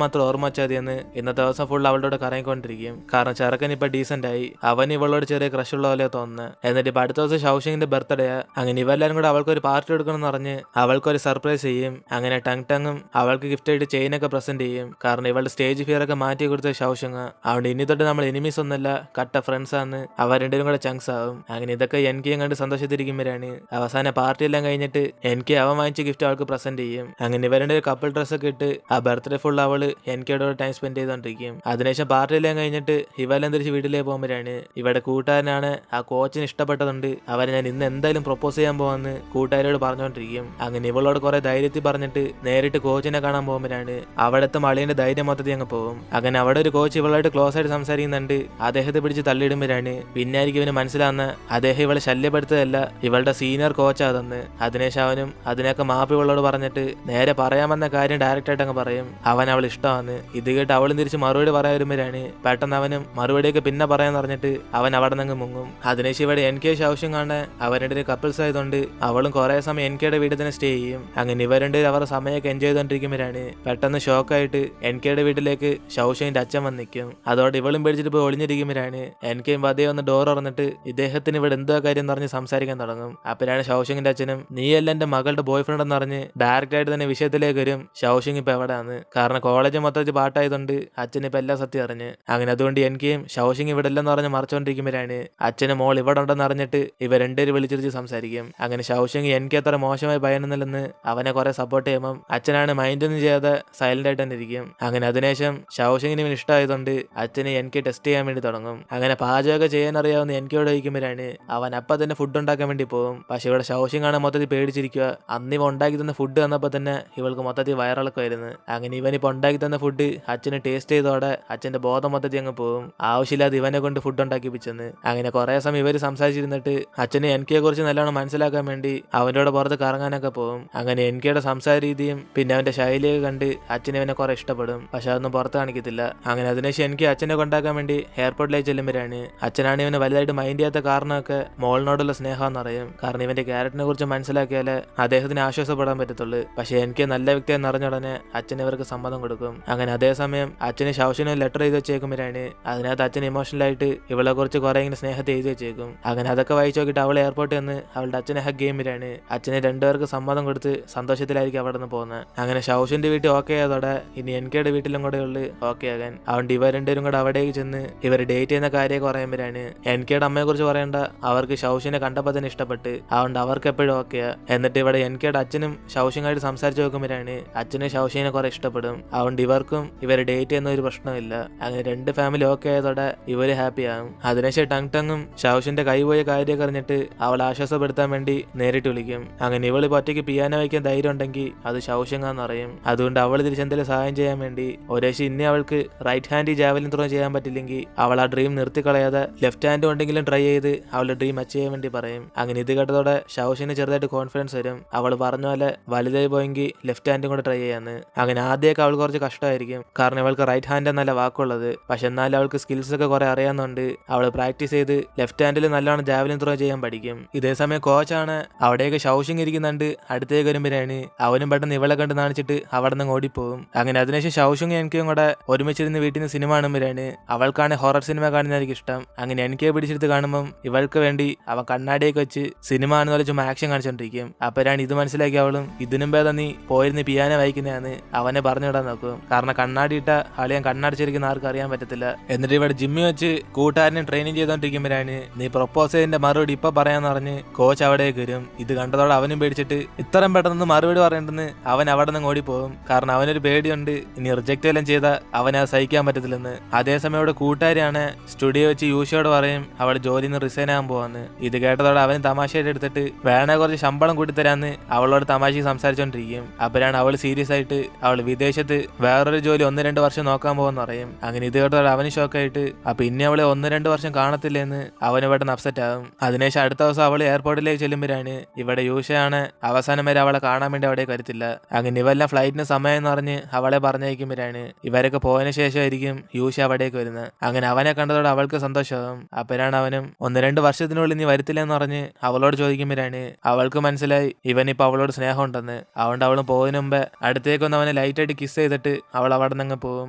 മാത്രം ഓർമ്മ വെച്ചാൽ മതിയെന്ന് ഇന്നത്തെ ദിവസം ഫുൾ അവളോട് കറങ്ങിക്കൊണ്ടിരിക്കും. കാരണം ചെറുക്കൻ ഇപ്പൊ ഡീസന്റ് ആയി. അവൻ ഇവളോട് ചെറിയ ക്രഷ് ഉള്ള പോലെ തോന്നുന്നത്. എന്നിട്ട് ഇപ്പൊ അടുത്ത ദിവസം ഷൗഷിങ്ങിന്റെ ബർത്ത്ഡേ. അങ്ങനെ ഇവരെല്ലാരും കൂടെ അവൾക്ക് ഒരു പാർട്ടി എടുക്കണം പറഞ്ഞ് അവൾക്കൊരു സർപ്രൈസ് ചെയ്യും. അങ്ങനെ ടങ് അവൾക്ക് ഗിഫ്റ്റ് ആയിട്ട് ചെയിനൊക്കെ പ്രസന്റ് ചെയ്യും. കാരണം ഇവളുടെ സ്റ്റേജ് ഫിയർ ഒക്കെ മാറ്റി കൊടുത്ത ഷൗഷിങ്. അതുകൊണ്ട് ഇനി തൊട്ട് നമ്മൾ എനിമീസ് ഒന്നല്ല കട്ട ഫ്രണ്ട്സ് ആണ്. അവർ രണ്ടുപേരും കൂടെ ചങ്സ് ആവും. അങ്ങനെ ഇതൊക്കെ എനിക്ക് കണ്ട് സന്തോഷത്തിരിക്കുമ്പോഴാണ് അവസാന പാർട്ടി എല്ലാം കഴിഞ്ഞിട്ട് എനിക്ക് അവൻ വാങ്ങിച്ച ഗിഫ്റ്റ് അവൾക്ക് പ്രസന്റ് ചെയ്യും. അങ്ങനെ ഇവരുടെ ഒരു കപ്പിൾ ഡ്രസ് ഒക്കെ ഇട്ട് ആ ബർത്ത്ഡേ ഫുൾ അവള് എനിക്കോട് ടൈം സ്പെൻഡ് ചെയ്തോണ്ടിരിക്കും. അതിനുശേഷം പാർട്ടി എല്ലാം കഴിഞ്ഞിട്ട് ഇവരെല്ലാം തിരിച്ച് വീട്ടിലേക്ക് പോകുമ്പോഴാണ് ഇവിടെ കൂട്ടുകാരനാണ് ആ കോച്ചിന് ഇഷ്ടപ്പെട്ടതുണ്ട് അവരെ ഞാൻ ഇന്ന് എന്തായാലും പ്രൊപ്പോസ് ചെയ്യാൻ പോവാന്ന് കൂട്ടുകാരോട് പറഞ്ഞുകൊണ്ടിരിക്കും. അങ്ങനെ ഇവളോട് കുറെ ധൈര്യത്തിൽ പറഞ്ഞിട്ട് നേരിട്ട് കോച്ചിനെ കാണാൻ പോകുമ്പോഴാണ് അവിടുത്തെ മളിയുടെ ധൈര്യം മൊത്തത്തിൽ അങ്ങ് പോകും. അങ്ങനെ അവിടെ ഒരു കോച്ച് ഇവളായിട്ട് ക്ലോസ് ആയിട്ട് സംസാരിക്കുന്നുണ്ട്. അദ്ദേഹത്തെ പിടിച്ച് തള്ളിയിടുമ്പോഴാണ് പിന്നായിരിക്കും ഇവന് മനസ്സിലാവുന്ന അദ്ദേഹം ഇവളെ ശല്യപ്പെടുത്തതല്ല ഇവളുടെ സീനിയർ കോച്ച് അതെന്ന്. അതിനുശേഷം അവനും അതിനൊക്കെ മാപ്പ് ഇവളോട് പറഞ്ഞിട്ട് നേരെ പറയാമെന്ന കാര്യം ഡയറക്റ്റ് ആയിട്ട് അങ്ങ് പറയും അവൻ അവൾ ഇഷ്ടമാന്ന്. ഇത് കേട്ട് അവളും തിരിച്ച് മറുപടി പറയാൻ വരുമ്പോഴാണ് പെട്ടെന്ന് അവനും മറുപടിയൊക്കെ പിന്നെ പറയാന്ന് പറഞ്ഞിട്ട് അവൻ അവിടെ നിന്ന് മുങ്ങും. അതിനുശേഷം ഇവിടെ എനിക്ക് ആവശ്യം കാണാൻ അവരുടെ കപ്പിൾസ് ആയതുകൊണ്ട് അവളും കുറെ സമയം എനിക്കയുടെ വീട്ടിൽ തന്നെ സ്റ്റേ ചെയ്യും. അങ്ങനെ ഇവരുടെ അവരുടെ സമയമൊക്കെ എൻജോയ് ചെയ്തോണ്ടിരിക്കുമ്പോഴാണ് പെട്ടെന്ന് ഷോക്കായിട്ട് എനിക്കയുടെ വീട്ടിലേക്ക് ഷൗഷിന്റെ അച്ഛൻ വന്ന് നിൽക്കും. അതോടെ ഇവളും പേടിച്ചിട്ട് പോയി ഒളിഞ്ഞിരിക്കുമ്പോഴാണ് എനിക്കും അതേ ഒന്ന് ഡോർ തുറന്നിട്ട് ഇദ്ദേഹത്തിന് ഇവിടെ എന്തോ കാര്യം എന്ന് പറഞ്ഞ് സംസാരിക്കാൻ തുടങ്ങും. അപ്പോഴാണ് ഷൗഷിങ്ങിന്റെ അച്ഛനും നീയല്ല എന്റെ മകളുടെ ബോയ് ഫ്രണ്ട് എന്ന് പറഞ്ഞ് ഡയറക്റ്റ് ആയിട്ട് തന്നെ വിഷയത്തിലേക്ക് വരും. ഷൗഷിങ് ഇപ്പൊ എവിടെയാണ് കാരണം കോളേജ് മൊത്തത്തിൽ പാട്ടായതുകൊണ്ട് അച്ഛൻ ഇപ്പൊ എല്ലാ സത്യം അറിഞ്ഞ്. അങ്ങനെ അതുകൊണ്ട് എനിക്കും ഷൗഷിങ് ഇവിടെ ഇല്ലെന്ന് പറഞ്ഞ് മറച്ചുകൊണ്ടിരിക്കുമ്പോഴാണ് അച്ഛന് മോൾ ഇവിടെ ഉണ്ടെന്ന് അറിഞ്ഞിട്ട് ഇവ രണ്ടുപേരും വിളിച്ചിരിച്ച് സംസാരിക്കും. അങ്ങനെ ഷൗഷിങ് എനിക്ക് അത്ര മോശമായി ഭയന്നില്ലെന്ന് അവനെ കുറെ സപ്പോർട്ട് ചെയ്യുമ്പോൾ അച്ഛനാണ് മൈൻഡ് ഒന്നും ചെയ്യാതെ സൈലന്റ് ആയിട്ട് തന്നെ ഇരിക്കും. അങ്ങനെ അതിനുശേഷം ഷൗഷിങ്ങിന് ഇവന് ഇഷ്ടമായതുകൊണ്ട് അച്ഛന് എനിക്ക് ടെസ്റ്റ് ചെയ്യാൻ വേണ്ടി തുടങ്ങും. അങ്ങനെ പാചകമൊക്കെ ചെയ്യാൻ അറിയാവുന്ന എനിക്കോട് ചോദിക്കുമ്പോഴാണ് അവൻ അപ്പം തന്നെ ഫുഡ് ഉണ്ടാക്കാൻ വേണ്ടി പോകും. പക്ഷെ ഇവിടെ ഷൗഷിങ് ആണ് മൊത്തത്തിൽ പേടിച്ചിരിക്കുക. അന്ന് ഇവ ഉണ്ടാക്കി തന്ന ഫുഡ് തന്നപ്പോൾ തന്നെ ഇവൾക്ക് മൊത്തത്തിൽ വയറിളക്കമായിരുന്നു. അങ്ങനെ ഇവനിപ്പോൾ ഉണ്ടാക്കി തന്ന ഫുഡ് അച്ഛന് ടേസ്റ്റ് ചെയ്തോടെ അച്ഛന്റെ ബോധം മൊത്തത്തിൽ അങ്ങ് പോകും. ആവശ്യമില്ലാതെ ഇവനെ കൊണ്ട് ഫുഡ് ഉണ്ടാക്കിപ്പിച്ചെന്ന്. അങ്ങനെ കുറെ സമയം ഇവര് സംസാരിച്ചിരുന്നിട്ട് അച്ഛന് എനിക്കയെ കുറിച്ച് നല്ലോണം മനസ്സിലാക്കാൻ വേണ്ടി അവൻ്റെ പുറത്ത് കറങ്ങാനൊക്കെ പോകും. അങ്ങനെ എനിക്കയുടെ സംസാര രീതിയും പിന്നെ അവന്റെ ശൈലിയൊക്കെ കണ്ട് അച്ഛനെ അവനെ കുറെ ഇഷ്ടപ്പെടും. പക്ഷെ അതൊന്നും പുറത്ത് കാണിക്കത്തില്ല. അങ്ങനെ അതിനുശേഷം എനിക്ക് അച്ഛനെ കൊണ്ടാക്കാൻ വേണ്ടി എയർപോർട്ടിലേക്ക് ചെല്ലുമ്പോഴാണ് അച്ഛനാണ് ഇവനെ വലുതായിട്ട് മൈൻഡ് ചെയ്യാത്ത കാരണമൊക്കെ മോളിനോടുള്ള സ്നേഹം എന്നറിയും. കാരണം ഇവന്റെ ക്യാരക്ടറിനെ കുറിച്ച് മനസ്സിലാക്കിയാലേ അദ്ദേഹത്തിന് ആശ്വാസപ്പെടാൻ പറ്റത്തുള്ളൂ. പക്ഷെ എനിക്ക് നല്ല വ്യക്തിയെന്ന് അറിഞ്ഞുടനെ അച്ഛൻ ഇവർക്ക് സമ്മതം കൊടുക്കും. അങ്ങനെ അതേസമയം അച്ഛന് ഷൗഷിന് ലെറ്റർ എഴുതി വെച്ചേക്കുമ്പോഴാണ് അതിനകത്ത് അച്ഛൻ ഇമോഷണലായിട്ട് ഇവളെ കുറിച്ച് കുറെ ഇങ്ങനെ സ്നേഹത്തെ എഴുതി വെച്ചേക്കും. അങ്ങനെ അതൊക്കെ വായിച്ചു നോക്കിയിട്ട് അവൾ എയർപോർട്ടിൽ നിന്ന് അവളുടെ അച്ഛനെ ഹഗ് ചെയ്യുമ്പോഴാണ് അച്ഛന് രണ്ടുപേർക്ക് സമ്മതം കൊടുത്ത് സന്തോഷത്തിലായിരിക്കും അവിടെ നിന്ന് പോകുന്നത്. അങ്ങനെ ഷൗഷിന്റെ വീട്ടിൽ ഓക്കെ ആയതോടെ ഇനി എനിക്കയുടെ വീട്ടിലും കൂടെ ഉള്ളു ഓക്കെ ആകാൻ. അതുകൊണ്ട് ഇവർ രണ്ടുപേരും കൂടെ അവിടേക്ക് ചെന്ന് ഇവർ ഡേറ്റ് ചെയ്യുന്ന കാര്യമൊക്കെ പറയുമ്പോഴാണ് എനിക്കയുടെ അമ്മയെ കുറിച്ച് പറയേണ്ട അവർക്ക് ഷൗഷിനെ കണ്ടപ്പോൾ തന്നെ ഇഷ്ടപ്പെട്ട് അതുകൊണ്ട് അവർക്ക് എപ്പോഴും ഓക്കെയാ. എന്നിട്ട് ഇവിടെ എനിക്കയുടെ അച്ഛനും ഷൗഷിങ്ങായിട്ട് സംസാരിച്ച് നോക്കുമ്പോഴാണ് അച്ഛനും ഷൗഷിനെ ഷൗഷിങ്ങിനെ കുറെ ഇഷ്ടപ്പെടും. അതുകൊണ്ട് ഇവർക്കും ഇവരെ ഡേറ്റ് ചെയ്യുന്ന ഒരു പ്രശ്നമില്ല. അങ്ങനെ രണ്ട് ഫാമിലി ഓക്കെ ആയതോടെ ഇവര് ഹാപ്പി ആകും. അതിനുശേഷം ടങ് ടങ്ങും ഷൗഷിന്റെ കൈ പോയ കാര്യമൊക്കെ അറിഞ്ഞിട്ട് അവളെ ആശ്വാസപ്പെടുത്താൻ വേണ്ടി നേരിട്ട് വിളിക്കും. അങ്ങനെ ഇവള് ഒറ്റയ്ക്ക് പിയാനോ വയ്ക്കാൻ ധൈര്യം ഉണ്ടെങ്കിൽ അത് ഷൗഷിങ്ങാന്ന് പറയും. അതുകൊണ്ട് അവൾ തിരിച്ചെന്തെങ്കിലും സഹായം ചെയ്യാൻ വേണ്ടി ഒരേശി ഇനി അവൾക്ക് റൈറ്റ് ഹാൻഡ് ജാവലിൻ ത്രോ ചെയ്യാൻ പറ്റില്ലെങ്കിൽ അവൾ ആ ഡ്രീം നിർത്തിക്കളയാതെ ലെഫ്റ്റ് ഹാൻഡ് ഉണ്ടെങ്കിലും ട്രൈ ചെയ്ത് അവളുടെ ഡ്രീം അച്ചീവ് ചെയ്യാൻ വേണ്ടി പറയും. അങ്ങനെ ഇത് കേട്ടതോടെ ഷൗഷിന് ചെറുതായിട്ട് കോൺഫിഡൻസ് വരും. അവൾ പറഞ്ഞ പോലെ വലുതായി പോയെങ്കിൽ ലെഫ്റ്റ് ഹാൻഡും കൂടെ ട്രൈ ചെയ്യാന്ന്. അങ്ങനെ ആദ്യമൊക്കെ അവൾക്ക് കുറച്ച് കഷ്ടമായിരിക്കും, കാരണം അവൾക്ക് റൈറ്റ് ഹാൻഡ് എന്നല്ല വാക്കുള്ളത്. പക്ഷെ എന്നാലും അവൾക്ക് സ്കിൽസ് ഒക്കെ കുറെ അറിയാവുന്നുണ്ട്. അവൾ പ്രാക്ടീസ് ചെയ്ത് ലെഫ്റ്റ് ഹാൻഡിൽ നല്ലോണം ജാവലിൻ ത്രോ ചെയ്യാൻ പഠിക്കും. ഇതേ സമയം കോച്ചാണ് അവിടെയൊക്കെ ഷൗഷിങ് ഇരിക്കുന്നുണ്ട്. അടുത്തേക്ക് വരുമ്പോഴാണ് അവനും പെട്ടെന്ന് ഇവളെ കണ്ട് നാണിച്ചിട്ട് അവിടെ നിന്ന് ഓടിപ്പോകും. അങ്ങനെ അതിനുശേഷം ഷൗഷിങ് എനിക്കും കൂടെ ഒരുമിച്ചിരുന്ന് വീട്ടിൽ നിന്ന് സിനിമ കാണുമ്പോഴാണ് അവൾക്കാണ് ഹൊറർ സിനിമ കാണുന്നതായിരിക്കും ഇഷ്ടം. അങ്ങനെ എനിക്ക് പിടിച്ചെടുത്ത് കാണുമ്പം ഇവൾക്ക് വേണ്ടി അവൻ കണ്ണാടിയൊക്കെ വെച്ച് സിനിമ ആണെന്ന് പോലെ ചുമ്മാ ആക്ഷൻ കാണിച്ചോണ്ടിരിക്കും. അപ്പോഴാണ് ഇത് മനസ്സിലാക്കി അവളും ഇതിനും ഭേദം നീ പോയിരുന്ന് പിയാനോ വായിക്കുന്നതാണ് അവനെ പറഞ്ഞുവിടാൻ നോക്കും. കാരണം കണ്ണാടി ഇട്ട അളിയാൻ കണ്ണടിച്ചിരിക്കുന്ന ആർക്കും അറിയാൻ പറ്റത്തില്ല. എന്നിട്ട് ഇവിടെ ജിമ്മി വെച്ച് കൂട്ടുകാരനെ ട്രെയിനിങ് ചെയ്തോണ്ടിരിക്കുമ്പോഴാണ് നീ പ്രൊപ്പോസ് ചെയ്തതിന്റെ മറുപടി ഇപ്പൊ പറയാന്ന് പറഞ്ഞ് കോച്ച് അവിടേക്ക് വരും. ഇത് കണ്ടതോടെ അവനും പേടിച്ചിട്ട് ഇത്രയും പെട്ടെന്ന് മറുപടി പറയേണ്ടെന്ന് അവൻ അവിടെ നിന്ന് ഓടിപ്പോകും. കാരണം അവനൊരു പേടിയുണ്ട്, ഇനി റിജക്റ്റ് എല്ലാം ചെയ്താൽ അവനെ സഹിക്കാൻ പറ്റത്തില്ലെന്ന്. അതേസമയം ഇവിടെ കൂട്ടുകാരിയാണ് സ്റ്റുഡിയോ വെച്ച് യൂഷയോട് പറയും അവൾ ജോലിയിൽ നിന്ന് റിസൈൻ ആകാൻ പോവാന്ന്. ഇത് കേട്ടതോടെ അവന് തമാശയായിട്ട് എടുത്തിട്ട് വേണേ കുറച്ച് ശമ്പളം കൂട്ടിത്തരാന്ന് അവളോട് തമാശക്ക് സംസാരിച്ചോണ്ടിരിക്കും. അപ്പോഴാണ് അവൾ സീരിയസ് ആയിട്ട് അവൾ വിദേശത്ത് വേറൊരു ജോലി 1-2 വർഷം നോക്കാൻ പോവെന്ന് പറയും. അങ്ങനെ ഇത് കേട്ടതോടെ അവന് ഷോക്കായിട്ട് അപ്പൊ ഇനി അവളെ 1-2 വർഷം കാണത്തില്ലെന്ന് അവന് പെട്ടെന്ന് അപ്സെറ്റ് ആകും. അതിനുശേഷം അടുത്ത ദിവസം അവൾ എയർപോർട്ടിലേക്ക് ചെല്ലുമ്പോഴാണ് ഇവിടെ യൂഷയാണ് അവസാനം വരെ അവളെ കാണാൻ വേണ്ടി അവിടെ കരുത്തില്ല. അങ്ങനെ ഇവെല്ലാം ഫ്ലൈറ്റിന് സമയം എന്ന് പറഞ്ഞ് അവളെ പറഞ്ഞയക്കുമ്പോഴാണ് ഇവരൊക്കെ പോയതിനു ശേഷമായിരിക്കും യൂഷ അവിടേക്ക് വരുന്നത്. അങ്ങനെ അവനെ കണ്ടതോടെ അവൾക്ക് സന്തോഷമാകും. അപ്പോഴാണ് അവനും 1-2 വർഷത്തിനുള്ളിൽ നീ വരത്തില്ലെന്ന് പറഞ്ഞ് അവളോട് ചോദിക്കുമ്പോഴാണ് അവൾക്ക് മനസ്സിലായി ഇവനിപ്പോ അവളോട് സ്നേഹം ഉണ്ടെന്ന്. അതുകൊണ്ട് അവളും പോകുന്നതിന് മുമ്പ് അടുത്തേക്കൊന്ന് അവനെ ലൈറ്റായിട്ട് കിസ് ചെയ്തിട്ട് അവൾ അവിടെ നിന്ന് പോകും.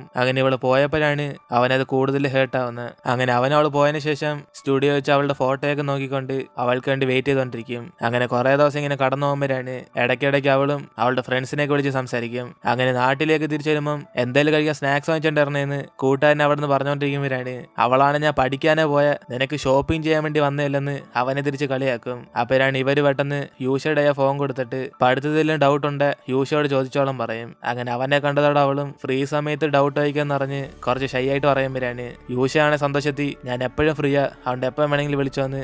അങ്ങനെ ഇവള് പോയപ്പോഴാണ് അവനത് കൂടുതൽ ഹേർട്ട് ആവുന്നത്. അങ്ങനെ അവൾ പോയതിനു ശേഷം സ്റ്റുഡിയോ വെച്ച് അവളുടെ ഫോട്ടോയൊക്കെ നോക്കിക്കൊണ്ട് അവൾക്ക് വേണ്ടി വെയിറ്റ് ചെയ്തോണ്ടിരിക്കും. അങ്ങനെ കുറെ ദിവസം ഇങ്ങനെ കടന്നു പോകുമ്പോഴാണ് ഇടയ്ക്കിടയ്ക്ക് അവളും അവളുടെ ഫ്രണ്ട്സിനെയൊക്കെ വിളിച്ച് സംസാരിക്കും. അങ്ങനെ നാട്ടിലേക്ക് തിരിച്ചു വരുമ്പം എന്തായാലും കഴിക്കാൻ സ്നാക്സ് വാങ്ങിച്ചോണ്ടിരുന്നേന്ന് കൂട്ടുകാരൻ അവിടെ നിന്ന് പറഞ്ഞോണ്ടിരിക്കുമ്പോഴാണ് അവളാണ് ഞാൻ പഠിക്കാനേ പോയ നിനക്ക് ഷോപ്പിംഗ് ചെയ്യാൻ വേണ്ടി വന്നില്ലെന്ന് അവനെ തിരിച്ച് കളിയാക്കും. അപ്പോഴാണ് ഇവര് പെട്ടെന്ന് യൂഷയുടെ ഫോൺ കൊടുത്തിട്ട് പഠിത്തത്തിലും ഡൗട്ട് ഉണ്ട് യൂഷയോട് ചോദിച്ചോളം പറയും. അങ്ങനെ അവനെ കണ്ടതോടെ അവളും ഫ്രീ സമയത്ത് ഡൗട്ട് വായിക്കാന്ന് പറഞ്ഞ് കുറച്ച് ഷൈ ആയിട്ട് പറയുമ്പോഴാണ് യൂഷയാണ് സന്തോഷത്തി ഞാൻ എപ്പോഴും ഫ്രീയാ, അതുകൊണ്ട് എപ്പോഴും വേണമെങ്കിലും വിളിച്ചോന്ന്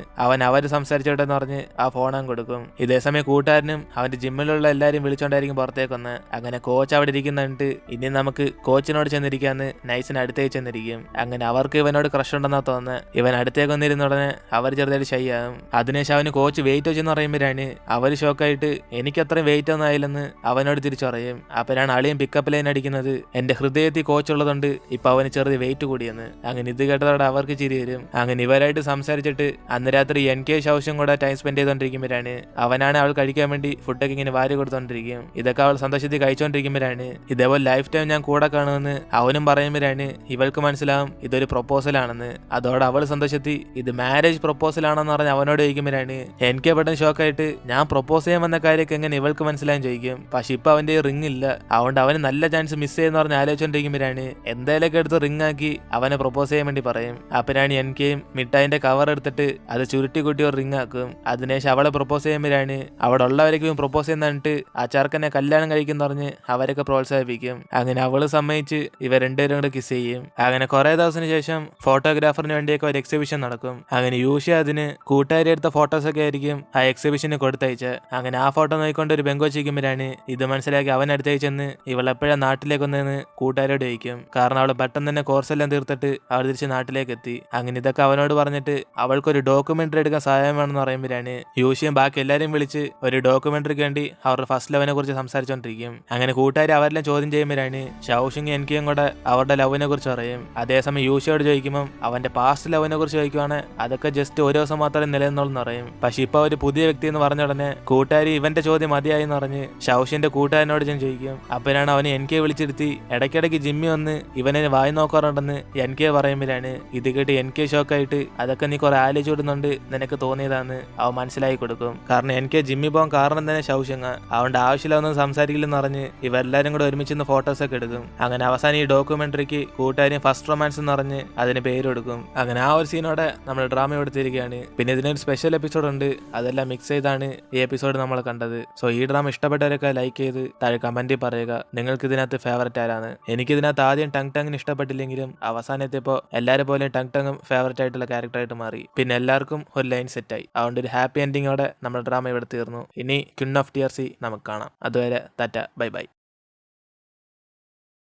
അവര് സംസാരിച്ചോട്ടെന്ന് പറഞ്ഞ് ആ ഫോണും കൊടുക്കും. ഇതേസമയം കൂട്ടുകാരനും അവന്റെ ജിമ്മിലുള്ള എല്ലാരും വിളിച്ചോണ്ടായിരിക്കും പുറത്തേക്ക് വന്ന്. അങ്ങനെ കോച്ച് അവിടെ ഇരിക്കുന്നുണ്ട്. ഇനി നമുക്ക് കോച്ചിനോട് ചെന്നിരിക്കാന്ന് നൈസിന് അടുത്തേക്ക് ചെന്നിരിക്കും. അങ്ങനെ അവർക്ക് ഇവനോട് ക്രഷ് ഉണ്ടെന്നാ തോന്നുന്നത്. ഇവൻ അടുത്തേക്ക് വന്നിരുന്ന ഉടനെ അവർ ചെറുതായിട്ട് ഷൈ ആകും. അതിനുശേഷം അവന് കോച്ച് വെയിറ്റ് വെച്ചെന്ന് പറയുമ്പോഴാണ് അവര് ഷോക്കായിട്ട് എനിക്ക് അത്രയും വെയിറ്റ് ഒന്നും ആയില്ലെന്ന് അവനോട് തിരിച്ചു പറയും. അപ്പോഴാണ് അളിയൻ പിക്കപ്പ് ലൈൻ അടിക്കുന്നത് എന്റെ ഹൃദയത്തിൽ കോച്ച് ഉള്ളതുകൊണ്ട് ഇപ്പൊ അവന് ചെറുത് വെയിറ്റ് കൂടിയെന്ന്. അങ്ങനെ ഇത് കേട്ടതോടെ അവർക്ക് ചിരി വരും. അങ്ങനെ ഇവരായിട്ട് സംസാരിച്ചിട്ട് അന്ന് രാത്രി എനിക്ക് ഷൗഷും കൂടെ ടൈം സ്പെൻഡ് ചെയ്തോണ്ടിരിക്കുമ്പോഴാണ് അവനാണ് അവൾ കഴിക്കാൻ വേണ്ടി ഫുഡൊക്കെ ഇങ്ങനെ വാരി കൊടുത്തോണ്ടിരിക്കും. ഇതൊക്കെ അവൾ സന്തോഷത്തിൽ കഴിച്ചോണ്ടിരിക്കുമ്പോഴാണ് ഇതേപോലെ ലൈഫ് ടൈം ഞാൻ കൂടെ കാണുമെന്ന് അവനും പറയുമ്പോഴാണ് ഇവൾക്ക് മനസ്സിലാവും ഇതൊരു പ്രൊപ്പോസൽ ആണെന്ന്. അതോടെ അവൾ സന്തോഷത്തിൽ ഇത് മാരേജ് പ്രൊപ്പോസൽ ആണെന്ന് പറഞ്ഞ് അവനോട് ചോദിക്കുമ്പോഴാണ് എനിക്ക് പെട്ടെന്ന് ഷോക്കായിട്ട് ഞാൻ പ്രൊപ്പോസ് ചെയ്യാൻ വന്ന കാര്യമൊക്കെ എങ്ങനെ ഇവൾക്ക് മനസ്സിലായും ചോദിക്കും. പക്ഷെ ഇപ്പൊ അവന്റെ റിംഗ് ഇല്ല, അതുകൊണ്ട് അവന് നല്ല ചാൻസ് മിസ് ചെയ്യുന്ന പറഞ്ഞ് ആലോചിച്ചോണ്ടിരിക്കുമ്പോഴാണ് എന്തായാലൊക്കെ എടുത്ത് റിംഗ് ആക്കി അവനെ പ്രൊപ്പോസ് ചെയ്യാൻ വേണ്ടി പറയും. അപ്പനാണ് എനിക്കും മിഠായിന്റെ കവർ എടുത്തിട്ട് അത് ചുരുട്ടി കൂട്ടി ഒരു റിംഗ് ആക്കും. അതിനുശേഷം അവളെ പ്രൊപ്പോസ് ചെയ്യുമ്പോഴാണ് അവിടെ ഉള്ളവരേക്കും പ്രൊപ്പോസ് ചെയ്യുന്നിട്ട് ആ ചെറുക്കനെ കല്യാണം കഴിക്കുന്ന പറഞ്ഞ് അവരൊക്കെ പ്രോത്സാഹിപ്പിക്കും. അങ്ങനെ അവള് സമ്മതിച്ച് ഇവർ രണ്ടുപേരും കൂടെ കിസ് ചെയ്യും. അങ്ങനെ കുറെ ദിവസത്തിന് ശേഷം ഫോട്ടോഗ്രാഫറിന് വേണ്ടിയൊക്കെ ഒരു എക്സിബിഷൻ നടക്കും. അങ്ങനെ യൂഷ്യ അതിന് കൂട്ടുകാരി എടുത്ത ഫോട്ടോസ് ഒക്കെ ആയിരിക്കും ആ എക്സിബിഷന് കൊടുത്തയച്ച്. അങ്ങനെ ആ ഫോട്ടോ നോക്കിക്കൊണ്ട് ഒരു ബെങ്കോച്ചിരിക്കുമ്പോഴാണ് ഇത് മനസ്സിലാക്കി അവൻ അടുത്തേക്ക് ചെന്ന് ഇവളെപ്പോഴാണ് നാട്ടിലേക്ക് വന്നതെന്ന് കൂട്ടുകാരോട് ചോദിക്കും. കാരണം അവൾ പെട്ടെന്ന് തന്നെ കോഴ്സ് എല്ലാം തീർത്തിട്ട് അവൾ തിരിച്ച് നാട്ടിലേക്ക് എത്തി. അങ്ങനെ ഇതൊക്കെ അവനോട് പറഞ്ഞിട്ട് അവൾക്കൊരു ഡോക്യുമെന്ററി എടുക്കാൻ സഹായം വേണമെന്ന് പറയുമ്പോഴാണ് യൂഷ്യം ബാക്കി എല്ലാവരും വിളിച്ച് ഒരു ഡോക്യുമെന്ററിക്ക് വേണ്ടി അവരുടെ ഫസ്റ്റ് ലവിനെ കുറിച്ച് സംസാരിച്ചോണ്ടിരിക്കും. അങ്ങനെ കൂട്ടുകാർ അവരെല്ലാം ചോദ്യം ചെയ്യുമ്പോഴാണ് ഷൗഷിങ് എനിക്കും കൂടെ അവരുടെ ലവിനെ കുറിച്ച് പറയും. അതേസമയം യൂഷയോട് ചോദിക്കുമ്പോൾ അവന്റെ പാസ്റ്റ് ലവിനെ കുറിച്ച് ചോദിക്കുവാണ് അതൊക്കെ ജസ്റ്റ് ഒരു ദിവസം മാത്രമേ നിലനിന്നുള്ളൂ പറയും. പക്ഷെ ഇപ്പൊ ഒരു പുതിയ വ്യക്തി എന്ന് പറഞ്ഞ ഉടനെ കൂട്ടുകാരി ഇവന്റെ ചോദ്യം മതിയായി എന്ന് പറഞ്ഞ് ഷൗഷിന്റെ കൂട്ടുകാരനോട് ഞാൻ ചോദിക്കും. അപ്പോഴാണ് അവന് എനിക്ക് വിളിച്ചിരുത്തി ഇടയ്ക്കിടയ്ക്ക് ജിമ്മി വന്ന് ഇവനെ വായി നോക്കാറുണ്ടെന്ന് എനിക്ക് പറയുമ്പോഴാണ് ഇത് കേട്ട് എനിക്ക് ഷോക്കായിട്ട് അതൊക്കെ നീ കുറെ ആലോചിച്ച് വിടുന്നുണ്ട് നിനക്ക് തോന്നിയതാന്ന് അവൻ മനസ്സിലാക്കി കൊടുക്കും. കാരണം എനിക്ക് ജിമ്മി പോകാൻ കാരണം തന്നെ ഷൗഷങ്ങ, അതുകൊണ്ട് ആവശ്യമില്ലാതൊന്നും സംസാരിക്കില്ലെന്ന് പറഞ്ഞ് ഇവരെല്ലാരും കൂടെ ഒരുമിച്ച് ഫോട്ടോസ് ഒക്കെ എടുക്കും. അങ്ങനെ അവസാനം ഈ ഡോക്യുമെന്ററിക്ക് കൂട്ടുകാരും ഫസ്റ്റ് റൊമാൻസ് എന്ന് പറഞ്ഞ് അതിന് പേര് കൊടുക്കും. അങ്ങനെ ആ ഒരു സീനോടെ നമ്മൾ ഡ്രാമ എടുത്തിരിക്കുകയാണ്. പിന്നെ ഇതിനൊരു സ്പെഷ്യൽ എപ്പിസോഡ് ഉണ്ട്, അതെല്ലാം മിക്സ് ചെയ്താണ് ഈ എപ്പിസോഡ് നമ്മൾ കണ്ടത്. സോ ഈ ഡ്രാമ ഇഷ്ടപ്പെട്ടവരൊക്കെ ലൈക്ക് ചെയ്ത് താഴെ കമന്റിൽ പറയുക. പറയുക നിങ്ങൾക്ക് ഇതിനകത്ത് ഫേവററ്റ് ആരാണ്. എനിക്കിതിനകത്ത് ആദ്യം ടങ് ടങ്ങിന് ഇഷ്ടപ്പെട്ടില്ലെങ്കിലും അവസാനത്തെപ്പോൾ എല്ലാവരും പോലെ ടങ് ടങ്ങും ഫേവററ്റ് ആയിട്ടുള്ള ക്യാരക്ടറായിട്ട് മാറി. പിന്നെ എല്ലാവർക്കും ഒരു ലൈൻ സെറ്റായി. അതുകൊണ്ട് ഒരു ഹാപ്പി എൻഡിങ്ങോടെ നമ്മുടെ ഡ്രാമ ഇവിടെ തീർന്നു. ഇനി ക്വീൻ ഓഫ് ടിയർസി നമുക്ക് കാണാം. അതുവരെ ടാറ്റ ബൈ ബൈ.